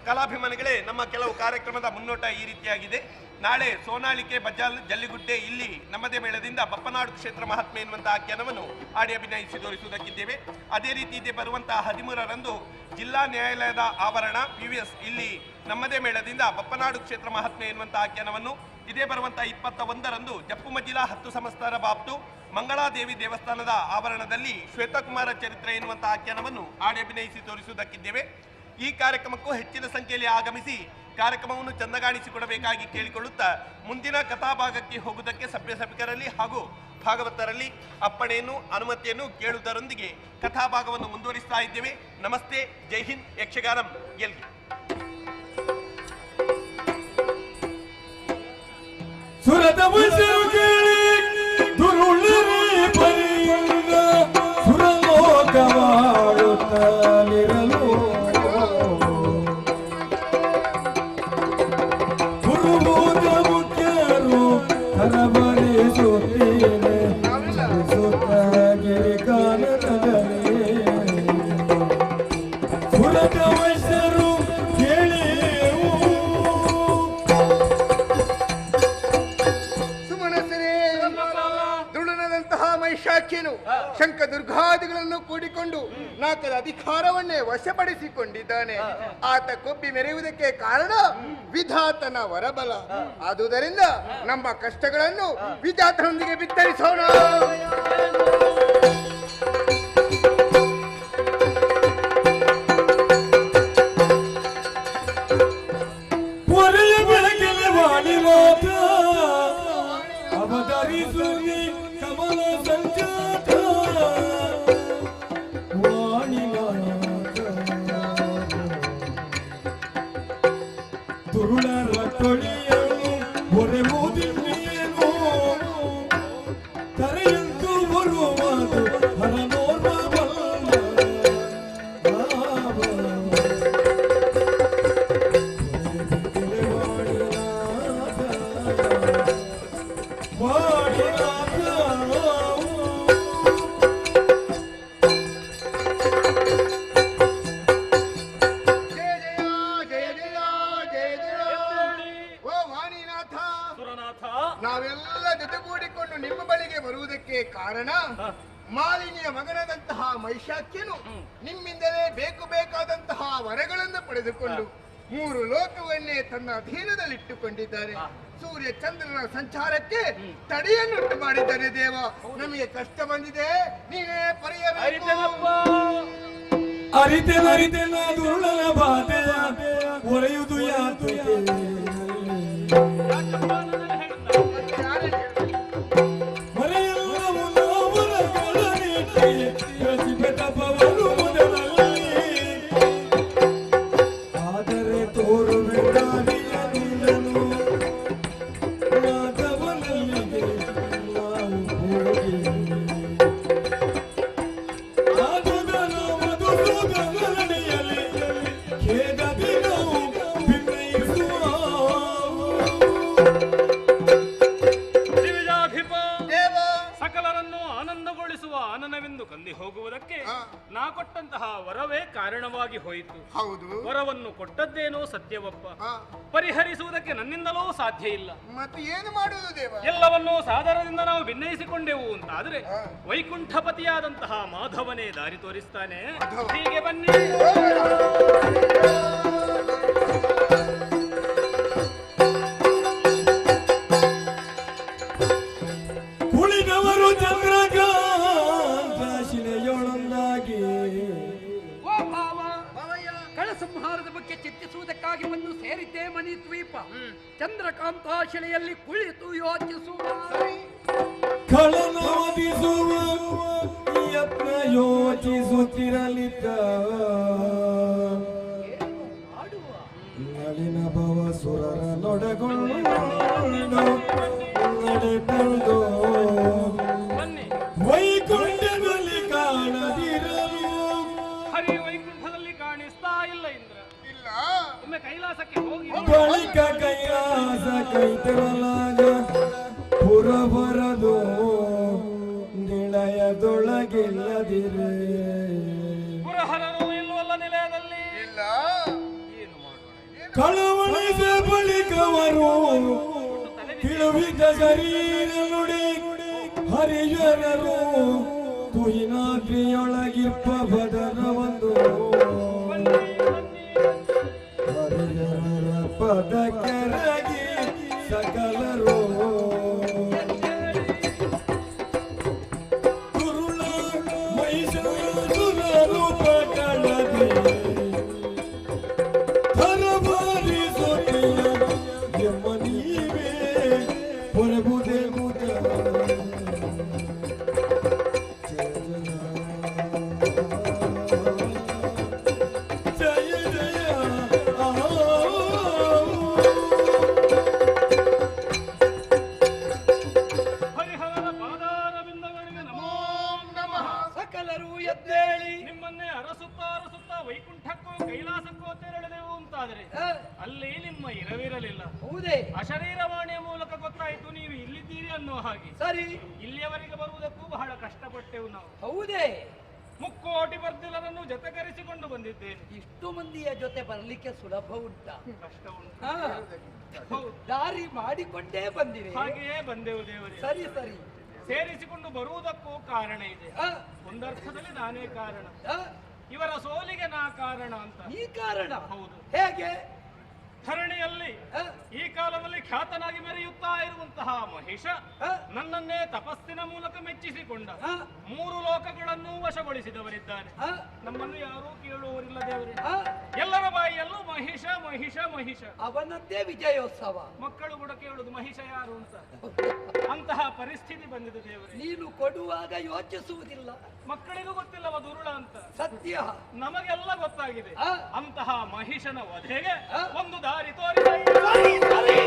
[SPEAKER 9] ಕಲಾಭಿಮಾನಿಗಳೇ, ನಮ್ಮ ಕೆಲವು ಕಾರ್ಯಕ್ರಮದ ಮುನ್ನೋಟ ಈ ರೀತಿಯಾಗಿದೆ. ನಾಳೆ ಸೋನಾಳಿಕೆ ಬಜಾಲ್ ಜಲ್ಲಿಗುಡ್ಡೆ ಇಲ್ಲಿ ನಮ್ಮದೇ ಮೇಳದಿಂದ ಬಪ್ಪನಾಡು ಕ್ಷೇತ್ರ ಮಹಾತ್ಮೆ ಎನ್ನುವಂತಹ ಆಖ್ಯಾನವನ್ನು ಆಡಿ ಅಭಿನಯಿಸಿ ತೋರಿಸುವುದಕ್ಕಿದ್ದೇವೆ. ಅದೇ ರೀತಿ ಇದೆ ಬರುವಂತಹ 13ರಂದು ಜಿಲ್ಲಾ ನ್ಯಾಯಾಲಯದ ಆವರಣ PVS ಇಲ್ಲಿ ನಮ್ಮದೇ ಮೇಳದಿಂದ ಬಪ್ಪನಾಡು ಕ್ಷೇತ್ರ ಮಹಾತ್ಮೆ ಎನ್ನುವಂತಹ ಆಖ್ಯಾನವನ್ನು, ಇದೇ ಬರುವಂತಹ 21ರಂದು ಜಪ್ಪು ಮಜಿಲಾ 10 ಸಂಸ್ಥರ ಬಾಪ್ತು ಮಂಗಳಾದೇವಿ ದೇವಸ್ಥಾನದ ಆವರಣದಲ್ಲಿ ಶ್ವೇತಕುಮಾರ ಚರಿತ್ರೆ ಎನ್ನುವಂತಹ ಆಖ್ಯಾನವನ್ನು ಆಡಿ ಅಭಿನಯಿಸಿ ತೋರಿಸುವುದಕ್ಕಿದ್ದೇವೆ. ಈ ಕಾರ್ಯಕ್ರಮಕ್ಕೂ ಹೆಚ್ಚಿನ ಸಂಖ್ಯೆಯಲ್ಲಿ ಆಗಮಿಸಿ ಕಾರ್ಯಕ್ರಮವನ್ನು ಚಂದಗಾಣಿಸಿಕೊಡಬೇಕಾಗಿ ಕೇಳಿಕೊಳ್ಳುತ್ತಾ, ಮುಂದಿನ ಕಥಾಭಾಗಕ್ಕೆ ಹೋಗುವುದಕ್ಕೆ ಸಭ್ಯಸಭಿಕರಲ್ಲಿ ಹಾಗೂ ಭಾಗವತರಲ್ಲಿ ಅಪ್ಪಣೆಯನ್ನು ಅನುಮತಿಯನ್ನು ಕೇಳುವುದರೊಂದಿಗೆ ಕಥಾಭಾಗವನ್ನು ಮುಂದುವರಿಸ್ತಾ ಇದ್ದೇವೆ. ನಮಸ್ತೆ, ಜೈ ಹಿಂದ್, ಯಕ್ಷಗಾನಂ ಗೆಲ್ಗೆ.
[SPEAKER 1] ಸುರದ ಬಸರು ಕೇಳಿ ದುರುಳಿರಿ ಪರಿಯುಗ ಸುರಲೋಕವಾಡುತ್ತಲಿರಲು ಗುರುಭೂತ ಮುಖ್ಯರು ಹರಬ ಹರಿಸುತ್ತೇನೆ ಸುತ್ತಾಗಿರಿ ಕಾನನದಲ್ಲಿ ಸುರತ ವೈಶ್ಯರು ಕೇಳಿವು
[SPEAKER 2] ಸುಮನಸರೇ, ದುಳುನದಂತಹ ಮಹಿಷಾಖ್ಯನು ಶಂಕ ದುರ್ಗಾದಿಗಳನ್ನು ಕೂಡಿಕೊಂಡು ನಾಲ್ಕರ ಅಧಿಕಾರವನ್ನೇ ವಶಪಡಿಸಿಕೊಂಡಿದ್ದಾನೆ. ಆತ ಕೊಬ್ಬಿ ಮೆರೆಯುವುದಕ್ಕೆ ಕಾರಣ ವಿಧಾತನ ವರಬಲ. ಆದುದರಿಂದ ನಮ್ಮ ಕಷ್ಟಗಳನ್ನು ವಿಧಾತನೊಂದಿಗೆ ಬಿತ್ತರಿಸೋಣ.
[SPEAKER 1] ಒರೆಯ ಬೆಳಕಿನ ವಾಣಿ ಮಾತ ಅವತರಿಸು ನೀ ಕಮಲ ಸಂಜಾತ ವಾಣಿ ಮಾತ ತುರುಳರ ತೊಳಿಯಲು ಒರೆಯುವುದಿಲ್ಲೇನು ಕರೆಯಂತೂ ಬರುವುದು ಹರನೋರ್ವ ಬಲ್ಲ
[SPEAKER 2] ಜಯ ಜಯ ಜಯ ಜಯ ಜಯ ಜಯ. ಓ ವಾಣಿನಾಥ,
[SPEAKER 4] ಸುರನಾಥ,
[SPEAKER 2] ನಾವೆಲ್ಲ ಜೊತೆಗೂಡಿಕೊಂಡು ನಿಮ್ಮ ಬಳಿಗೆ ಬರುವುದಕ್ಕೆ ಕಾರಣ ಮಾಲಿನಿಯ ಮಗನಾದಂತಹ ಮಹಿಷಾಖ್ಯನು ನಿಮ್ಮಿಂದಲೇ ಬೇಕಾದಂತಹ ವರಗಳನ್ನು ಪಡೆದುಕೊಂಡು 3 ಲೋಕವನ್ನೇ ತನ್ನ ಅಧೀನದಲ್ಲಿಟ್ಟುಕೊಂಡಿದ್ದಾರೆ. ಸೂರ್ಯ ಚಂದ್ರನ ಸಂಚಾರಕ್ಕೆ ತಡೆಯನ್ನುಂಟು ಮಾಡಿದ್ದಾನೆ ದೇವ. ನಮಗೆ ಕಷ್ಟ ಬಂದಿದೆ, ನೀವೇ ಪರಿಹರಿಸಬೇಕು.
[SPEAKER 1] ಅರಿತೆನ ದುರುಳನ ಬಾಧೆಯ ಒರೆಯುವುದು ಯಾತಕ್ಕೆ ಮರೆಯೆಲ್ಲವೂ ನಾವರಗಳನ್ನಿಟ್ಟೆ ಪ್ರತಿಭೆ ತಪವನ್ನು ಮೊದಲಲ್ಲಿ ಆದರೆ ತೋರುವೆ ದಾರಿಯ ನಿಲ್ಲನು ಮಾಧವನಲ್ಲಿಗೆ ನಾವು ಹೋಗಿ
[SPEAKER 4] ದಿವಿಜಾಧಿಪ,
[SPEAKER 2] ದೇವ,
[SPEAKER 4] ಸಕಲರನ್ನು ಆನಂದಗೊಳಿಸುವ ಆನನವೆಂದು ಕಂದಿ ಹೋಗುವುದಕ್ಕೆ ನಾ ಕೊಟ್ಟಂತಹ ವರವೇ ಕಾರಣವಾಗಿ ಹೋಯಿತು.
[SPEAKER 2] ಹೌದು.
[SPEAKER 4] ವರವನ್ನು ಕೊಟ್ಟದ್ದೇನೋ ಸತ್ಯವಪ್ಪ,
[SPEAKER 2] ಹಾ.
[SPEAKER 4] ಪರಿಹರಿಸುವುದಕ್ಕೆ ನನ್ನಿಂದಲೂ ಸಾಧ್ಯ ಇಲ್ಲ.
[SPEAKER 2] ಮತ್ತೆ ಏನು ಮಾಡುವುದು ದೇವ?
[SPEAKER 4] ಎಲ್ಲವನ್ನೂ ಸಾದರದಿಂದ ನಾವು ಭಿನ್ನಯಿಸಿಕೊಂಡೆವು ಅಂತಾದ್ರೆ ವೈಕುಂಠಪತಿಯಾದಂತಹ ಮಾಧವನೇ ದಾರಿ ತೋರಿಸ್ತಾನೆ. ಹೀಗೆ ಬನ್ನಿ.
[SPEAKER 1] ಕುಳಿದವರು ಚಂದ್ರಕಾಂತ ಶಿಲೆಯೊಳೊಂದಾಗಿ
[SPEAKER 3] ಓ ಭಾವ, ಕಳ ಸಂಹಾರದ ಬಗ್ಗೆ ಚಿಂತಿಸುವುದಕ್ಕಾಗಿ ಬಂದು ಸೇರಿದ್ದೇ ಮಣಿ ದ್ವೀಪ. ಚಂದ್ರಕಾಂತ ಶಿಲೆಯಲ್ಲಿ ಕುಳಿತು ಯೋಚಿಸುವ
[SPEAKER 1] ಕಳನವಧಿಸುವ ಯತ್ನ ಯೋಚಿಸುತ್ತಿರಲಿದ್ದ ನಳಿನ ಭವ ಸುರರ ನೊಡಗೊಂಡು ನಡೆದು
[SPEAKER 4] ಬನ್ನಿ.
[SPEAKER 1] ವೈಕುಂಠದಲ್ಲಿ ಕಾಣದಿರಲು
[SPEAKER 4] ಹರಿ ವೈಕುಂಠದಲ್ಲಿ ಕಾಣಿಸ್ತಾ ಇಲ್ಲ ಇಂದ್ರ.
[SPEAKER 2] ಇಲ್ಲ.
[SPEAKER 4] ಒಮ್ಮೆ ಕೈಲಾಸಕ್ಕೆ ಹೋಗಿ
[SPEAKER 1] ಬಳಿಕ ಕೈಲಾಸ ಕೈತರಲಾಗ ಪುರಬರದು ನಿಳಯದೊಳಗಿಲ್ಲದಿರೆ
[SPEAKER 4] ಪುರಹರರು ಇಲ್ಲವಲ್ಲ ನಿಲಯದಲ್ಲಿ.
[SPEAKER 2] ಇಲ್ಲ.
[SPEAKER 1] ಕಳವಳಿಸ ಬಳಿಕವರು ಕಿಳುವಿದ ಶರೀರ ನುಡಿ ಹರಿಜನರು ತುಹಿನಾದ್ರಿಯೊಳಗಿಪ್ಪ ಭದರವೊಂದು ಹರಿಜನರ ಪದ ಕೆರಗಿ ಸಕಲರು ಕುರುಳ ಮೈಸೂರು ಪಗಳದಿ ಹರಬಾರಿಸುತ್ತಿಯ ಎಮ್ಮ ನೀವೇ ಪ್ರಭುದೇ ಮುದ ಜಯ ಜಯ
[SPEAKER 4] ಹರಿಹರರ ಪಾದಾರವಿಂದಗಳಿಗೆ ನಮೋ
[SPEAKER 2] ನಮಃ.
[SPEAKER 3] ಸಕಲರು ಎದ್ದೇಳಿ
[SPEAKER 4] ನಿಮ್ಮನ್ನೇ ಅರಸುತ್ತಾ ವೈಕುಂಠಕ್ಕೋ ಕೈಲಾಸಕ್ಕೋ ತೆರಳಿದೆವು ಅಂತಾದರೆ ಅಲ್ಲಿ ನಿಮ್ಮ ಇರವಿರಲಿಲ್ಲ.
[SPEAKER 3] ಹೌದೇ
[SPEAKER 4] ಅಶರೀರವಾಣಿಯ ಮೂಲಕ ಗೊತ್ತಾಯಿತು ನೀವು ಇಲ್ಲಿದ್ದೀರಿ ಅನ್ನೋ ಹಾಗೆ
[SPEAKER 3] ಸರಿ.
[SPEAKER 4] ಇಲ್ಲಿಯವರೆಗೆ ಬರುವುದಕ್ಕೂ ಬಹಳ ಕಷ್ಟಪಟ್ಟೆವು ನಾವು.
[SPEAKER 3] ಹೌದೇ?
[SPEAKER 4] ಮುಕ್ಕೋಟಿ ಬರ್ದಿಲರನ್ನು ಜೊತೆಗರೆಸಿಕೊಂಡು ಬಂದಿದ್ದೇನೆ.
[SPEAKER 3] ಇಷ್ಟು ಮಂದಿಯ ಜೊತೆ ಬರ್ಲಿಕ್ಕೆ ಸುಲಭ ಉಂಟಾ?
[SPEAKER 4] ಕಷ್ಟ ಉಂಟು.
[SPEAKER 3] ಹಾ.
[SPEAKER 4] ಹೌದು.
[SPEAKER 3] ದಾರಿ ಮಾಡಿಕೊಂಡೇ ಬಂದಿರಿ.
[SPEAKER 4] ಹಾಗೆಯೇ ಬಂದೆವು ದೇವರೇ.
[SPEAKER 3] ಸರಿ ಸರಿ.
[SPEAKER 4] ಸೇರಿಸಿಕೊಂಡು ಬರುವುದಕ್ಕೂ ಕಾರಣ ಇದೆ.
[SPEAKER 3] ಆ,
[SPEAKER 4] ಒಂದರ್ಥದಲ್ಲಿ ನಾನೇ ಕಾರಣ,
[SPEAKER 3] ಆ,
[SPEAKER 4] ಇವರ ಸೋಲಿಗೆ ನಾ ಕಾರಣ ಅಂತ.
[SPEAKER 3] ಈ ಕಾರಣ?
[SPEAKER 4] ಹೌದು.
[SPEAKER 3] ಹೇಗೆ?
[SPEAKER 4] ಧರಣಿಯಲ್ಲಿ
[SPEAKER 3] ಆ,
[SPEAKER 4] ಈ ಕಾಲದಲ್ಲಿ ಖ್ಯಾತನಾಗಿ ಮೆರೆಯುತ್ತಾ ಇರುವಂತಹ ಮಹಿಷ
[SPEAKER 3] ಆ,
[SPEAKER 4] ನನ್ನನ್ನೇ ತಪಸ್ಸಿನ ಮೂಲಕ ಮೆಚ್ಚಿಸಿಕೊಂಡ
[SPEAKER 3] ಆ,
[SPEAKER 4] 3 ಲೋಕಗಳನ್ನು ವಶಗೊಳಿಸಿದವರಿದ್ದಾನೆ.
[SPEAKER 3] ಆ,
[SPEAKER 4] ನಮ್ಮನ್ನು ಯಾರೂ ಕೇಳುವವರಿಲ್ಲ ದೇವರೇ.
[SPEAKER 3] ಆ,
[SPEAKER 4] ಎಲ್ಲರ ಬಾಯಿಯಲ್ಲೂ ಮಹಿಷ ಮಹಿಷ ಮಹಿಷ.
[SPEAKER 3] ಅವನದ್ದೇ ವಿಜಯೋತ್ಸವ.
[SPEAKER 4] ಮಕ್ಕಳು ಕೂಡ ಕೇಳುದು ಮಹಿಷ ಯಾರು ಅಂತ. ಅಂತಹ ಪರಿಸ್ಥಿತಿ ಬಂದಿದೆ ದೇವರೇ.
[SPEAKER 3] ನೀನು ಕೊಡುವಾಗ ಯೋಚಿಸುವುದಿಲ್ಲ.
[SPEAKER 4] ಮಕ್ಕಳಿಗೂ ಗೊತ್ತಿಲ್ಲವ ದುರುಳ ಅಂತ.
[SPEAKER 3] ಸತ್ಯ.
[SPEAKER 4] ನಮಗೆಲ್ಲ ಗೊತ್ತಾಗಿದೆ.
[SPEAKER 3] ಆ,
[SPEAKER 4] ಅಂತಹ ಮಹಿಷನ ವಧೆಗೆ
[SPEAKER 3] ಆ,
[SPEAKER 4] ಒಂದು ದಾರಿ ತೋರಿದ
[SPEAKER 3] ಸರಿ, ಸರಿ.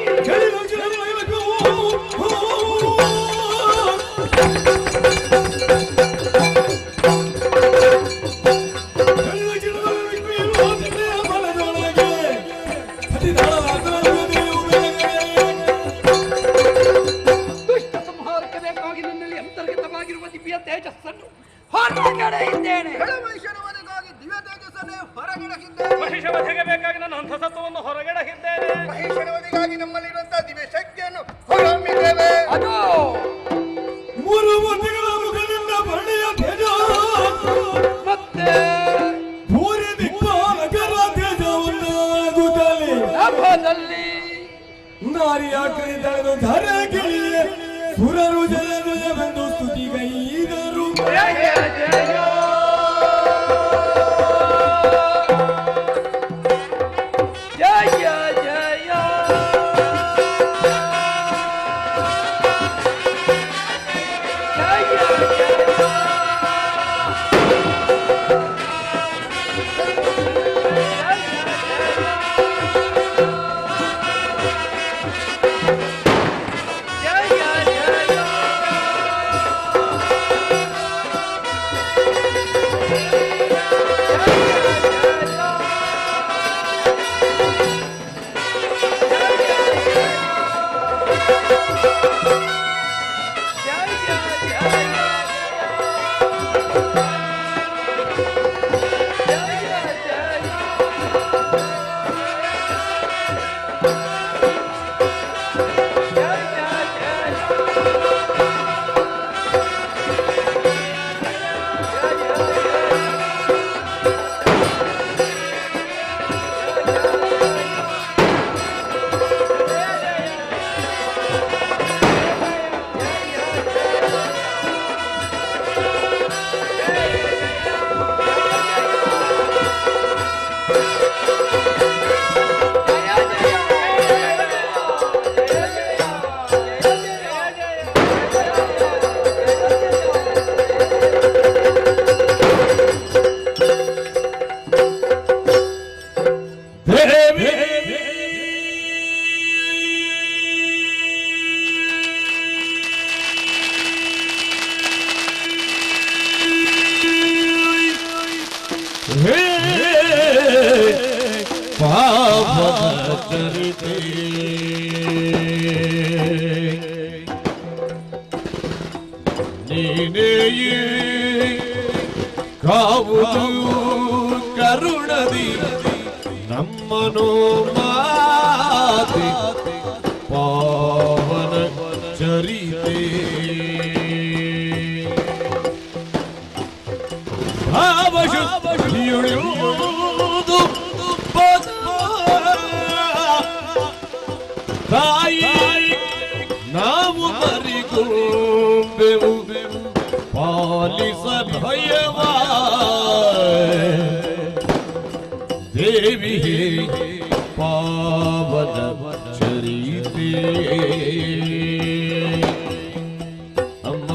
[SPEAKER 3] ದುಷ್ಟ ಸಂಹಾರಕ್ಕೆ ಬೇಕಾಗಿ ನನ್ನಲ್ಲಿ ಅಂತರ್ಗತವಾಗಿರುವ ದಿವ್ಯ ತೇಜಸ್ಸನ್ನು ಹೊರಗಡೆ ಇದ್ದೇನೆ.
[SPEAKER 2] ಮಹಿಷನ ವಧೆಗಾಗಿ ದಿವ್ಯ ತೇಜಸ್ಸನ್ನೇ ಹೊರಗಿಡಕಿದ್ದೇನೆ.
[SPEAKER 4] ಮಹಿಷ ವಧೆಗೆ ಬೇಕಾಗಿ ನನ್ನ ಅಂತಸತ್ವವನ್ನು ಹೊರಗೆಡಹಿದ್ದೇನೆ.
[SPEAKER 2] ಮಹಿಷನ ವಧೆಗಾಗಿ ನಮ್ಮಲ್ಲಿರುವಂತಹ ದಿವ್ಯ ಶಕ್ತಿಯನ್ನು ಹೊರಹೊಮ್ಮಿದ್ದೇವೆ.
[SPEAKER 3] ಅದು
[SPEAKER 1] ಮೂರು ಮೂರ್ತಿಗಳ ಮುಖದಿಂದ ಬಳ್ಳಿಯ ತೇಜ
[SPEAKER 3] ಮತ್ತೆ
[SPEAKER 1] ಭೂರಿ ದಿಕ್ಪಾಲಕರ ತೇಜವನ್ನಾಗುತ್ತಲೇ
[SPEAKER 3] ನಭದಲ್ಲಿ
[SPEAKER 1] ನಾರಿಯ ಕರೆದಳೆದು ಧರ ಗಿಳಿಯ ಸುರರು ಜಯವೆಂದು ಸ್ತುತಿಗೈದರು.
[SPEAKER 3] ಜಯ ಜಯ ಜಯ ಜಯ
[SPEAKER 1] ಚರಿತೆ ನೀನೇ ಕಾವುದು ಕರುಣದಿ ನಮ್ಮನು ಮಾತಿ ಪಾವನ ಚರಿತೆ ಭಾವಶುದ್ಧಿಯುಳಿಯುವುದು ತಾಯಿ ನಾವು ಮರಿಗೊಂಬೆವು ಪಾಲಿಸ ಭಯವ ದೇವಿ ಪಾವನ ಚರಿತೆ ಅಮ್ಮ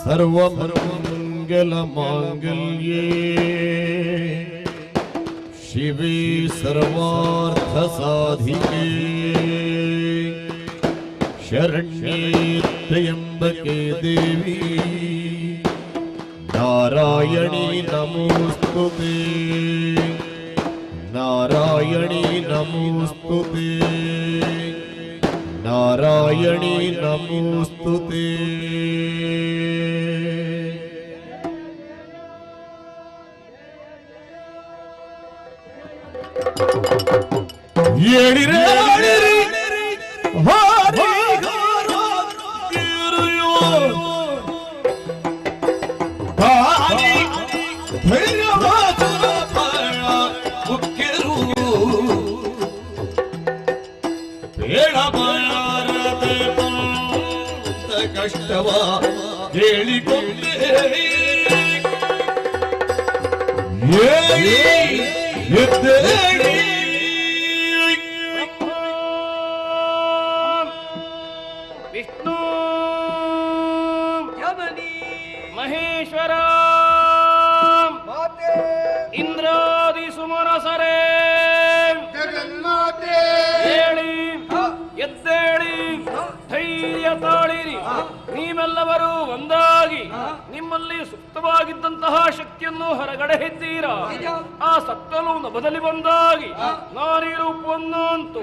[SPEAKER 5] सर्वमङ्गलमाङ्गल्ये शिवे सर्वार्थसाधिके शरण्ये त्र्यम्बके देवी नारायणी नमोस्तुते नारायणी नमोस्तुते नारायणी नमोस्तुते ಏಳಿರೆ ಕಷ್ಟವ ಹೇಳಿಕೊಂಡೆ ಎದ್ದೇಳಿ
[SPEAKER 7] ವಿಷ್ಣು
[SPEAKER 3] ಯಮನಿ
[SPEAKER 7] ಮಹೇಶ್ವರ
[SPEAKER 2] ಮಾತೆ
[SPEAKER 7] ಇಂದ್ರಾದಿ ಸುಮನಸರೇ
[SPEAKER 2] ಜಗನ್ಮಾತೆ
[SPEAKER 7] ಹೇಳಿ ಎದ್ದೇಳಿ ಧೈರ್ಯ ತಾಳಿರಿ. ನೀವೆಲ್ಲವರು ಒಂದಾಗಿ ನಿಮ್ಮಲ್ಲಿ ಸುಪ್ತವಾಗಿದ್ದಂತಹ ಶಕ್ತಿಯನ್ನು ಹೊರಗಡೆ ಹೆದ್ದೀರಾ. ಆ ಸತ್ತಲು ನಭದಲ್ಲಿ ಬಂದಾಗಿ ನಾರಿ ರೂಪವನ್ನಂತೂ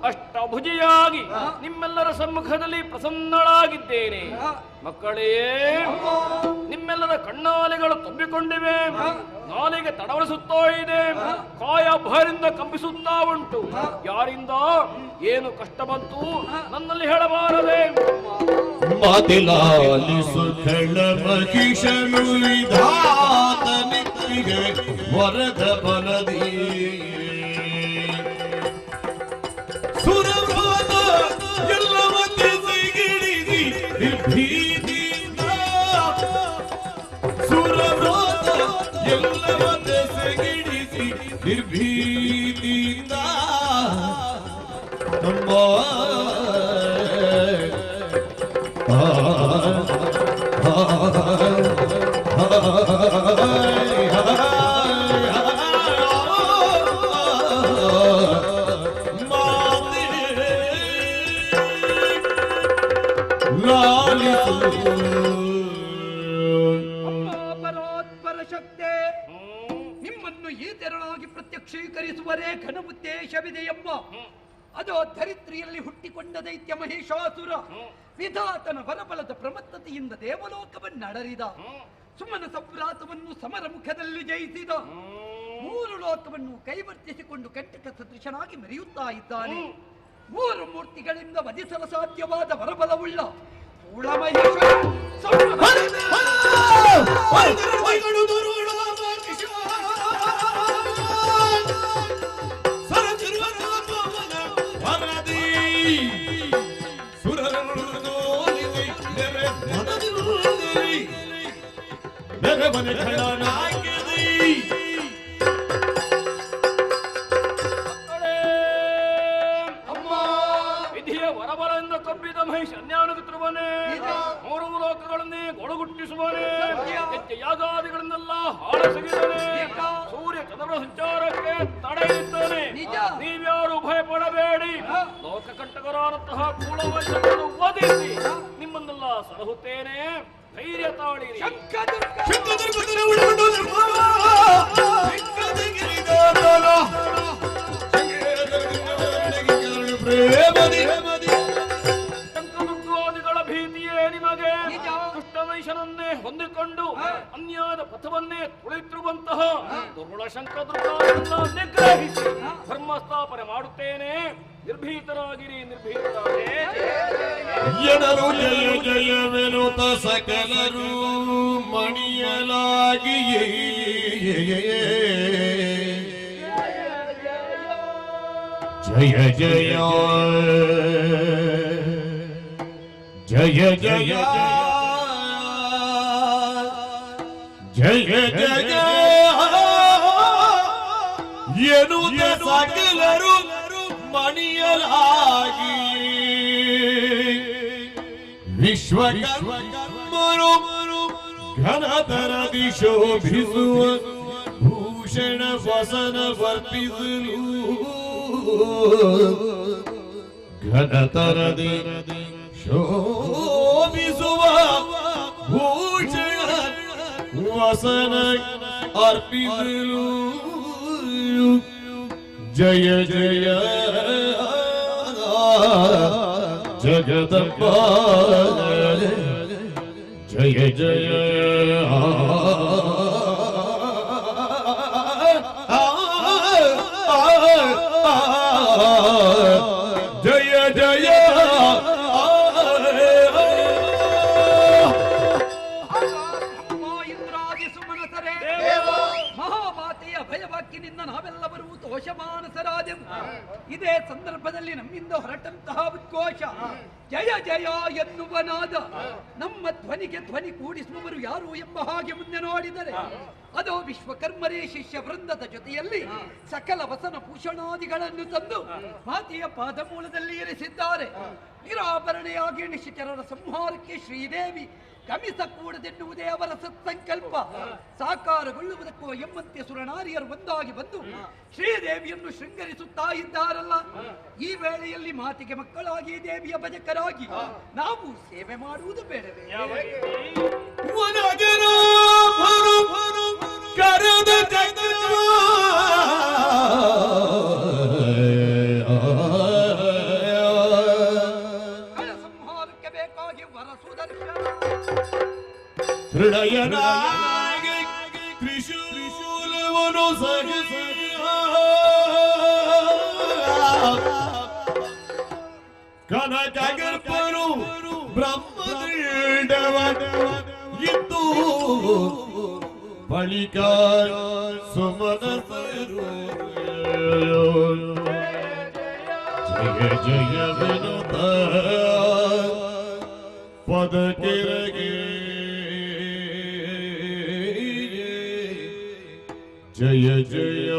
[SPEAKER 7] ಅಷ್ಟಭುಜಿಯಾಗಿ ನಿಮ್ಮೆಲ್ಲರ ಸಮ್ಮುಖದಲ್ಲಿ ಪ್ರಸನ್ನಳಾಗಿದ್ದೇನೆ. ಮಕ್ಕಳೇ, ನಿಮ್ಮೆಲ್ಲರ ಕಣ್ಣಾಲೆಗಳು ತುಂಬಿಕೊಂಡಿವೆ, ನಾಲಿಗೆ ತಡವಳಿಸುತ್ತಾ ಇದೆ, ಕಾಯ ಭಯದಿಂದ ಕಂಪಿಸುತ್ತಾ ಉಂಟು. ಯಾರಿಂದ ಏನು ಕಷ್ಟ ಬಂತು ನನ್ನಲ್ಲಿ ಹೇಳಬಾರದೆ.
[SPEAKER 5] ಮಾತಿಲಾಲಿಸು ಖಳ ಮಹಿಷನು ವಿಧಾತನಿಗೆ ವರದ ಬಲದಿ ಸುರವಾದ ಎಲ್ಲವನ್ನೇ ಸೈಗಿಡಿಸಿ ನಿರ್ಭೀತಿಯಿಂದ ಸುರವಾದ ಎಲ್ಲವನ್ನೇ ಸೈಗಿಡಿಸಿ ನಿರ್ಭೀತಿಯಿಂದ ನಮ್ಮ
[SPEAKER 3] ಪರೋತ್ಪರ ಶಕ್ತಿ ನಿಮ್ಮನ್ನು ಈ ತೆರಳಾಗಿ ಪ್ರತ್ಯಕ್ಷೀಕರಿಸುವರೇ ಘನ ಉದ್ದೇಶವಿದೆಯೆಂಬ ಅದೋ ಧರಿತ್ರಿಯಲ್ಲಿ ಹುಟ್ಟಿಕೊಂಡ ದೈತ್ಯ ಮಹಿಷಾಸುರ ವಿಧಾತನ ಬಲಬಲದ ಪ್ರಮತ್ತತೆಯಿಂದ ದೇವಲೋಕವನ್ನಡರಿದ. ಸುಮನ ಸಂವ್ರಾತವನ್ನು ಸಮರ ಮುಖದಲ್ಲಿ ಜಯಿಸಿದ. ಮೂರು ಲೋಕವನ್ನು ಕೈವರ್ತಿಸಿಕೊಂಡು ಕಂಟಕ ಸದೃಶನಾಗಿ ಮೆರೆಯುತ್ತಾ ಇದ್ದಾನೆ. ಮೂರು ಮೂರ್ತಿಗಳಿಂದ ವಧಿಸಲು ಸಾಧ್ಯವಾದ ವರಬಲವುಳ್ಳ
[SPEAKER 7] ವಿಧಿಯ ವರಬಲದಿಂದ ಕಬ್ಬಿದ ಮಹಿಷ ಅನ್ಯಾನುಗಿರುವನೇ, ಮೂರು ಲೋಕಗಳನ್ನೇ ಗೊಳಗುಟ್ಟಿಸುವನೇ, ನಿತ್ಯ ಯಾಗಾದಿಗಳನ್ನೆಲ್ಲ ಹಾಳಸಗಿದನೇ, ಸೂರ್ಯ ಚಂದ್ರ ಸಂಚಾರಕ್ಕೆ ತಡೆ ಇದ್ದಾನೆ. ನೀವ್ಯಾರು ಭಯಪಡಬೇಡಿ, ಲೋಕಕಂಟಕರಾದಂತಹ ಕೂಳವಂಶವನ್ನು ವಧಿಸಿ ನಿಮ್ಮನ್ನೆಲ್ಲ ಸಲಹುತ್ತೇನೆ. ಧೈರ್ಯ ತಾಳಿರಿ. ಶಂಕಮೃಗಾದಿಗಳ ಭೀತಿಯೇ ನಿಮಗೆ. ದುಷ್ಟವೈಶನನ್ನೇ ಹೊಂದಿಕೊಂಡು ಅನ್ಯಾದ ಪಥವನ್ನೇ ತುಳಿತಿರುವಂತಹ ದುರ್ಗುಣ ಶಂಕದೃಗಾದಿಗಳನ್ನ ನಿಗ್ರಹಿಸಿ ಧರ್ಮ ಸ್ಥಾಪನೆ ಮಾಡುತ್ತೇನೆ. ನಿರ್ಭೀತರಾಗಿರಿ, ನಿರ್ಭೀತರಾಗಿ.
[SPEAKER 5] ಎಡರು ಜಯ ಜಯವೆನುತ ಸಕಲರು ಮಣಿಯಲಾಗಿಯೇ ಜಯ ಜಯ ಜಯ ಜಯ ಜಯ ಜಯ ಎನ್ನುತ್ತ ಸಕಲರು ಮಣಿಯಲಾಗಿ ವಿಶ್ವಕರ್ಮರು
[SPEAKER 1] ಘನತರದಿ ಶೋಭಿಸುವ ಭೂಷಣ ವಸನ ವರ್ಪಿಸಲು ಘನತರದಿ ಶೋಭಿಸುವ ಭೂಷಣ ವಸನ ಅರ್ಪಿಸಲು ಜಯ ಜಯ ಜಗದಂಬ ಜಯ ಜಯ ಜಯ ಜಯ
[SPEAKER 3] ಇಂದ್ರಾದಿ ಸುಮನಸರೇ ಮಹಾಮಾತೆಯ ಭಯವಾಕ್ಯನಿಂದ ನಾವೆಲ್ಲರೂ ದೋಷಮಾನಸರಾದೆವು. ಇದೇ ಸಂದರ್ಭದಲ್ಲಿ ನಮ್ಮಿಂದ ಹೊರಟಂತಹ ಉದ್ಘೋಷ ಜಯ ಜಯ ಎನ್ನುವನಾದ ನಮ್ಮ ಧ್ವನಿಗೆ ಧ್ವನಿ ಕೂಡಿಸುವವರು ಯಾರು ಎಂಬ ಹಾಗೆ ಮುಂದೆ ನೋಡಿದರೆ ಅದು ವಿಶ್ವಕರ್ಮರೇ ಶಿಷ್ಯ ವೃಂದದ ಜೊತೆಯಲ್ಲಿ ಸಕಲ ವಸನ ಭೂಷಣಾದಿಗಳನ್ನು ತಂದು ಮಾತೆಯ ಪಾದ ಮೂಲದಲ್ಲಿ ಇರಿಸಿದ್ದಾರೆ. ನಿರಾಭರಣೆಯಾಗಿ ನಿಶಿಚರರ ಸಂಹಾರಕ್ಕೆ ಶ್ರೀದೇವಿ ಗಮಿಸಕೂಡದೆನ್ನುವುದೇ ಅವರ ಸತ್ಸಂಕಲ್ಪ. ಸಾಕಾರಗೊಳ್ಳುವುದಕ್ಕೂ ಎಂಬಂತೆ ಸುರನಾರಿಯರು ಒಂದಾಗಿ ಬಂದು ಶ್ರೀದೇವಿಯನ್ನು ಶೃಂಗರಿಸುತ್ತಾ ಇದ್ದಾರಲ್ಲ. ಈ ವೇಳೆಯಲ್ಲಿ ಮಾತಿಗೆ ಮಕ್ಕಳಾಗಿ ದೇವಿಯ ಭಜಕರಾಗಿ ನಾವು ಸೇವೆ ಮಾಡುವುದು ಬೇಡವೇ?
[SPEAKER 1] ಕರದ
[SPEAKER 3] ಸಂಹಾರಕ್ಕೆ ಬೇಕಾಗಿ ವರ ಸುದರ್ಶನ
[SPEAKER 1] ಹೃದಯನಾಗಿ ತ್ರಿಶೂಲವನು ಸಹಿಸ ಕನಕಗರ್ಭನು ಬ್ರಹ್ಮದೇವ ಇದ್ದು ಬಳಿಕ ಸುಮನಸರು ಜಯ ಜಯ ವಿನುತ ಪದಕಿರಗೆ ಜಯ ಜಯ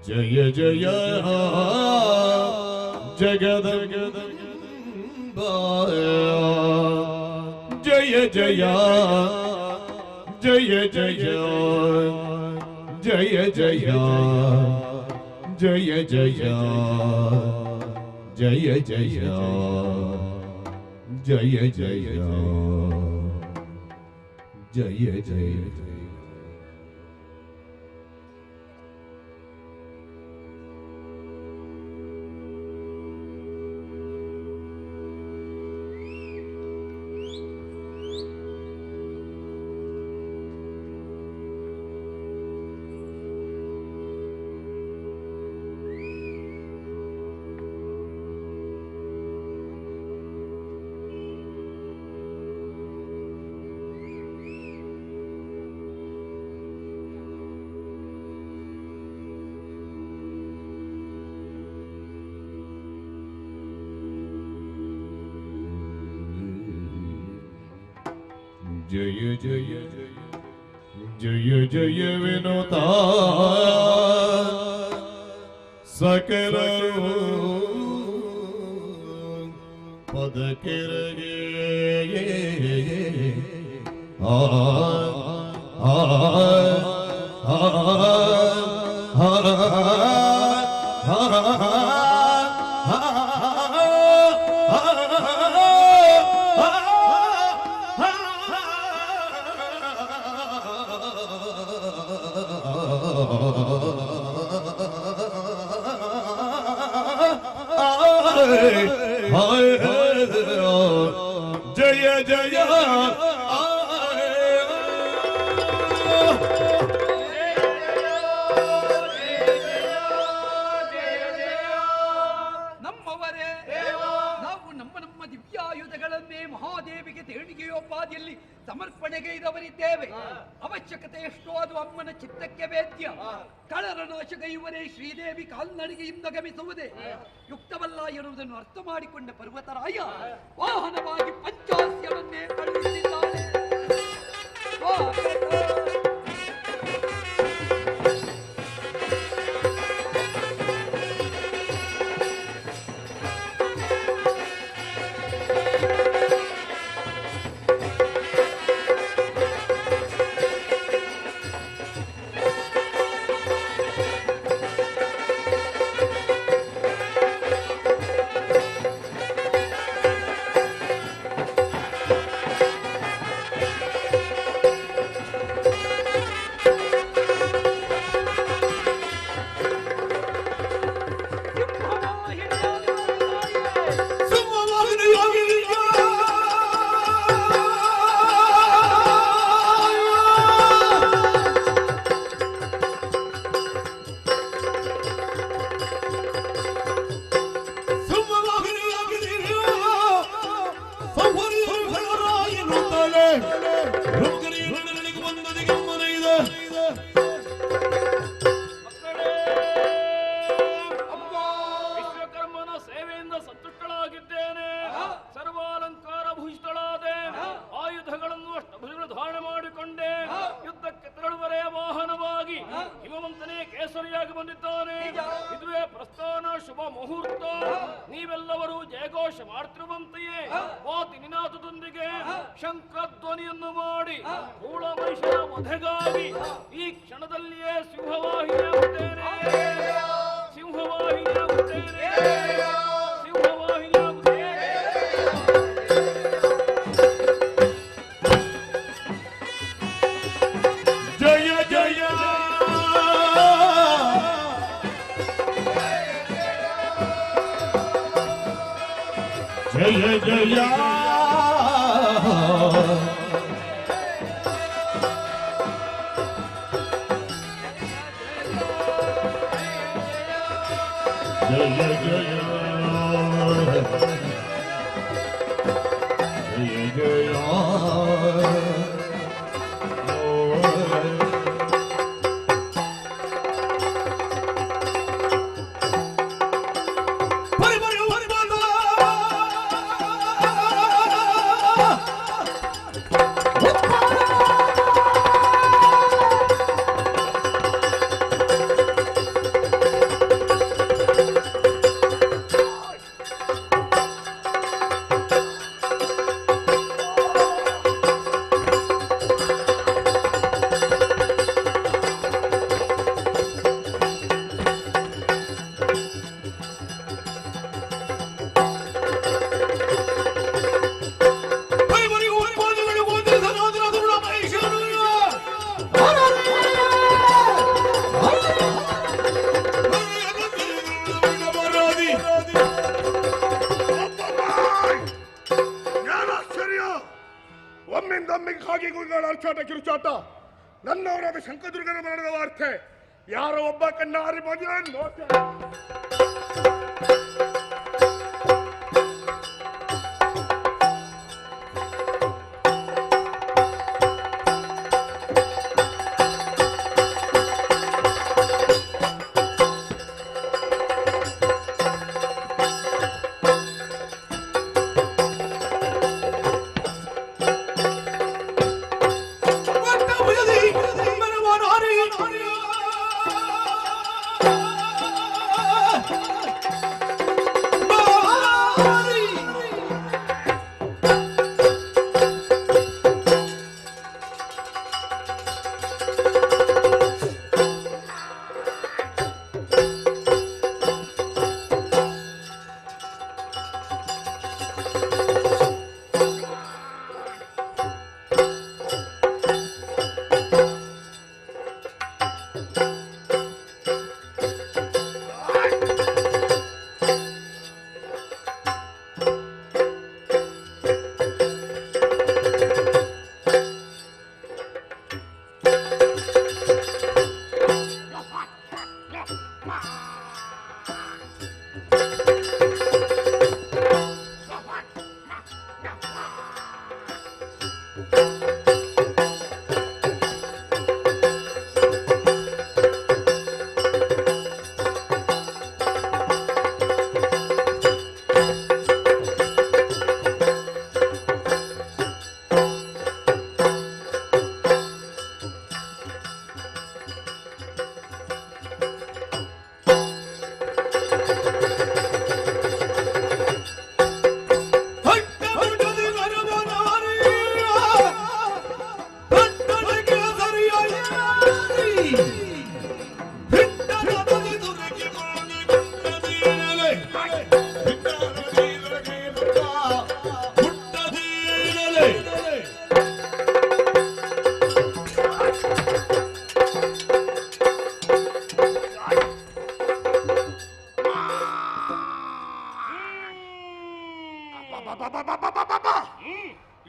[SPEAKER 1] ಜಯ ಜಯ ಜಗದಂಬ ಜಯ ಜಯ ಜಯ ಜಯ ಜಯ ಜಯ ಜಯ ಜಯ ಜಯ ಜಯ ಜಯ ಜಯ ಜಯ ಜಯ ಜಯ ಜಯ ಜಯ ಜಯ ವಿನುತಾ ಸಕಲರು ಪದಕಿರಗೆ ಆ ಆ ಆ ಜಯ ಜಯ
[SPEAKER 3] ನಮ್ಮವರೇ ನಾವು ನಮ್ಮ ದಿವ್ಯಾಯುಧಗಳನ್ನೇ ಮಹಾದೇವಿಗೆ ದೇಣಿಗೆಯೋಪಾದಿಯಲ್ಲಿ ಸಮರ್ಪಣೆಗೈದವರಿದ್ದೇವೆ. ಅವಶ್ಯಕತೆ ಎಷ್ಟೋ ಅದು ಅಮ್ಮನ ಚಿತ್ತಕ್ಕೆ ವೇದ್ಯ. ಕಳರ ನಾಶಗೈವರೇ ಶ್ರೀದೇವಿ ಕಾಲ್ನಡಿಗೆಯಿಂದ ಗಮಿಸುವುದೇ ಯುಕ್ತವಲ್ಲ ಎನ್ನುವುದನ್ನು ಅರ್ಥ ಮಾಡಿಕೊಂಡ ಪರ್ವತರಾಯ ವಾಹನವಾಗಿ ಪಂಚಾಸ್ಯವನ್ನೇ ಕಳುಹಿಸಿದ್ದಾನೆ.
[SPEAKER 7] ಜಯಘೋಷ ಮಾಡ್ತಿರುವಂತೆಯೇ ವಾತಿ ನಿನಾದದೊಂದಿಗೆ ಶಂಖಧ್ವನಿಯನ್ನು ಮಾಡಿ ಕೂಳ ಮಹಿಷನ ವಧೆಗಾಗಿ ಈ ಕ್ಷಣದಲ್ಲಿಯೇ ಸಿಂಹವಾಹಿನಿಯಾಗುತ್ತೇನೆ, ಸಿಂಹವಾಹಿನಿಯಾಗುತ್ತೇನೆ, ಸಿಂಹವಾಹಿನಿಯಾಗುತ್ತೇನೆ.
[SPEAKER 5] ಜಯ ಜಯ ಜಯ ಜಯ जय जय जय जय ಒಮ್ಮಿಂದೊಮ್ಮಿಗೆ ಹಾಗೆ ಗುರುಗಳ ಅರ್ಚಾಟ ಕಿರುಚಾಟ ನನ್ನವರಾದ ಶಂಕದುರ್ಗನ ಮರಣದ ವಾರ್ತೆ ಯಾರೋ ಒಬ್ಬ ಕಣ್ಣಾರಿ ಮದುವೆ ನೋಟ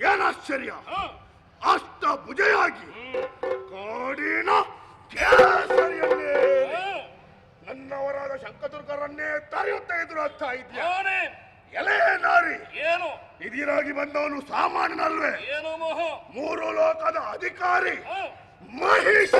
[SPEAKER 5] ಏನಾಶ್ಚರ್ಯ ಅಷ್ಟ ಭುಜೆಯಾಗಿ ಕಾಡಿನ ಕೇಸರಿಯನ್ನೇ ನನ್ನವರಾದ ಶಂಕದುರ್ಗರನ್ನೇ ತರೆಯುತ್ತಾ ಎದುರಾಗ್ತಾ ಇದೆಯಾ? ಎಲೆ ನಾರಿ
[SPEAKER 7] ಏನು
[SPEAKER 5] ಇದೀರಾಗಿ ಬಂದವನು ಸಾಮಾನ್ಯನಲ್ವೇ?
[SPEAKER 7] ಏನು ಮೋಹ?
[SPEAKER 5] ಮೂರು ಲೋಕದ ಅಧಿಕಾರಿ ಮಹಿಷ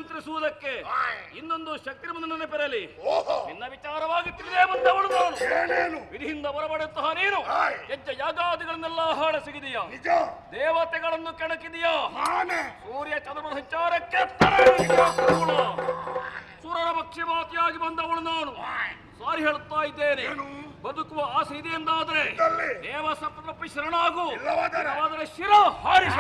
[SPEAKER 7] ನಿಯಂತ್ರಿಸುವುದಕ್ಕೆ ಇನ್ನೊಂದು ಶಕ್ತಿ ಮುಂದೆ ನೆನಪಿರಲಿ. ನಿನ್ನ ವಿಚಾರವಾಗಿ ತಿಳಿದೇ ಬಂದವಳು ನಾನು. ವಿಧಿಯಿಂದ ಹೊರಬಡುತ್ತಹ ನೀನು ಹೆಜ್ಜೆ ಯಾಗಾದಿಗಳನ್ನೆಲ್ಲ ಹಾಳಸಿಗಿದೆಯ, ದೇವತೆಗಳನ್ನು ಕೆಣಕಿದೆಯ, ಸೂರ್ಯ ಚಂದ್ರನ ಸಂಚಾರಕ್ಕೆ ಸುರರ ಪಕ್ಷಪಾತಿಯಾಗಿ ಬಂದವಳು ನಾನು. ಸಾರಿ ಹೇಳುತ್ತಾ ಇದ್ದೇನೆ, ಬದುಕುವ ಆಸೆ ಇದೆ ಎಂದಾದ್ರೆ ದೇವ ಸಪ್ತಪಿ ಶರಣಾಗು, ಇಲ್ಲವಾದರೆ ಶಿರ ಹಾರಿಸ.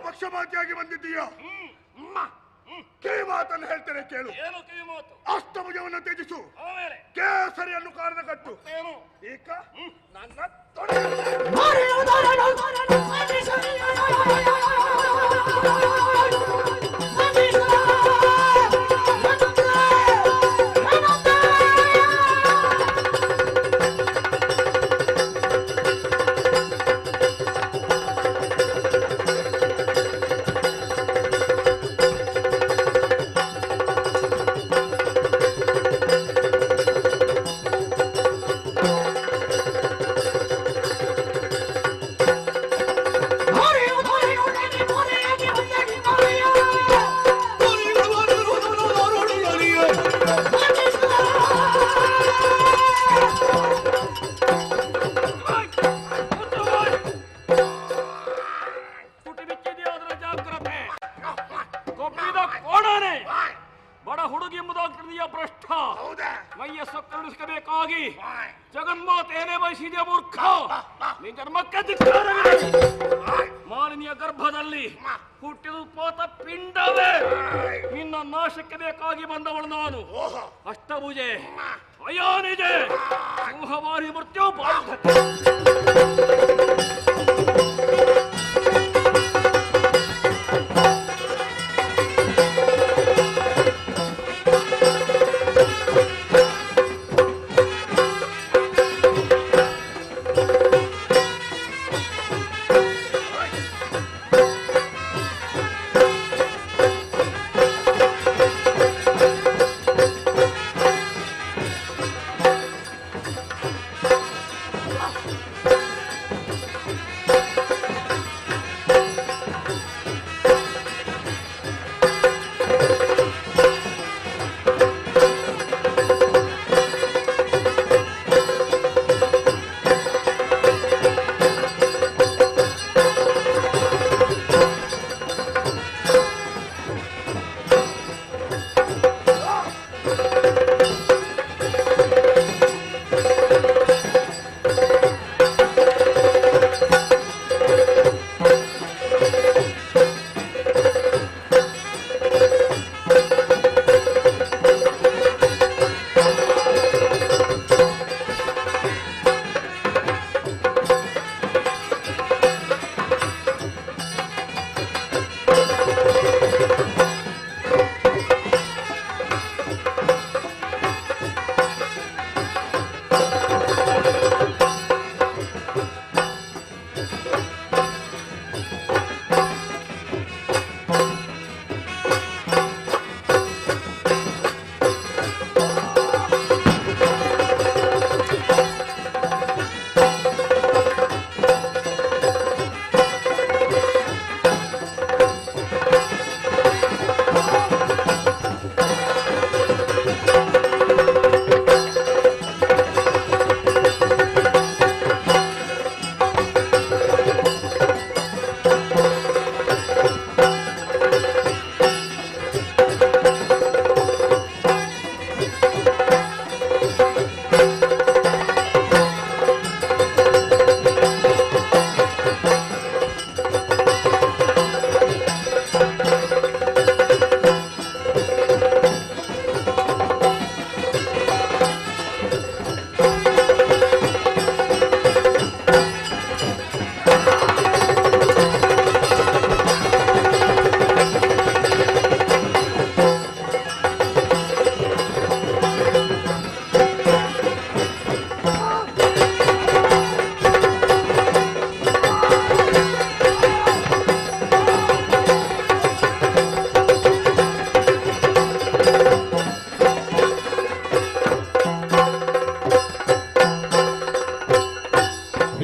[SPEAKER 5] ಪಕ್ಷಪಾತಿಯಾಗಿ ಬಂದಿದ್ದೀಯ. ಕಿವಿ ಮಾತನ್ನು ಹೇಳ್ತೇನೆ ಕೇಳು. ಅಷ್ಟಭುಜವನ್ನು ತ್ಯಜಿಸು, ಕೇಸರಿಯನ್ನು ಕಾರಣ ಕಟ್ಟು. ಈಗ ನನ್ನ
[SPEAKER 7] ಬಡ ಹುಡುಗಿ ಎಂಬುದಾಗಿ ಭ್ರಷ್ಟ ವಯಸ್ಸು ಕರುಣಿಸಬೇಕಾಗಿ ಜಗನ್ಮಾತೇನೇ ಬಯಸಿದೆಯ ಮೂರ್ಖ. ನಿನ್ನ ಜನ್ಮಕ್ಕೆ ಧಿಕ್ಕಾರವಿದೆ. ಮಾಲಿನ್ಯ ಗರ್ಭದಲ್ಲಿ ಹುಟ್ಟಿದ ಪೋತ ಪಿಂಡವೇ ನಿನ್ನ ನಾಶಕ್ಕೆ ಬೇಕಾಗಿ ಬಂದವಳು ನಾನು. ಅಷ್ಟಭುಜೆ ಅಯಾನಿಜೆ ಸಿಂಹವಾರಿ ಮೃತ್ಯು ಬಾಯುಧಕ್ಕೆ.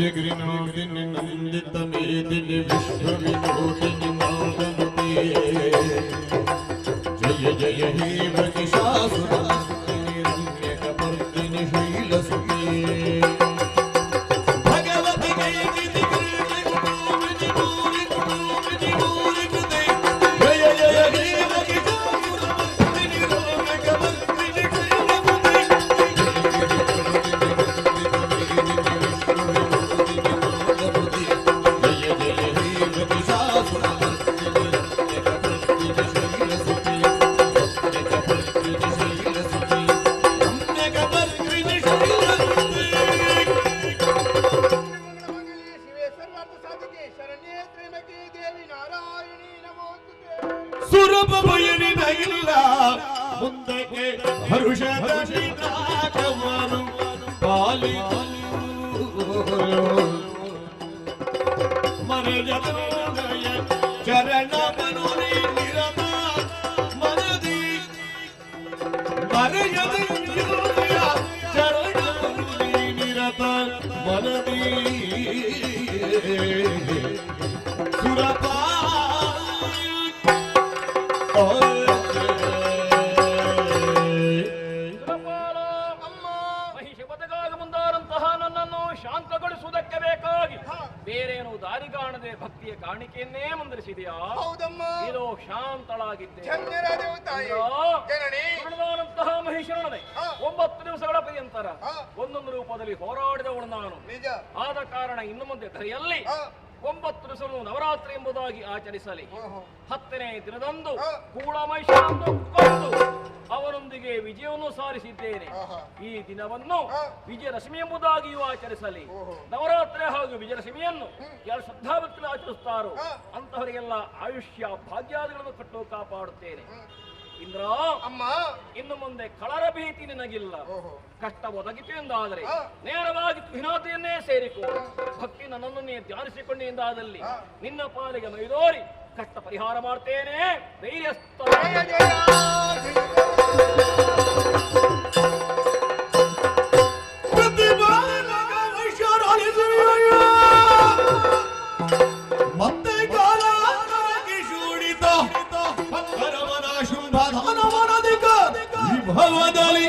[SPEAKER 5] ದಿಗ್ರಿನೋದಿನಿ ನಂದಿತ ಮೇದಿನಿ ವಿಶ್ವವಿನೋದಿನಿ ನಾದನುತೆ ಜಯ ಜಯ ಹೇ ಮಹಿಷಾಸುರಮರ್ದಿನಿ ರಮ್ಯಕಮರ್ದಿನಿ ಶೈಲಸುತೆ ಭಗವತಿ ಗೈತಿ ದಿಗ್ರಿನಿ ಗುಣೋವಿನಿ ಗೌರಿ ಗುಣೋವಿನಿ ಗೌರಿ ಕೃತೆ ಜಯ ಜಯ ಹೇ ಮಹಿಷಾಸುರಮರ್ದಿನಿ ರಮ್ಯಕಮರ್ದಿನಿ ಶೈಲಸುತೆ ಸುರಭಯನಿ ನಗಿಲ್ಲ ಮುಂದಕ್ಕೆ ಹರುಷದ ನಿನಾದವನು ಪಾಲಿತು ಮರೆಯದನಯ ಚರಣಮನು ನಿರತ ಮನದಿ ಮರೆಯದನಯ ಚರಣಮನು ನಿರತ ಮನದಿ ಸುರಪಾ
[SPEAKER 7] ಮಹಿಷಪದಗಾಗಿ ಮುಂದಾದಂತಹ ನನ್ನನ್ನು ಶಾಂತಗೊಳಿಸುವುದಕ್ಕೆ ಬೇಕಾಗಿ ಬೇರೇನು ದಾರಿ ಕಾಣದೆ ಭಕ್ತಿಯ ಕಾಣಿಕೆಯನ್ನೇ ಮುಂದರಿಸಿದೆಯಾ? ಇದು ಶಾಂತಳಾಗಿದ್ದೆ ಸುಳ್ಳಾದಂತಹ ಮಹಿಷರಣನೆ 9 ದಿವಸಗಳ ಪರ್ಯಂತರ ಒಂದೊಂದು ರೂಪದಲ್ಲಿ ಹೋರಾಡಿದವಳು ನಾನು. ಆದ ಕಾರಣ ಇನ್ನು ಮುಂದೆ ಧರೆಯಲ್ಲಿ 9 ದಿವಸಗಳು ನವರಾತ್ರಿ ಎಂಬುದಾಗಿ ಆಚರಿಸಲಿ. 10ನೇ ದಿನದಂದು ಕೂಳ ಮಹಿಷನನ್ನು ಕೊಂದು ಅವನೊಂದಿಗೆ ವಿಜಯವನ್ನು ಸಾರಿಸಿದ್ದೇನೆ. ಈ ದಿನವನ್ನು ವಿಜಯದಶಮಿ ಎಂಬುದಾಗಿಯೂ ಆಚರಿಸಲಿ. ನವರಾತ್ರಿ ಹಾಗೂ ವಿಜಯದಶಮಿಯನ್ನು ಯಾರು ಶ್ರದ್ಧಾಭಕ್ತಿಯಲ್ಲಿ ಆಚರಿಸುತ್ತಾರೋ ಅಂತಹವರಿಗೆಲ್ಲ ಆಯುಷ್ಯ ಭಾಗ್ಯಾದಿಗಳನ್ನು ಕಟ್ಟು ಕಾಪಾಡುತ್ತೇನೆ. ಇಂದ್ರ, ಇನ್ನು ಮುಂದೆ ಕಳರ ಭೀತಿ ನಿನಗಿಲ್ಲ. ಕಷ್ಟ ಒದಗಿತು ಎಂದಾದರೆ ನೇರವಾಗಿ ತುಹಿನಾಥೆಯನ್ನೇ ಸೇರಿಕೋ. ಭಕ್ತಿ ನನ್ನನ್ನೇ ಧ್ಯಾನಿಸಿಕೊಂಡೆ ಎಂದಾದಲ್ಲಿ ನಿನ್ನ ಪಾಲಿಗೆ ಮೈದೋರಿ ಕಷ್ಟ ಪರಿಹಾರ ಮಾಡ್ತೇನೆ. ಧೈರ್ಯಸ್ಥ
[SPEAKER 5] ಮತ್ತೆ ಕಾಲ ಶೂಡಿತ ಪರಮನ ಶುಂಭಧಾನವನದಿಕ ವಿಭವದಲ್ಲಿ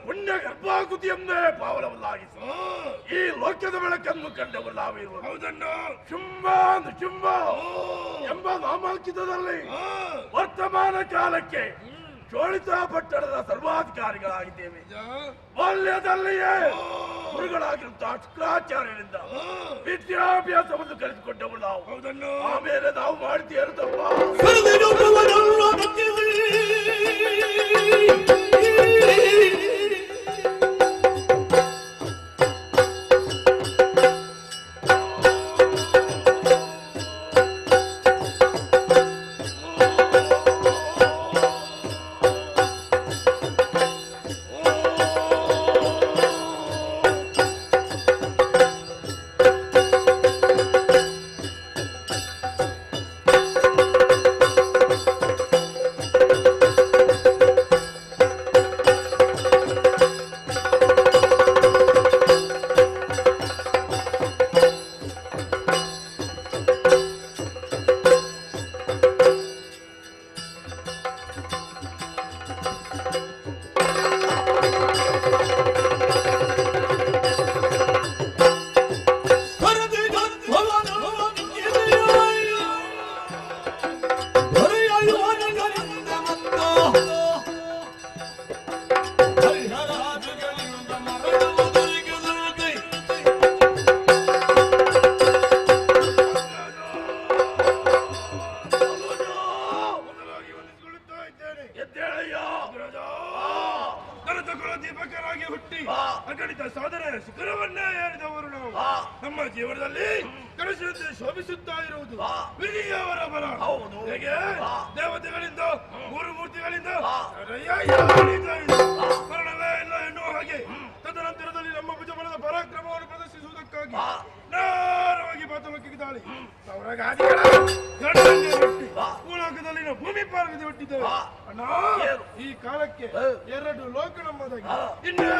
[SPEAKER 4] ಪುಣ್ಯ ಗರ್ಭಾಕೃತಿಯನ್ನೇ ಪಾವನವನ್ನಾಗಿಸಿ ಈ ಲೋಕದ ಬೆಳಕನ್ನು ಕಂಡವರು ನಾವಿರುವ ಶುಂಭ ಶುಂಭ ಎಂಬ ನಾಮಾಂಕಿತದಲ್ಲಿ ವರ್ತಮಾನ ಕಾಲಕ್ಕೆ ಚೋಳಿತ ಪಟ್ಟಣದ ಸರ್ವಾಧಿಕಾರಿಗಳಾಗಿದ್ದೇವೆ. ಬಾಲ್ಯದಲ್ಲಿಯೇ ಗುರುಗಳಾಗಿರುತ್ತಾ ಶುಕ್ರಾಚಾರ್ಯರಿಂದ ವಿದ್ಯಾಭ್ಯಾಸವನ್ನು ಕಲಿತುಕೊಂಡವು ನಾವು. ಆಮೇಲೆ ನಾವು ಮಾಡಿದ್ದೇನು ತಪ್ಪ?
[SPEAKER 5] ನಮ್ಮ ಜೀವನದಲ್ಲಿ ಕನಸಿನಂತೆ ಶೋಭಿಸುತ್ತಾ ಇರುವುದು ವಿಧಿಯವರ ಬರ. ಹೇಗೆ ದೇವತೆಗಳಿಂದ ಮೂರು ಮೂರ್ತಿಗಳಿಂದ ಮರಣವೇ ಇಲ್ಲ ಎನ್ನುವ ಹಾಗೆ ತದನಂತರದಲ್ಲಿ ನಮ್ಮ ಭುಜಬಲದ ಪರಾಕ್ರಮವನ್ನು ಪ್ರದರ್ಶಿಸುವುದಕ್ಕಾಗಿ ನೇರವಾಗಿ ಪಾತಾಳಕ್ಕೆ ದಾಳಿ ಅವರ ಗಾದಿಗಳ ಗಂಡನ್ನೇ ಒಟ್ಟಿ ಭೂಲೋಕದಲ್ಲಿನ ಭೂಮಿ ಪಾರ್ಗದೆ ಒಟ್ಟಿದ್ದೇವೆ ಅಣ್ಣ. ಈ ಕಾಲಕ್ಕೆ 2 ಲೋಕ ನಮ್ಮದಾಗಿ ಇನ್ನೇ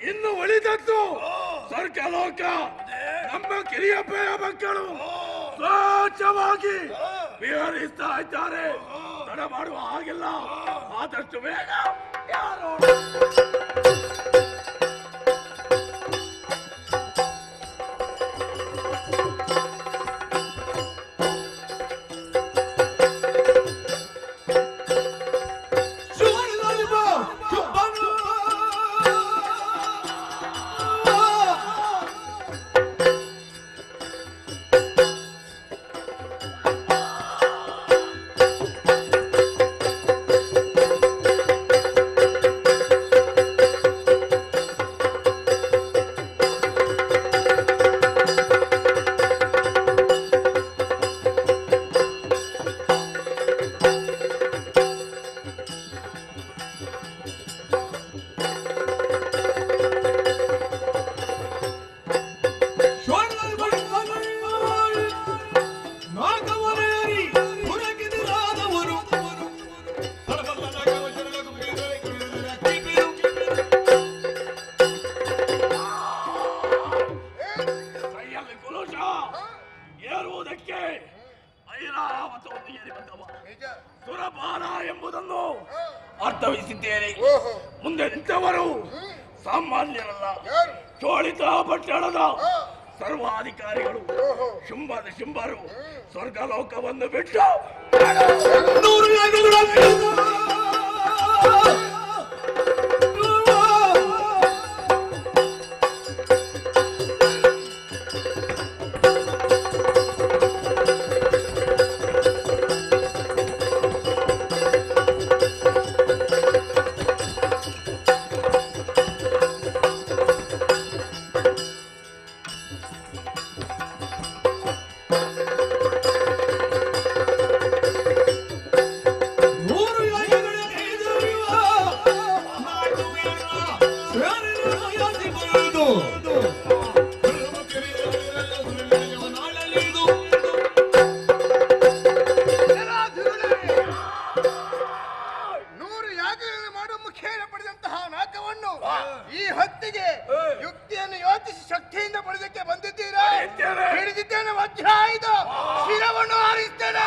[SPEAKER 5] ಇನ್ನು ಉಳಿದದ್ದು ಸ್ವರ್ಗಲೋಕ. ನಮ್ಮ ಕಿರಿಯಪ್ಪೆಯ ಮಕ್ಕಳು ಸ್ವಚ್ಛವಾಗಿ ವಿಹರಿಸ್ತಾ ಇದ್ದಾರೆ. ತಡ ಮಾಡುವ ಹಾಗಿಲ್ಲ, ಆದಷ್ಟು ಬೇಗ ಯಾರು ಏರುವುದಕ್ಕೆ ಐರಾವತವನ್ನು ಏರಿ ಬಂದವ ಸುರಪಾನ ಎಂಬುದನ್ನು ಅರ್ಥವಿಸಿದ್ದೇನೆ. ಮುಂದೆ ನಿಂತವರು ಸಾಮಾನ್ಯರಲ್ಲ, ಚೋಳಿತ ಪಟ್ಟಣದ ಸರ್ವಾಧಿಕಾರಿಗಳು ಶುಂಭರು. ಸ್ವರ್ಗಲೋಕವನ್ನು ಬಿಟ್ಟು
[SPEAKER 2] ಈ ಹೊತ್ತಿಗೆ ಯುಕ್ತಿಯನ್ನು ಯೋಚಿಸಿ ಶಕ್ತಿಯಿಂದ ಪಡೆದಕ್ಕೆ ಬಂದಿದ್ದೀರಾ? ಹಿಡಿದಿದ್ದೇನೆ ವಜ್ರ ಆಯ್ದು ಶಿರವನ್ನು ಹಾರಿಸ್ತೇನೆ.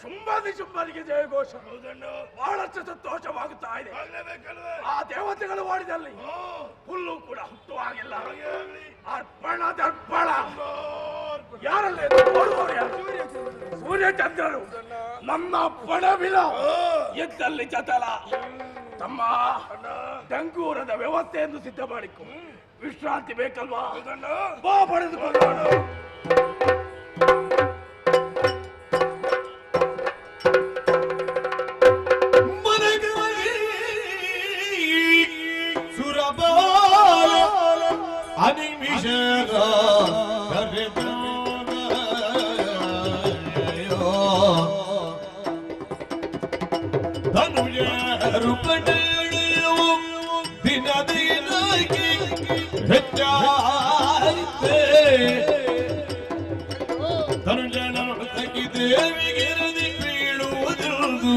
[SPEAKER 4] ಶುಂಭನಿಗೆ ಜಯಘೋಷ. ಬಹಳಷ್ಟು ಸಂತೋಷವಾಗುತ್ತಾ ಇದೆ. ಆ ದೇವತೆಗಳು ಮಾಡಿದಲ್ಲಿ ಹುಲ್ಲು ಕೂಡ ಹುಟ್ಟುವಾಗಿಲ್ಲ. ಅರ್ಪಣ ದರ್ಪಣ ಯಾರಲ್ಲಿ ನೋಡುವವರು ಯಾರು? ಸೂರ್ಯಚಂದ್ರರು. ನನ್ನ ಪಣವಿಲ ಎದ್ದಲ್ಲಿ ಚತಲ. ತಮ್ಮ ಡಂಗೂರದ ವ್ಯವಸ್ಥೆಯನ್ನು ಸಿದ್ಧ ಮಾಡಿಕೊ. ವಿಶ್ರಾಂತಿ ಬೇಕಲ್ವಾ? ಬಾ ಪಡೆದುಕೊಂಡು.
[SPEAKER 5] ಅನಿಮಿಷರ ಧನುಜರು ಪಡೆಯುವ ದಿನ ದಿನಕ್ಕೆ ಹೆಚ್ಚಾಯಿತೆ. ಧನುಜನರು ತಗಿ ದೇವಿಗಿರದಿ ಬೀಳುವುದಿರುವುದು.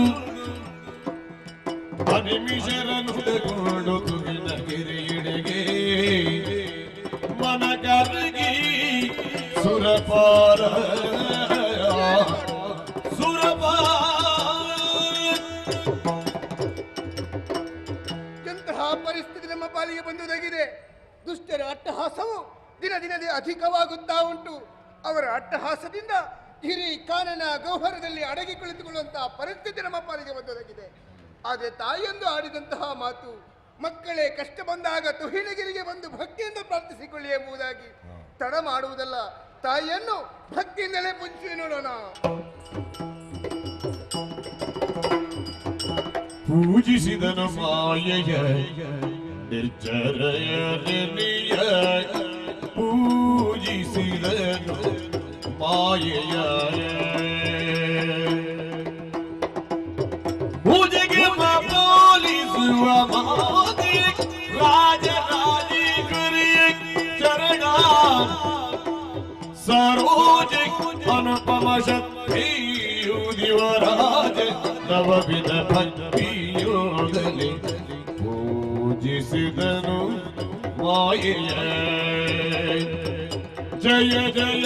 [SPEAKER 5] ಅನಿಮಿಷರನ್ನು ತಗೊಂಡು ತುಗಿನ ಗಿರಿಯಿಡೆಗೆ ಮನಕರಗಿ ಸುರಪಾರ
[SPEAKER 2] ಎಂತಹ ಪರಿಸ್ಥಿತಿ ನಮ್ಮ ಪಾಲಿಗೆ ಬಂದುದಾಗಿದೆ. ದುಷ್ಟರ ಅಟ್ಟಹಾಸವು ದಿನ ದಿನದೇ ಅಧಿಕವಾಗುತ್ತಾ ಉಂಟು. ಅವರ ಅಟ್ಟಹಾಸದಿಂದ ಹಿರಿ ಕಾನನ ಗೌಹರದಲ್ಲಿ ಅಡಗಿ ಕುಳಿತುಕೊಳ್ಳುವಂತಹ ಪರಿಸ್ಥಿತಿ ನಮ್ಮ ಪಾಲಿಗೆ ಬಂದುದಾಗಿದೆ. ಆದರೆ ತಾಯಿಯೊಂದು ಆಡಿದಂತಹ ಮಾತು, ಮಕ್ಕಳೇ ಕಷ್ಟ ಬಂದಾಗ ತುಹಿಣಗಿರಿಗೆ ಬಂದು ಭಕ್ತಿಯಿಂದ ಪ್ರಾರ್ಥಿಸಿಕೊಳ್ಳಿ ಎಂಬುದಾಗಿ. ತಡ ಮಾಡುವುದಲ್ಲ, ತಾಯಿಯನ್ನು ಭಕ್ತಿಯಿಂದಲೇ ಪೂಜಿಸಿ ನೋಡೋಣ.
[SPEAKER 5] ಪೂಜಿಸಿದನು ಮಾಯೆಯ ನಿರ್ಜರಯ ಪೂಜಿಸಿದನು ಮಾಯೆಯ ಪೂಜೆಗೆ ಪೋಲಿಸುವ ಮಾತೆ ರಾಜರಾಜೇಶ್ವರಿಯ ಚರಣ ಸರೋಜ ಅನುಪಮ ಶಕ್ತಿಯು ದಿವರಾಜ ನವವಿಧ ಭಕ್ತಿಯೋಗಲಿ ಪೂಜಿಸಿದನು ಮಾಯೆಯ. ಜಯ ಜಯ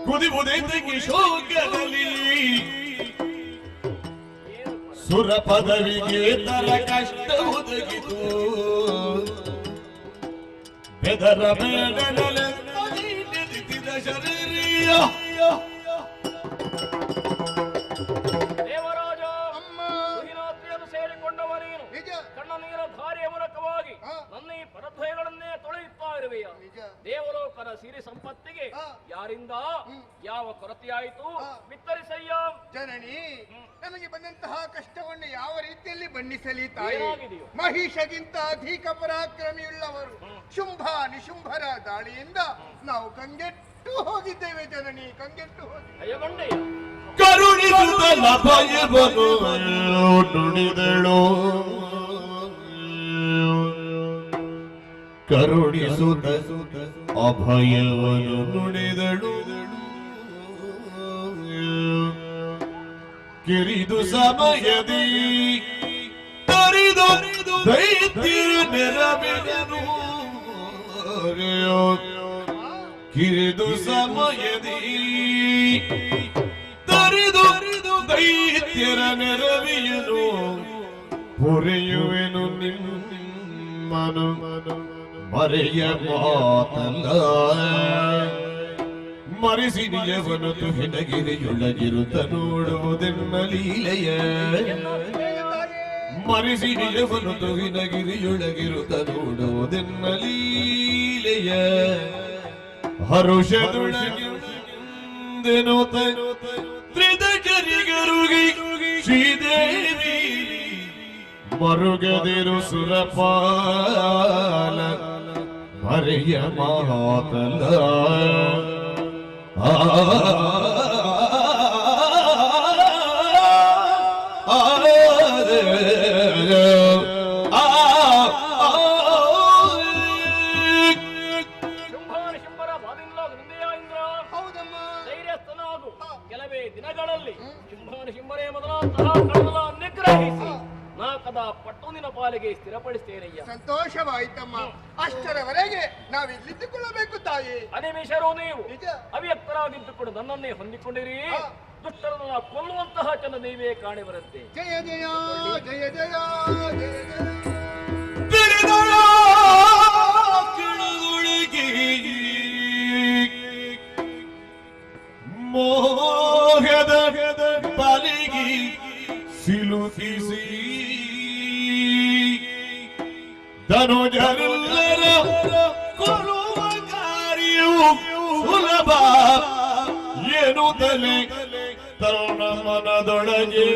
[SPEAKER 5] ಕುದಿಬುದೈತಕ್ಕೆ ಶೋಕದಲ್ಲಿ ಸುರ ಪದವಿಗೆ ತರ ಕಷ್ಟ ಒದಗಿತು. ಬೆದರ ಬೇಡನಲೆಂದಿದ ಶರೀರಿಯ
[SPEAKER 7] ದೇವರಾಜ ಸುಹಿನಾತ್ರಿಯನ್ನು ಸೇರಿಕೊಂಡವ ನೀನು ಕಣ್ಣ ನೀರ ಧಾರಿಯ ಮೂಲಕವಾಗಿ ನನ್ನ ಈ ಪರದ್ವಯಗಳನ್ನೇ ತೊಳೆಯುತ್ತಾ ಇರುವೆಯ. ದೇವಲೋಕದ ಸಿರಿ ಸಂಪತ್ತಿಗೆ ಯಾರಿಂದ ಯಾವ ಕೊರತೆಯಾಯಿತು ವಿತ್ತರಿಸಯ್ಯ.
[SPEAKER 2] ಜನನಿ, ನಮಗೆ ಬಂದಂತಹ ಕಷ್ಟವನ್ನು ಯಾವ ರೀತಿಯಲ್ಲಿ ಬಣ್ಣಿಸಲಿ ತಾಯಿ? ಮಹಿಷಗಿಂತ ಅಧಿಕ ಪರಾಕ್ರಮಿಯುಳ್ಳವರು ಶುಂಭ ನಿಶುಂಭರ ದಾಳಿಯಿಂದ ನಾವು ಕಂಗೆಟ್ಟು ಹೋಗಿದ್ದೇವೆ ಜನನಿ, ಕಂಗೆಟ್ಟು ಹೋಗಿದ್ದೇವೆ.
[SPEAKER 5] ಕರುಣಿಸುತ್ತ ಭಯವನ್ನು ನುಡಿದಳು. ಕರುಣಿಸುತ್ತ ಅಭಯವನ್ನು ನುಡಿದಳು. ಕಿರಿದು ಸಮಯದಿ ತರಿದು ದೈತ್ಯ ನೆರವೇರನು. ಕಿರಿದು ಸಮಯದಿ ತರಿದು ದೈತ್ಯರ ನೆರವೇರನು. ಪೊರೆಯುವೆನು ನಿಮ್ಮನು ಮರೆಯ ಮಾತಲ್ಲ. ಮರೆಸಿ ನಿಜವನು ತುಹಿನಗಿರಿಯೊಳಗಿರುತ್ತ ನೋಡುವುದೆನ್ನ ಲೀಲೆಯ. ಮರೆಸಿ ನಿಜವನು ತುಹಿನಗಿರಿಯೊಳಗಿರುತ್ತ ನೋಡುವುದೆನ್ನ ಲೀಲೆಯ. ಹರುಷದೊಳಗಿಂದೆನು ತ್ರಿದಕರಿಗರುಗಿ ಶ್ರೀದೇವಿ ಮರುಗದಿರು ಸುರಪಾಲ ಮರೆಯ ಮಾತಲ್ಲ.
[SPEAKER 7] ಕೆಲವೇ ದಿನಗಳಲ್ಲಿ ಶುಂಭರೇ ಮೊದಲಾದ ನಿಗ್ರಹಿಸಿ ಸದಾ ಪಟ್ಟು ನಿನ್ನ ಪಾಲಿಗೆ ಸ್ಥಿರಪಡಿಸ್ತೇನಯ್ಯ.
[SPEAKER 2] ಸಂತೋಷವಾಯ್ತಮ್ಮ. ಅಷ್ಟರವರೆಗೆ ನಾವಿಲ್ಲಿದ್ದುಕೊಳ್ಳಬೇಕು ತಾಯಿ.
[SPEAKER 7] ಅನಿಮಿಷರು ನೀವು
[SPEAKER 2] ನಿಜ.
[SPEAKER 7] ಅವ್ಯಕ್ತರಾಗಿದ್ದುಕೊಂಡು ನನ್ನನ್ನೇ ಹೊಂದಿಕೊಂಡಿರಿ. ದುಷ್ಟರನ್ನ ಕೊಲ್ಲುವಂತಹ ಚೆನ್ನ ನೀವೇ ಕಾಣಿ ಬರುತ್ತೆ.
[SPEAKER 2] ಜಯ ಜಯ ಜಯ ಜಯ ಜಯ ಜಯ.
[SPEAKER 1] ಮೋಹದ ಬಲಿಗಿ ಸಿಲುಕಿಸಿ ಧನುಜರೆಲ್ಲರ ಕೊಲ್ಲುವ ಕಾರ್ಯವು ಸುಲಭ ಎನ್ನುತ್ತಲೇ ತರುಣ ಮನದೊಳಗೆ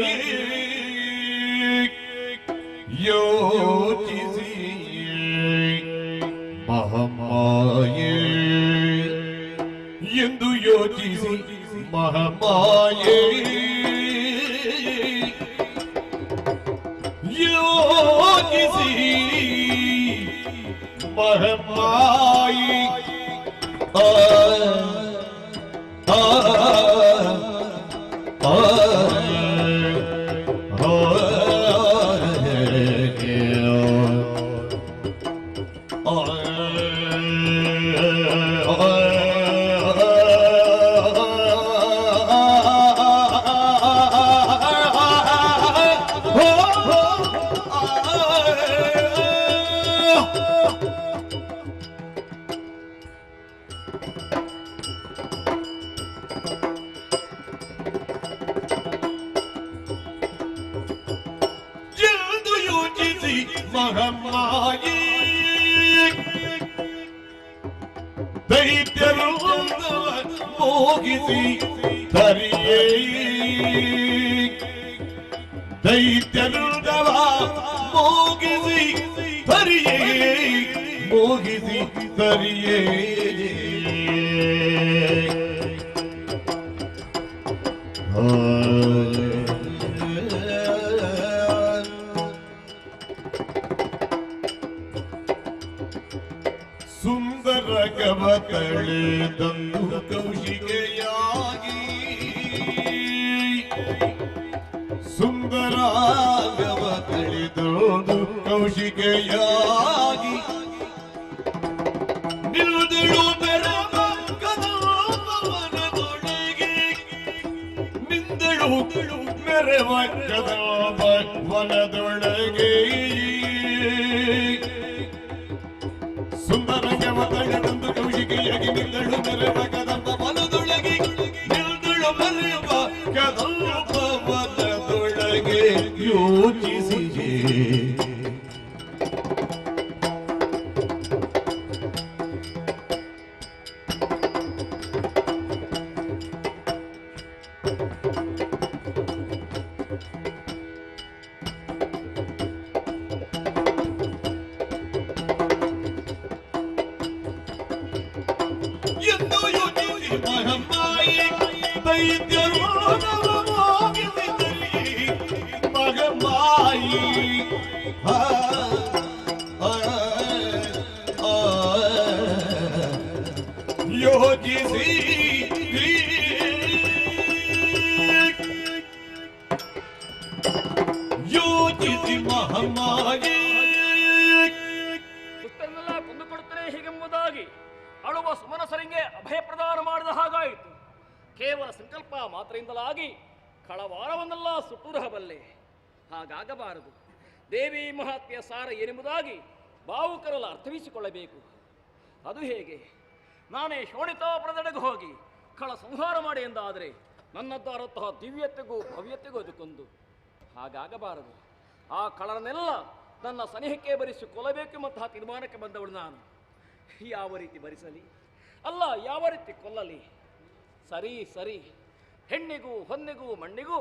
[SPEAKER 1] ಯೋಚಿಸಿ ಮಹಾಮಾಯೆ ಎಂದು ಯೋಚಿಸಿ ಮಹಾಮಾಯೆ ಯೋಚಿಸಿ ಮಹಾಮಾಯೆ ಮಹಾಮಾಯೆ ದೈತ್ಯರು ಮೋಗಿಸಿ ತರಿಯೇ ದೈತ್ಯರು ಮೋಗಿಸಿ ತರಿಯೇ ಮೋಗಿಸಿ ತರಿಯೇ ಸುಂದರ ಗವ ತಳೆದಂದು ಕೌಶಿಕೆಯಾಗಿ ಸುಂದರ ಗವ ತಳೆದೊಂದು ಕೌಶಿಕೆಯಾಗಿ ನಿಲ್ಲುದಳು ಬೆರವ ಕದವನದೊಳಗೆ ನಿಂದಳು ಮೆರವ ಕದವ ವನದೊಳಗೆ ಸುಂದರಂಗವ ತಳೆದಂದು ಕೌಶಿಕೆಯಾಗಿ ನಿಲ್ಲಳು ಮೆರವ ಕದಂಬ ವನದೊಳಗೆ ನಿಲ್ಲುದಳು ಮೆರವ ಕದಂಬ ವನದೊಳಗೆ ಯೋಚಿಸಿದೆ ಎಂದು ಯೋಚಿಸಿ ಮಹಾಮಾಯೆ ದೈತ್ಯರು ಮೋಗಿಸಿದರಿ ಮಹಾಮಾಯೆ ಯೋಚಿಸಿ ಯೋಚಿಸಿ ಮಹಾಮಾಯೆ
[SPEAKER 7] ದುಷ್ಟರನ್ನೆಲ್ಲ ಕೊಂದುಕೊಡುತ್ತೇನೆ ಹೀಗೆಂಬುದಾಗಿ ಅಳುವ ಸುಮನಸರಿಗೆ ಅಭಯ ಪ್ರದಾನ ಮಾಡಿದ ಹಾಗಾಯಿತು. ಕೇವಲ ಸಂಕಲ್ಪ ಮಾತ್ರದಿಂದಲಾಗಿ ಕಳವಾರವನ್ನೆಲ್ಲ ಸುಟ್ಟುರಹಬಲ್ಲೆ. ಹಾಗಾಗಬಾರದು. ದೇವಿ ಮಹಾತ್ಮೆಯ ಸಾರ ಏನೆಂಬುದಾಗಿ ಭಾವುಕರೆಲ್ಲ ಅರ್ಥವಿಸಿಕೊಳ್ಳಬೇಕು. ಅದು ಹೇಗೆ? ನಾನೇ ಶೋಣಿತಾಪುರದೆಡೆಗೆ ಹೋಗಿ ಕಳ ಸಂಹಾರ ಮಾಡಿ ಎಂದಾದರೆ ನನ್ನದ್ದಾರಂತಹ ದಿವ್ಯತೆಗೂ ಭವ್ಯತೆಗೂ ಅದಕ್ಕೊಂದು. ಹಾಗಾಗಬಾರದು. ಆ ಕಳರನ್ನೆಲ್ಲ ನನ್ನ ಸನಿಹಕ್ಕೆ ಭರಿಸಿ ಕೊಲ್ಲಬೇಕೆಂಬಂತಹ ತೀರ್ಮಾನಕ್ಕೆ ಬಂದವಳು ನಾನು. ಯಾವ ರೀತಿ ಭರಿಸಲಿ? ಅಲ್ಲ, ಯಾವ ರೀತಿ ಕೊಲ್ಲಲಿ? ಸರಿ ಸರಿ, ಹೆಣ್ಣಿಗೂ ಹೊನ್ನಿಗೂ ಮಣ್ಣಿಗೂ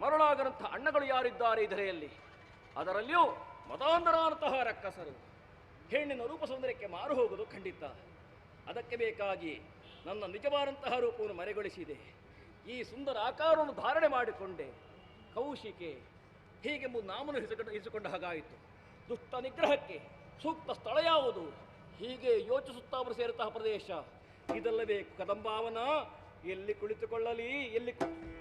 [SPEAKER 7] ಮರುಳಾಗದಂತಹ ಅಣ್ಣಗಳು ಯಾರಿದ್ದಾರೆ ಇದರೆಯಲ್ಲಿ? ಅದರಲ್ಲಿಯೂ ಮತಾಂಧರಾದಂತಹ ರಕ್ಕಸರು. ಹೆಣ್ಣಿನ ರೂಪ ಸೌಂದರ್ಯಕ್ಕೆ ಮಾರು ಹೋಗುವುದು ಖಂಡಿತ. ಅದಕ್ಕೆ ಬೇಕಾಗಿ ನನ್ನ ನಿಜವಾದಂತಹ ರೂಪವನ್ನು ಮರೆಗೊಳಿಸಿದೆ. ಈ ಸುಂದರ ಆಕಾರವನ್ನು ಧಾರಣೆ ಮಾಡಿಕೊಂಡೆ. ಕೌಶಿಕೆ ಹೀಗೆಂಬುದು ನಾಮನು ಇರಿಸಿಕೊಂಡ ಹಾಗಾಯಿತು. ದುಷ್ಟ ನಿಗ್ರಹಕ್ಕೆ ಸೂಕ್ತ ಸ್ಥಳ ಯಾವುದು? ಹೀಗೆ ಯೋಚಿಸುತ್ತಾ ಅವರು ಸೇರುತ್ತಾ ಪ್ರದೇಶ ಇದಲ್ಲವೇ ಕದಂಬಾವನ? ಎಲ್ಲಿ ಕುಳಿತುಕೊಳ್ಳಲಿ? ಎಲ್ಲಿ
[SPEAKER 1] ಕನಕ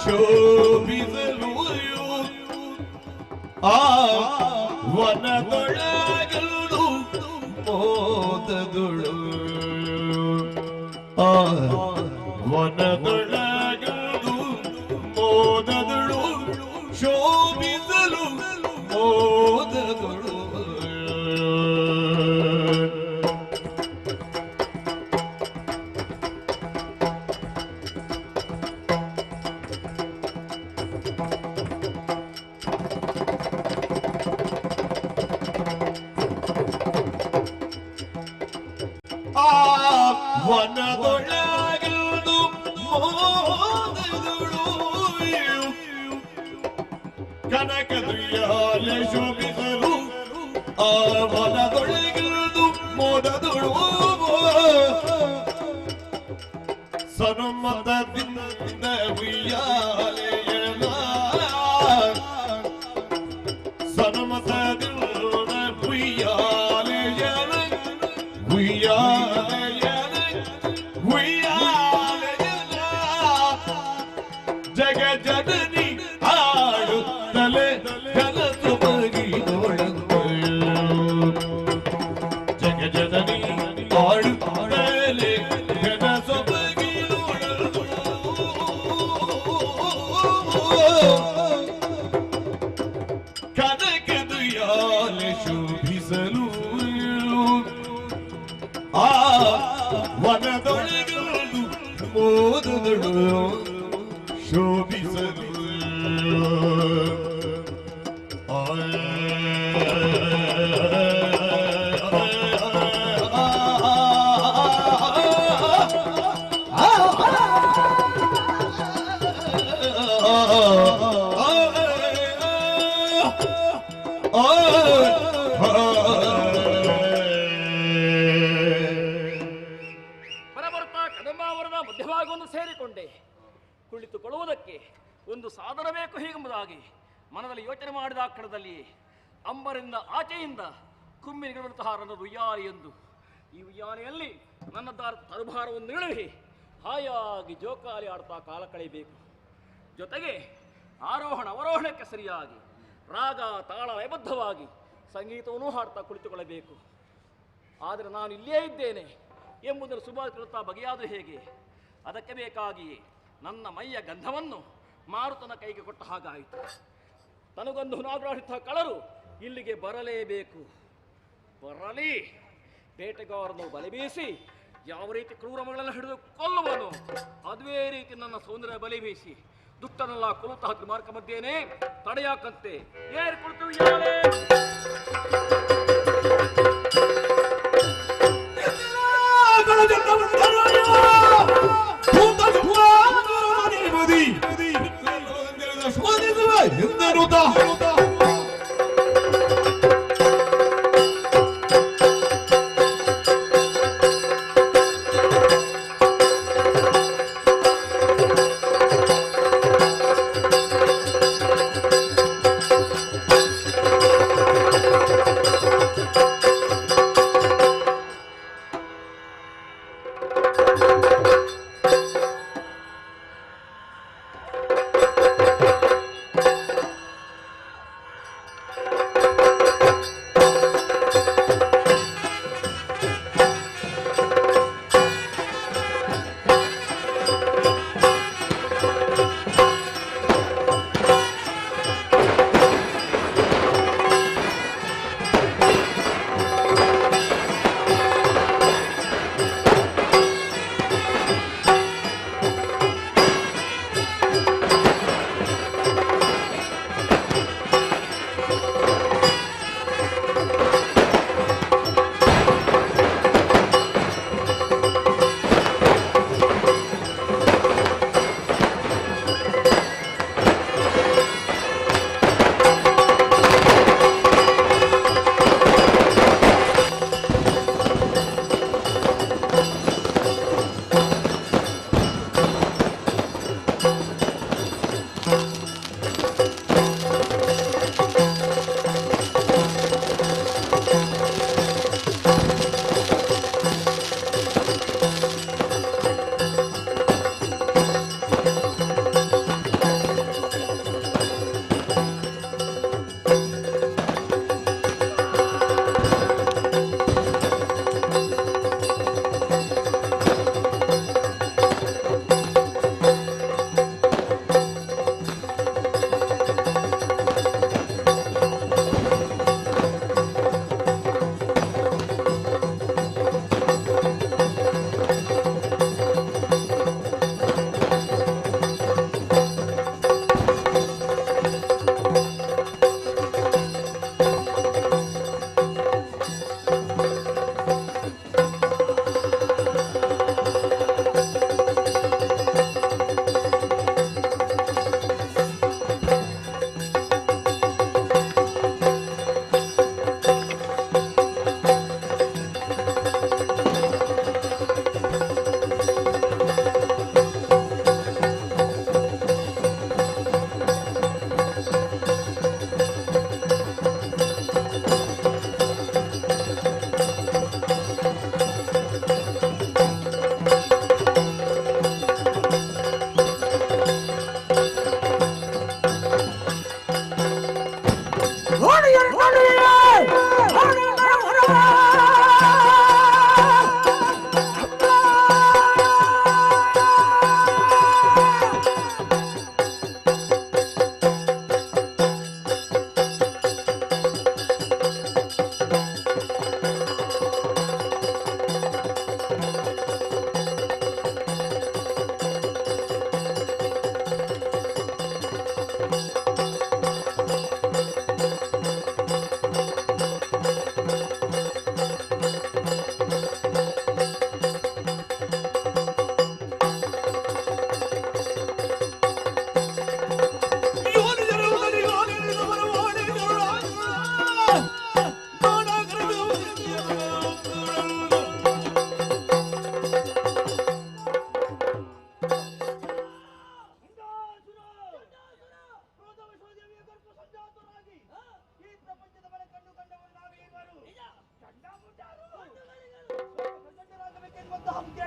[SPEAKER 5] ಶೋಭಿಸಲು ಶೋಭಿಸಲು ಆ ವನದೊಳಗಲು ಮೋದದುಳು ಆ ವನದೊಳಗಲು ಮೋದದುಳು ಶೋಭಿಸಲು ಮೋದದುಳು ವನದೊಳಗದು ಮೋದದುಳು ಕನಕದುಯ್ಯಾಲ ಶೋಭಿಸಲು ಆ ವನದೊಳಗದು ಮೋದದುಳು ಸನುಮತದಿಂದ ಉಯ್ಯಾಲೆಯನ ಸನುಮತದಿಂದ ಉಯ್ಯಾಲೆಯನ ಜಗ ಜನನಿ ಆಡುತ್ತಲೆ ಕನಸು ಬಗಿದೊಳಂದು ಜಗ ಜನನಿ ಆಡುತ್ತಲೆ ಕನಸು ಬಗಿದೊಳಂದು ಕನಕದುಯ್ಯಾಲ ಶೋಭಿಸಲು ಆ ವನದೊಳಗದು ಮೋದದಳು ಶೋಭಿಸಲು
[SPEAKER 7] ಬರಬರ್ತಾ ಕದಂಬಾವರದ ಮಧ್ಯಭಾಗವನ್ನು ಸೇರಿಕೊಂಡೆ. ಕುಳಿತುಕೊಳ್ಳುವುದಕ್ಕೆ ಒಂದು ಸಾಧನ ಬೇಕು ಹೀಗೆಂಬುದಾಗಿ ಮನದಲ್ಲಿ ಯೋಚನೆ ಮಾಡಿದ ಕ್ಷಣದಲ್ಲಿ ಅಂಬರಿಂದ ಆಚೆಯಿಂದ ಕುಮ್ಮಿನಿಗಿರುವಂತಹ ನನ್ನ ಉಯ್ಯಾಲೆಯೊಂದು. ಈ ಉಯ್ಯಾಲೆಯಲ್ಲಿ ನನ್ನ ತರುಭಾರವನ್ನು ಇಳಿಸಿ ಹಾಯಾಗಿ ಜೋಕಾಲಿ ಆಡ್ತಾ ಕಾಲ ಕಳೆಯಬೇಕು. ಜೊತೆಗೆ ಆರೋಹಣ ಅವರೋಹಣಕ್ಕೆ ಸರಿಯಾಗಿ ರಾಗ ತಾಳ ಲಯಬದ್ಧವಾಗಿ ಸಂಗೀತವನ್ನು ಹಾಡ್ತಾ ಕುಳಿತುಕೊಳ್ಳಬೇಕು. ಆದರೆ ನಾನು ಇಲ್ಲೇ ಇದ್ದೇನೆ ಎಂಬುದನ್ನು ಸುಭಾಷಿಸುತ್ತಾ ಬಗೆಯಾದು ಹೇಗೆ? ಅದಕ್ಕೆ ಬೇಕಾಗಿಯೇ ನನ್ನ ಮೈಯ ಗಂಧವನ್ನು ಮಾರುತನ ಕೈಗೆ ಕೊಟ್ಟ ಹಾಗಾಯಿತು. ತನಗೊಂದು ನಾಗರಾಡಿತ ಕಳರು ಇಲ್ಲಿಗೆ ಬರಲೇಬೇಕು. ಬರಲಿ, ಬೇಟೆಗಾರನ್ನು ಬಲೆ ಬೀಸಿ ಯಾವ ರೀತಿ ಕ್ರೂರಮಗಳನ್ನು ಹಿಡಿದು ಕೊಲ್ಲುವನು, ಅದುವೇ ರೀತಿ ನನ್ನ ಸೌಂದರ್ಯ ಬಲೆ ಬೀಸಿ ದುಷ್ಟನೆಲ್ಲ ಕೊಲ್ಲುತ್ತಾ ಮಾರ್ಕ ಮಧ್ಯೇನೆ ತಡೆಯಾಕಂತೆ ಏರಿ ಕುಳಿತು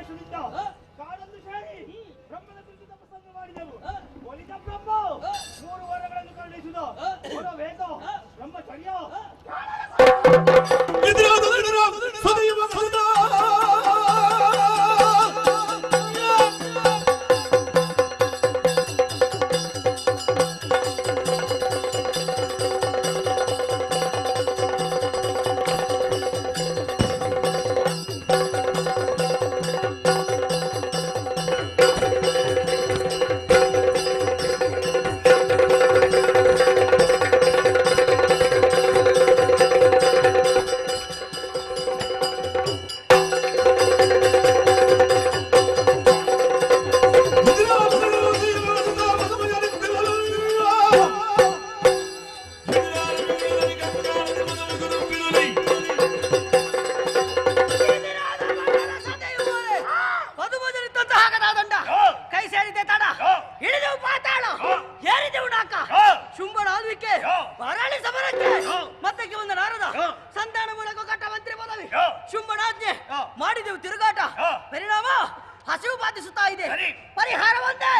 [SPEAKER 4] ಉಪದೇಶದಿಂದ ಕಾಡನ್ನು ಸೇರಿ ಬ್ರಹ್ಮನ ಕುರಿತು ತಪಸ್ಸನ್ನು ಮಾಡಿದೆವು. ಒಲಿದ ಬ್ರಹ್ಮ 3 ವರಗಳನ್ನು ಕರುಣಿಸಿದ ವೇದ ಬ್ರಹ್ಮಚರ್ಯ
[SPEAKER 3] ಮಾಡಿದೆವು ತಿರುಗಾಟ. ಪರಿಣಾಮ ಹಸಿವು ಬಾಧಿಸುತ್ತಾ ಇದೆ. ಪರಿಹಾರ ಒಂದೇ.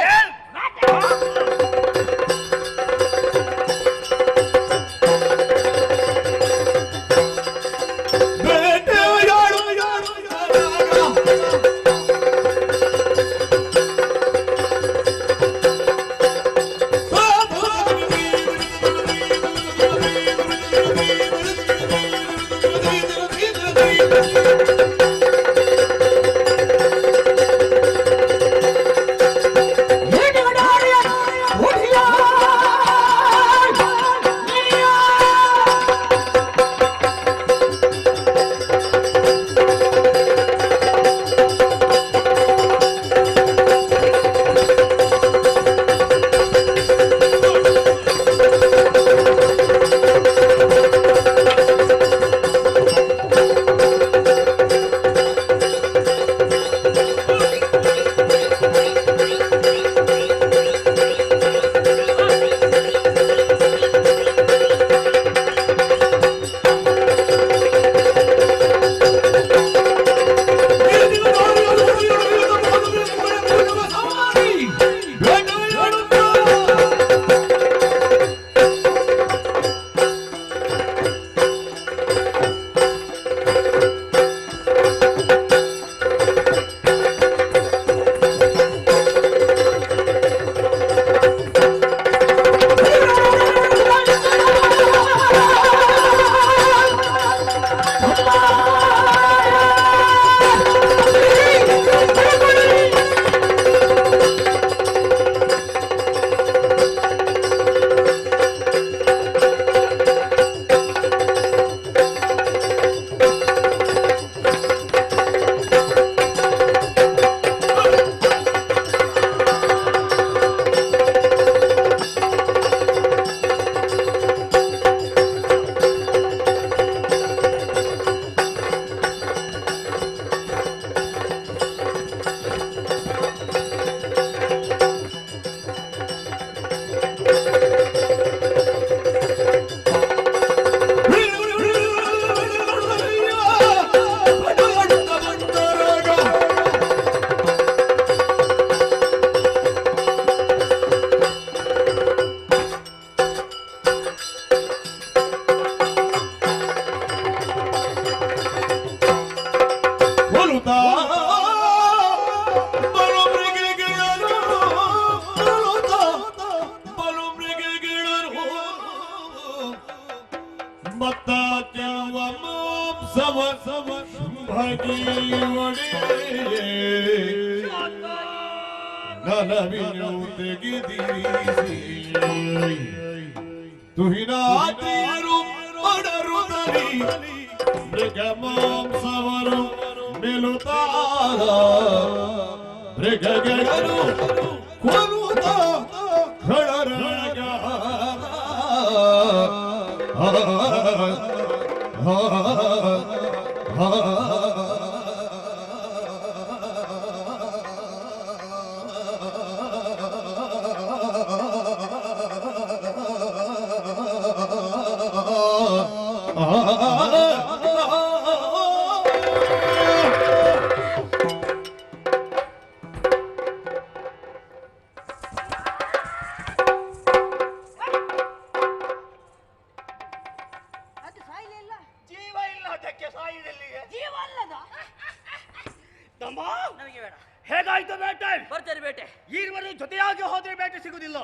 [SPEAKER 4] ಜೊತೆಯಾಗಿ ಹೋದ್ರೆ ಬೇಟೆ ಸಿಗುದಿಲ್ಲ.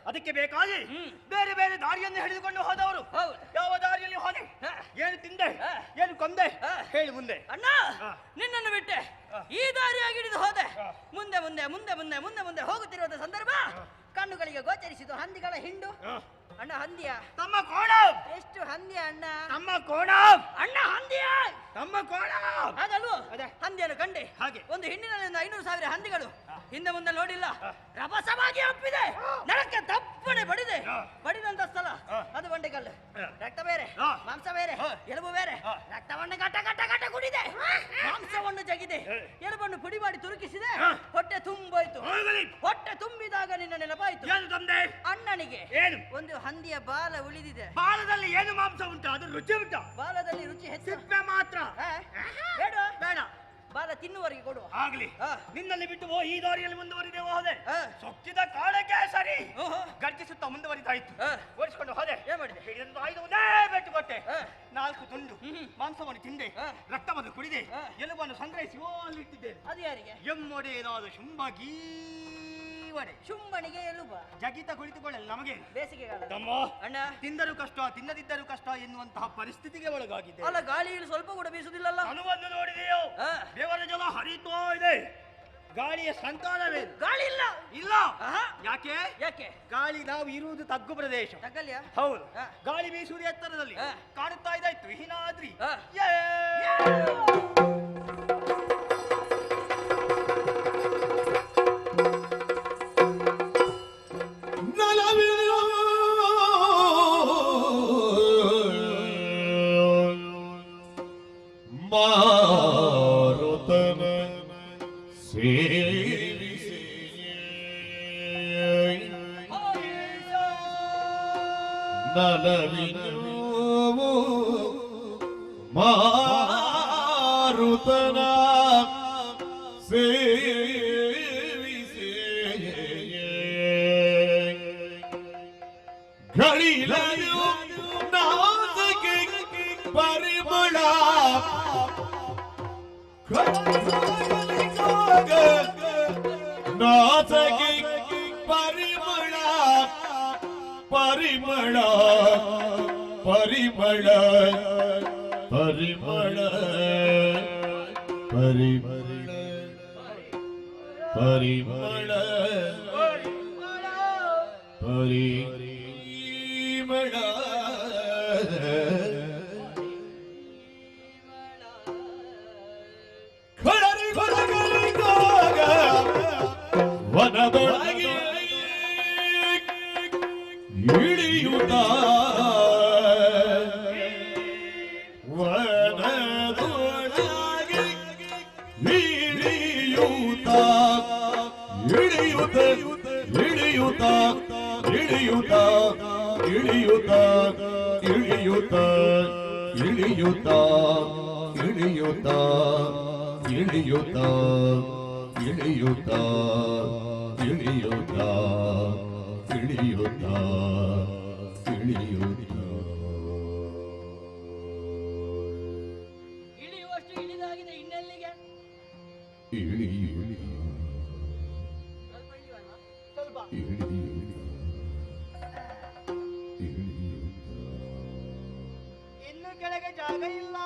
[SPEAKER 4] ಅದಕ್ಕೆ ಬೇಕಾಗಿ ಬೇರೆ ಬೇರೆ ದಾರಿಯನ್ನು ಹಿಡಿದುಕೊಂಡು ಹೋದವರು. ಯಾವ ದಾರಿಯಲ್ಲಿ ಹೋದೆ, ಏನು ತಿಂದೆ, ಏನು ಕೊಂದೆ, ಹೇಳಿ ಮುಂದೆ.
[SPEAKER 3] ಅಣ್ಣ, ನಿನ್ನನ್ನು ಬಿಟ್ಟೆ ಈ ದಾರಿಯಾಗಿ ಹಿಡಿದು ಹೋದೆ. ಮುಂದೆ ಮುಂದೆ ಮುಂದೆ ಮುಂದೆ ಮುಂದೆ ಮುಂದೆ ಹೋಗುತ್ತಿರುವ ಸಂದರ್ಭ ಕಣ್ಣುಗಳಿಗೆ ಗೋಚರಿಸಿತು ಹಂದಿಗಳ ಹಿಂಡು. ಅಣ್ಣ ಹಂದಿಯ
[SPEAKER 4] ತಮ್ಮ ಕೋಣ.
[SPEAKER 3] ಎಷ್ಟು ಹಂದಿಯ ಅಣ್ಣ?
[SPEAKER 4] ತಮ್ಮ ಕೋಣ.
[SPEAKER 3] ಅಣ್ಣ ಹಂದಿಯ
[SPEAKER 4] ತಮ್ಮ ಕೋಣ.
[SPEAKER 3] ಹಾಗಲ್ವ? ಹಂದಿಯನ್ನು ಕಂಡೆ.
[SPEAKER 4] ಹಾಗೆ
[SPEAKER 3] ಒಂದು ಹಿಂಡಿನಲ್ಲಿ 500,000 ಹಂದಿಗಳು ಹಿಂದೆ ಮುಂದೆ ನೋಡಿಲ್ಲ. ರಭಸವಾಗಿ ಅಪ್ಪಿದೆ, ನೆಲಕ್ಕೆ ತಪ್ಪನೆ ಬಡಿದೆ. ಬಡಿದಂತ ಸ್ಥಳ ಅದು ಬಂಡೆಕಲ್ಲು. ರಕ್ತ ಬೇರೆ, ಮಾಂಸ ಬೇರೆ, ಎಲುಬು ಬೇರೆ. ರಕ್ತವನ್ನು ಗಟ್ಟ ಗಟ್ಟ ಗಟ್ಟ ಕುಡಿದೆ, ಮಾಂಸವನ್ನು ಜಗಿದೆ, ಎಲುಬನ್ನು ಪುಡಿ ಮಾಡಿ ತುರುಕಿಸಿದೆ. ಹೊಟ್ಟೆ ತುಂಬೋಯ್ತು. ಹೊಟ್ಟೆ ತುಂಬಿದಾಗ ನಿನ್ನ ನೆನಪಾಯ್ತು. ಅಣ್ಣನಿಗೆ
[SPEAKER 4] ಏನು
[SPEAKER 3] ಒಂದು ಹಂದಿಯ ಬಾಲ ಉಳಿದಿದೆ.
[SPEAKER 4] ಬಾಲದಲ್ಲಿ ಏನು ಮಾಂಸ ಉಂಟು? ಅದು ರುಚಿ ಉಂಟು.
[SPEAKER 3] ಬಾಲದಲ್ಲಿ ರುಚಿ ಹೆಚ್ಚು.
[SPEAKER 4] ಸಿಪ್ಪೆ ಮಾತ್ರ
[SPEAKER 3] ಬೇಡ
[SPEAKER 4] ಬೇಡ,
[SPEAKER 3] ಬಾಲ ತಿನ್ನುವರಿಗೆ ಕೊಡು.
[SPEAKER 4] ಆಗ್ಲಿ. ನಿನ್ನಲ್ಲಿ ಬಿಟ್ಟು ಈ ದಾರಿಯಲ್ಲಿ ಮುಂದುವರಿದೆ ಹೋದೆ. ಸೊಕ್ಕಿದ ಕಾಳಕ್ಕೆ ಸರಿ ಗರ್ಜಿಸುತ್ತಾ ಮುಂದುವರಿದಾಯ್ತು. ಓಡಿಸಿಕೊಂಡು ಹೋದೆ.
[SPEAKER 3] ಏನ್ ಮಾಡಿದೆ?
[SPEAKER 4] ಹಿಡಿದು ಆಯ್ದು ಒಂದೇ ಬೆಟ್ಟು ಕೊಟ್ಟೆ. 4 ತುಂಡು ಮಾಂಸವನ್ನು ತಿಂದೆ, ರಕ್ತವನ್ನು ಕುಡಿದೆ, ಎಲುಬನ್ನು ಸಂಗ್ರಹಿಸಿ ಅಲ್ಲಿಟ್ಟಿದ್ದೇನೆ.
[SPEAKER 3] ಅದು ಯಾರಿಗೆ?
[SPEAKER 4] ಎಮ್ಮೊಡೆಯನಾದ
[SPEAKER 3] ಶುಂಭನಿಗೆ ಎಲುಬ
[SPEAKER 4] ಜಗಿತ ಕುಳಿತುಕೊಳ್ಳಲ್ಲ ನಮಗೆ.
[SPEAKER 3] ಬೇಸಿಗೆಗಾಲ
[SPEAKER 4] ತಮ್ಮ
[SPEAKER 3] ಅಣ್ಣ,
[SPEAKER 4] ತಿಂದರೂ ಕಷ್ಟ ತಿನ್ನದಿದ್ದರೂ ಕಷ್ಟ ಎನ್ನುವಂತಹ ಪರಿಸ್ಥಿತಿಗೆ ಒಳಗಾಗಿದೆ.
[SPEAKER 3] ಅಲ್ಲ, ಗಾಳಿಯಲ್ಲಿ ಸ್ವಲ್ಪ ಕೂಡ ಬೀಸುದಿಲ್ಲಲ್ಲ.
[SPEAKER 4] ಅನುವನ್ನು ನೋಡಿದೆಯೋ? ದೇವರ ಜಲ ಹರಿತೋ ಇದೆ. ಗಾಳಿಯ ಸಂತಾನವೇ
[SPEAKER 3] ಗಾಳಿ ಇಲ್ಲ.
[SPEAKER 4] ಇಲ್ಲ. ಯಾಕೆ?
[SPEAKER 3] ಯಾಕೆ?
[SPEAKER 4] ಗಾಳಿ ನಾವು ಇರುವುದು ತಗ್ಗು ಪ್ರದೇಶ.
[SPEAKER 3] ತಗ್ಗಲ್ಯ?
[SPEAKER 4] ಹೌದು. ಗಾಳಿ ಬೀಸುವುದು ಎತ್ತರದಲ್ಲಿ. ಕಾಣುತ್ತಾ ಇದಾಯ್ತು ವಿಹಿನಾದ್ರಿ.
[SPEAKER 5] ಮಾರುತನ ಸೇವಿಸಿ ನಲವಿನು ಮಾರುತನ ಸೇವಿಸಿ ಗಳಿಲನು ನಾಸಕ್ಕೆ ಪರಿಮಳ ನಾಸಕ್ಕೆ ಪರಿಮಳ ಪರಿಮಳ ಪರಿಮಳ ಪರಿಮಳ ಪರಿಮಳ ಪರಿಮಳ ಪರಿಮಳ ವನದೊಳಗೆ ಇಳಿಯುತ್ತ ವನದೊಳಗೆ ಇಳಿಯುತ್ತ ಇಳಿಯುತ್ತ ಇಳಿಯುತ್ತ ಇಳಿಯುತ್ತ ಇಳಿಯುತ್ತ ಇಳಿಯುತ್ತ ಇಳಿಯುತ್ತ ಇಳಿಯುತ್ತ ಇಳಿಯುತ್ತ ಇಳಿಯುತ್ತ ಇಳಿಯುತ್ತ ಇಳಿಯುತ್ತ ಇಳಿಯುತ್ತ
[SPEAKER 3] ಇಳಿಯುವಷ್ಟು ಇಳಿದಾಗಿದೆ. ಇನ್ನೆಲ್ಲಿಗೆ?
[SPEAKER 5] ಇಳಿಯುತ್ತ
[SPEAKER 3] ಸ್ವಲ್ಪ ಇಳಿಯುವಲ್ವಾ? ಸ್ವಲ್ಪ
[SPEAKER 4] ಇನ್ನು ಕೆಳಗೆ ಜಾಗ ಇಲ್ಲ.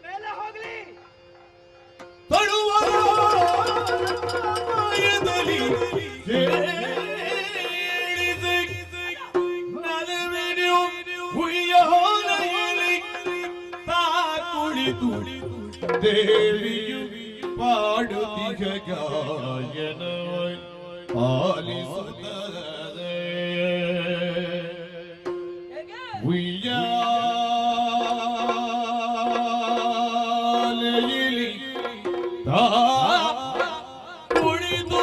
[SPEAKER 4] ಮೇಲೆ ಹೋಗ್ಲಿ.
[SPEAKER 5] ತಳುವಾಯದಲ್ಲಿ ಕೇಳಿದೆ ನಲವೆನು ಉಯ್ಯಾಲೆಯಲ್ಲಿ ತಾ ಕುಳಿತು ದೇವಿಯು ಪಾಡುತ್ತಿಗ ಗಾಯನವ ಆಲಿಸುತ್ತದೆ. ಉಯ್ಯಾಲೆಯಲ್ಲಿ ತಾ ಕುಳಿತು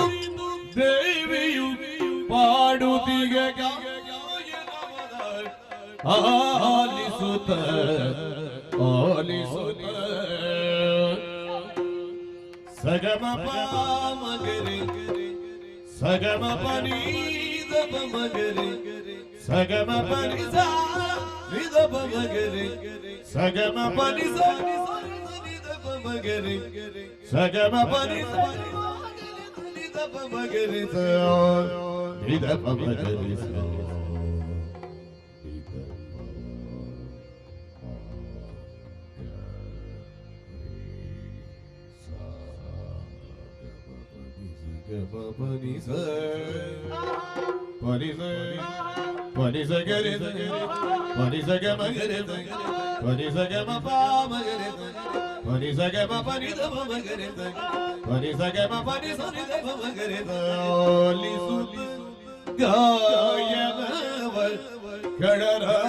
[SPEAKER 5] ದೇವಿಯು ಪಾಡುತ್ತಿಗ ಗಾಯನವ ಆಲಿಸುತ್ತ ಆಲಿಸುತ್ತ ಸಗಮ ಪಾಮಗರಿ
[SPEAKER 1] ಸಗಮ ಪನಿ ದಪ ಮಗರಿ ಸಗಮ ಪನಿ ಸಾ ನಿದಪ ಮಗರಿ ಸಗಮ ಪನಿ ಸಾ ನಿದಪ ಮಗರಿ ಸಗಮ ಪನಿ ಸಾ ನಿದಪ ಮಗರಿ ಸಾ ನಿದಪ ಮಗರಿ ಸಾ Pani sa gare pani sa ga ma gare pani sa ga ma pa ma gare pani sa ga ma pani da ma gare pani sa ga ma pani sa ni da ma gare li sut gaya val kadara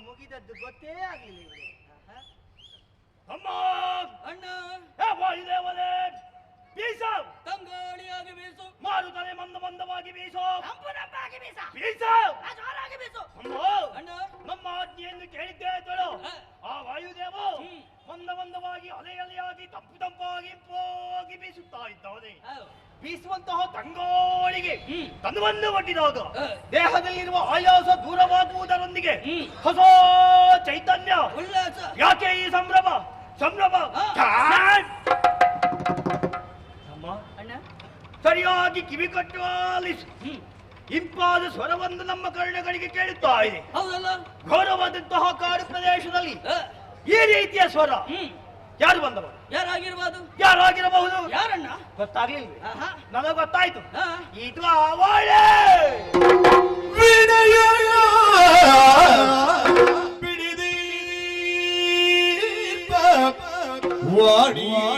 [SPEAKER 4] ಮುಗಿದದ್ದು ಗೊತ್ತೇ ಆಗಲಿಲ್ಲ. ಅಮ್ಮ
[SPEAKER 7] ಅಣ್ಣ
[SPEAKER 4] ಬೀಸು
[SPEAKER 7] ತಂಗಾಳಿಯಾಗಿ ಬೀಸು
[SPEAKER 4] ಮಾರುತಲೆ ಮಂದವಾಗಿ ಬೀಸು
[SPEAKER 3] ಸಂಪೂರ್ಣವಾಗಿ ಬೀಸ
[SPEAKER 4] ಬೀಸು
[SPEAKER 3] ಜೋರಾಗಿ ಬೀಸು
[SPEAKER 4] ಅಮ್ಮ
[SPEAKER 7] ಅಣ್ಣ
[SPEAKER 4] ನಮ್ಮ ಆಜ್ಞೆಯನ್ನು ಕೇಳಿದ್ದೇ ತೊಳು ಆ ವಾಯುದೇವ ಮಂದವಾಗಿ ಅಲೆಯಾಗಿ ತಂಪಾಗಿ ಇಂಪಾಗಿ ಬೀಸುತ್ತಾ ಇದ್ದಾನೆ. ಬೀಸುವಂತಹ ತಂಗಾಳಿಗೆ ತನ್ನವನ್ನು ಒಡ್ಡಿದಾಗ ದೇಹದಲ್ಲಿರುವ ಆಯಾಸ ದೂರವಾಗುವುದರೊಂದಿಗೆ ಹೊಸ ಚೈತನ್ಯ.
[SPEAKER 7] ಉಲ್ಲಾಸ
[SPEAKER 4] ಯಾಕೆ ಈ ಸಂಭ್ರಮ
[SPEAKER 3] ಅಣ್ಣ
[SPEAKER 4] ಸರಿಯಾಗಿ ಕಿವಿ ಕಟ್ಟು ಆಲಿಸು. ಇಂಪಾದ ಸ್ವರವನ್ನು ನಮ್ಮ ಕರ್ಣಗಳಿಗೆ ಕೇಳುತ್ತಾ ಇದೆ.
[SPEAKER 7] ಹೌದಲ್ಲ
[SPEAKER 4] ಘೋರವಾದಂತಹ ಕಾಡು ಪ್ರದೇಶದಲ್ಲಿ ಈ ರೀತಿಯ ಸ್ವರ ಯಾರು ಬಂದವರು? ಯಾರಾಗಿರಬಹುದು?
[SPEAKER 3] ಯಾರಣ್ಣ
[SPEAKER 4] ಗೊತ್ತಾಗ್ಲಿಲ್ಲ. ನನಗೆ ಗೊತ್ತಾಯ್ತು. ಇದು ಅವಳೇ
[SPEAKER 1] ವಾಡಿ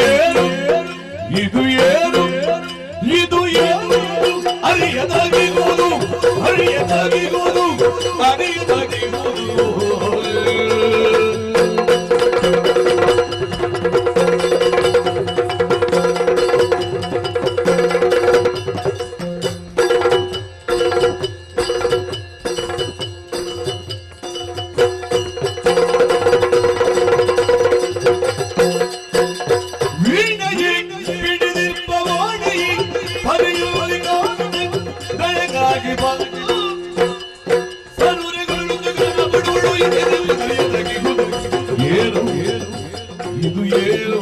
[SPEAKER 1] ಏನು ಇದು ಏನು ಇದು ಏನು ಅರಿಯದಾಗಿಗೋದು ಅರಿಯದಾಗಿಗೋದು ಅರಿಯದಾಗಿಗೋದು ಏನು ಇದು ಏನು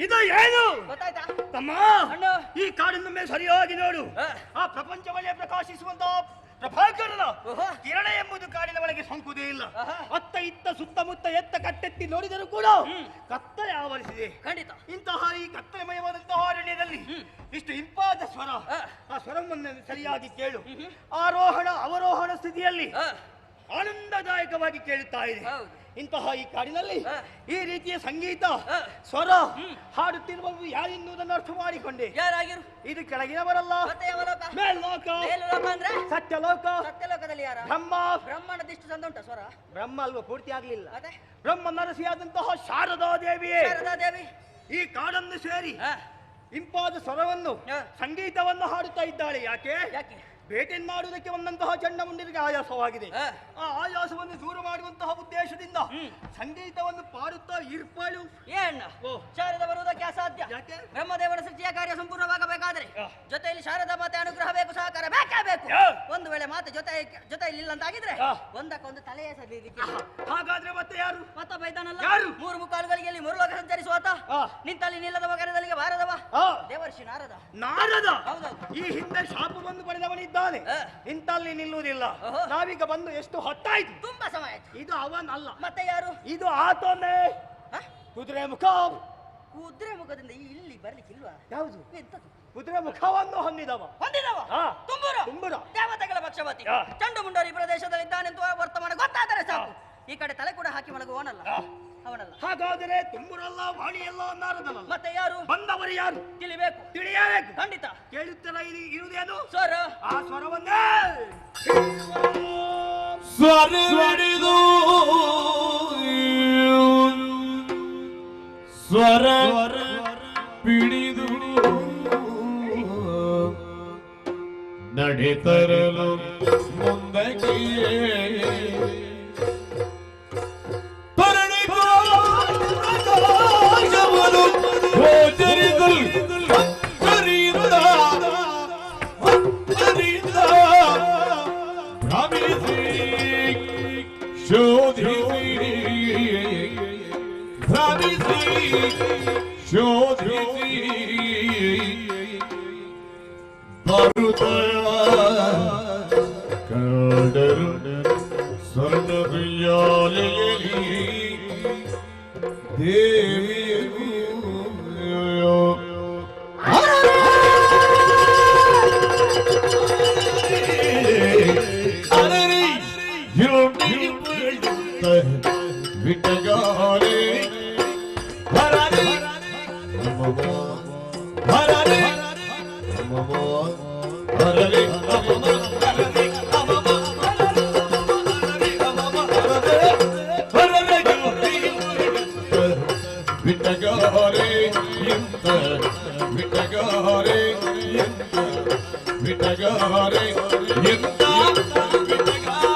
[SPEAKER 4] ಇದು ಏನು
[SPEAKER 3] ಗೊತ್ತಾಯ್ತಾ
[SPEAKER 4] ತಮ್ಮ
[SPEAKER 3] ಅಣ್ಣ
[SPEAKER 4] ಈ ಕಾಡಿನ ಸರಿಯಾಗಿ ನೋಡು ಆ ಪ್ರಪಂಚವನ್ನೇ ಪ್ರಕಾಶಿಸುವಂತಹ ಪ್ರಭಾಕರನ
[SPEAKER 3] ಓಹೋ.
[SPEAKER 4] ಕಿರಣ ಎಂಬುದು ಕಾಡಿನ ಒಳಗೆ ಸೋಂಕುವುದೇ ಇಲ್ಲ
[SPEAKER 3] ಆಹಾ.
[SPEAKER 4] ಅತ್ತ ಇತ್ತ ಸುತ್ತಮುತ್ತ ಎತ್ತ ಕಟ್ಟೆತ್ತಿ ನೋಡಿದರೂ ಕೂಡ ಕತ್ತಲೆ ಆವರಿಸಿದೆ
[SPEAKER 3] ಖಂಡಿತ
[SPEAKER 4] ಇಂತಹ ಈ ಕತ್ತಲೆಮಯವಾದಂತಹ ಅರಣ್ಯದಲ್ಲಿ ಇಷ್ಟು ಇಂಪಾದ ಸ್ವರ ಆ ಸ್ವರವನ್ನು ಸರಿಯಾಗಿ ಕೇಳು ಆರೋಹಣ ಅವರೋಹಣ ಸ್ಥಿತಿಯಲ್ಲಿ ಆನಂದದಾಯಕವಾಗಿ ಕೇಳುತ್ತಾ ಇದೆ
[SPEAKER 3] ಹೌದು.
[SPEAKER 4] ಇಂತಹ ಈ ಕಾಡಿನಲ್ಲಿ ಈ ರೀತಿಯ ಸಂಗೀತ ಸ್ವರ ಹಾಡುತ್ತಿರುವುದು ಯಾರೆನ್ನುವುದನ್ನು ಅರ್ಥ ಮಾಡಿಕೊಂಡೆ
[SPEAKER 3] ಯಾರಾಗಿರು
[SPEAKER 4] ಇದು ಕೆಳಗಿನವರಲ್ಲ
[SPEAKER 3] ಮತ್ತೆ ಯಾವ ಲೋಕ
[SPEAKER 4] ಮೇಲ್ಲೋಕ
[SPEAKER 3] ಮೇಲುಲೋಕ ಅಂದ್ರೆ
[SPEAKER 4] ಸತ್ಯಲೋಕ
[SPEAKER 3] ಸತ್ಯಲೋಕದಲ್ಲಿ ಯಾರ
[SPEAKER 4] ಬ್ರಹ್ಮ
[SPEAKER 3] ಬ್ರಹ್ಮನದಿಷ್ಟು ಚಂದ ಉಂಟ ಸ್ವರ
[SPEAKER 4] ಬ್ರಹ್ಮ ಅಲ್ವ ಪೂರ್ತಿ ಆಗ್ಲಿಲ್ಲ
[SPEAKER 3] ಅದೇ
[SPEAKER 4] ಬ್ರಹ್ಮ ನರಸಿಯಾದಂತಹ ಶಾರದಾ ದೇವಿಯೇ
[SPEAKER 3] ಶಾರದಾ ದೇವಿ
[SPEAKER 4] ಈ ಕಾಡನ್ನು ಸೇರಿ
[SPEAKER 3] ಹಾ.
[SPEAKER 4] ಇಂಪಾದ ಸ್ವರವನ್ನು ಸಂಗೀತವನ್ನು ಹಾಡುತ್ತಾ ಇದ್ದಾಳೆ ಯಾಕೆ
[SPEAKER 3] ಯಾಕೆ
[SPEAKER 4] ಬೇಟೆಯನ್ನು ಮಾಡುವುದಕ್ಕೆ ಬಂದಂತಹ ಚಂಡಮುಂಡರಿಗೆ ಆಯಾಸವಾಗಿದೆ ಆ ಆಯಾಸವನ್ನು ದೂರ ಮಾಡುವಂತಹ ಉದ್ದೇಶದಿಂದ ಸಂಗೀತವನ್ನು ಪಾಡುತ್ತಾ ಇರ್ಪಾಳು
[SPEAKER 3] ಏಣ್ಣ ಶಾರದ ಬರುವುದಕ್ಕೆ ಅಸಾಧ್ಯ
[SPEAKER 4] ಯಾಕೆ?
[SPEAKER 3] ಬ್ರಹ್ಮದೇವರ ಸೃಷ್ಟಿಯ ಕಾರ್ಯ ಸಂಪೂರ್ಣವಾಗಬೇಕಾದ್ರೆ ಜೊತೆಯಲ್ಲಿ ಶಾರದಾ ಮಾತೆ ಅನುಗ್ರಹ ಬೇಕು ಸಹಕಾರ ಬೇಕೇ ಬೇಕು ಒಂದು ವೇಳೆ ಮಾತೆ ಜೊತೆಯಲ್ಲಿ ಇಲ್ಲ ಅಂತಾಗಿದ್ರೆ ಒಂದಕ್ಕೊಂದು ತಲೆಯೇ ಸರಿಲಿಕ್ಕೆ
[SPEAKER 4] ಹಾಗಾದ್ರೆ ಮತ್ತೆ ಯಾರು
[SPEAKER 3] ಮತ್ತೊಬ್ಬ ಇದ್ದಾನಲ್ಲ
[SPEAKER 4] ಯಾರು?
[SPEAKER 3] ಮೂರು ಮುಕ್ಕಾಲುಗಳಿಗೆ ಮುರುಳೋಕ ಸಂಚರಿಸುವಾತ ನಿಂತಲ್ಲಿ ನಿಲ್ಲದ ಮಗನದಲ್ಲಿಗೆ ಬಾರದವ ದೇವರ್ಷಿ ನಾರದ
[SPEAKER 4] ನಾರದ
[SPEAKER 3] ಹೌದೌದು.
[SPEAKER 4] ಈ ಹಿಂದೆ ಶಾಪವನ್ನು ಪಡೆದವನಿದ್ದಾನೆ ಇಂತಲ್ಲಿ ನಿಲ್ಲುವುದಿಲ್ಲ ನಾವೀಗ ಬಂದು ಎಷ್ಟು ಹೊತ್ತಾಯ್ತು
[SPEAKER 3] ತುಂಬಾ ಸಮಯ ಆಯ್ತು
[SPEAKER 4] ಇದು ಅವನಲ್ಲ
[SPEAKER 3] ಮತ್ತೆ ಯಾರು
[SPEAKER 4] ಇದು ಆತನೇ ಕುದುರೆ ಮುಖ
[SPEAKER 3] ಕುದುರೆ ಮುಖದಿಂದ ಇಲ್ಲಿ ಬರ್ಲಿಕ್ಕಿಲ್ವಾ
[SPEAKER 4] ಯಾವುದು
[SPEAKER 3] ಎಂತದು
[SPEAKER 4] ಕುದುರೆ ಮುಖವನ್ನು ಹೊಂದಿದವ
[SPEAKER 3] ತುಂಬುರ ದೇವತೆಗಳ ಪಕ್ಷವತಿ ಚಂಡು ಮುಂಡರಿ ಪ್ರದೇಶದಲ್ಲಿದ್ದಾನೆಂದು ವರ್ತಮಾನ ಗೊತ್ತಾದರೆ ಸಾಕು ಈ ಕಡೆ ತಲೆ ಕೂಡ ಹಾಕಿ ಮಲಗುವವನಲ್ಲ ಅವನಲ್ಲ
[SPEAKER 4] ಹಾಗಾದರೆ ತುಂಬುರಲ್ಲ ವಾಣಿಯಲ್ಲ ನಾರದಲ್ಲ
[SPEAKER 3] ಮತ್ತೆ ಯಾರು
[SPEAKER 4] ಬಂದವರು ಯಾರು
[SPEAKER 3] ತಿಳಿಬೇಕು
[SPEAKER 4] ತಿಳಿಯಬೇಕು
[SPEAKER 3] ಖಂಡಿತ
[SPEAKER 4] ಕೇಳುತ್ತರ ಇರುವುದೇನು
[SPEAKER 3] ಸ್ವರ
[SPEAKER 4] ಆ ಸ್ವರವನ್ನೇ
[SPEAKER 1] ಸ್ವರವಿಡಿದು ಸ್ವರ ಪಿಡಿದು ನಡೆತರಲು ಮುಂದಕ್ಕೆ ಕಡರು ಸ್ವರ್ಣ ದೇವಿಯು ವಿಟಗಾರೆ ಹರರೆ ಹರರೆ ಹರರೆ ವಿಟಗಾರೆ ಎಂತ ವಿಟಗಾರೆ ಎಂತ ವಿಟಗಾರೆ ಎಂತ ವಿಟಗಾರೆ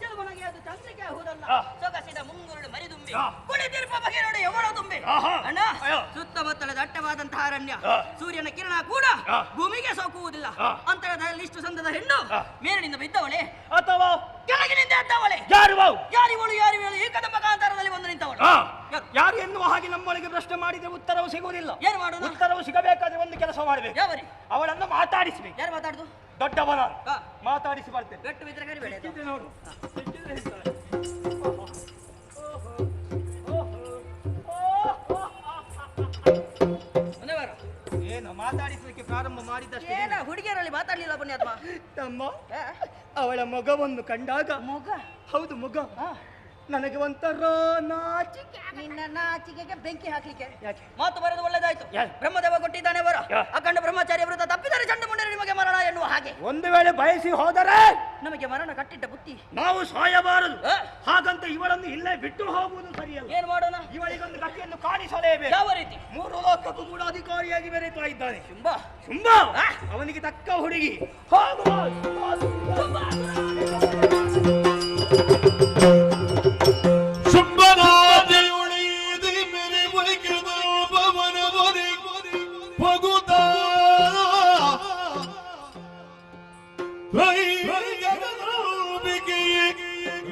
[SPEAKER 3] ಚೆಲುವನಿಗೆ ಅದು ಚಂದ್ರಿಕೆ ಆಗುವುದಲ್ಲ, ಸೊಗಸಿದ ಮುಂಗುರುಳು ಮರಿದುಂಬಿ ಕುಳಿತಿರುವ ಬಗೆ ನೋಡಿ ಎವಳ ತುಂಬಿ. ಅಣ್ಣ, ಸುತ್ತಮುತ್ತಲ ದಟ್ಟವಾದಂತಹ ಅರಣ್ಯ, ಸೂರ್ಯನ ಕಿರಣ ಕೂಡ ಭೂಮಿಗೆ ಸೋಕುವುದಿಲ್ಲ. ಅಂತರದಲ್ಲಿ ಇಷ್ಟು ಸಂದದ ಹೆಣ್ಣು ಮೇಲಿನಿಂದ ಬಿದ್ದವಳೆ
[SPEAKER 4] ಅಥವಾ
[SPEAKER 3] ಕೆಳಗಿನಿಂದ ಎದ್ದವಳೆ?
[SPEAKER 4] ಯಾರಿವಳು?
[SPEAKER 3] ಈ ಕದಂಬ ಕಾಂತಾರದಲ್ಲಿ ಬಂದು ನಿಂತವಳು.
[SPEAKER 4] ಯಾರು ಎನ್ನುವ ಹಾಗೆ ನಮ್ಮೊಳಗೆ ಪ್ರಶ್ನೆ ಮಾಡಿದ್ರೆ ಉತ್ತರವು ಸಿಗುವುದಿಲ್ಲ.
[SPEAKER 3] ಏನು ಮಾಡೋದು?
[SPEAKER 4] ಉತ್ತರವು ಸಿಗಬೇಕಾದ್ರೆ ಒಂದು ಕೆಲಸ ಮಾಡಬೇಕು.
[SPEAKER 3] ಯಾವರಿ?
[SPEAKER 4] ಅವಳನ್ನು ಮಾತಾಡಿಸಬೇಕು.
[SPEAKER 3] ಯಾರು ಮಾತಾಡುದು?
[SPEAKER 4] ದೊಡ್ಡವನ ಮಾತಾಡಿಸಿ ಬರ್ತೇನೆ.
[SPEAKER 3] ಗಟ್ಟು ಬಿದ್ದರೆ ಕರಿಬೇಡ.
[SPEAKER 4] ನೋಡು, ಏನು ಮಾತಾಡಿಸಲಿಕ್ಕೆ ಪ್ರಾರಂಭ ಮಾಡಿದಷ್ಟೇ
[SPEAKER 3] ಏನ ಹುಡುಗಿಯರಲ್ಲಿ ಮಾತಾಡ್ಲಿಲ್ಲ ಪುಣ್ಯಾತ್ಮ.
[SPEAKER 4] ತಮ್ಮ, ಅವಳ ಮೊಗವನ್ನು ಕಂಡಾಗ,
[SPEAKER 3] ಮೊಗ?
[SPEAKER 4] ಹೌದು ಮೊಗ, ನನಗೆ ಒಂಥರ ನಾಚಿಕೆ.
[SPEAKER 3] ನಿನ್ನ ನಾಚಿಕೆಗೆ ಬೆಂಕಿ ಹಾಕ್ಲಿಕ್ಕೆ
[SPEAKER 4] ಯಾಕೆ?
[SPEAKER 3] ಮಾತು ಬರೋದು ಒಳ್ಳೆದಾಯ್ತು. ಬ್ರಹ್ಮದೇವ ಕೊಟ್ಟಿದ್ದಾನೆ ವರ. ಅಖಂಡ ಬ್ರಹ್ಮಚಾರ್ಯ ವಿರುದ್ಧ ತಪ್ಪಿದರೆ ಚಂಡ ಮುಂಡರೆ ನಿಮಗೆ ಮರಣ ಎನ್ನುವ ಹಾಗೆ.
[SPEAKER 4] ಒಂದು ವೇಳೆ ಬಯಸಿ ಹೋದರೆ
[SPEAKER 3] ನಮಗೆ ಮರಣ ಕಟ್ಟಿಟ್ಟ ಬುತ್ತಿ.
[SPEAKER 4] ನಾವು ಸಾಯಬಾರದು. ಹಾಗಂತ ಇವಳನ್ನು ಇಲ್ಲೇ ಬಿಟ್ಟು ಹೋಗುವುದು ಸರಿಯಲ್ಲ.
[SPEAKER 3] ಏನ್ ಮಾಡೋಣ?
[SPEAKER 4] ಇವಳಿಗೊಂದು ಗತಿಯನ್ನು ಕಾಣಿಸಲೇಬೇಕು.
[SPEAKER 3] ಯಾವ ರೀತಿ?
[SPEAKER 4] 3 ಲೋಕಕ್ಕೂ ಕೂಡ ಅಧಿಕಾರಿಯಾಗಿ ಮೆರೆತಾ ಇದ್ದಾನೆ
[SPEAKER 3] ಶುಂಭ.
[SPEAKER 4] ಶುಂಭ ಅವನಿಗೆ ತಕ್ಕ ಹುಡುಗಿ. ಹೋಗುವ
[SPEAKER 1] ಶುಂಭನಾದಿಯುಳಿದಿ ಮೆರೆ ಮುಗಿದ ಭವನವರಿ ಪಗುತ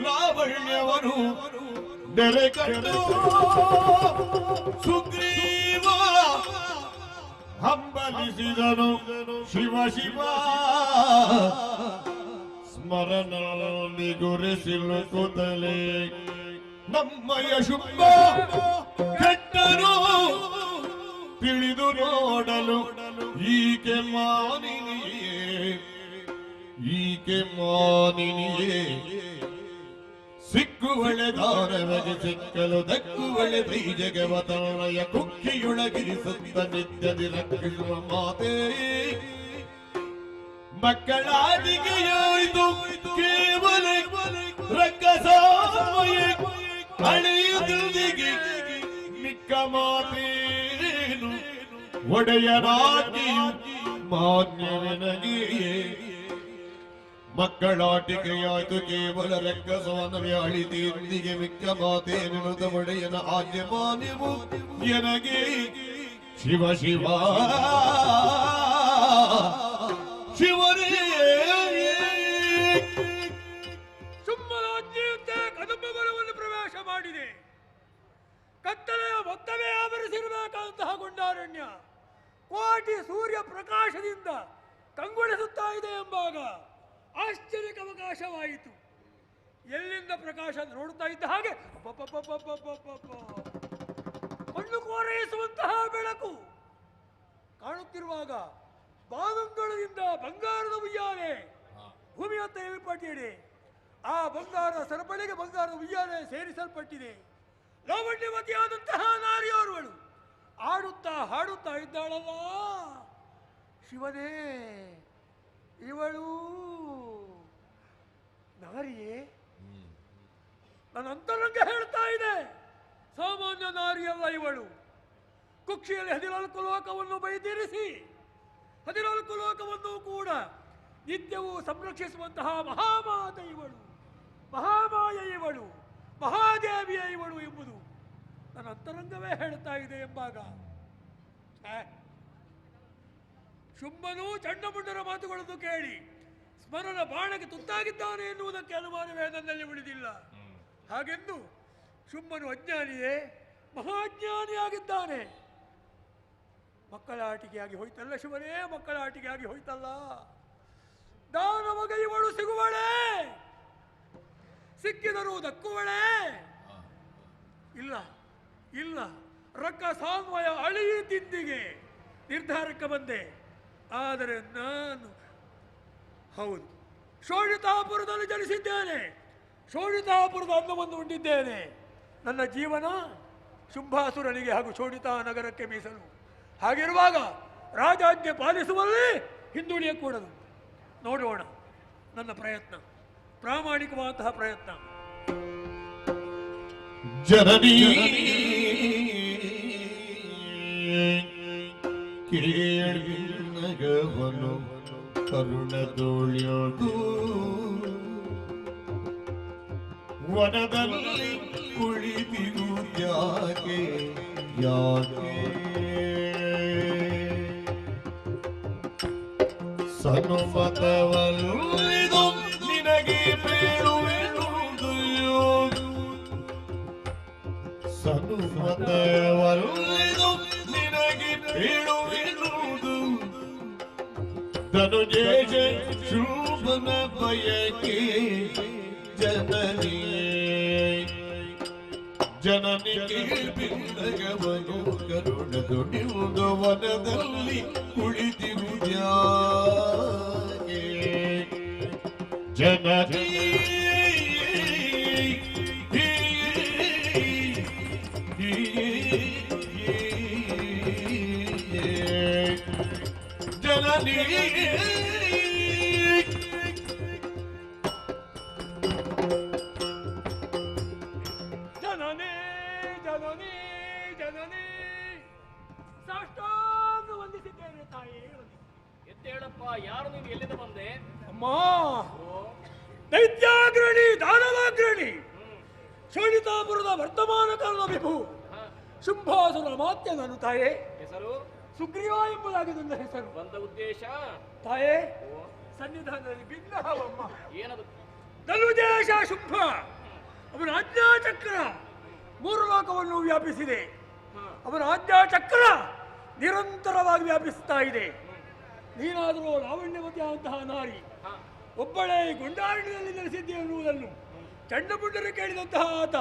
[SPEAKER 1] ಲಾವಣ್ಯವರು ನೆರೆ ಕಂಡು ಸುಗ್ರೀವ ಹಂಬಲಿಸಿದನು ಶಿವ ಶಿವ ಸ್ಮರಣಿ ಗುರಿಸಿಲು ಕೂತಲೇ ನಮ್ಮಯ ಶುಂಭ ಕೆಟ್ಟನು ತಿಳಿದು ನೋಡಲು ಈಕೆ ಮಾನಿನಿಯೇ ಸಿಕ್ಕುವಳೆ ದಾನವಗೆ ಸಿಕ್ಕಲು ದಕ್ಕುವಳೆ ಬೀಜಗವತನಯ ಕುಕ್ಕಿಯೊಳಗಿರಿಸುತ್ತ ನಿತ್ಯದಿ ರಕ್ಷಿಸುವ ಮಾತೆ ಮಕ್ಕಳಾದಿಗೆಯಾಯಿತು ಕೇವಲ ರಕ್ಕಸಾಮಯ ಅಳೆಯುವುದಿಗೆ ಮಿಕ್ಕ ಮಾತೇನು ಒಡೆಯನಾಗಿಯು ಮಾನ್ಯವೆನಗಿಯೇ ಮಕ್ಕಳಾಟಿಕೆಯಾಯ್ತು ಕೇವಲ ರಕ್ಕಸವನವೇ ಅಳಿತಿಯೊಂದಿಗೆ ಮಿಕ್ಕ ಮಾತೇನೆನುತ ಒಡೆಯನ ಆಜ್ಞೆ ಮಾನ್ಯವು ಎನಗೆ ಶಿವ ಶಿವ ಶಿವರೇ
[SPEAKER 7] ಸುಮ್ಮನಾಜ್ಞೆಯಂತೆ ಕದಂಬ ವನವನ್ನು ಪ್ರವೇಶ ಮಾಡಿದೆ. ಕತ್ತಲೆಯ ಮೊತ್ತವೇ ಆವರಿಸಿರಬೇಕಾದಂತಹ ಗುಂಡಾರಣ್ಯ ಕೋಟಿ ಸೂರ್ಯ ಪ್ರಕಾಶದಿಂದ ಕಂಗೊಳಿಸುತ್ತಾ ಇದೆ ಎಂಬಾಗ ಆಶ್ಚರ್ಯಕ್ಕೆ ಅವಕಾಶವಾಯಿತು. ಎಲ್ಲಿಂದ ಪ್ರಕಾಶ ನೋಡುತ್ತಾ ಇದ್ದ ಹಾಗೆ ಕಣ್ಣು ಕೋರೈಸುವಂತಹ ಬೆಳಕು ಕಾಣುತ್ತಿರುವಾಗ ಬಾಗಂಗಳದಿಂದ ಬಂಗಾರದ ಉಯ್ಯಾಲೆ ಭೂಮಿಯಂತೆ ಇಳಿಪಟ್ಟಿದೆ. ಆ ಬಂಗಾರದ ಸರಪಳಿಗೆ ಬಂಗಾರದ ಉಯ್ಯಾಲೆ ಸೇರಿಸಲ್ಪಟ್ಟಿದೆ. ಲಾವಣ್ಯವತಿಯಾದಂತಹ ನಾರಿಯೋರ್ವಳು ಆಡುತ್ತಾ ಹಾಡುತ್ತಾ ಇದ್ದಾಳಲ್ಲ, ಶಿವನೇ ಇವಳು ನಾರಿಯೇ? ನನ್ನ ಅಂತರಂಗ ಹೇಳ್ತಾ ಇದೆ, ಸಾಮಾನ್ಯ ನಾರಿಯಲ್ಲ ಇವಳು. ಕುಕ್ಷಿಯಲ್ಲಿ 14 ಲೋಕವನ್ನು ಬೈದಿರಿಸಿ 14 ಲೋಕವನ್ನು ಕೂಡ ನಿತ್ಯವೂ ಸಂರಕ್ಷಿಸುವಂತಹ ಮಹಾಮಾತ ಇವಳು, ಮಹಾಮಾಯ ಇವಳು, ಮಹಾದೇವಿಯ ಇವಳು ಎಂಬುದು ನನ್ನ ಅಂತರಂಗವೇ ಹೇಳ್ತಾ ಇದೆ ಎಂಬಾಗ ಶುಂಭನು ಚಂಡಮುಂಡರ ಮಾತುಗಳನ್ನು ಕೇಳಿ ಸ್ಮರಣ ಬಾಣಕ್ಕೆ ತುತ್ತಾಗಿದ್ದಾನೆ ಎನ್ನುವುದಕ್ಕೆ ಅನುಮಾನವೇ ನನ್ನಲ್ಲಿ ಉಳಿದಿಲ್ಲ. ಹಾಗೆಂದು ಶುಂಭನು ಅಜ್ಞಾನಿಯೇ, ಮಹಾಜ್ಞಾನಿಯಾಗಿದ್ದಾನೆ. ಮಕ್ಕಳ ಆಟಿಕೆಯಾಗಿ ಹೋಯ್ತಲ್ಲ ಶಿವನೇ, ಮಕ್ಕಳ ಆಟಿಕೆಯಾಗಿ ಹೋಯ್ತಲ್ಲ. ದಾನವಗ ಇವಳು ಸಿಗುವಳೆ, ಸಿಕ್ಕಿದರೂ ದಕ್ಕುವಳೆ? ಇಲ್ಲ ಇಲ್ಲ, ರಕ್ಕ ಸಾನ್ವಯ ಅಳಿಯುತ್ತಿದ್ದಿಗೆ ನಿರ್ಧಾರಕ್ಕೆ ಬಂದೆ. ಆದರೆ ನಾನು ಹೌದು ಶೋಣಿತಾಪುರದಲ್ಲಿ ಜನಿಸಿದ್ದೇನೆ, ಶೋಣಿತಾಪುರದ ಅನ್ನವನ್ನು ಉಂಡಿದ್ದೇನೆ. ನನ್ನ ಜೀವನ ಶುಂಭಾಸುರನಿಗೆ ಹಾಗೂ ಶೋಣಿತಾ ನಗರಕ್ಕೆ ಮೀಸಲು. ಹಾಗಿರುವಾಗ ರಾಜಾಜ್ಞೆ ಪಾಲಿಸುವಲ್ಲಿ ಹಿಂದುಳಿಯಕೂಡದು. ನೋಡೋಣ ನನ್ನ ಪ್ರಯತ್ನ, ಪ್ರಾಮಾಣಿಕವಾದಂತಹ ಪ್ರಯತ್ನ.
[SPEAKER 1] ಜನನೀ ಕೇಳಿನಗವನು ಕರುಣದೊಳ್ಯೋದು ವನದಲ್ಲಿ ಕುಳಿತಿರು ಯಾಕೆ ಯಾಕೆ ಸನುಮತವಲ್ಲಿದು ನಿನಗೆ ಬೇಡುವೆನುವುದು ಸನುಮತವಲ್ಲಿದು ನಿನಗೆ ಬೇಡುವೆನುವುದು ಧನುಜೇಜ ಶುಭನ ಬಯಕೆ ಜನನಿ ಜನನಿಗೆ ಬಿಂದಗವನು ಕರುಣದೊಡಿಯುವುದು ವನದಲ್ಲಿ ಕುಳಿತಿರುವುದ್ಯಾಗೆ ಜನನಿ ಜನನಿ
[SPEAKER 7] ಜನನೇ ಜನನೇ ಜನನೇ ಸಾಷ್ಟಾಂಗ ವಂದಿಸಿದ್ದೇನೆ ತಾಯಿ.
[SPEAKER 10] ಎದ್ದೇಳಪ್ಪ, ಯಾರು ನೀನು, ಎಲ್ಲಿಂದ ಬಂದೆ?
[SPEAKER 7] ಅಮ್ಮ, ದೈತ್ಯಾಗ್ರಣಿ ದಾನವಾಗ್ರಣಿ ಶೋಣಿತಾಪುರದ ವರ್ತಮಾನ ಕಾಲದ ವಿಭು ಶುಂಭಾಸುರ ಮಾತ್ಯ ನಾನು ತಾಯೇ.
[SPEAKER 10] ಹೆಸರು?
[SPEAKER 7] ಸುಗ್ರೀವ ಎಂಬುದಾಗಿ ನನ್ನ ಹೆಸರು.
[SPEAKER 10] ಬಂದ ಉದ್ದೇಶ?
[SPEAKER 7] ತಾಯೇ, ಸನ್ನಿಧಾನದಲ್ಲಿ ಬಿನ್ನಹವಮ್ಮ.
[SPEAKER 10] ಏನದು?
[SPEAKER 7] ಧನುಜೇಶ ಶುಂಭ ಅವನ ಆಜ್ಞಾಚಕ್ರ 3 ಲೋಕವನ್ನು ವ್ಯಾಪಿಸಿದೆ. ಅವನ ಆಜ್ಞಾಚಕ್ರ ನಿರಂತರವಾಗಿ ವ್ಯಾಪಿಸ್ತಾ ಇದೆ. ನೀನಾದರೂ ಲಾವಣ್ಯವತಿಯಾದಂತಹ ನಾರಿ, ಒಬ್ಬಳೇ ಗುಂಡಾರಣ್ಯದಲ್ಲಿ ನೆಲೆಸಿದ್ದೆ ಎನ್ನುವುದನ್ನು ಚಂಡಮುಂಡರು ಕೇಳಿದಂತಹ ಆತ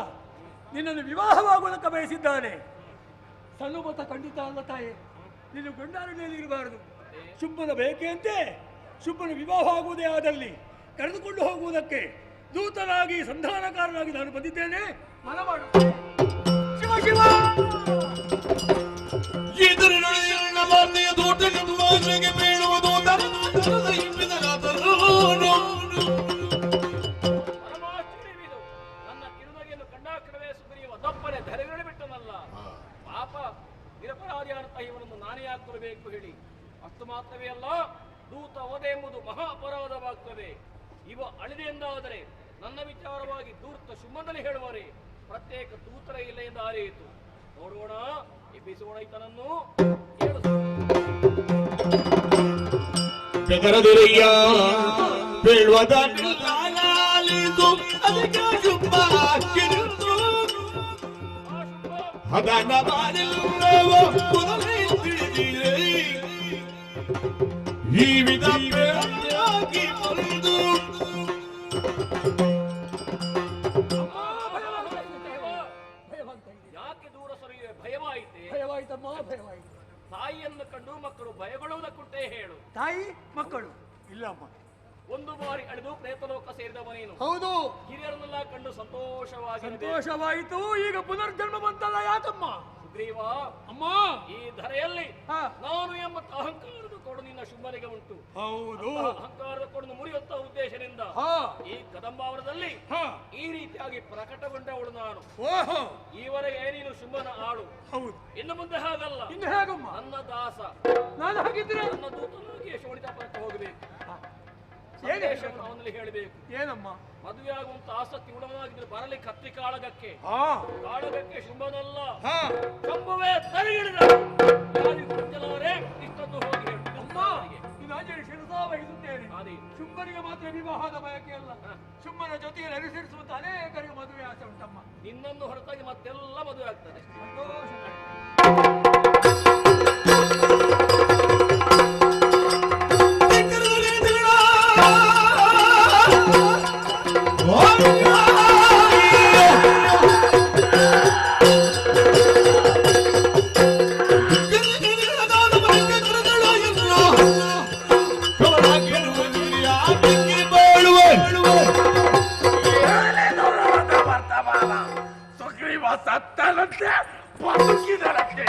[SPEAKER 7] ನಿನ್ನನ್ನು ವಿವಾಹವಾಗುವುದಕ್ಕೆ ಬಯಸಿದ್ದಾನೆ. ಸನ್ನುಮತ ಖಂಡಿತ ಅಲ್ಲ ತಾಯೇ, ನೀನು ಗುಂಡಾರಣ್ಯದಲ್ಲಿ ಇರಬಾರದು. ಶುಂಭನ ಬೇಕೆಂತೆ ಶುಂಭನ ವಿವಾಹ ಆಗುವುದೇ ಆದಲ್ಲಿ ಕರೆದುಕೊಂಡು ಹೋಗುವುದಕ್ಕೆ ದೂತನಾಗಿ ಸಂಧಾನಕಾರನಾಗಿ ನಾನು ಬಂದಿದ್ದೇನೆ. ಮನಮಾಡು ಶಿವ ಶಿವ.
[SPEAKER 1] ಎದುರಿನ ಮಾತೆಯ ತೋಟಕ್ಕೆ ಮಾತೆಗೆ ಬೀಳುವುದು
[SPEAKER 10] ಪರಮಾಶ್ಚರ್ಯವಿದು. ನನ್ನ ಕಿರುನಗೆಯನ್ನು ಕಂಡಾಕ್ಷಣವೇ ಸುಗ್ರೀವ ದಪ್ಪನೆ ಧರೆಗಳು ಬಿಟ್ಟನಲ್ಲ. ಪಾಪ ನಿರಪರಾಧಿಯಾದಂತಹ ಇವನನ್ನು ನಾನೇ ಹಾಕೊಳ್ಬೇಕು ಹೇಳಿ. ಅಷ್ಟು ಮಾತ್ರವೇ ಅಲ್ಲ, ದೂತ ವಧೆ ಎಂಬುದು ಮಹಾ ಅಪರಾಧವಾಗ್ತದೆ. ಇವ ಅಳಿದೆ ಎಂದಾದರೆ ನನ್ನ ವಿಚಾರವಾಗಿ ದೂರ್ತ ಶುಂಭನಲ್ಲಿ ಹೇಳುವರೆ ಪ್ರತ್ಯೇಕ ದೂತರ ಇಲ್ಲ ಎಂದು ಆರೆಯಿತು. ನೋಡೋಣ, ಎಬ್ಬಿಸೋಣ ಈತನನ್ನು.
[SPEAKER 1] ಬೆದರದಿರಯ್ಯ ಬೀಳುವುದಾಲಿದು ಅದಕ್ಕೆ ಶುಂಭ ಕಿರಿದು ಅದನ್ನ ಮಾಡಿಲ್ಲವೋ ಮೊದಲೇ ತಿಳಿದಿದೆ. ಈ ವಿಧ ಪ್ರೇರಣೆಯಾಗಿ ಬಂದು
[SPEAKER 10] ಯಾಕೆ ದೂರ ಸರಿಯೇ? ಭಯವಾಯಿತೆ?
[SPEAKER 7] ಭಯವಾಯಿತಮ್ಮ, ಭಯವಾಯಿತು.
[SPEAKER 10] ತಾಯಿಯನ್ನು ಕಂಡು ಮಕ್ಕಳು ಭಯಗೊಳ್ಳುವುದಕ್ಕುಂಟೇ ಹೇಳು.
[SPEAKER 7] ತಾಯಿ ಮಕ್ಕಳು ಇಲ್ಲಮ್ಮ.
[SPEAKER 10] ಒಂದು ಬಾರಿ ಅಳೆದು ಪ್ರೇತಲೋಕ ಸೇರಿದವನೇನು?
[SPEAKER 7] ಹೌದು.
[SPEAKER 10] ಹಿರಿಯರನ್ನೆಲ್ಲ ಕಂಡು ಸಂತೋಷವಾಗಿ
[SPEAKER 7] ಸಂತೋಷವಾಯಿತು. ಈಗ ಪುನರ್ಜನ್ಮ ಬಂತಲ್ಲ, ಯಾಕಮ್ಮ?
[SPEAKER 10] ಸುಗ್ರೀವ,
[SPEAKER 7] ಅಮ್ಮ,
[SPEAKER 10] ಈ ಧರೆಯಲ್ಲಿ
[SPEAKER 7] ಹಾ.
[SPEAKER 10] ನಾನು ಎಂಬ ಅಹಂಕಾರದ ಕೊಡು ನಿನ್ನ ಶುಂಭನಿಗೆ ಉಂಟು.
[SPEAKER 7] ಹೌದು.
[SPEAKER 10] ಅಹಂಕಾರದ ಕೊಡನ್ನು ಮುರಿಯುತ್ತ ಉದ್ದೇಶದಿಂದ
[SPEAKER 7] ಹಾ.
[SPEAKER 10] ಈ ಕದಂಬಾವರದಲ್ಲಿ
[SPEAKER 7] ಹಾ.
[SPEAKER 10] ಈ ರೀತಿಯಾಗಿ ಪ್ರಕಟಗೊಂಡವಳು ನಾನು.
[SPEAKER 7] ಓಹೋ,
[SPEAKER 10] ಈವರೆಗೆ ನೀನು ಶುಂಭನ ಆಳು.
[SPEAKER 7] ಹೌದು.
[SPEAKER 10] ಇನ್ನು ಮುಂದೆ ಹಾಗಲ್ಲ.
[SPEAKER 7] ಇನ್ನು ಹೇಗಮ್ಮ?
[SPEAKER 10] ನನ್ನ ದಾಸ,
[SPEAKER 7] ನಾನು ಹಾಗಿದ್ರೆ
[SPEAKER 10] ನನ್ನ ದೂತನಾಗಿ ಶೋಣಿತಾಪುರಕ್ಕೆ ಹೋಗಬೇಕು.
[SPEAKER 7] ಹೇಗೆ?
[SPEAKER 10] ಸಂದೇಶವನ್ನು ಅವನಲ್ಲಿ ಹೇಳಬೇಕು.
[SPEAKER 7] ಏನಮ್ಮ?
[SPEAKER 10] ಮದುವೆ ಆಗುವಂತ ಆಸಕ್ತಿ ಉಳ್ಳವನಾಗಿದ್ರೆ ಬರಲಿ ಕತ್ತಿ ಕಾಳಗಕ್ಕೆ.
[SPEAKER 7] ಹಾ.
[SPEAKER 10] ಕಾಳಗಕ್ಕೆ ಶುಂಭನಲ್ಲ,
[SPEAKER 7] ಹಾ.
[SPEAKER 10] ಶಂಭುವೇ ತಲೆಗಿಳಿದ ಯಾರಿಗೊಜ್ಜಲಾರೆ ಇಷ್ಟೊಂದು ಹೋಗಿ ಹೇಳು.
[SPEAKER 7] ಅಮ್ಮ, ಇದು ಆಂಜನೇಯ ಶಿರಸಾ ವಹಿಸುತ್ತೇನೆ.
[SPEAKER 10] ಅದೇ
[SPEAKER 7] ಶುಂಭನಿಗೆ ಮಾತ್ರ ವಿವಾಹದ ಬಯಕೆ ಅಲ್ಲ, ಶುಂಭನ ಜೊತೆಯಲ್ಲಿ ಅನುಸರಿಸುವಂತ ಅನೇಕರಿಗೆ ಮದುವೆ ಆಸೆ ಉಂಟಮ್ಮ.
[SPEAKER 10] ನಿನ್ನನ್ನು ಹೊರತಾಗಿ ಮತ್ತೆಲ್ಲ ಮದುವೆ ಆಗ್ತದೆ.
[SPEAKER 4] ಸುಗ್ರೀವ ಸತ್ತನಂತೆ ಬದುಕಿದರಂತೆ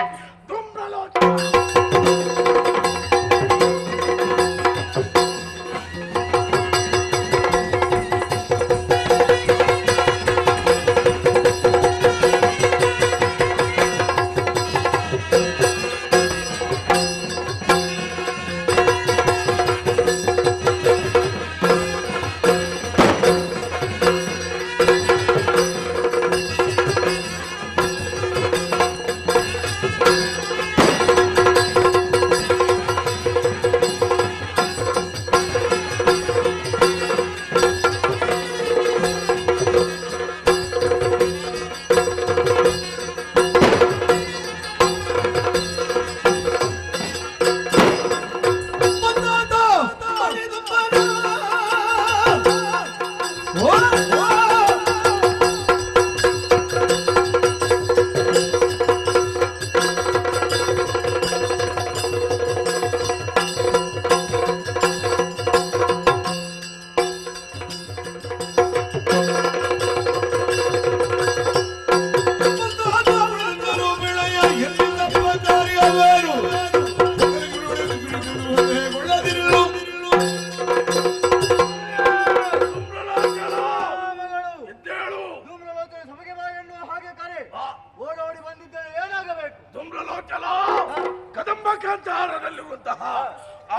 [SPEAKER 4] ಕದಂಬಕಾಂತಾರದಲ್ಲಿರುವಂತಹ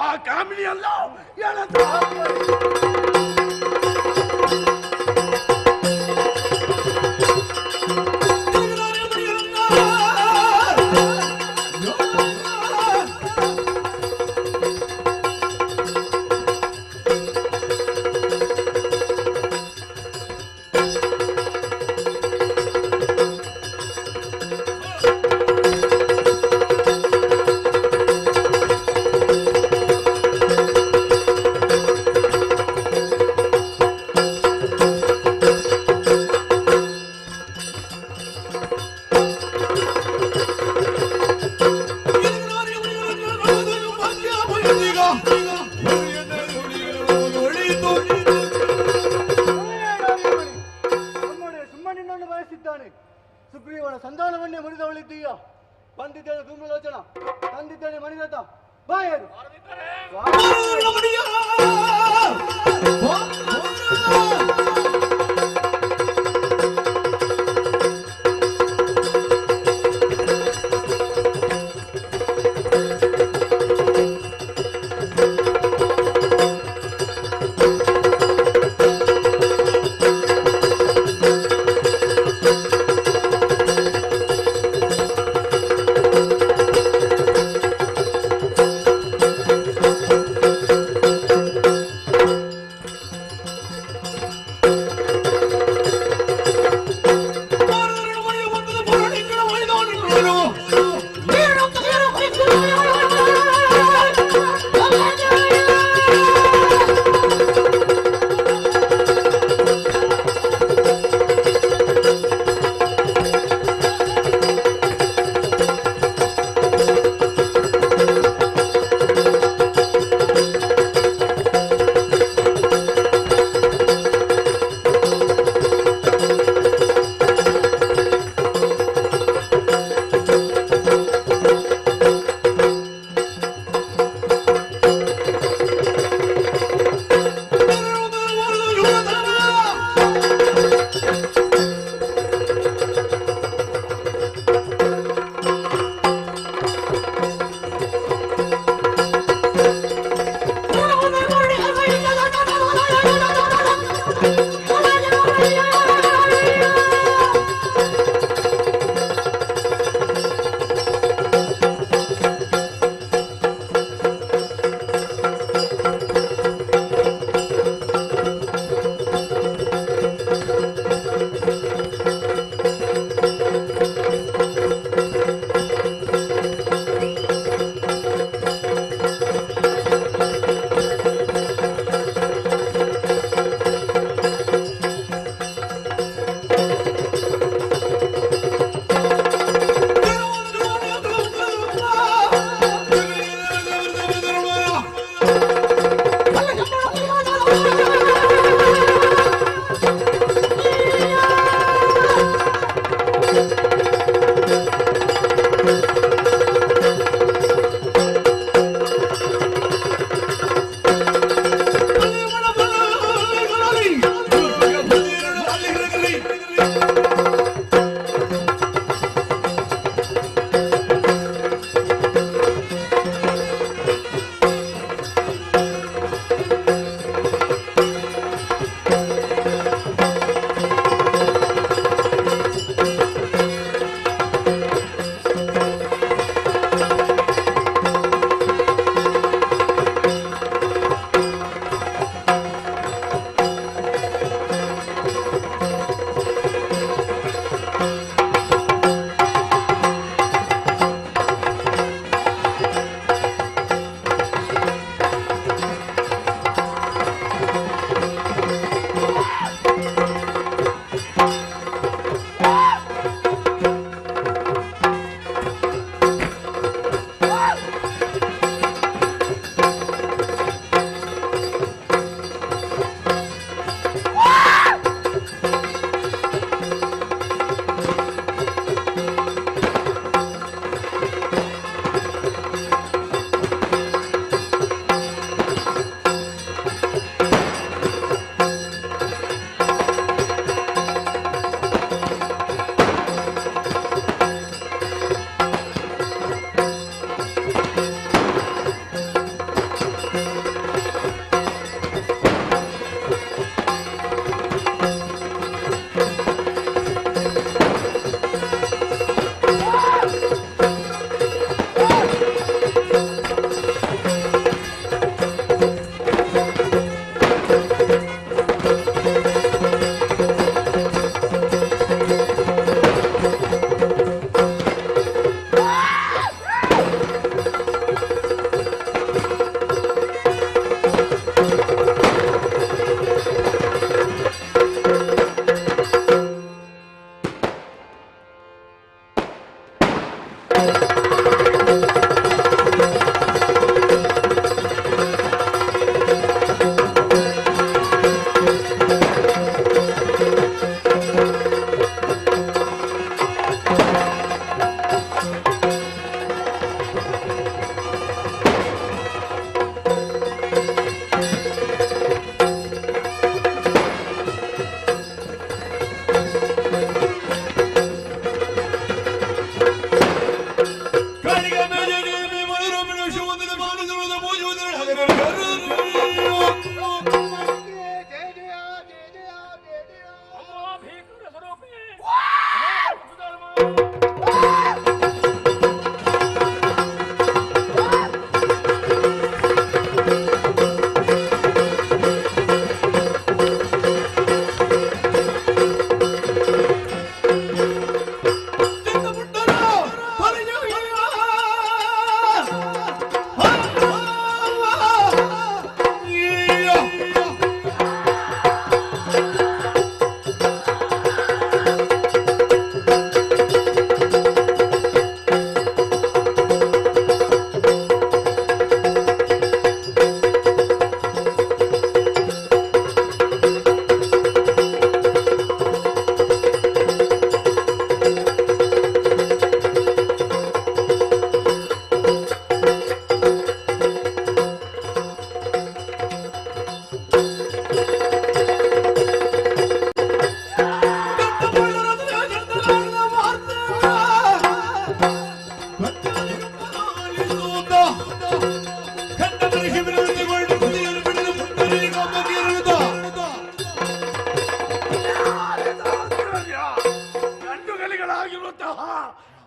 [SPEAKER 4] ಆ ಕಾಮಿನಿಯಲ್ಲ
[SPEAKER 2] ಸುಮ್ಮನಿನ್ನನ್ನು ಬಯಸಿದ್ದಾನೆ. ಸುಗ್ರೀವನ ಸಂಧಾನವನ್ನೇ ಮುರಿದವಳಿದ್ದೀಯ. ಬಂದಿದ್ದೇನೆ ಧೂಮ್ರಲೋಚನ, ತಂದಿದ್ದೇನೆ ಮಣಿರಥ. ಬಾಯರು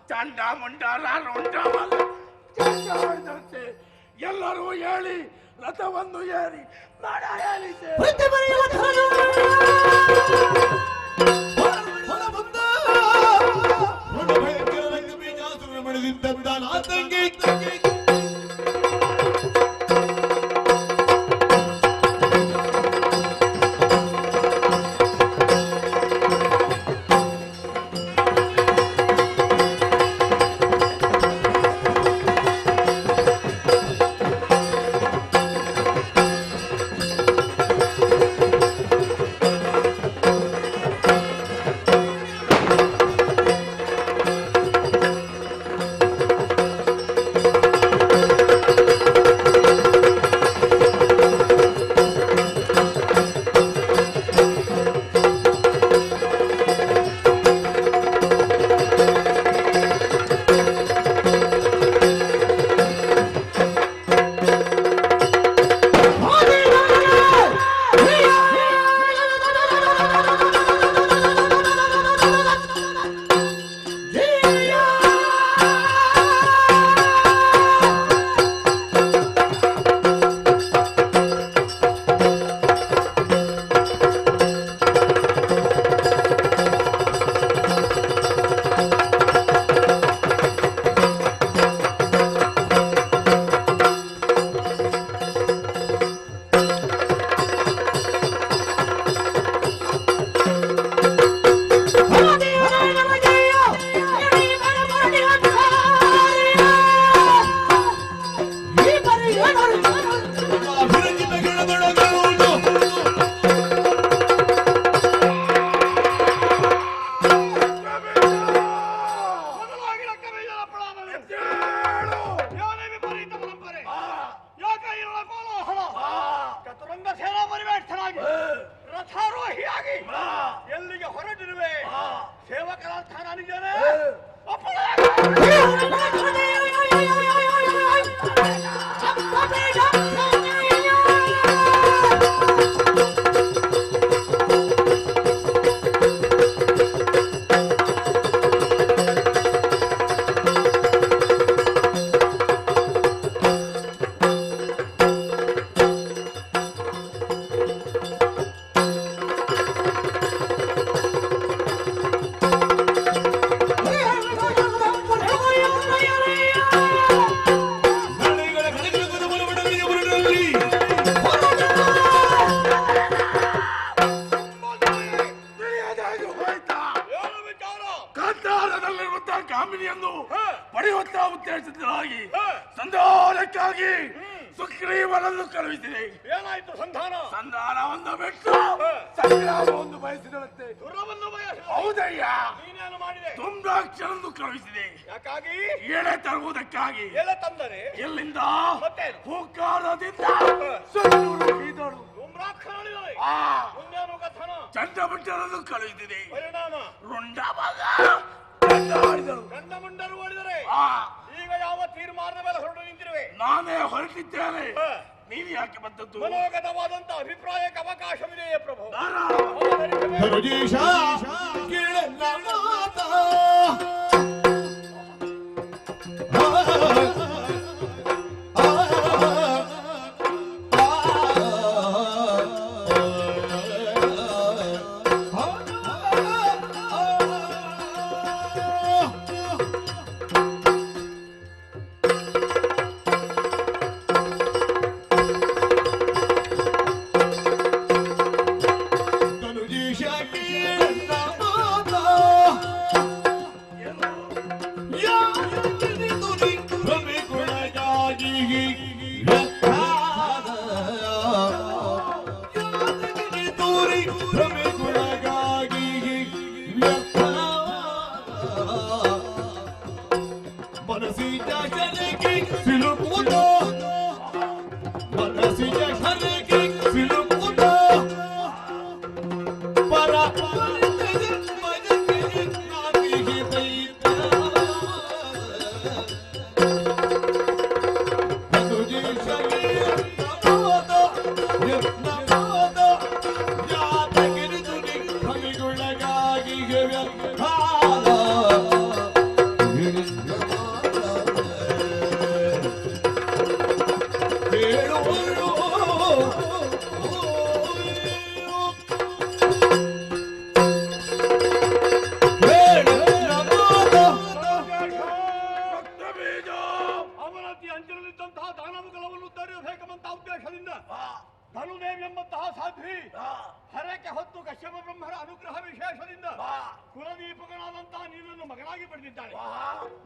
[SPEAKER 4] ಚಂಡ ಮುಂಡಾರ ಎಲ್ಲರೂ ಹೇಳಿ ರಥವನ್ನು ಏರಿ ಮಾಡ ಹೇಳಿದೆ. ಎಲ್ಲಿಗೆ ಹೊರಟಿರುವೆ ಸೇವಕರಾದ ನಾನಿದ್ದೇನೆ.
[SPEAKER 5] ಕಾಡಲ್ಲಿರುವಂತಹ ಕಾಮಿನಿಯನ್ನು ಪಡೆಯುವಂತಹ ಉದ್ದೇಶದಿಂದಾಗಿ ಸಂಧಾನಕ್ಕಾಗಿ ಸುಗ್ರೀವನನ್ನು ಕಳುಹಿಸಿದೆ.
[SPEAKER 4] ಏನಾಯ್ತು ಸಂಧಾನ?
[SPEAKER 5] ಸಂಧಾನವನ್ನು ಬಿಟ್ಟು ಸಂಗ್ರಾಮವನ್ನು ಬಯಸಿದಂತೆ.
[SPEAKER 4] ದುರವನ್ನು ಬಯಸಿದ?
[SPEAKER 5] ಹೌದಯ್ಯ.
[SPEAKER 4] ನೀನೇನು ಮಾಡಿದೆ?
[SPEAKER 5] ದುಂಡಾಕ್ಷರನ್ನು ಕಳುಹಿಸಿದೆ.
[SPEAKER 4] ಯಾಕಾಗಿ?
[SPEAKER 5] ಎಳೆ ತರುವುದಕ್ಕಾಗಿ.
[SPEAKER 4] ಎಲೆ ತಂದರೆ
[SPEAKER 5] ಎಲ್ಲಿಂದ?
[SPEAKER 4] ಮತ್ತೆ
[SPEAKER 5] ಹೂಕಾರದಿಂದ ಸಣ್ಣೂರು ಹೀದಳು.
[SPEAKER 4] ದುಂಬ್ರಾಕ್ಷರಳಿದೆ. ಮುಂದೇನು ಕಥನ?
[SPEAKER 5] ಚಂಡಮುಂಡರನ್ನು ಕಳುಹಿಸಿದೆ.
[SPEAKER 4] ಪರಿಣಾಮ?
[SPEAKER 5] ರುಂಡ ಮಗ ಗಂಡ ಆಡಿದಳು.
[SPEAKER 4] ಗಂಡ ಮುಂಡರು ಓಡಿದರೆ
[SPEAKER 5] ಆ
[SPEAKER 4] ಈಗ ಯಾವ ತೀರ್ಮಾನದ ಮೇಲೆ ಹೊರಟು ನಿಂತಿರುವೆ?
[SPEAKER 5] ನಾನೇ ಹೊರಟಿದ್ದೇನೆ. ನೀವು ಯಾಕೆ ಬಂದದ್ದು?
[SPEAKER 4] ಮನೋಗತವಾದಂತ ಅಭಿಪ್ರಾಯಕ್ಕೆ ಅವಕಾಶವಿದೆಯೇ ಪ್ರಭು?
[SPEAKER 1] ಧನುಜೀಶ ಕೇಳಲ್ಲ ಮಾತಾ.
[SPEAKER 4] ಧನುದೇವಿ ಎಂಬಂತಹ ಸಾಧ್ವಿ ಹರಕೆ ಹೊತ್ತು ಕಶ್ಯಪ ಬ್ರಹ್ಮರ ಅನುಗ್ರಹ ವಿಶೇಷದಿಂದ ಕುಲದೀಪಕನಾದಂತಹ ನೀನನ್ನು ಮಗನಾಗಿ ಪಡೆದಿದ್ದಾಳೆ.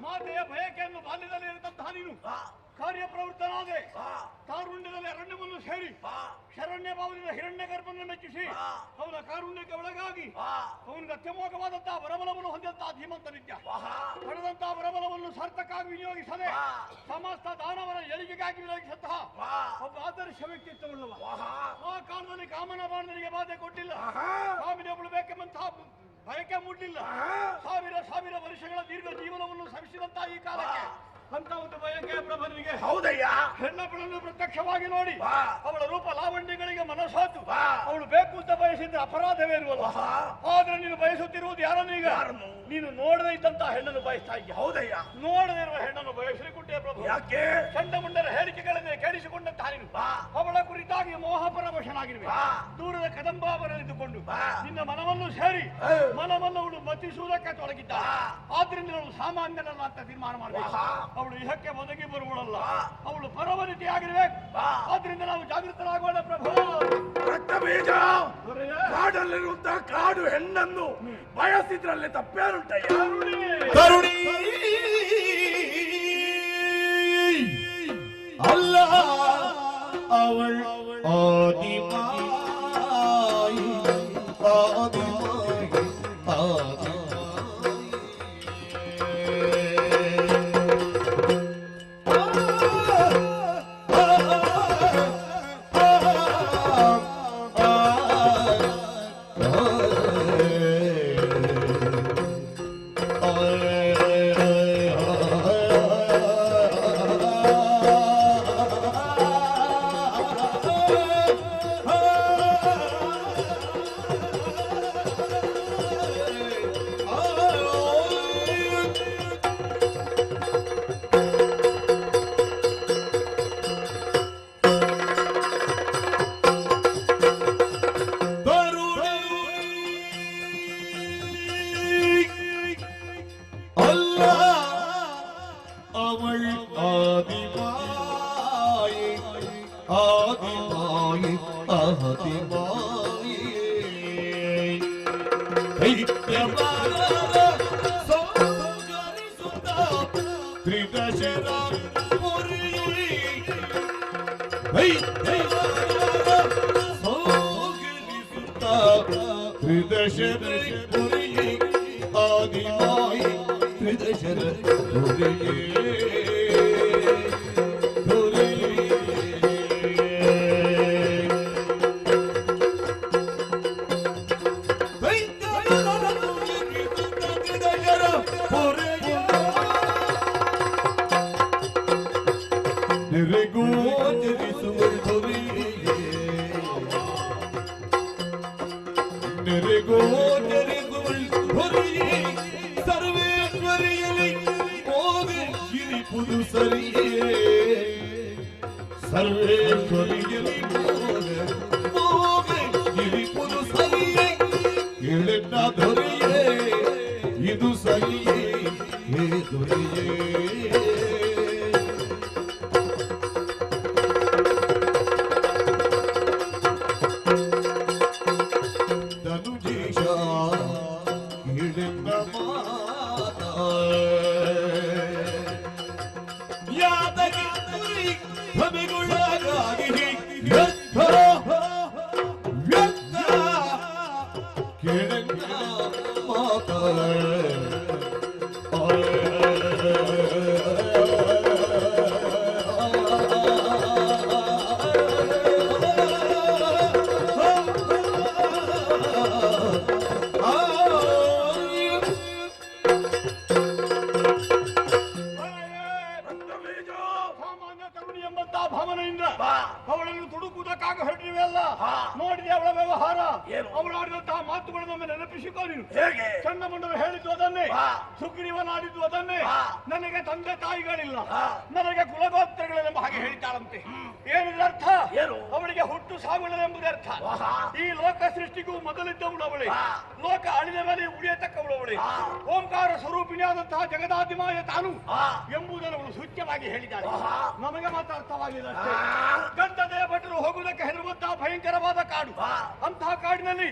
[SPEAKER 4] ಮಾತೆಯ ಬಯಕೆಯನ್ನು ಬಾಲ್ಯದಲ್ಲಿ ಇರತಂತಹ ನೀನು ಕಾರ್ಯಪ್ರವೃತ್ತನಾದೆ. ಕಾರುಣ್ಯದಲ್ಲಿ ಅರಣ್ಯವನ್ನು ಸೇರಿ ಶರಣ್ಯ ಭಾವದಿಂದ ಹಿರಣ್ಯ ಗರ್ಭವನ್ನು ಮೆಚ್ಚಿಸಿ ಅವನ ಕಾರುಣ್ಯಕ್ಕೆ ಒಳಗಾಗಿ ಅವನಿಗೆ ಅತ್ಯಮೋಘವಾದಂತಹ ವರಬಲವನ್ನು ಹೊಂದಿದಂತಹ ಧೀಮಂತನಿದ್ಯ ಪಡೆದಂತಹ ವರಬಲವನ್ನು ಸಾರ್ಥಕವಾಗಿ ವಿನಿಯೋಗಿಸದೆ ಸಮಸ್ತ ದಾನವರ ಏಳಿಗೆಗಾಗಿ ವಿನಿಯೋಗಿಸಂತಹ ಒಬ್ಬ ಆದರ್ಶ ವ್ಯಕ್ತಿತ್ವವುಳ್ಳವ. ಆ ಕಾಲದಲ್ಲಿ ಕಾಮನ ಬಾಣನಿಗೆ ಬಾಧೆ ಕೊಟ್ಟಿಲ್ಲ, ಕಾಮಿನಿ ಒಬ್ಬಳು ಬೇಕೆಂಬಂತಹ ಬಯಕೆ ಮೂಡಲಿಲ್ಲ. ಸಾವಿರ ಸಾವಿರ ವರ್ಷಗಳ ದೀರ್ಘ ಜೀವನವನ್ನು ಸವಿಸಿದಂತಹ ಈ ಕಾಲಕ್ಕೆ ಅಂತ ಒಂದು ಬಯಕೆ ಪ್ರಭನಿಗೆ
[SPEAKER 5] ಹೌದಯ್ಯ.
[SPEAKER 4] ಹೆಣ್ಣಪ್ಪಳನ್ನು ಪ್ರತ್ಯಕ್ಷವಾಗಿ ನೋಡಿ ಅವಳ ರೂಪ ಲಾವಣ್ಯಗಳಿಗೆ ಮನಸ್ಸಾತು ಅವಳು ಬೇಕು ಅಂತ ಬಯಸಿದ್ರೆ ಅಪರಾಧವೇನುವಲ್ಲ. ಆದ್ರೆ ನೀನು ಬಯಸುತ್ತಿರುವುದು ಯಾರನ್ನೀಗ? ನೀನು ನೋಡದೇ ಇದ್ದಂತಹ ಹೆಣ್ಣನ್ನು ಬಯಸ್ತಾ ಇದ್ದ.
[SPEAKER 5] ಹೌದಯ್ಯ.
[SPEAKER 4] ನೋಡದೇ ಇರುವ ಹೆಣ್ಣನ್ನು ಬಯಸಲಿಕ್ಕುಂಟೆ ಪ್ರಭು.
[SPEAKER 5] ಯಾಕೆ?
[SPEAKER 4] ಚಂಡಮುಂಡರ ಹೇಳಿಕೆಗಳನ್ನೇ ಕೇಳಿಸಿಕೊಂಡಂತಹ ನೀನು ಅವಳ ಕುರಿತಾಗಿ ಮೋಹಪರವಶನಾಗಿರುವೆ. ದೂರದ ಕದಂಬಾವರಲ್ಲಿದ್ದುಕೊಂಡು ನಿನ್ನ ಮನವನ್ನು ಸೇರಿ ಮನವನ್ನು ಅವಳು ಮತಿಸುವುದಕ್ಕೆ ತೊಡಗಿದ್ದ. ಆದ್ರಿಂದ ಅವಳು ಸಾಮಾನ್ಯನಲ್ಲ ಅಂತ ತೀರ್ಮಾನ ಮಾಡಬೇಕು. ಅವಳು ಇಹಕ್ಕೆ ಒದಗಿ ಬರುವಳಲ್ಲ, ಅವಳು ಪರವನಿತೆಯಾಗಿರ್ಬೇಕು. ಆದ್ರಿಂದ ನಾವು ಜಾಗೃತರಾಗೋಣ ಪ್ರಭು.
[SPEAKER 5] ರಕ್ತಬೀಜ ಕಾಡಲ್ಲಿರುವಂತಹ ಕಾಡು ಹೆಣ್ಣನ್ನು ಬಯಸಿದ್ರಲ್ಲಿ ತಪ್ಪೇನುಂಟಯ್ಯ?
[SPEAKER 1] ಕರುಣಿ ಅಲ್ಲ ಅವಳ ಆದಿಮಾಯಿ ಆದಿಮಾಯಿ ಆದಿಮಾಯಿ ತ್ರಿದಶರ ಪುರಿ ಸೋಗನಿಸುತ್ತ ತ್ರಿದಶರ ಪುರಿ ಆದಿಮಾಯಿ ತ್ರಿದಶರ ಪುರಿ ಸರ್ವೇಶ್ವರಿಯಲಿ ಗಿರಿಪುದು ಸರಿಯೇ ಕೇಳೆನ್ನ ದೊರೆಯೇ ಇದು ಸರಿಯೇ ಹೇ ದೊರೆಯೇ ಧನುಜೇಶ ಕೇಳೆನ್ನ ಮಾತ ಯಾದಗಿರಿ ಭಮಿಗುಳಗಾಗಿ ವ್ಯರ್ಥ ವ್ಯರ್ಥ ಕೇಳನ್ನ ಮಾತ
[SPEAKER 5] ಅವಳನ್ನು ತುಡುಕುವುದಕ್ಕಾಗಿ ಹೊರಟಿವೆಲ್ಲ ನೋಡಿದೆ ಅವಳ ವ್ಯವಹಾರ ಅವಳಾಡಿದಂತಹ ಮಾತುಗಳನ್ನೊಮ್ಮೆ ನೆನಪಿಸಿಕೋ ನೀನು. ಹೇಗೆ ಚಂಡ ಮುಂಡರು ಹೇಳಿದ್ದು ಅದನ್ನೇ, ಸುಗ್ರೀವನಾಡಿದ್ದು ಅದನ್ನೇ. ನನಗೆ ತಂದೆ ತಾಯಿಗಳಿಲ್ಲ, ನನಗೆ ಕುಲಗೋತ್ರಗಳೆಂಬ ಹಾಗೆ ಹೇಳ್ತಾಳಂತೆ. ಏನಿದೆ ಅರ್ಥ? ಅವಳಿಗೆ ಹುಟ್ಟು ಸಾಗುಗಳನೆಂಬುದೇ ಅರ್ಥ. ಈ ಲೋಕ ಸೃಷ್ಟಿಗೂ ಮೊದಲಿದ್ದವಳು ಅವಳೇ, ಲೋಕ ಅಳಿದ ಮೇಲೆ ಉಳಿಯತಕ್ಕವಳು ಅವಳೇ. ಓಂಕಾರ ಸ್ವರೂಪಿಣಿಯಾದಂತಹ ಜಗದಾದಿಮಾಯ ತಾನು ಎಂಬುದನ್ನು ಅವಳು ಸೂಚ್ಯವಾಗಿ ಹೇಳಿದ್ದಾಳೆ. ನಮಗೆ ಮಾತ್ರ ಅರ್ಥವಾಗಿಲ್ಲ ಅಷ್ಟೇ. ಗಂಧದ ಭಟರು ಹೋಗುವುದಕ್ಕೆ ಹೆದರುವಂತಹ ಭಯಂಕರವಾದ ಕಾಡು. ಅಂತಹ ಕಾಡಿನಲ್ಲಿ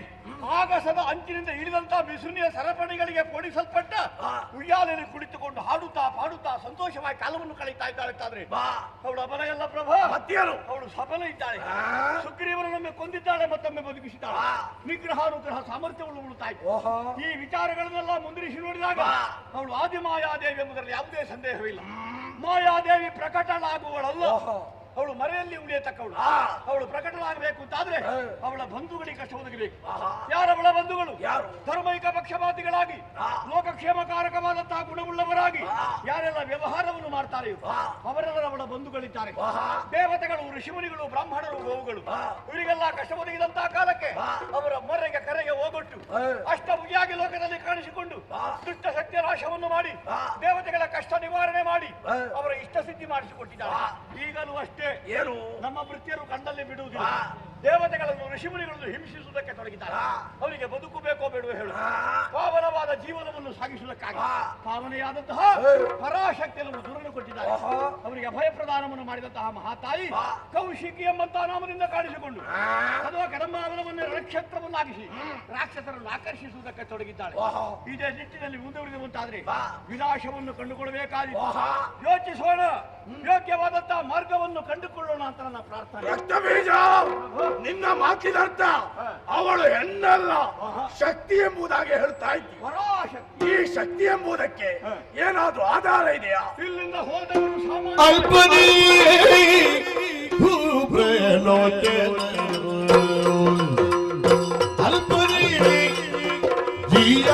[SPEAKER 5] ಆಗಸದ ಅಂಚಿನಿಂದ ಇಳಿದಂತಹ ಬಿಸುನಿಯ ಸರಪಣಿಗಳಿಗೆ ಪೋಣಿಸಲ್ಪಟ್ಟ ಉಯ್ಯಾಲೆಯಲ್ಲಿ ಕುಳಿತುಕೊಂಡು ಹಾಡುತ್ತಾ ಪಾಡುತ್ತಾ ಸಂತೋಷವಾಗಿ ಕಾಲವನ್ನು ಕಳೀತಾ ಇದ್ದಾಳೆ. ಅವಳು ಅಬಲ ಎಲ್ಲ ಪ್ರಭಾ, ಅವಳು ಸಫಲ ಇದ್ದಾಳೆ. ಸುಗ್ರೀವನೊಮ್ಮೆ ಕೊಂದಿದ್ದಾಳೆ, ಮತ್ತೊಮ್ಮೆ ಬದುಕಿಸಿದ್ದಾಳೆ. ನಿಗ್ರಹಾನುಗ್ರಹ ಸಾಮರ್ಥ್ಯವನ್ನು ಉಳುತ್ತಾ ಇತ್ತು. ಈ ವಿಚಾರಗಳನ್ನೆಲ್ಲ ಮುಂದಿರಿಸಿ ನೋಡಿದಾಗ ಅವಳು ಆದಿಮಾಯಾದೇವಿ ಎಂಬುದರಲ್ಲಿ ಯಾವುದೇ ಸಂದೇಹವಿಲ್ಲ. ಮಾಯಾದೇವಿ ಪ್ರಕಟಳಾಗುವಳಲ್ಲ, ಅವಳು ಮರೆಯಲ್ಲಿ ಉಳಿಯತಕ್ಕವಳು. ಅವಳು ಪ್ರಕಟವಾಗಬೇಕು ಅಂತಾದ್ರೆ ಅವಳ ಬಂಧುಗಳಿಗೆ ಕಷ್ಟ ಒದಗಬೇಕು. ಯಾರವಳ ಬಂಧುಗಳು? ಧರ್ಮೈಕ ಪಕ್ಷಪಾತಿಗಳಾಗಿ ಲೋಕಕ್ಷೇಮಕಾರಕವಾದಂತಹ ಗುಣವುಳ್ಳವರಾಗಿ ಯಾರೆಲ್ಲ ವ್ಯವಹಾರವನ್ನು ಮಾಡ್ತಾರೆ ಅವರೆಲ್ಲರ ಅವಳ ಬಂಧುಗಳಿದ್ದಾರೆ. ದೇವತೆಗಳು, ಋಷಿಮುನಿಗಳು, ಬ್ರಾಹ್ಮಣರು, ಗೋವುಗಳು ಇವರಿಗೆಲ್ಲ ಕಷ್ಟ ಒದಗಿದಂತಹ ಕಾಲಕ್ಕೆ ಅವರ ಮೊರೆಗೆ ಕರೆಗೆ ಹೋಗೊಟ್ಟು ಅಷ್ಟಭುಜಾಗಿ ಲೋಕದಲ್ಲಿ ಕಾಣಿಸಿಕೊಂಡು ದುಷ್ಟ ಶಕ್ತಿಯ ನಾಶವನ್ನು ಮಾಡಿ ದೇವತೆಗಳ ಕಷ್ಟ ನಿವಾರಣೆ ಮಾಡಿ ಅವರ ಇಷ್ಟ ಸಿದ್ಧಿ ಮಾಡಿಸಿಕೊಟ್ಟಿದ್ದಾರೆ. ಈಗಲೂ ಅಷ್ಟೇ, ಏನು ನಮ್ಮ ವೃತ್ತಿಯರು ಕಣ್ಣಲ್ಲಿ ಬಿಡುವುದಿಲ್ಲ. ದೇವತೆಗಳನ್ನು, ಋಷಿಮುನಿಗಳನ್ನು ಹಿಂಸಿಸುವುದಕ್ಕೆ ತೊಡಗಿದ್ದಾರೆ. ಅವರಿಗೆ ಬದುಕು ಬೇಕೋ ಬೇಡವೋ ಹೇಳು. ಪಾವನವಾದ ಜೀವನವನ್ನು ಸಾಗಿಸುವುದಕ್ಕಾಗಿ ಪಾವನೆಯಾದಂತಹ ಪರಾಶಕ್ತಿಯನ್ನು ದೂರನ್ನು ಕೊಟ್ಟಿದ್ದಾರೆ. ಅವರಿಗೆ ಅಭಯ ಪ್ರದಾನವನ್ನು ಮಾಡಿದಂತಹ ಮಹಾತಾಯಿ ಕೌಶಿಕಿ ಎಂಬಂತಹ ನಾಮದಿಂದ ಕಾಣಿಸಿಕೊಂಡು ಅಥವಾ ಕಡಂಬಾವನವನ್ನು ನಕ್ಷತ್ರವನ್ನಾಗಿಸಿ ರಾಕ್ಷಸರನ್ನು ಆಕರ್ಷಿಸುವುದಕ್ಕೆ ತೊಡಗಿದ್ದಾಳೆ. ಇದೇ ನಿಟ್ಟಿನಲ್ಲಿ ಮುಂದುವರಿಯುವಂತಾದ್ರೆ ವಿನಾಶವನ್ನು ಕಂಡುಕೊಳ್ಳಬೇಕಾಗಿ ಯೋಚಿಸೋಣ, ಯೋಗ್ಯವಾದಂತಹ ಮಾರ್ಗವನ್ನು ಕಂಡುಕೊಳ್ಳೋಣ ಅಂತ ನನ್ನ ಪ್ರಾರ್ಥನೆ.
[SPEAKER 11] ನಿನ್ನ ಮಾತಿನರ್ಥ ಅವಳು ಹೆಣ್ಣಲ್ಲ, ಶಕ್ತಿ ಎಂಬುದಾಗಿ ಹೇಳ್ತಾ ಇದ್ದಿ. ಈ ಶಕ್ತಿ ಎಂಬುದಕ್ಕೆ ಏನಾದ್ರೂ ಆಧಾರ ಇದೆಯಾ?
[SPEAKER 5] ಇಲ್ಲಿಂದ ಹೋದವರು
[SPEAKER 1] ಅಲ್ಪನೇ ಅಲ್ಪನೇ ಜಿಯ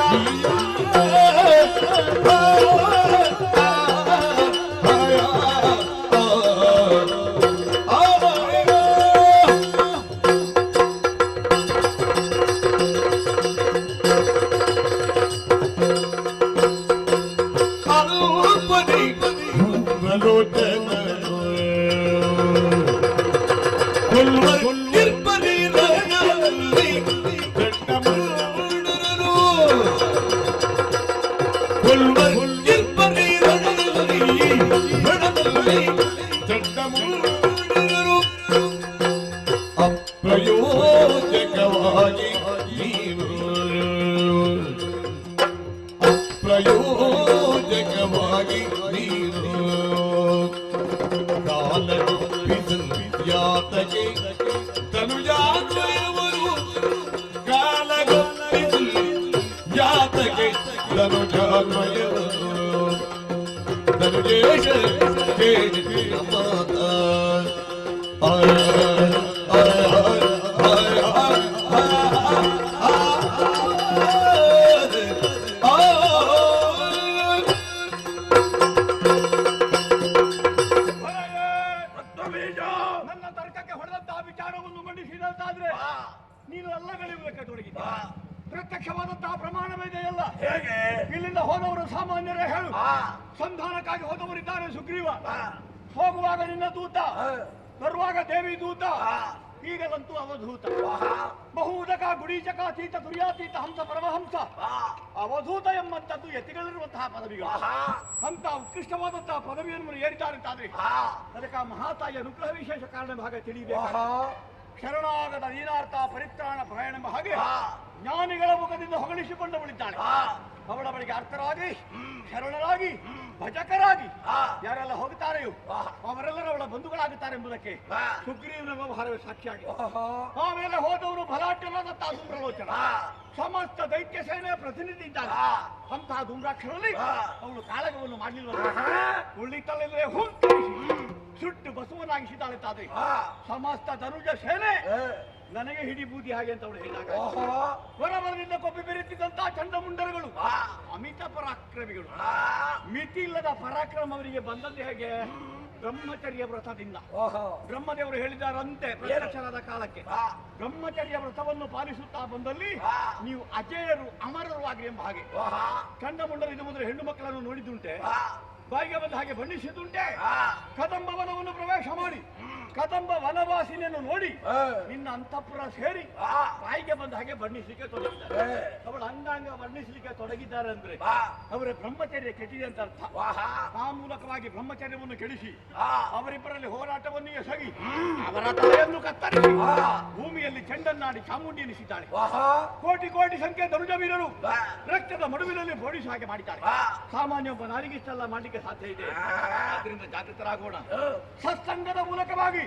[SPEAKER 1] ಅಪ್ರಯೋಜಕವಾಗಿ ನೀನು ಅಪ್ರಯೋಜಕವಾಗಿ ನೀನು ವಾಂಗ್ಮಯವನ್ನು ಧನುಜೇಶ ಮಾತ
[SPEAKER 11] ನನ್ನ ತರ್ಕಕ್ಕೆ ಹೊಡೆದಂತಹ ವಿಚಾರವನ್ನು ಮಂಡಿಸಿದಂತಾದ್ರೆ ನೀನು ಅಲ್ಲಗಳೆಯುವುದಕ್ಕೆ ತೊಡಗಿದ್ದ ಪ್ರತ್ಯಕ್ಷವಾದಂತಹ ಪ್ರಮಾಣವಿದೆಯಲ್ಲ. ಹೇಗೆ? ಇಲ್ಲಿಂದ ಹೋದವರು ಸಾಮಾನ್ಯರೇ ಹೇಳು. ಸಂಧಾನಕ್ಕಾಗಿ ಹೋದವರಿದ್ದಾರೆ ಸುಗ್ರೀವ, ಹೋಗುವಾಗ ನಿನ್ನ ದೂತ, ಬರುವಾಗ ದೇವಿ ದೂತ, ಈಗಲಂತೂ ಅವಧೂತ. ಬಹುದಕ ಗುಡೀಚಕ ಅತೀತ ತುರ್ಯಾತೀತ ಹಂಸ ಪರಮಹಂಸ. ಅವಧೂತ ಎಂಬಂತದ್ದು ಯತಿಗಳಿರುವಂತಹ ಪದವಿಗಳು. ಅಂತ ಉತ್ಕೃಷ್ಟವಾದಂತಹ ಪದವಿಯನ್ನು ಏರಿದ್ದಾರಂತಾದ್ರೆ ಅದಕ್ಕೆ ಮಹಾತಾಯಿ ಅನುಗ್ರಹ ವಿಶೇಷ ಕಾರಣ ಭಾಗ ತಿಳಿಯಬೇಕು. ಶರಣಾಗದ ನೀನಾರ್ಥ ಪರಿತ್ರಾಣ ಪ್ರಯಾಣ ಎಂಬ ಹಾಗೆ ಜ್ಞಾನಿಗಳ ಮುಖದಿಂದ ಹೊಗಳಿಸಿಕೊಂಡವಳಿದ್ದಾಳೆ. ಅವಳ ಬಳಿಗೆ ಅರ್ಥರಾಗಿ ಶರಣರಾಗಿ ಭಜಕರಾಗಿ ಯಾರೆಲ್ಲ ಹೋಗುತ್ತಾರೆಯೋ ಅವರೆಲ್ಲರೂ ಅವಳ ಬಂಧುಗಳಾಗುತ್ತಾರೆ ಎಂಬುದಕ್ಕೆ ಸುಗ್ರೀವನ ವ್ಯವಹಾರವೇ ಸಾಕ್ಷಿಯಾಗಿ. ಆಮೇಲೆ ಹೋದವರು ಬಲಾಢ್ಯನಾದಂತಹ ಧೂಮ್ರಲೋಚನ ಸಮಸ್ತ ದೈತ್ಯ ಸೇನೆಯ ಪ್ರತಿನಿಧಿ ಇದ್ದಾನೆ. ಅಂತಹ ಧೂಮ್ರಾಕ್ಷರಲ್ಲಿ ಅವಳು ಕಾಳಗವನ್ನು ಮಾಡಲಿಲ್ಲ. ಉಳ್ಳಿತಲ್ಲೇ ಸುಟ್ಟು ಬಸವನಾಗಿಸಿದ್ದಾಳೆ ತಾದ್ರೆ ಸಮಸ್ತ ಧನುಜ ಸೇನೆ ನನಗೆ ಹಿಡಿ ಬೂದಿ ಹಾಗೆ ಅಂತ ಅವಳು ಹೇಳಿದಾಗ ಹೊರಬರದಿಂದ ಕೊಪ್ಪಿ ಬೆರೆತಿದ್ದಂತಹ ಚಂಡಮುಂಡರುಗಳು ಅಮಿತ ಪರಾಕ್ರಮಿಗಳು. ಮಿತಿ ಇಲ್ಲದ ಪರಾಕ್ರಮ ಅವರಿಗೆ ಬಂದದ್ದು ಹೇಗೆ? ಬ್ರಹ್ಮಚರ್ಯ ವ್ರತದಿಂದ. ಬ್ರಹ್ಮದೇವರು ಹೇಳಿದಾರಂತೆ ಪ್ರತ್ಯಕ್ಷರಾದ ಕಾಲಕ್ಕೆ ಬ್ರಹ್ಮಚರ್ಯ ವ್ರತವನ್ನು ಪಾಲಿಸುತ್ತಾ ಬಂದಲ್ಲಿ ನೀವು ಅಜೇಯರು ಅಮರರು ಆಗ್ರಿ ಎಂಬ ಹಾಗೆ. ಚಂಡಮುಂಡರು ಇದು ಮೊದಲು ಹೆಣ್ಣು ಮಕ್ಕಳನ್ನು ನೋಡಿದ್ದುಂಟೆ, ಬಾಯಿಗೆ ಬಂದ ಹಾಗೆ ಬಣ್ಣಿಸಿದ್ದುಂಟೆ. ಕದಂಬ ವನವನ್ನು ಪ್ರವೇಶ ಮಾಡಿ ಕದಂಬ ವನವಾಸಿನಿಯನ್ನು ನೋಡಿ ನಿನ್ನ ಅಂತಃಪುರ ಸೇರಿ ಬಾಯಿಗೆ ಬಂದ ಹಾಗೆ ಬಣ್ಣಿಸಲಿಕ್ಕೆ ತೊಡಗಿದ್ದಾರೆ. ಅವಳ ಅಂಗಾಂಗ ವರ್ಣಿಸಲಿಕ್ಕೆ ತೊಡಗಿದ್ದಾರೆ ಅಂದ್ರೆ ಅವರ ಬ್ರಹ್ಮಚರ್ಯ ಕೆಟ್ಟಿದೆ ಅಂತ ಅರ್ಥ. ಆ ಮೂಲಕವಾಗಿ ಬ್ರಹ್ಮಚರ್ಯವನ್ನು ಕೆಡಿಸಿ ಅವರಿಬ್ಬರಲ್ಲಿ ಹೋರಾಟವನ್ನು ಎಸಗಿ ಅವರ ತಲೆಯನ್ನು ಕತ್ತರಿಸಿ ಭೂಮಿಯಲ್ಲಿ ಚೆಂಡನ್ನಾಡಿ ಚಾಮುಂಡಿ ಎನಿಸಿದ್ದಾಳೆ. ಕೋಟಿ ಕೋಟಿ ಸಂಖ್ಯೆ ಧನುಜ ವೀರರು ರಕ್ತದ ಮಡುವಿನಲ್ಲಿ ಬೋಡಿಸುವ ಹಾಗೆ ಮಾಡಿದ್ದಾರೆ. ಸಾಮಾನ್ಯ ಒಬ್ಬ ನಾಲಿಗಿಷ್ಟೆಲ್ಲ ಮಾಡಲಿಕ್ಕೆ ಸಾಧ್ಯ ಇದೆ. ಆದ್ರಿಂದ ಜಾಗೃತರಾಗೋಣ. ಸತ್ಸಂಗದ ಮೂಲಕವಾಗಿ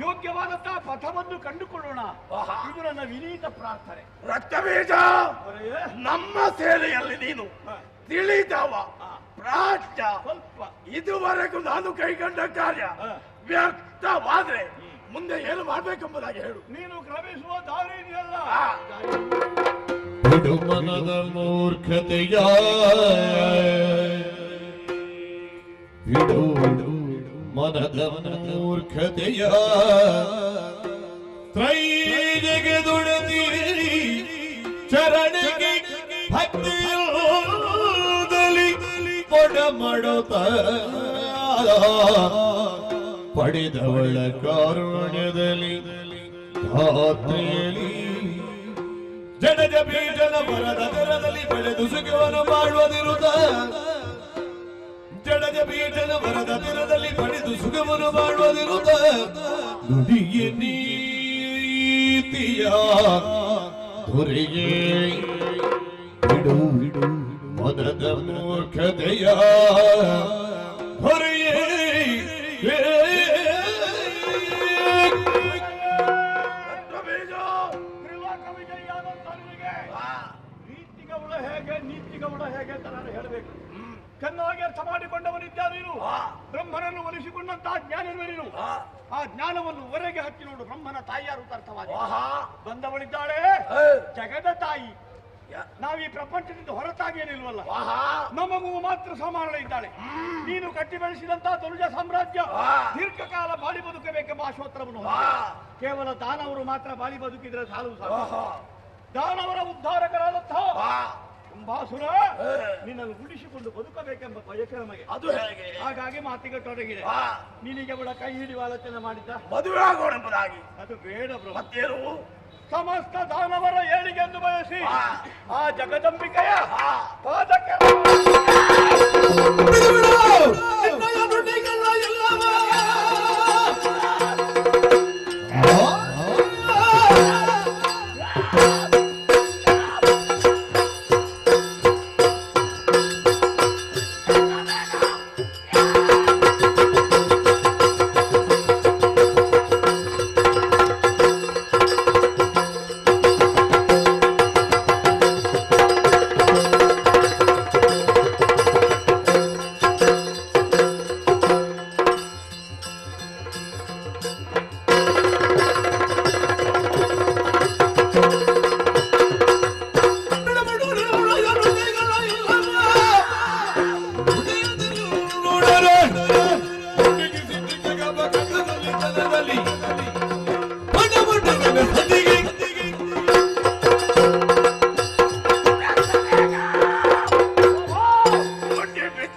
[SPEAKER 11] ಯೋಗ್ಯವಾದಂತಹ ಪಥವನ್ನು ಕಂಡುಕೊಳ್ಳೋಣ. ಇದು ನನ್ನ ವಿನೀತ ಪ್ರಾರ್ಥನೆ.
[SPEAKER 5] ರಕ್ತಬೀಜ, ನಮ್ಮ ಸೇನೆಯಲ್ಲಿ ನೀನು ತಿಳಿದವ ಪ್ರಾಚ್ಯ. ಸ್ವಲ್ಪ ಇದುವರೆಗೂ ನಾನು ಕೈಗೊಂಡ ಕಾರ್ಯ ವ್ಯಕ್ತವಾದ್ರೆ ಮುಂದೆ ಏನು ಮಾಡಬೇಕೆಂಬುದಾಗಿ ಹೇಳು.
[SPEAKER 11] ನೀನು ಕ್ರಮಿಸುವ ದಾರಿ ಇದೆಯಲ್ಲ.
[SPEAKER 1] ಬಿಡು ಮನದ ಮೂರ್ಖತೆಯ, ಬಿಡು ಮನದ ಮೂರ್ಖತೆಯ, ತ್ರೈಜಗದೊಡದಿ ಚರಣಕ್ಕೆ ಭಕ್ತಿಯೋದಲಿ ಕೊಡಮಡುತ್ತ ಪಡೆದವಳ ಕಾರುಣ್ಯದಲ್ಲಿ ಧಾತ್ರಿಯಲಿ ಜಡಜ ಬೀಜನ ಮರದ ದರದಲ್ಲಿ ಬೆಳೆದು ಸುಖವನ್ನು ಮಾಡುವುದಿರುತ್ತ ಜಡಜ ಬೀಜನ ಮರದ ದರದಲ್ಲಿ ಪಡೆದು ಸುಖವನ್ನು ಮಾಡುವುದಿರುತ್ತ ನುಡಿಯ ನೀತಿಯ ದೊರೆಯೇ ಬಿಡು ಮನದ ಮೂರ್ಖತೆಯ ದೊರೆಯೇ.
[SPEAKER 11] ನೀತಿಗೌಡ ಹೇಗೆ ನೀತಿಗೌಡ ಹೇಗೆ ಅಂತ ನಾನು ಹೇಳಬೇಕು. ಚೆನ್ನಾಗಿ ಅರ್ಥ ಮಾಡಿಕೊಂಡವನಿದ್ದ ನೀನು. ಬ್ರಹ್ಮನನ್ನು ಒಲಿಸಿಕೊಂಡಂತಹ ಜ್ಞಾನವೇ ನೀನು. ಆ ಜ್ಞಾನವನ್ನು ಹೊರಗೆ ಹಚ್ಚಿ ನೋಡು. ಬ್ರಹ್ಮನ ತಾಯಿಯಾರು ಅರ್ಥವಾದ ಬಂದವಳಿದ್ದಾಳೆ ಜಗದ ತಾಯಿ. ನಾವು ಈ ಪ್ರಪಂಚದಿಂದ ಹೊರತಾಗಿ ಏನಿಲ್ವಲ್ಲ, ನಮಗೂ ಮಾತ್ರ ಸಮಾನಳಿದ್ದಾಳೆ. ನೀನು ಕಟ್ಟಿ ಬೆಳೆಸಿದಂತಹ ಧನುಜ ಸಾಮ್ರಾಜ್ಯ ದೀರ್ಘಕಾಲ ಬಾಳಿ ಬದುಕಬೇಕೆಂಬ ಆಶೋತ್ತರವನ್ನು ಕೇವಲ ದಾನವರು ಮಾತ್ರ ಬಾಳಿ ಬದುಕಿದ್ರೆ ಸಾಲವು ಸಾಕು. ದಾನವರ ಉದ್ಧಾರಕರಾದಂತಹ ಬಾಸುರ ನಿನ್ನನ್ನು ಉಳಿಸಿಕೊಂಡು ಬದುಕಬೇಕೆಂಬ ಬಯಕೆ ನಮಗೆ. ಅದು ಹೇಗೆ? ಹಾಗಾಗಿ ಮಾತಿಗೆ ತೊಡಗಿದೆ. ನಿನಗೆ ಅವಳ ಕೈ ಹಿಡಿಯುವ ಆಲೋಚನೆ ಮಾಡಿದ್ದ
[SPEAKER 5] ಮದುವೆ ಆಗೋಣ ಎಂಬುದಾಗಿ.
[SPEAKER 11] ಅದು ಬೇಡ ಬ್ರೋ.
[SPEAKER 5] ಮತ್ತೇನು?
[SPEAKER 11] ಸಮಸ್ತ ದಾನವರ ಏಳಿಗೆಯನ್ನು ಬಯಸಿ ಆ ಜಗದಂಬಿಕೆಯ ಪಾದಕ್ಕೆ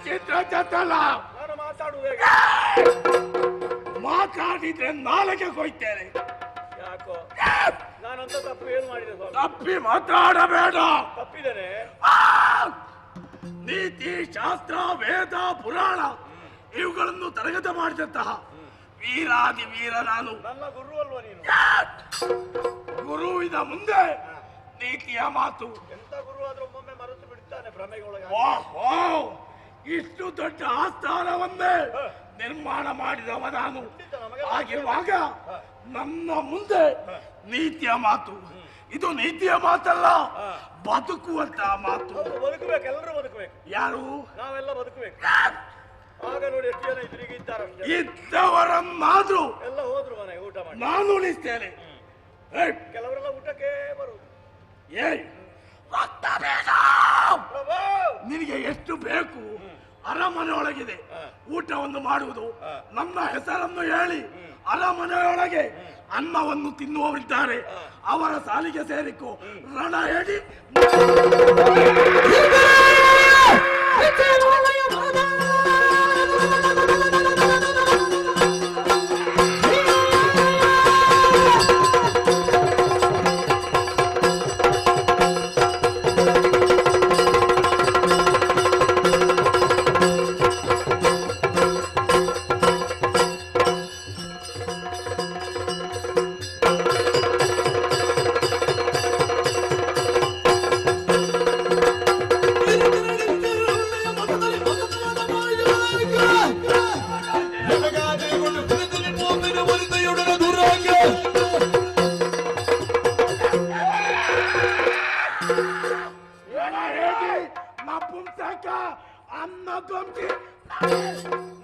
[SPEAKER 11] ಚಿತ್ರ ಚತ್ತಲ್ಲ.
[SPEAKER 4] ನಾನು ಮಾತಾಡುವುದು
[SPEAKER 11] ಮಾತಾಡಿದ್ರೆ ನಾಳೆಗೆ ಕೊಯ್ತೇನೆ.
[SPEAKER 4] ಯಾಕೋ ನಾನಂತ ತಪ್ಪು ಏನು ಮಾಡಿದೆ ಸ್ವಾಮಿ?
[SPEAKER 11] ತಪ್ಪಿ ಮಾತಾಡಬೇಡ.
[SPEAKER 4] ತಪ್ಪಿದ್ದೇನೆ.
[SPEAKER 11] ನೀತಿ ಶಾಸ್ತ್ರ ವೇದ ಪುರಾಣ ಇವುಗಳನ್ನು ತರಗತ ಮಾಡಿದಂತಹ ವೀರಾದಿ ವೀರ ನಾನು.
[SPEAKER 4] ನನ್ನ ಗುರು ಅಲ್ವಾ ನೀನು?
[SPEAKER 11] ಗುರುವಿನ ಮುಂದೆ ನೀತಿಯ ಮಾತು.
[SPEAKER 4] ಎಂತ ಗುರು ಆದ್ರೂ ಒಮ್ಮೊಮ್ಮೆ ಮರೆತು ಬಿಡ್ತಾನೆ ಭ್ರಮೆಗೊಳಗೆ.
[SPEAKER 11] ಇಷ್ಟು ದೊಡ್ಡ ಆಸ್ಥಾನವನ್ನೇ ನಿರ್ಮಾಣ ಮಾಡಿದವ ನಾನು. ಆಗಿರುವಾಗ ನನ್ನ ಮುಂದೆ ನೀತಿಯ ಮಾತು. ಇದು ನೀತಿಯ ಮಾತಲ್ಲ, ಬದುಕುವಂತ ಮಾತು.
[SPEAKER 4] ಬದುಕಬೇಕು, ಎಲ್ಲರೂ ಬದುಕಬೇಕು.
[SPEAKER 11] ಯಾರು?
[SPEAKER 4] ನಾವೆಲ್ಲ ಬದುಕಬೇಕು. ಆಗ ನೋಡಿ ಎಷ್ಟು ಜನ ಇದ್ರಿಗೆ ಇದ್ದಾರಷ್ಟೇ.
[SPEAKER 11] ಇದ್ದವರನ್ನಾದ್ರೂ
[SPEAKER 4] ಎಲ್ಲ ಹೋದ್ರು ಮನೆಗೆ ಊಟ ಮಾಡಿ.
[SPEAKER 11] ನಾನು ಉಳಿಸ್ತೇನೆ.
[SPEAKER 4] ಕೆಲವರೆಲ್ಲ ಊಟಕ್ಕೆ ಬರುವುದು.
[SPEAKER 11] ನಿನಗೆ ಎಷ್ಟು ಬೇಕು ಅರಮನೆಯೊಳಗಿದೆ ಊಟವನ್ನು ಮಾಡುವುದು. ನನ್ನ ಹೆಸರನ್ನು ಹೇಳಿ ಅರಮನೆಯೊಳಗೆ ಅನ್ನವನ್ನು ತಿನ್ನುವವರಿದ್ದಾರೆ, ಅವರ ಸಾಲಿಗೆ ಸೇರಿಕೊ. ರಣ ಹೇಳಿ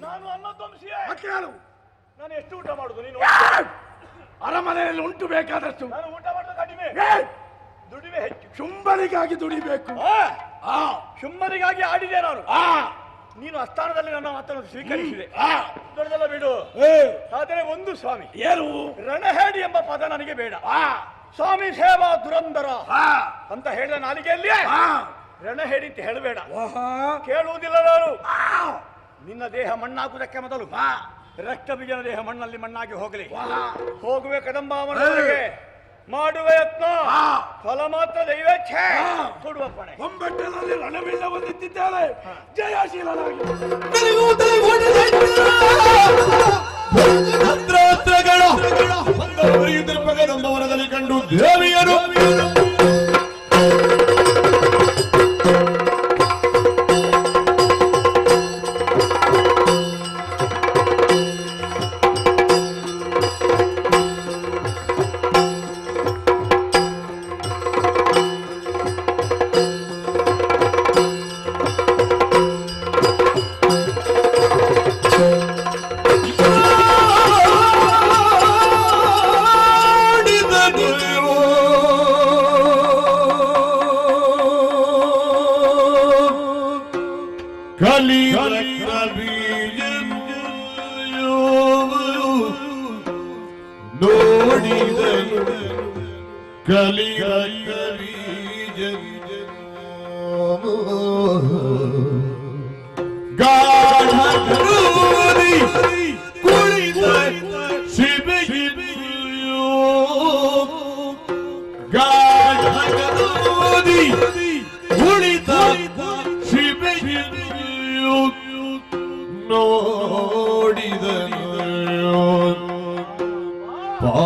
[SPEAKER 4] ನಾನು ಅನ್ನ ಧ್ವಂಸಿಯೇ. ನಾನು ಎಷ್ಟು ಊಟ ಮಾಡುದು ನೀನು?
[SPEAKER 11] ಅರಮನೆಯಲ್ಲಿ ಉಂಟು ಬೇಕಾದಷ್ಟು.
[SPEAKER 4] ನಾನು ಊಟ ಮಾಡೋದು ಕಡಿಮೆ, ದುಡಿಮೆ ಹೆಚ್ಚು.
[SPEAKER 11] ಶುಂಭರಿಗಾಗಿ ದುಡಿಬೇಕು.
[SPEAKER 4] ಶುಂಭರಿಗಾಗಿ ಆಡಿದೆ ನಾನು. ನೀನು ಅಸ್ಥಾನದಲ್ಲಿ ನನ್ನ ಮಾತನ್ನು ಸ್ವೀಕರಿಸಿದೆ. ದೊಡ್ಡದೆಲ್ಲ ಬಿಡು. ಆದರೆ ಒಂದು ಸ್ವಾಮಿ,
[SPEAKER 11] ಏನು
[SPEAKER 4] ರಣಹೇಡಿ ಎಂಬ ಪದ ನನಗೆ ಬೇಡ. ಸ್ವಾಮಿ ಸೇವಾ ದುರಂದರ ಅಂತ ಹೇಳಿದ ನಾಲಿಗೆಯಲ್ಲಿ ರಣಹೇಡಿ ಅಂತ ಹೇಳಬೇಡ. ಕೇಳುವುದಿಲ್ಲ ನಾನು. ನಿನ್ನ ದೇಹ ಮಣ್ಣಾಗುವುದಕ್ಕೆ ಮೊದಲು ರಕ್ತ ಬೀಜನ ದೇಹ ಮಣ್ಣಲ್ಲಿ ಮಣ್ಣಾಗಿ ಹೋಗಲಿ. ಹೋಗುವೆ ಕದಂಬಾವನವರೆಗೆ ಮಾಡುವ ಯತ್ನ, ಫಲ ಮಾತ್ರ ದೈವೇಚ್ಛೆ ಕೊಡುವ ಪಣೆ.
[SPEAKER 11] ಒಂಬೆಟ್ಟದಲ್ಲಿ ರಣವಿಲ್ಲ ಬಂದಿದ್ದಾರೆ. ಜಯಶೀಲನಾಗಿ
[SPEAKER 1] ಕದಂಬವನದಲ್ಲಿ ಕಂಡು ದೇವಿಯರು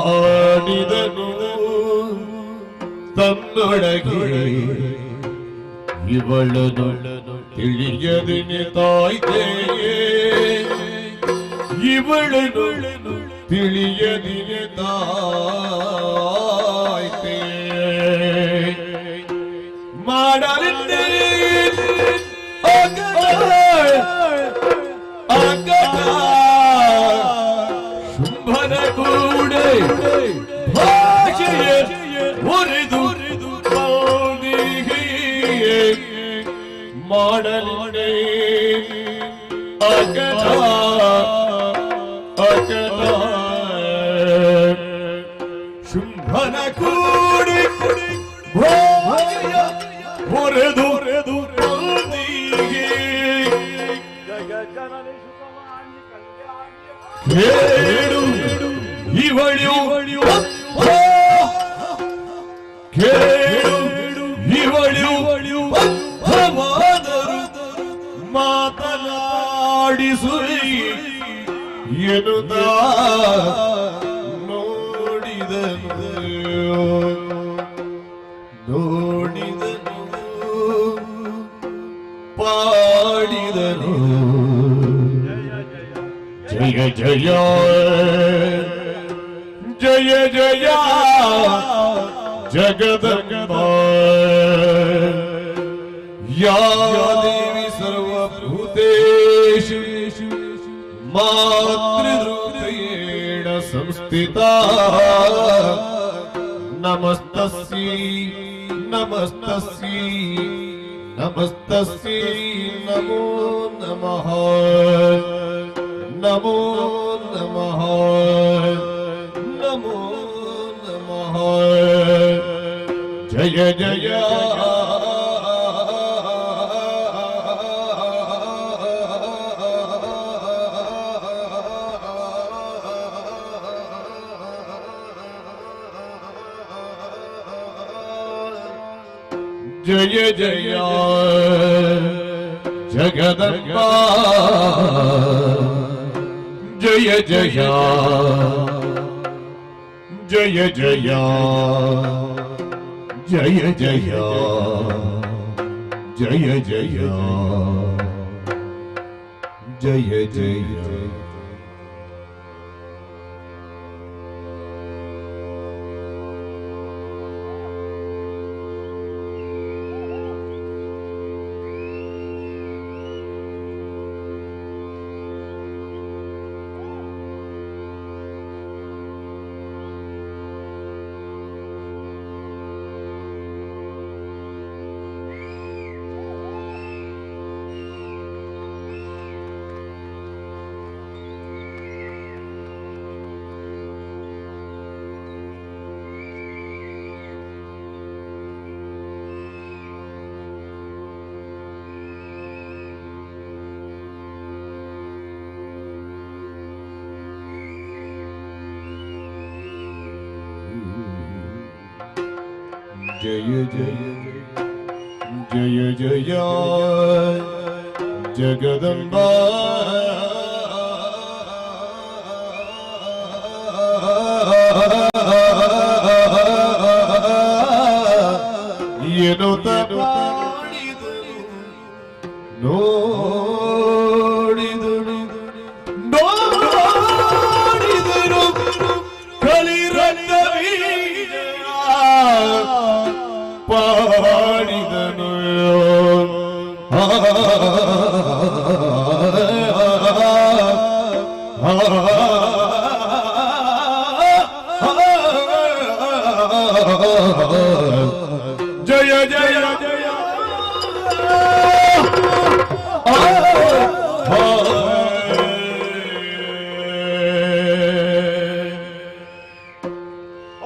[SPEAKER 1] ಪಾಡಿದನು ತನ್ನೊಳಗೆ ಇವಳನು ತಿಳಿಯದಿನಿ ತಾಯ್ತೆಯೇ, ಇವಳನು ತಿಳಿಯದಿನಿ ತಾಯ್ತೆ ಮಾಡಲಿದ್ದೆ ಶುಂಭನ ಕೂಡೆ ಭಾಷೆಯ ಮುರಿದು ಮಾಡಲಿದ್ದೆ ಅಗದ ಅಗದ ಶುಂಭನ ಕೂಡೆ ಭಾಷೆಯ ಮುರಿದು
[SPEAKER 11] ಜನನಿ ಸುಖವಾಣಿ ಕಲ್ಯಾಣಿ
[SPEAKER 1] ಕೇಳು ಇವಳು ಕೇಳು ಇವಳು ಭವಾದರು ಮಾತನಾಡಿಸುವೆ ಎನ್ನುತ್ತ ನೋಡಿದನು ಪಾಡಿದನು ಜಯ ಜಯ ಜಯ ಜಯ ಜಗದಂಬ ಯಾ ದೇವಿ ಸರ್ವಭೂತೇಷು ಮಾತೃರೂಪೇಣ ಸಂಸ್ಥಿತಾ ನಮಸ್ತಸ್ಯೈ ನಮಸ್ತಸ್ಯೈ ನಮಸ್ತಸ್ಯೈ ನಮೋ ನಮಃ ನಮೋ ನಮಃ ನಮೋ ನಮಃ ಜಯ ಜಯ जय जय जगदम्बा जय जय जय जय जय जय जय जय जय जय जय जय जय जय जगदम्बा ಎನ್ನುತ್ತ ನೋಡಿದನು ಕಲಿರಂಗವೀರ ಪಾಡಿದನು ಜಯ ಜಯ ಜಯ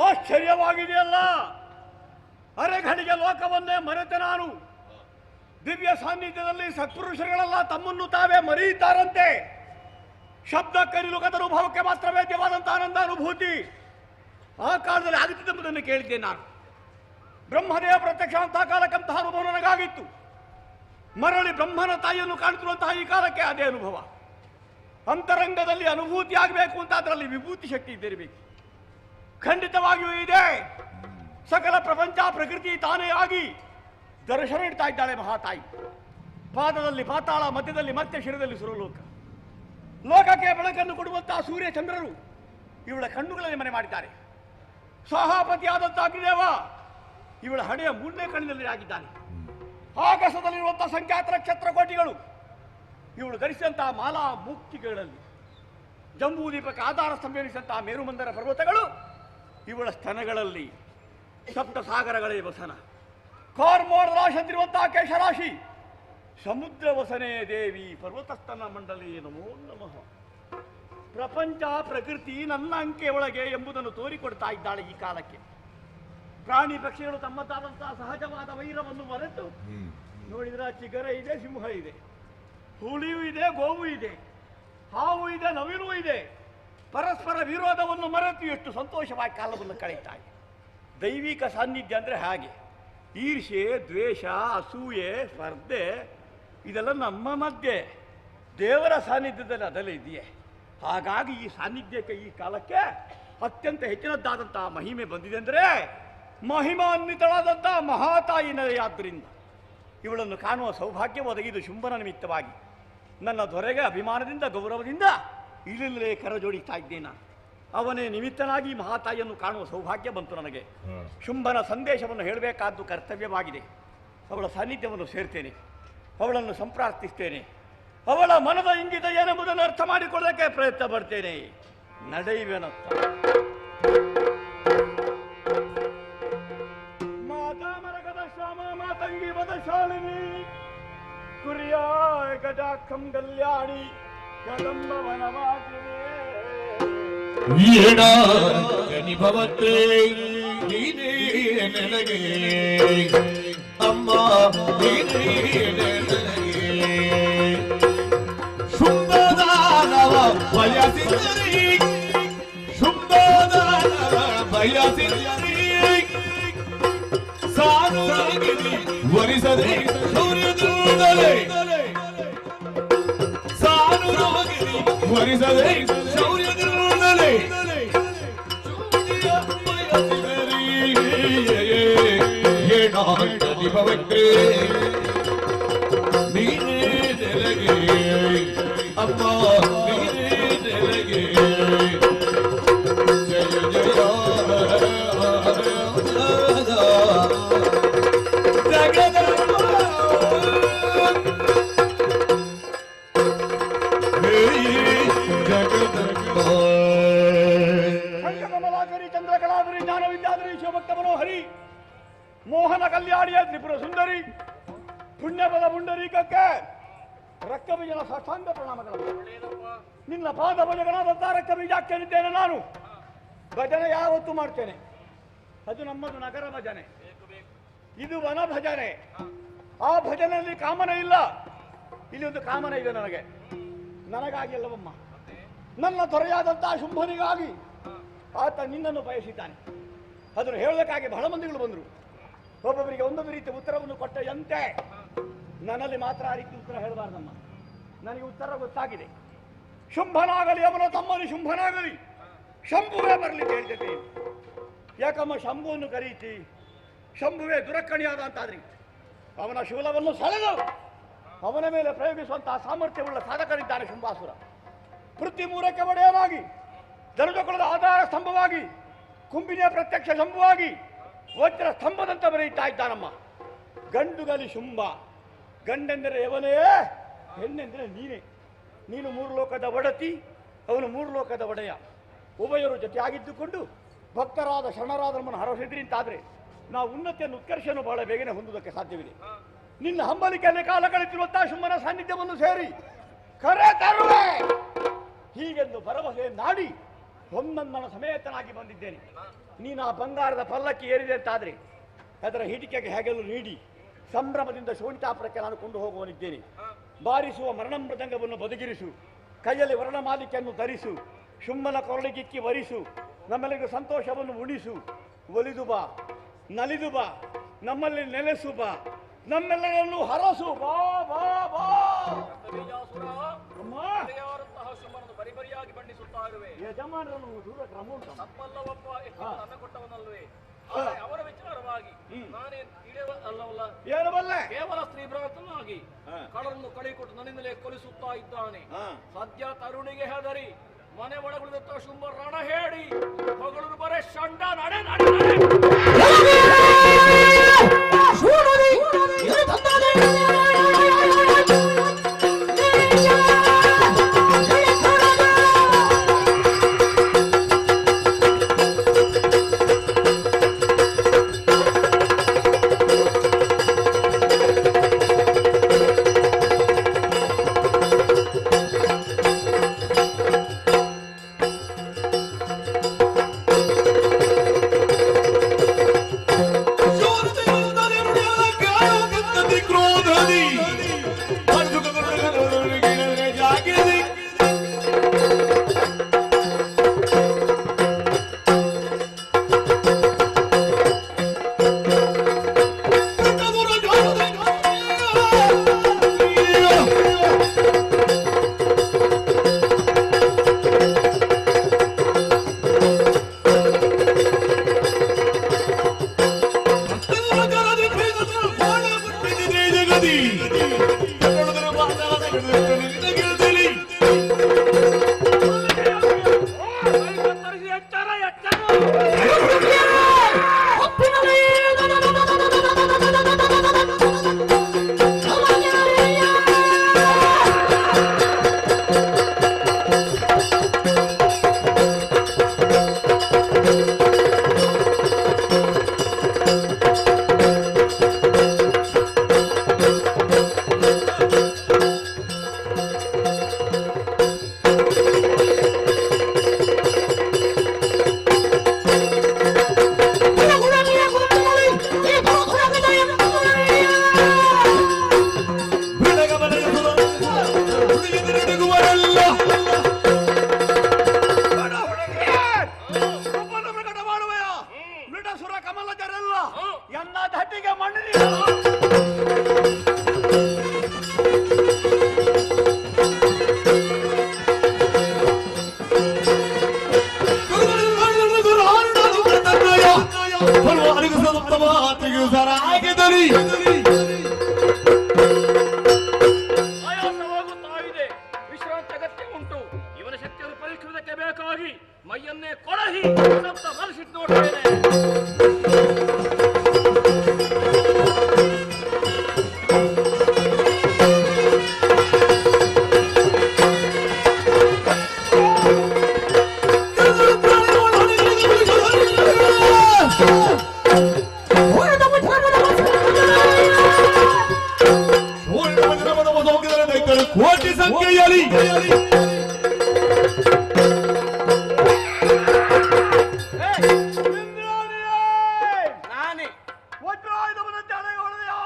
[SPEAKER 11] ಆಶ್ಚರ್ಯವಾಗಿದೆಯಲ್ಲ. ಅರೆಘಡಿಗೆ ಲೋಕವನ್ನೇ ಮರೆತೆ ನಾನು. ದಿವ್ಯ ಸಾನ್ನಿಧ್ಯದಲ್ಲಿ ಸತ್ಪುರುಷರುಗಳೆಲ್ಲ ತಮ್ಮನ್ನು ತಾವೇ ಮರೆಯುತ್ತಾರಂತೆ. ಶಬ್ದ ಕರಿಲುಗದ ಅನುಭವಕ್ಕೆ ಮಾತ್ರ ವೇದ್ಯವಾದಂತಹ ಆನಂದ ಅನುಭೂತಿ ಆ ಕಾಲದಲ್ಲಿ ಆಗುತ್ತಿದ್ದೆಂಬುದನ್ನು ಕೇಳಿದ್ದೆ ನಾನು. ಬ್ರಹ್ಮದೇವ ಪ್ರತ್ಯಕ್ಷ ಅಂತಹ ಕಾಲಕ್ಕಂತಹ ಅನುಭವ ನನಗಾಗಿತ್ತು. ಮರಳಿ ಬ್ರಹ್ಮನ ತಾಯಿಯನ್ನು ಕಾಣುತ್ತಿರುವಂತಹ ಈ ಕಾಲಕ್ಕೆ ಅದೇ ಅನುಭವ. ಅಂತರಂಗದಲ್ಲಿ ಅನುಭೂತಿ ಆಗಬೇಕು ಅಂತ ಅದರಲ್ಲಿ ವಿಭೂತಿ ಶಕ್ತಿ ಇದ್ದಿರಬೇಕು. ಖಂಡಿತವಾಗಿಯೂ ಇದೆ. ಸಕಲ ಪ್ರಪಂಚ ಪ್ರಕೃತಿ ತಾನೇ ಆಗಿ ದರ್ಶನ ಇಡ್ತಾ ಇದ್ದಾಳೆ ಮಹಾತಾಯಿ. ಪಾದದಲ್ಲಿ ಪಾತಾಳ, ಮಧ್ಯದಲ್ಲಿ ಮತ್ತೆ ಶಿರದಲ್ಲಿ ಸುರಲೋಕ. ಲೋಕಕ್ಕೆ ಬೆಳಕನ್ನು ಕೊಡುವಂತಹ ಸೂರ್ಯ ಚಂದ್ರರು ಇವಳ ಕಣ್ಣುಗಳಲ್ಲಿ ಮನೆ ಮಾಡಿದ್ದಾರೆ. ಸಹಾಪತಿಯಾದಂತಹ ಅಗ್ನಿದೇವ ಇವಳ ಹಣೆಯ ಮೂರನೇ ಕಣ್ಣಿನಲ್ಲಿ ಆಗಿದ್ದಾನೆ. ಆಗಸದಲ್ಲಿರುವಂತಹ ಸಂಖ್ಯಾತ ನಕ್ಷತ್ರ ಕೋಟಿಗಳು ಇವಳು ಧರಿಸಿದಂತಹ ಮಾಲಾ ಮುಕ್ತಿಗಳಲ್ಲಿ, ಜಂಬೂ ದೀಪಕ್ಕೆ ಆಧಾರ ಸಂವೇದಿಸಿದಂತಹ ಮೇರುಮಂದರ ಪರ್ವತಗಳು ಇವಳ ಸ್ತನಗಳಲ್ಲಿ, ಸಪ್ತ ಸಾಗರಗಳೇ ವಸನ, ಕಾರ್ಮೋಡ ರಾಶಂತಿರುವಂತಹ ಕೇಶರಾಶಿ, ಸಮುದ್ರ ವಸನೇ ದೇವಿ ಪರ್ವತಸ್ತನ ಮಂಡಲಿ ನಮೋ ನಮಃ. ಪ್ರಪಂಚ ಪ್ರಕೃತಿ ನನ್ನ ಅಂಕೆ ಒಳಗೆ ಎಂಬುದನ್ನು ತೋರಿಕೊಡ್ತಾ ಇದ್ದಾಳೆ ಈ ಕಾಲಕ್ಕೆ. ಪ್ರಾಣಿ ಪಕ್ಷಿಗಳು ತಮ್ಮದಾದಂತಹ ಸಹಜವಾದ ವೈರವನ್ನು ಮರೆತು ನೋಡಿದ್ರೆ ಚಿಗರ ಇದೆ, ಸಿಂಹ ಇದೆ. ಹುಲಿಯೂ ಇದೆ, ಗೋವು ಇದೆ, ಹಾವು ಇದೆ, ನವಿಲು ಇದೆ. ಪರಸ್ಪರ ವಿರೋಧವನ್ನು ಮರೆತು ಎಷ್ಟು ಸಂತೋಷವಾಗಿ ಕಾಲವನ್ನು ಕಳೀತಾ ಇದೆ. ದೈವಿಕ ಸಾನ್ನಿಧ್ಯ ಅಂದರೆ ಹಾಗೆ. ಈರ್ಷೆ, ದ್ವೇಷ, ಅಸೂಯೆ, ಸ್ಪರ್ಧೆ ಇದೆಲ್ಲ ನಮ್ಮ ಮಧ್ಯೆ, ದೇವರ ಸಾನ್ನಿಧ್ಯದಲ್ಲಿ ಅದೆಲ್ಲ ಇದೆಯೇ. ಹಾಗಾಗಿ ಈ ಸಾನ್ನಿಧ್ಯಕ್ಕೆ, ಈ ಕಾಲಕ್ಕೆ ಅತ್ಯಂತ ಹೆಚ್ಚಿನದ್ದಾದಂತಹ ಮಹಿಮೆ ಬಂದಿದೆ ಅಂದರೆ ಮಹಿಮಾನ್ವಿತಳಾದಂತಹ ಮಹಾತಾಯಿನೆಯಾದ್ದರಿಂದ ಇವಳನ್ನು ಕಾಣುವ ಸೌಭಾಗ್ಯ ಒದಗಿದು ಶುಂಭನ ನಿಮಿತ್ತವಾಗಿ ನನ್ನ ದೊರೆಗೆ ಅಭಿಮಾನದಿಂದ ಗೌರವದಿಂದ ಇಳಿಲೇ ಕರ ಜೋಡಿಸ್ತಾ ಇದ್ದೇನೆ. ಅವನೇ ನಿಮಿತ್ತನಾಗಿ ಮಹಾತಾಯಿಯನ್ನು ಕಾಣುವ ಸೌಭಾಗ್ಯ ಬಂತು ನನಗೆ. ಶುಂಭನ ಸಂದೇಶವನ್ನು ಹೇಳಬೇಕಾದ್ದು ಕರ್ತವ್ಯವಾಗಿದೆ. ಅವಳ ಸಾನ್ನಿಧ್ಯವನ್ನು ಸೇರ್ತೇನೆ, ಅವಳನ್ನು ಸಂಪ್ರಾರ್ಥಿಸ್ತೇನೆ, ಅವಳ ಮನದ ಇಂಗಿತ ಏನೆಂಬುದನ್ನು ಅರ್ಥ ಮಾಡಿಕೊಳ್ಳಕ್ಕೆ ಪ್ರಯತ್ನ ಪಡ್ತೇನೆ. ನಡೆಯುವೆನತ್ತ ಮಾತಾ ಮರಗದ ಶ್ಯಾಮ ಮಾತಂಗಿ ವದ ಶಾಲಿನಿ ಕುರಿಯಾಯ ಗಜಾಕ್ಷಂ ಕಲ್ಯಾಣಿ ಕದಂಬ ವನವಾಸಿನಿ
[SPEAKER 1] ವೀಣಾ ಗಣಿಭವತ್ತೆ ನೀನೇ ನನಗೆ ಅಮ್ಮ, ನೀನೇ ನನಗೆ ಶುಂಭದಾನವ ಬಯಸಿದರಿ, ಶುಂಭದಾನವ ಬಯಸಿದರಿ ಸಾನುಗಿರಿ ವರಿಸದೆ ಸೂರ್ಯದೂಡಲೆ, ಸಾನುಗಿರಿ ವರಿಸದೆ ಸೂರ್ಯದೂಡಲೆ ಏನಾಗಲಿಭವಕ್ಕೆ ನೀನೇ ನೆಲಗೆ ಅಮ್ಮ, ನೀನೇ ನೆಲಗೆ ಜಯ ಜಯ
[SPEAKER 11] ಕಮಲಾಕರಿ ಚಂದ್ರಕಲಾಧರಿ ಜ್ಞಾನ ವಿದ್ಯಾಧರಿ ಶಿವಭಕ್ತ ಮನೋಹರಿ ಮೋಹನ ಕಲ್ಯಾಣಿಯ ತ್ರಿಪುರ ಸುಂದರಿ ಪುಣ್ಯಪದ ಪುಂಡರೀಕಕ್ಕೆ ರಕ್ತ ಬೀಜನ ಸಾಷ್ಟಾಂಗ ಪ್ರಣಾಮಗಳು. ನಿನ್ನ ಪಾದ ಭಜಗಳಾದಂಥ ರಕ್ತ ಬೀಜಾಕ್ಯನಿದ್ದೇನೆ ನಾನು. ಭಜನೆ ಯಾವತ್ತೂ ಮಾಡ್ತೇನೆ, ಅದು ನಮ್ಮದು ನಗರ ಭಜನೆ, ಇದು ವನ ಭಜನೆ. ಆ ಭಜನೆಯಲ್ಲಿ ಕಾಮನೆ ಇಲ್ಲ, ಇಲ್ಲಿ ಒಂದು ಕಾಮನೆ ಇದೆ ನನಗೆ. ನನಗಾಗಿ ಅಲ್ಲವಮ್ಮ, ನನ್ನ ದೊರೆಯಾದಂತಹ ಶುಂಭನಿಗಾಗಿ ಆತ ನಿನ್ನನ್ನು ಬಯಸಿದ್ದಾನೆ. ಅದನ್ನು ಹೇಳೋದಕ್ಕಾಗಿ ಬಹಳ ಮಂದಿಗಳು ಬಂದರು. ಒಬ್ಬೊಬ್ಬರಿಗೆ ಒಂದೊಂದು ರೀತಿಯ ಉತ್ತರವನ್ನು ಕೊಟ್ಟಂತೆ ನನ್ನಲ್ಲಿ ಮಾತ್ರ ಆ ರೀತಿ ಉತ್ತರ ಹೇಳಬಾರ್ದಮ್ಮ. ನನಗೆ ಉತ್ತರ ಗೊತ್ತಾಗಿದೆ. ಶುಂಭನಾಗಲಿ ಅವನ ತಮ್ಮನು ಶುಂಭನಾಗಲಿ, ಶಂಭುವೇ ಬರಲಿ ಹೇಳ್ತೇನೆ. ಯಾಕಮ್ಮ ಶಂಭುವನ್ನು ಕರೀತಿ? ಶಂಭುವೇ ದುರಕ್ಕಣಿಯಾದ ಅಂತಾದ್ರಿ ಅವನ ಶೂಲವನ್ನು ಸೆಳೆದು ಅವನ ಮೇಲೆ ಪ್ರಯೋಗಿಸುವಂತಹ ಸಾಮರ್ಥ್ಯವುಳ್ಳ ಸಾಧಕನಿದ್ದಾನೆ ಶುಂಭಾಸುರ. ಪೃಥ್ವಿ ಮೂರಕ್ಕೆ ಒಡೆಯನಾಗಿ, ದನಜಕುಲದ ಆಧಾರ ಸ್ತಂಭವಾಗಿ, ಕುಂಬಿನಿಯ ಪ್ರತ್ಯಕ್ಷ ಶಂಭುವಾಗಿ ವಜ್ರ ಸ್ತಂಭದಂತ ಬರೆಯುತ್ತಾ ಇದ್ದಾನಮ್ಮ. ಗಂಡುಗಲಿ ಶುಂಭ, ಗಂಡೆಂದರೆ ಯವನೇ, ಹೆಣ್ಣೆಂದರೆ ನೀನೇ. ನೀನು ಮೂರು ಲೋಕದ ಒಡತಿ, ಅವನು ಮೂರು ಲೋಕದ ಒಡೆಯ. ಉಭಯರು ಜೊತೆಯಾಗಿದ್ದುಕೊಂಡು ಭಕ್ತರಾದ ಶರಣರಾದ ನಮ್ಮನ್ನು ಹರಸಿದ್ರಿ ಅಂತಾದರೆ ನಾವು ಉನ್ನತಿಯನ್ನು ಉತ್ಕರ್ಷವನ್ನು ಬಹಳ ಬೇಗನೆ ಹೊಂದುವುದಕ್ಕೆ ಸಾಧ್ಯವಿದೆ. ನಿನ್ನ ಹಂಬಲಿಕೆಯಲ್ಲಿ ಕಾಲ ಕಳೆತಿರುವಂತಹ ಶುಂಭನ ಸಾನ್ನಿಧ್ಯವನ್ನು ಸೇರಿ ಕರೆ ತರುವೆ ಹೀಗೆಂದು ಭರವಸೆ ನಾಡಿ ಹೊನ್ನಂದನ ಸಮೇತನಾಗಿ ಬಂದಿದ್ದೇನೆ. ನೀನು ಆ ಬಂಗಾರದ ಪಲ್ಲಕ್ಕಿ ಏರಿದೆ ಅಂತಾದರೆ ಅದರ ಹಿಡಿಕೆಗೆ ಹೇಗೆಲ್ಲೂ ನೀಡಿ ಸಂಭ್ರಮದಿಂದ ಶೋಣಿತಾಪುರಕ್ಕೆ ನಾನು ಕೊಂಡು ಹೋಗುವನಿದ್ದೇನೆ. ಬಾರಿಸುವ ಮರಣಮೃದಂಗವನ್ನು ಬದುಗಿರಿಸು, ಕೈಯಲ್ಲಿ ವರ್ಣಮಾಲಿಕೆಯನ್ನು ಧರಿಸು, ಶುಂಭನ ಕೊರಳಿಗಿಕ್ಕಿ ವರಿಸು, ನಮ್ಮೆಲ್ಲರಿಗೂ ಸಂತೋಷವನ್ನು ಉಣಿಸು. ಒಲಿದು ಬಾ, ನಲಿದು ಬಾ, ನಮ್ಮಲ್ಲಿ ನೆಲೆಸು ಬಾ, ನಮ್ಮೆಲ್ಲರನ್ನು ಹರಸು ಬಾ ಬಾ ಬಾ.
[SPEAKER 10] ಶುಂಭನನ್ನು ಬರಿಬರಿಯಾಗಿ ಬಣ್ಣಿಸುತ್ತಾ ಇರುವೆ.
[SPEAKER 11] ಯಜಮಾನರನ್ನು ದೂರ ಕ್ರಮ ಉಂಟು.
[SPEAKER 10] ತಪ್ಪಲ್ಲವಪ್ಪ, ಅನ್ನ ಕೊಟ್ಟವನಲ್ವೇ. ಅವರ ವಿಚಾರವಾಗಿ ನಾನೇನು ಅಲ್ಲವಲ್ಲ,
[SPEAKER 11] ಏನು ಬಲ್ಲೆ?
[SPEAKER 10] ಕೇವಲ ಸ್ತ್ರೀ ಭ್ರಾತನಾಗಿ ಕಳನ್ನು ಕಳಿಕೊಟ್ಟು ನನ್ನಿಂದಲೇ ಕೊಲಿಸುತ್ತಾ ಇದ್ದಾನೆ. ಸದ್ಯ ತರುಣಿಗೆ ಹೆದರಿ ಮನೆ ಒಳಗುಳಿದ ಶುಂಭ ರಣ ಹೇಳಿ ಮಗಳು ಬರೇ ಶಂಡ ನಡೆ ನಡೆ ನಡೆ.
[SPEAKER 1] ಶೂರತೆ
[SPEAKER 10] ಕೈಯನ್ನೇ ಕೊಡಹಿ ಸಪ್ತ ಮನಸ್ಸಿಟ್ಟು ನೋಡ್ತೇನೆ.
[SPEAKER 1] ಕೋಟಿ ಸಂಖ್ಯೆಯಲ್ಲಿ
[SPEAKER 2] ನಾನೇ
[SPEAKER 11] ವಜ್ರಾಯುಧವನ್ನಂತೆ ಹಣೆಗೆ ಹೊಡೆದೆಯಾ?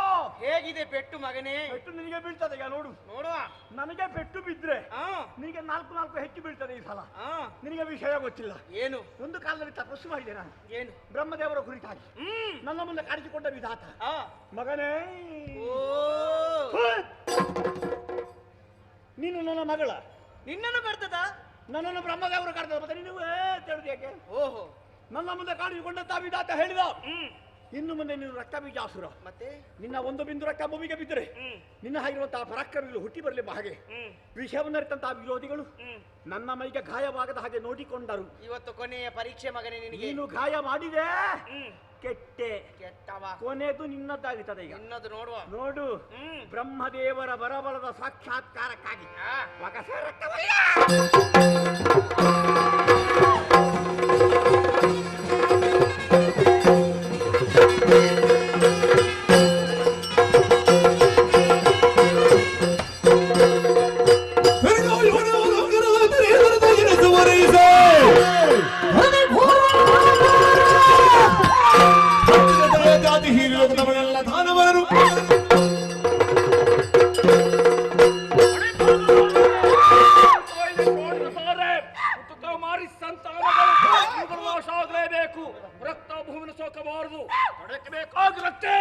[SPEAKER 2] ಹೇಗಿದೆ ಪೆಟ್ಟು ಮಗನೇ?
[SPEAKER 11] ಪೆಟ್ಟು ನಿನಗೆ ಬೀಳ್ತದೆ ಈಗ ನೋಡು.
[SPEAKER 2] ನೋಡುವ.
[SPEAKER 11] ನನಗೆ ಪೆಟ್ಟು ಬಿದ್ರೆ ನಿನಗೆ ನಾಲ್ಕು ಹೆಚ್ಚು ಬೀಳ್ತದೆ ಈ ಸಲ. ನಿನಗೆ ವಿಷಯ ಗೊತ್ತಿಲ್ಲ.
[SPEAKER 2] ಏನು?
[SPEAKER 11] ಒಂದು ಕಾಲದಲ್ಲಿ ತಪಸ್ಸು ಮಾಡಿದೆ ನಾನು.
[SPEAKER 2] ಏನು?
[SPEAKER 11] ಬ್ರಹ್ಮದೇವರ ಕುರಿತಾಗಿ ನನ್ನ ಮುಂದೆ ಕಾಣಿಸಿಕೊಂಡ ವಿಧಾತ ಮಗನೇ, ನೀನು ನನ್ನ ಮಗಳ.
[SPEAKER 2] ನಿನ್ನನ್ನು ಕರ್ತದ?
[SPEAKER 11] ನನ್ನನ್ನು ಬ್ರಹ್ಮದೇವರು ಕರ್ತದ. ಮತ್ತೆ ನೀನು ತಿಳಿದು ಯಾಕೆ?
[SPEAKER 2] ಓಹೋ.
[SPEAKER 11] ನನ್ನ ಮುಂದೆ ಕಾಣಿಸಿಕೊಂಡಂತ ವಿಧಾತ ಹೇಳಿದ, ಇನ್ನು ಮುಂದೆ ನೀನು ರಕ್ತ ಬೀಜಾಸುರ.
[SPEAKER 2] ಮತ್ತೆ
[SPEAKER 11] ನಿನ್ನ ಒಂದು ಬಿಂದು ರಕ್ತ ಭೂಮಿಗೆ ಬಿದ್ದರೆ ನಿನ್ನ ಹಾಗಿರುವಂತಹ ಪರಾಕ್ರಮಿಗಳು ಹುಟ್ಟಿ ಬರಲಿ ಹಾಗೆ ವಿಷಯವನ್ನರಿತಂತಹ ವಿರೋಧಿಗಳು ನನ್ನ ಮೈಗೆ ಗಾಯವಾಗದ ಹಾಗೆ ನೋಡಿಕೊಂಡರು.
[SPEAKER 2] ಇವತ್ತು ಕೊನೆಯ ಪರೀಕ್ಷೆ ಮಗನೇ ನಿನಗೆ.
[SPEAKER 11] ನೀನು ಗಾಯ ಮಾಡಿದೆ, ಕೆಟ್ಟೆ.
[SPEAKER 2] ಕೆಟ್ಟವ.
[SPEAKER 11] ಕೊನೆದು ನಿನ್ನದ್ದಾಗುತ್ತದೆ. ಈಗ
[SPEAKER 2] ನಿನ್ನದು ನೋಡುವ.
[SPEAKER 11] ನೋಡು, ಬ್ರಹ್ಮದೇವರ ಬರಬಲದ ಸಾಕ್ಷಾತ್ಕಾರಕ್ಕಾಗಿ
[SPEAKER 1] ನಮ್ಮನ್ನೆಲ್ಲ ದಾನವರರು
[SPEAKER 10] ಮಾರಿ ಸಂತಾನಗಳು ನಾಶ ಆಗಲೇಬೇಕು. ರಕ್ತ ಭೂಮಿನ ಸೋಕಬಾರದು. ತೊಡಕ್ಕೆ ಬೇಕಾಗಿರುತ್ತೆ.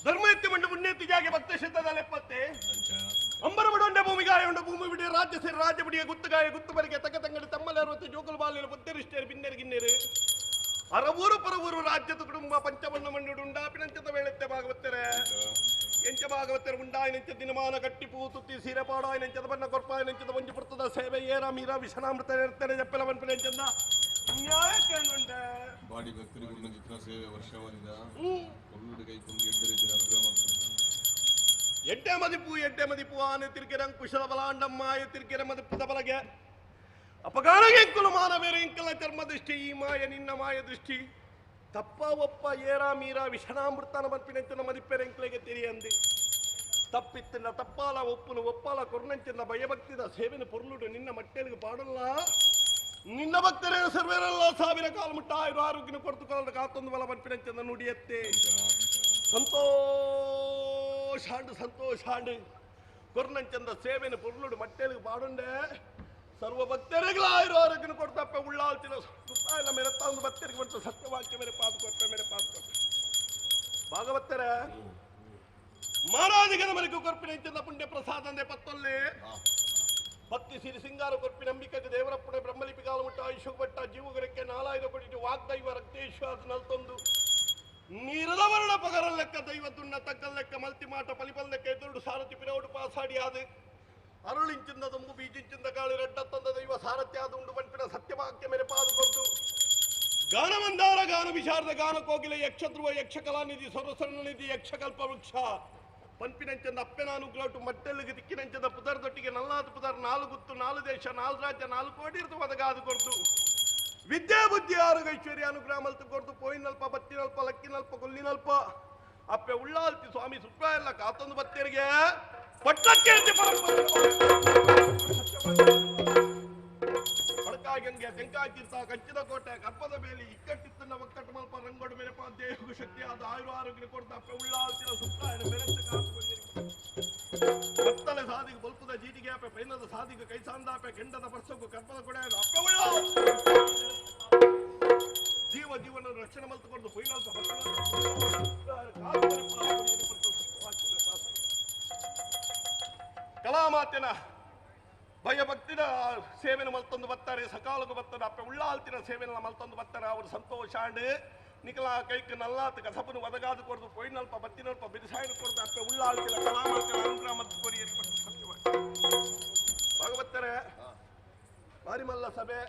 [SPEAKER 9] ಧರ್ಮ ಎತ್ತಿ ಮಂಡು ಪುಣ್ಯೆತ್ತಿ ಜಾಗೆ ಭಕ್ತ ಸಿದ್ಧದ ಲೆಪ್ಪತ್ತೆ ಅಂಬರ ಬಡೊಂಡೆ ಭೂಮಿಗಾಯ ಉಂಡ ಭೂಮಿ ಬಿಡಿ ರಾಜ್ಯ ಸೇರಿ ರಾಜ್ಯ ಬಿಡಿಯ ಗುತ್ತುಗಾಯ ಗುತ್ತುಬರಿಗೆ ತಕ್ಕ ತಂಗಡಿ ತಮ್ಮಲ್ಲಿ 60 ಜೋಕುಲು ಬಾಲಿನ ಬುದ್ಧರಿಷ್ಟೇರು ಬಿನ್ನೆರು ಗಿನ್ನೆರು ಅರವೂರು ಪರವೂರು ರಾಜ್ಯದ ಕುಟುಂಬ ಪಂಚಮಣ್ಣ ಮಣ್ಣುಡು ಉಂಡಾಪಿನಂಚದ ವೇಳೆತ್ತೆ ಭಾಗವತ್ತರೆ ಎಂಚ ಭಾಗವತ್ತರೆ ಉಂಡಾಯಿನಂಚ ದಿನಮಾನ ಗಟ್ಟಿ ಪೂ ತುತ್ತಿ ಸೀರೆ ಪಾಡಾಯಿನಂಚದ ಬಣ್ಣ ಕೊರ್ಪಾಯಿನಂಚದ ಮಂಜು ಪುರ್ತದ ಸೇವೆ ಏರ ಮೀರ ವಿಷನಾಮೃತ ಇರ್ತಾರೆ ಜಪ್ಪೆಲ ಮನ್ಪನೆಂಚದ ನ್ಯಾಯಕ್ಕೆ ಉಂಡೆ
[SPEAKER 1] ಬಾಡಿ ಭಕ್ತರಿಗೆ ಚಿತ್ರ ಸೇವೆ ವರ್ಷವಾದ ಕೈ ಕೊಂಡು ಅನುಗ್ರಹ ಮಾಡ್ತಾರೆ
[SPEAKER 9] ಎಡ್ಡೆ ಮದಿಪು ಆನೆ ತಿರ್ಕಿರಂಗ್ ಕುಶಲ ಬಲಾಂಡಮ್ಮಾಯ ತಿರ್ಕಿರ ಮದಿಪ್ಪದ ಬಲಗೆ ಅಪಗಾನಗೆ ಎಂಕುಲು ಮಾನವೇರೆ ಎಂಕಲ ಚರ್ಮ ದೃಷ್ಟಿ ಈ ಮಾಯ ನಿನ್ನ ಮಾಯ ದೃಷ್ಟಿ ತಪ್ಪ ಒಪ್ಪ ಏರ ಮೀರ ವಿಷನಾಮೃತನ ಮನ್ಪಿನಂಚನ ಮದಿಪ್ಪೆರೆ ಎಂಕಲೆಗೆ ತಿರಿಯಂದಿ ತಪ್ಪಿತ್ತಿನ ತಪ್ಪಾಲ ಒಪ್ಪುನು ಒಪ್ಪಾಲ ಕೊರ್ನಂಚಿನ ಭಯಭಕ್ತಿದ ಸೇವೆನ ಪೊರ್ಲುಡು ನಿನ್ನ ಮಟ್ಟೆಲಿಗೆ ಪಾಡಲ್ಲ ನಿನ್ನ ಭಕ್ತರೇ ಸರ್ವೇರೆಲ್ಲ ಸಾವಿರ ಕಾಲ ಮುಟ್ಟ ಆರೋಗ್ಯನ ಕೊರತು ಕಾತೊಂದು ಬಲ ಮನ್ಪಿನಂಚನ ನುಡಿಯತ್ತೆ ಸಂತೋಷಾಂಡು ಕೊರ್ನಂಚಂದ ಸೇವೆನ ಪೊರ್ಲುಡು ಮಟ್ಟೆಲಿಗೆ ಪಾಡುಂಡೆ ಸರ್ವ ಭಕ್ತರಿಗಳ ಆರೋಗ್ಯನ ಕೊಡ್ತಪ್ಪ ಉಳ್ಳಾಲ್ತಿನ ಸುತ್ತಾಯಿಲ್ಲ ಮೇರೆ ತಂದು ಭಕ್ತರಿಗೆ ಬಂತು ಸತ್ಯವಾಕ್ಯ ಮೇರೆ ಪಾದು ಭಾಗವತ್ತರೆ ಮಹಾರಾಜಿಗನ ಮನೆಗೂ ಕೊರ್ಪಿನಂಚಂದ ಪುಣ್ಯ ಪ್ರಸಾದಂದೆ ಪತ್ತೊಲ್ಲಿ ಭಕ್ತಿ ಸಿರಿ ಸಿಂಗಾರ ಕೊರ್ಪಿನ ಅಂಬಿಕೆಗೆ ದೇವರಪ್ಪಣೆ ಬ್ರಹ್ಮಲಿಪಿ ಕಾಲ ಮುಟ್ಟ ಆಯುಷಭಟ್ಟ ಜೀವಗರಕ್ಕೆ 4 ಕೊಟ್ಟಿಟ್ಟು ವಾಗ್ದೈವ ರಕ್ತೇಶ್ವಾದ ನಲ್ತೊಂದು ನೀರದ ವರ್ಣ ಪಗರ ಲೆಕ್ಕ ದೈವ ದುಣ್ಣ ತಗ್ಗಲ್ ಲೆಕ್ಕ ಮಲ್ತಿಮಾಟ ಪಲಿಪಲ್ ಲೆಕ್ಕ ಎದುರುಡು ಸಾರಥಿ ಪಿರೌಡು ಪಾಸಾಡಿ ಆದ ಅರುಳಿಂಚಿಂದ ತುಂಬು ಬೀಜಿಂಚಿಂದ ಗಾಳಿ ರೆಡ್ಡ ತಂದ ದೈವ ಸಾರಥ್ಯ ಆದ ಉಂಡು ಬಂಪಿನ ಸತ್ಯವಾಕ್ಯ ಮೇರೆ ಪಾದು ಕೊಟ್ಟು ಗಾನ ಮಂದಾರ ಗಾನ ವಿಶಾರದ ಗಾನ ಕೋಗಿಲೆ ಯಕ್ಷಧ್ರುವ ಯಕ್ಷ ಕಲಾನಿಧಿ ಸೊರಸರಣ ನಿಧಿ ಯಕ್ಷಕಲ್ಪ ವೃಕ್ಷ ಪನ್ಪಿನಂಚಂದ ಅಪ್ಪೆನಾನುಗ್ಲಾಟು ಮಟ್ಟೆಲ್ಲಿಗೆ ದಿಕ್ಕಿನಂಚದ ಪುದರ್ದೊಟ್ಟಿಗೆ ನಲ್ಲಾದು ಪುದರ್ 4 ಗುತ್ತು 4 ದೇಶ 4 ರಾಜ್ಯ 4 ಕೋಟಿ ಇರ್ತು ಒದಗಾದು ಕೊಡ್ತು ವಿದ್ಯಾ ಬುದ್ಧಿ ಆರೋಗ್ಯ ಐಶ್ವರ್ಯ ಅನುಗ್ರಹ ಮಲ್ತು ಕೊಡ್ತು ಪೋಯಿನಲ್ಪ ಬತ್ತಿನಲ್ಪ ಲಕ್ಕಿನಲ್ಪ ಕೊಲ್ಲಿನಲ್ಪ ಅಪ್ಪೆ ಉಳ್ಳಾಲ್ತಿ ಸ್ವಾಮಿ ಸುಪ್ಪ ಎಲ್ಲ ಕಾತೊಂದು ಬತ್ತೇರಿಗೆ ಪಟ್ಟಕ್ಕೆ ಪಡಕಾಗಂಗೆ ತೆಂಕಾಯಿ ತೀರ್ಥ ಕಂಚಿದ ಕೋಟೆ ಕರ್ಪದ ಬೇಲಿ ಇಕ್ಕಟ್ಟಿತ್ತನ್ನ ಒಕ್ಕಟ್ಟು ಮಲ್ಪ ರಂಗೋಡು ಮೇರೆಪ ದೇಹಕ್ಕೂ ಶಕ್ತಿ ಆದ ಆರೋಗ್ಯ ಕೊಡ್ತ ಅಪ್ಪೆ ಉಳ್ಳಾಲ್ತಿನ ಸುತ್ತ ಮೆರೆತ ಕತ್ತಲೆ ಸಾದಿಗೆ ಬಲ್ಪದ ಜೀಟಿಗೆ ಅಪ್ಪೆ ಪೈನದ ಸಾದಿಗೆ ಕೈ ಸಾಂದಾಪೆ ಕೆಂಡದ ಪರ್ಸಕ್ಕೂ ಕರ್ಪದ ಕೊಡೆ ಅಪ್ಪೆ ಉಳ್ಳ ಜೀವನ ರಕ್ಷಣೆ ಮಲ್ತುಕೊಂಡು ಪೈನಲ್ತ ಕಲಾಮಾತಿನ ಭಯಭಕ್ತಿನ ಸೇವೆನ ಮಲ್ತೊಂದು ಬರ್ತಾರೆ ಸಕಾಲಗೂ ಬರ್ತಾರೆ ಅಪ್ಪೆ ಉಳ್ಳಾಲ್ತಿನ ಸೇವೆನ ಮಲ್ತೊಂದು ಬರ್ತಾರೆ ಅವರು ಸಂತೋಷಾಂಡ್ ನಿಕಲ ಕೈಕ್ ನಲ್ಲಾತ್ ಕಸಪನು ಒದಗಾದು ಕೊಡ್ದು ಪೊಯ್ನಲ್ಪ ಬತ್ತಿನಲ್ಪ ಬಿರುಸಾಯನ ಕೊಡ್ದು ಅಪ್ಪೆ ಉಳ್ಳಾಲ್ತಿನ ಕಲಾಮಾತಿನ ಅನುಗ್ರಹ ಮತ್ತು ಕೊಡಿ ಭಾಗವತ್ತರೆ ಬಾರಿಮಲ್ಲ ಸಭೆ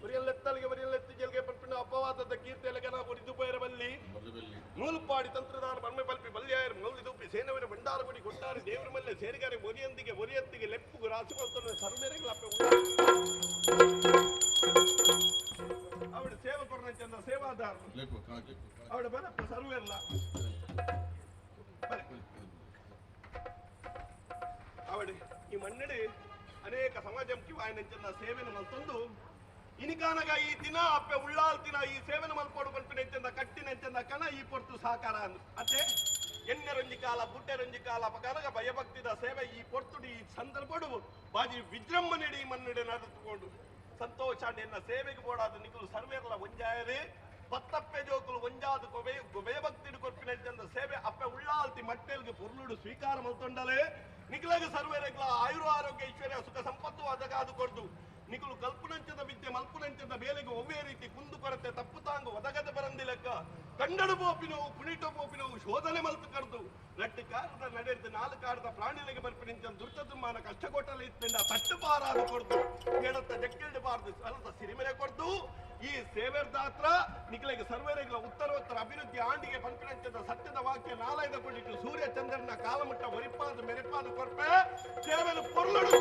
[SPEAKER 9] ಒರಿಯಲ್ಲೆತ್ತಲಿಗೆ ಒರಿಯಲ್ಲೆತ್ತಿ ಗೆಲ್ಗೆ ಪಂಪಿನ ಅಪವಾದದ ಕೀರ್ತಿಯಲೆಗನ ಒರಿದು ಬೈರಬಲ್ಲಿ ನೂಲುಪಾಡಿ ತಂತ್ರದಾರ ಬರ್ಮೆ ಬಲ್ಪಿ ಬಲ್ಯಾಯರು ಮೌಲಿದುಪ್ಪಿ ಸೇನವರ ಭಂಡಾರಗುಡಿ ಕೊಟ್ಟಾರಿ ದೇವರ ಮಲ್ಲೆ ಸೇರಿಗಾರೆ ಒರಿಯಂದಿಗೆ ಒರಿಯತ್ತಿಗೆ ಲೆಪ್ಪುಗು ರಾಸಿ ಕೊಲ್ತೊಂದು ಸರ್ವೇರೆಗಳ ಅಪ್ಪೆ ಅವಳ ಸೇವೆ ಕೊರನಂಚಂದ ಸೇವಾದಾರ ಅವಳ ಬರಪ್ಪ ಸರ್ವೇರ್ಲ ಅವಡಿ ಈ ಮಣ್ಣಡಿ ಅನೇಕ ಸಮಾಜಂ ಕಿವಾಯನಂಚನ್ನ ಸೇವೆನ ಮಲ್ತೊಂದು ಇನಿಕಾನಗ ಈ ದಿನ ಅಪ್ಪೆ ಉಳ್ಳಾಲ್ತಿನ ಈ ಸೇವೆನ ಮಲ್ಪೋಡು ಬಂಪಿನಂಚಂದ ಕಟ್ಟಿನಂಚಂದ ಕಣ ಈ ಪೊರ್ತು ಸಾಕಾರ ಅಂದು ಅತ್ತೆ ಎಣ್ಣೆರೊಂಜಿ ಕಾಲ ಬುಡ್ಡೆರೊಂಜಿ ಕಾಲ ಅಪಕಾರಗ ಭಯಭಕ್ತಿದ ಸೇವೆ ಈ ಪೊರ್ತುಡಿ ಈ ಸಂದರ್ಭಡು ಬಾಜಿ ವಿಜೃಂಭಣೆಡಿ ಮನ್ನಡೆ ನಡೆದುಕೊಂಡು ಸಂತೋಷ ಎನ್ನ ಸೇವೆಗೆ ಬೋಡಾದ ನಿಕಲು ಸರ್ವೇರ್ಲ ಒಂಜಾಯರೆ ಪತ್ತಪ್ಪೆ ಜೋಕುಲು ಒಂಜಾದು ಭಯಭಕ್ತಿಡು ಕೊರ್ಪಿನಂಚಂದ ಸೇವೆ ಅಪ್ಪೆ ಉಳ್ಳಾಲ್ತಿ ಮಟ್ಟೆಲ್ಗೆ ಪುರ್ಲುಡು ಸ್ವೀಕಾರ ಮಲ್ತೊಂಡಲೆ ನಿಖಿಲಗ ಸರ್ವೇರೆಗ್ಲ ಆರೋಗ್ಯ ಐಶ್ವರ್ಯ ಸುಖ ಸಂಪತ್ತು ಅದಗಾದು ಕೊಡ್ದು ನಿಖಲು ಕಲ್ಪುನಂಚದ ವಿದ್ಯೆ ಮಲ್ಪುನಂಚದ ಬೇಲೆಗೆ ಒವ್ವೇ ರೀತಿ ಕುಂದು ಕೊರತೆ ತಪ್ಪು ತಾಂಗು ಒದಗದ ಬರಂದಿ ಲೆಕ್ಕ ಕಂಡಡು ಬೋಪಿನವು ಪುಣಿಟೋ ಬೋಪಿನವು ಶೋಧನೆ ಮಲ್ತು ಕರೆದು ನಟ್ಟು ಕಾರದ ನಡೆದ 4 ಕಾರದ ಪ್ರಾಣಿಗಳಿಗೆ ಬರ್ಪಿನಿಂಚ ದುರ್ತ ತುಮ್ಮಾನ ಕಷ್ಟಕೊಟ್ಟಲ್ಲಿ ಇತ್ತಿಂದ ತಟ್ಟು ಪಾರಾದು ಕೊಡ್ದು ಕೇಳತ್ತ ಜಕ್ಕಿಲ್ಡು ಬಾರ್ದು ಸಲದ ಸಿರಿಮೆರೆ ಕೊಡ್ದು ಈ ಸೇವೆರ್ದಾತ್ರ ನಿಖಿಲಿಗೆ ಸರ್ವೇರೆಗಳ ಉತ್ತರೋತ್ತರ ಅಭಿವೃದ್ಧಿ ಆಂಡಿಗೆ ಪಂಪಿನಂಚದ ಸತ್ಯದ ವಾಕ್ಯ 4 ಕೊಟ್ಟಿಟ್ಟು ಸೂರ್ಯ ಚಂದ್ರನ ಕಾಲಮುಟ್ಟ ಒರಿಪಾದು ಮೆರೆಪಾದು ಕೊರ್ಪೆ ಸೇವೆಲು ಪೊರ್ಲುಡು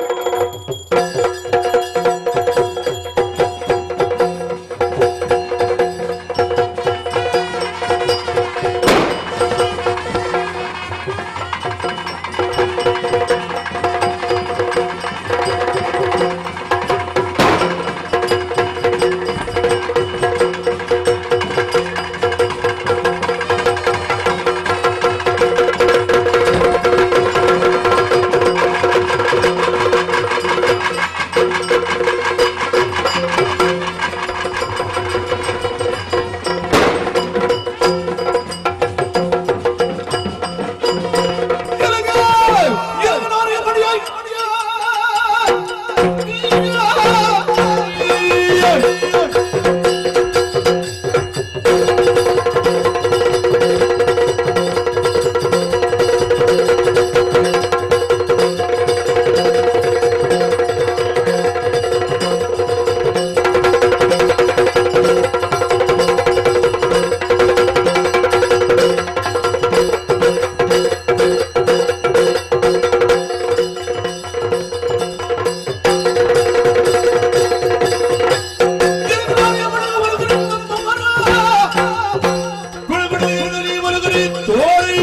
[SPEAKER 5] ತೋರಿ ತೋರಿ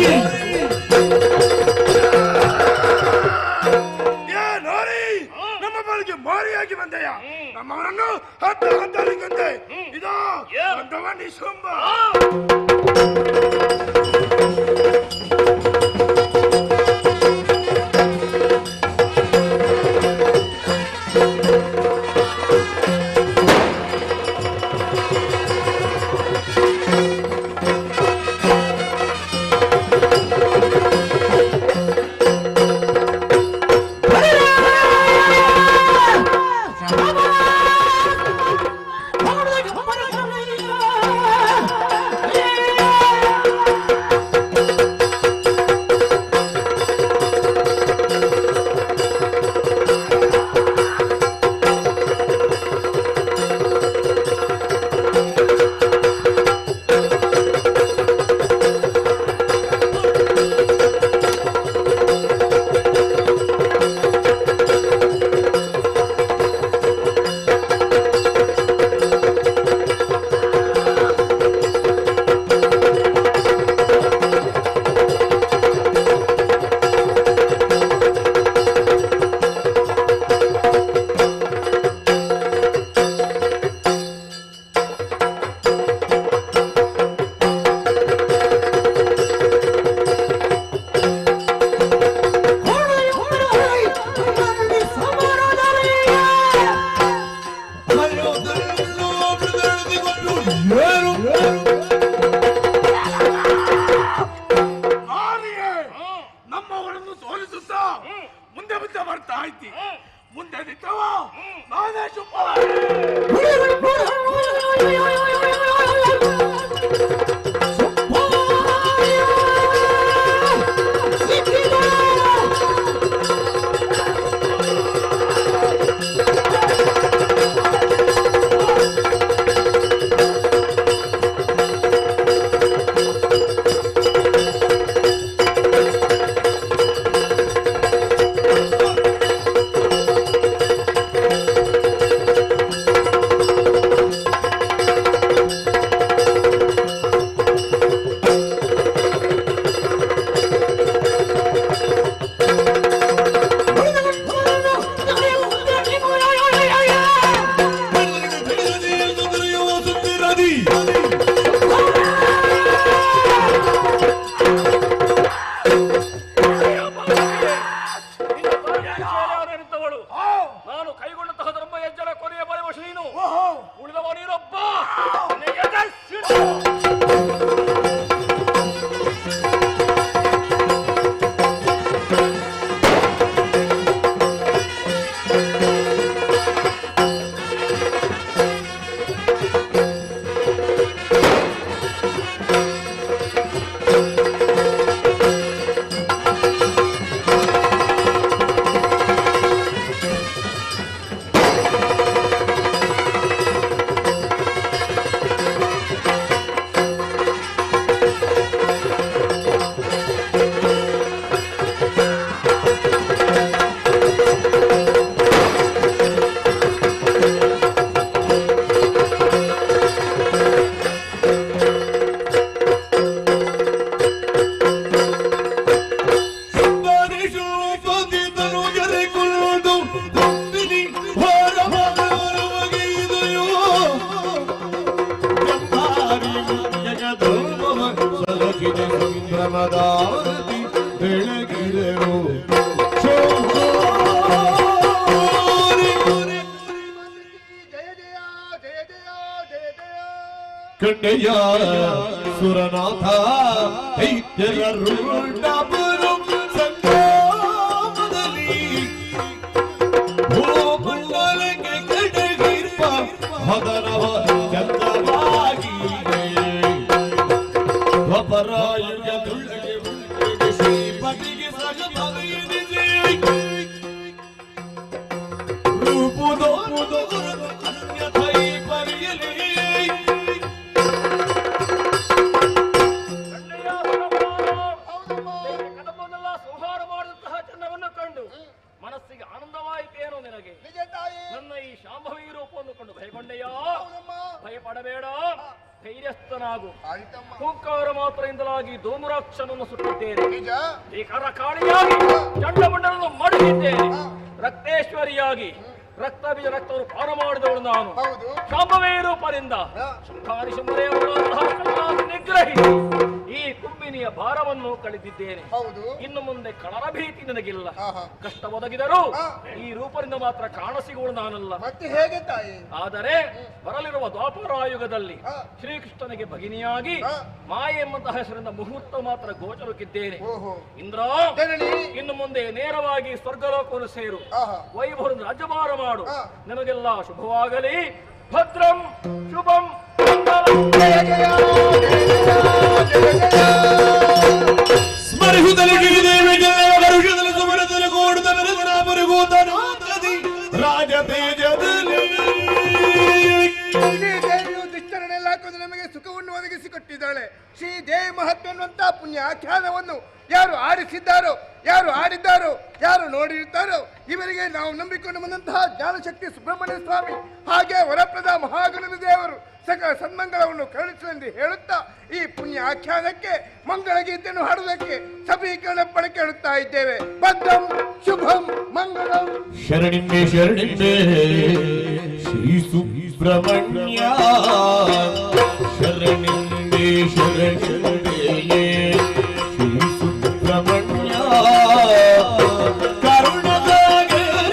[SPEAKER 5] ನೋಡಿ ನಮ್ಮ ಬಳಿಗೆ ಮಾರಿಯಾಗಿ ಬಂದೆಯ ನಮ್ಮವರನ್ನು ಹತ್ತು ಹತ್ತಲಿಕ್ಕಂತೆ ಇದೋ ನಿಶುಂಭ ನಮ್ಮವರನ್ನು ಸೋಲಿಸುತ್ತಾ ಮುಂದೆ ಮುಂದೆ ಬರ್ತಾ ಐತಿ ಮುಂದೆ ನಿಂತವ ನಾನೇ ಶುಭ
[SPEAKER 10] ನಾನು ಕೈಗೊಂಡಂತಹ ಧರ್ಮ ಹೆಜ್ಜಲ ಕೊನೆಯ ಬರೆಯುವ ನೀನು ಉಳಿದವ ನೀನೊಬ್ಬ ಬೆಳಗಿರೆನು ಕಂಡೆಯ ಸುರನಾಥ ದೈತ್ಯರ ರೂಢಬರು ಸಂಗ್ರಾಮದಲ್ಲಿ ಭೂಮಂಡಲಕ್ಕೆ ಕಡೆಗಿರ್ಪ ಮದನವ ಚಂದವಾಗಿ ದ್ವಪರಾಯುಗದುಳ್ಳಗೆ ಶ್ರೀಪತಿಗೆ ಸಗಮನೆನಿಸಿ ರೂಪುದೋ ಅನ್ಯಥೈ ಪರಿಯಲಿ ಕದಮನೆಲ್ಲ ಸಂಹಾರ ಮಾಡಿದಂತಹ ಚನ್ನವನ್ನು ಕಂಡು ಮನಸ್ಸಿಗೆ ಆನಂದವಾಯಿತೇನೋ ನಿನಗೆ ನನ್ನ ಈ ಶಾಂಭವಿ ರೂಪವನ್ನು ಕೊಂಡು ಭಯಗೊಂಡೆಯೋ ಭಯಪಡಬೇಡ ಧೈರ್ಯಸ್ಥ ಸಿದ್ಧನಾಗು.
[SPEAKER 5] ಆಯ್ತಮ್ಮ.
[SPEAKER 10] ಹೂಂಕಾರ ಮಾತ್ರದಿಂದಲಾಗಿ ಧೂಮ್ರಾಕ್ಷನನ್ನು ಸುಟ್ಟಿದ್ದೇನೆ.
[SPEAKER 5] ನಿಜ.
[SPEAKER 10] ಈ ಕಾಳಿಯಾಗಿ ಚಂಡಮಂಡಲವನ್ನು ಮಡಗಿದ್ದೇನೆ. ರಕ್ತೇಶ್ವರಿಯಾಗಿ ರಕ್ತ ಬೀಜ ರಕ್ತವನ್ನು ಪಾನ ಮಾಡಿದವಳು ನಾನು. ಶಾಂಭವೇ ರೂಪದಿಂದ ಶಂಖಾರಿ ನಿಗ್ರಹಿಸಿ ಈ ಕುಂಬಿನಿಯ ಭಾರವನ್ನು ಕಳೆದಿದ್ದೇನೆ. ಇನ್ನು ಮುಂದೆ ಕಳರ ಭೀತಿ ನನಗಿಲ್ಲ. ಕಷ್ಟ ಒದಗಿದರೂ ಈ ರೂಪದಿಂದ ಮಾತ್ರ ಕಾಣಸಿಗುವಳು ನಾನಲ್ಲ.
[SPEAKER 5] ಮತ್ತೆ ಹೇಗೆ ತಾಯಿ?
[SPEAKER 10] ಆದರೆ ಬರಲಿರುವ ದ್ವಾಪರಾಯುಗದಲ್ಲಿ ಶ್ರೀಕೃಷ್ಣನಿಗೆ ಭಗಿನಿಯಾಗಿ ಮಾಯೆ ಎಂಬಂತಹ ಹೆಸರಿಂದ ಮುಹೂರ್ತ ಮಾತ್ರ ಗೋಚರಕ್ಕಿದ್ದೇನೆ. ಇಂದ್ರ, ಇನ್ನು ಮುಂದೆ ನೇರವಾಗಿ ಸ್ವರ್ಗಲೋಕವನ್ನು ಸೇರು, ವೈಭವದಿಂದ ರಾಜ್ಯಭಾರ ಮಾಡು. ನಮಗೆಲ್ಲ ಶುಭವಾಗಲಿ. ಭದ್ರಂ ಶುಭಂ.
[SPEAKER 1] ಸ್ಮರಿಸುತ್ತಲೇ ಗಿರಿದೇವಿಗೆ ಸುಮರದಲ್ಲಿ ರಾಜ ತೇಜದಲ್ಲಿ
[SPEAKER 2] ಶ್ರೀದೇವಿಯು ದುಷ್ಟರನ್ನೆಲ್ಲ ಹಾಕೋದು ನಮಗೆ ಸುಖವನ್ನು ಒದಗಿಸಿಕೊಟ್ಟಿದ್ದಾಳೆ. ಶ್ರೀದೇವಿ ಮಹತ್ವ ಎನ್ನುವಂತಹ ಪುಣ್ಯ ಆಖ್ಯಾನವನ್ನು ಯಾರು ಆಡಿಸಿದ್ದಾರೋ, ಯಾರು ಆಡಿದ್ದಾರೋ, ಯಾರು ನೋಡಿರ್ತಾರೋ ಇವರಿಗೆ ನಾವು ನಂಬಿಕೊಂಡು ಬಂದಂತಹ ಜ್ಞಾನಶಕ್ತಿ ಸುಬ್ರಹ್ಮಣ್ಯ ಸ್ವಾಮಿ ಹಾಗೆ ವರಪ್ರದ ಮಹಾಗಣನ ದೇವರು ಸಕಲ ಸನ್ಮಂಗಳವನ್ನು ಕರುಣಿಸಲೆಂದು ಹೇಳುತ್ತಾ ಈ ಪುಣ್ಯ ಆಖ್ಯಾನಕ್ಕೆ ಮಂಗಳ ಗೀತೆಯನ್ನು ಹಾಡುವುದಕ್ಕೆ ಸಭೀಕರಣ ಪಡಕೆ ಹೇಳುತ್ತಾ ಇದ್ದೇವೆ. ಭದ್ರಂ ಶುಭಂ ಮಂಗಳಂ.
[SPEAKER 1] ಶರಣಿಂಬೆ ಶರಣಿಂಬೆ ಶ್ರೀ ಸುಬ್ರಹ್ಮಣ್ಯ. ಶರಣಿಂಬೆ ಶರಣಿಂಬೆ ಶ್ರೀ ಸುಬ್ರಹ್ಮಣ್ಯ. ಕರುಣದಗರಿಯದೇವ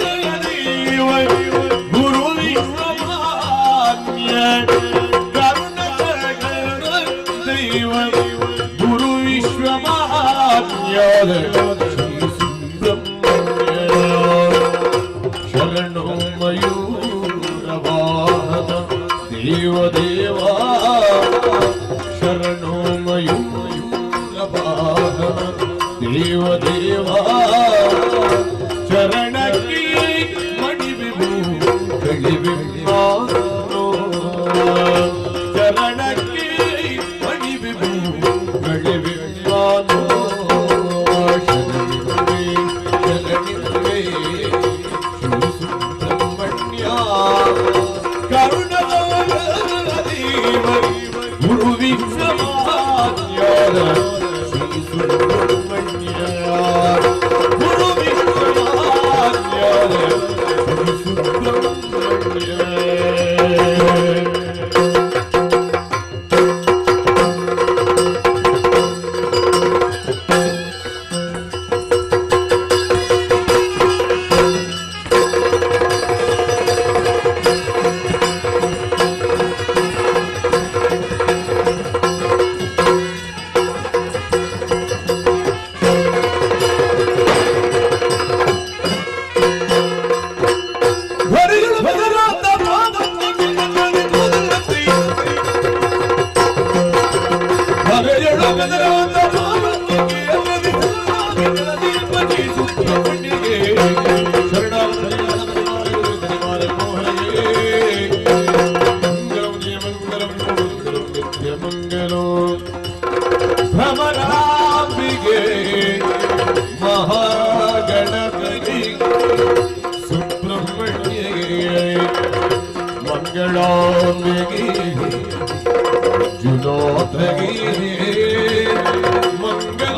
[SPEAKER 1] ಗುರು ವಿಶ್ವಮಾನ್ಯ. ಕರುಣದಗರಿಯದೇವ ಗುರು ವಿಶ್ವಮಾನ್ಯ. ಶ್ರೀ ಸುಬ್ರಹ್ಮಣ್ಯ. ಶರಣೋ ಮಯೂರವಾಹನ ದೇವ ದೇವ. ಶರಣೋ ಮಯೂರವಾಹನ ದೇವ ದೇವ. ಶರಣಕ್ಕೆ ಮಣಿವಿವು ಕಳಿವಿಮಾನೋ. ಶರಣಕ್ಕೆ ಮಣಿವಿವು ಕಳಿವಿಮಾನೋ. ಶರಣಿವೆ ಶರಣಿವೆ ಶ್ರೀ ಸುಬ್ರಹ್ಮಣ್ಯ. ಕರುಣದೇವ ಗುರು ವಿಶ್ವಮಾನ್ಯ. ಶ್ರೀ ಸುಬ್ರಹ್ಮಣ್ಯ ಗುರು ವಿಶ್ವಮಾನ್ಯ. ಶ್ರೀ ಸುಬ್ರಹ್ಮಣ್ಯ. ಭ್ರಮರಾಂಬಿಗೆ ಮಹಾಗಣಪತಿ ಸುಬ್ರಹ್ಮಣ್ಯಗೆ ಮಂಗಳಾಂಬಿಗೆ ಜುನಾಥಗೆ ಮಂಗಳ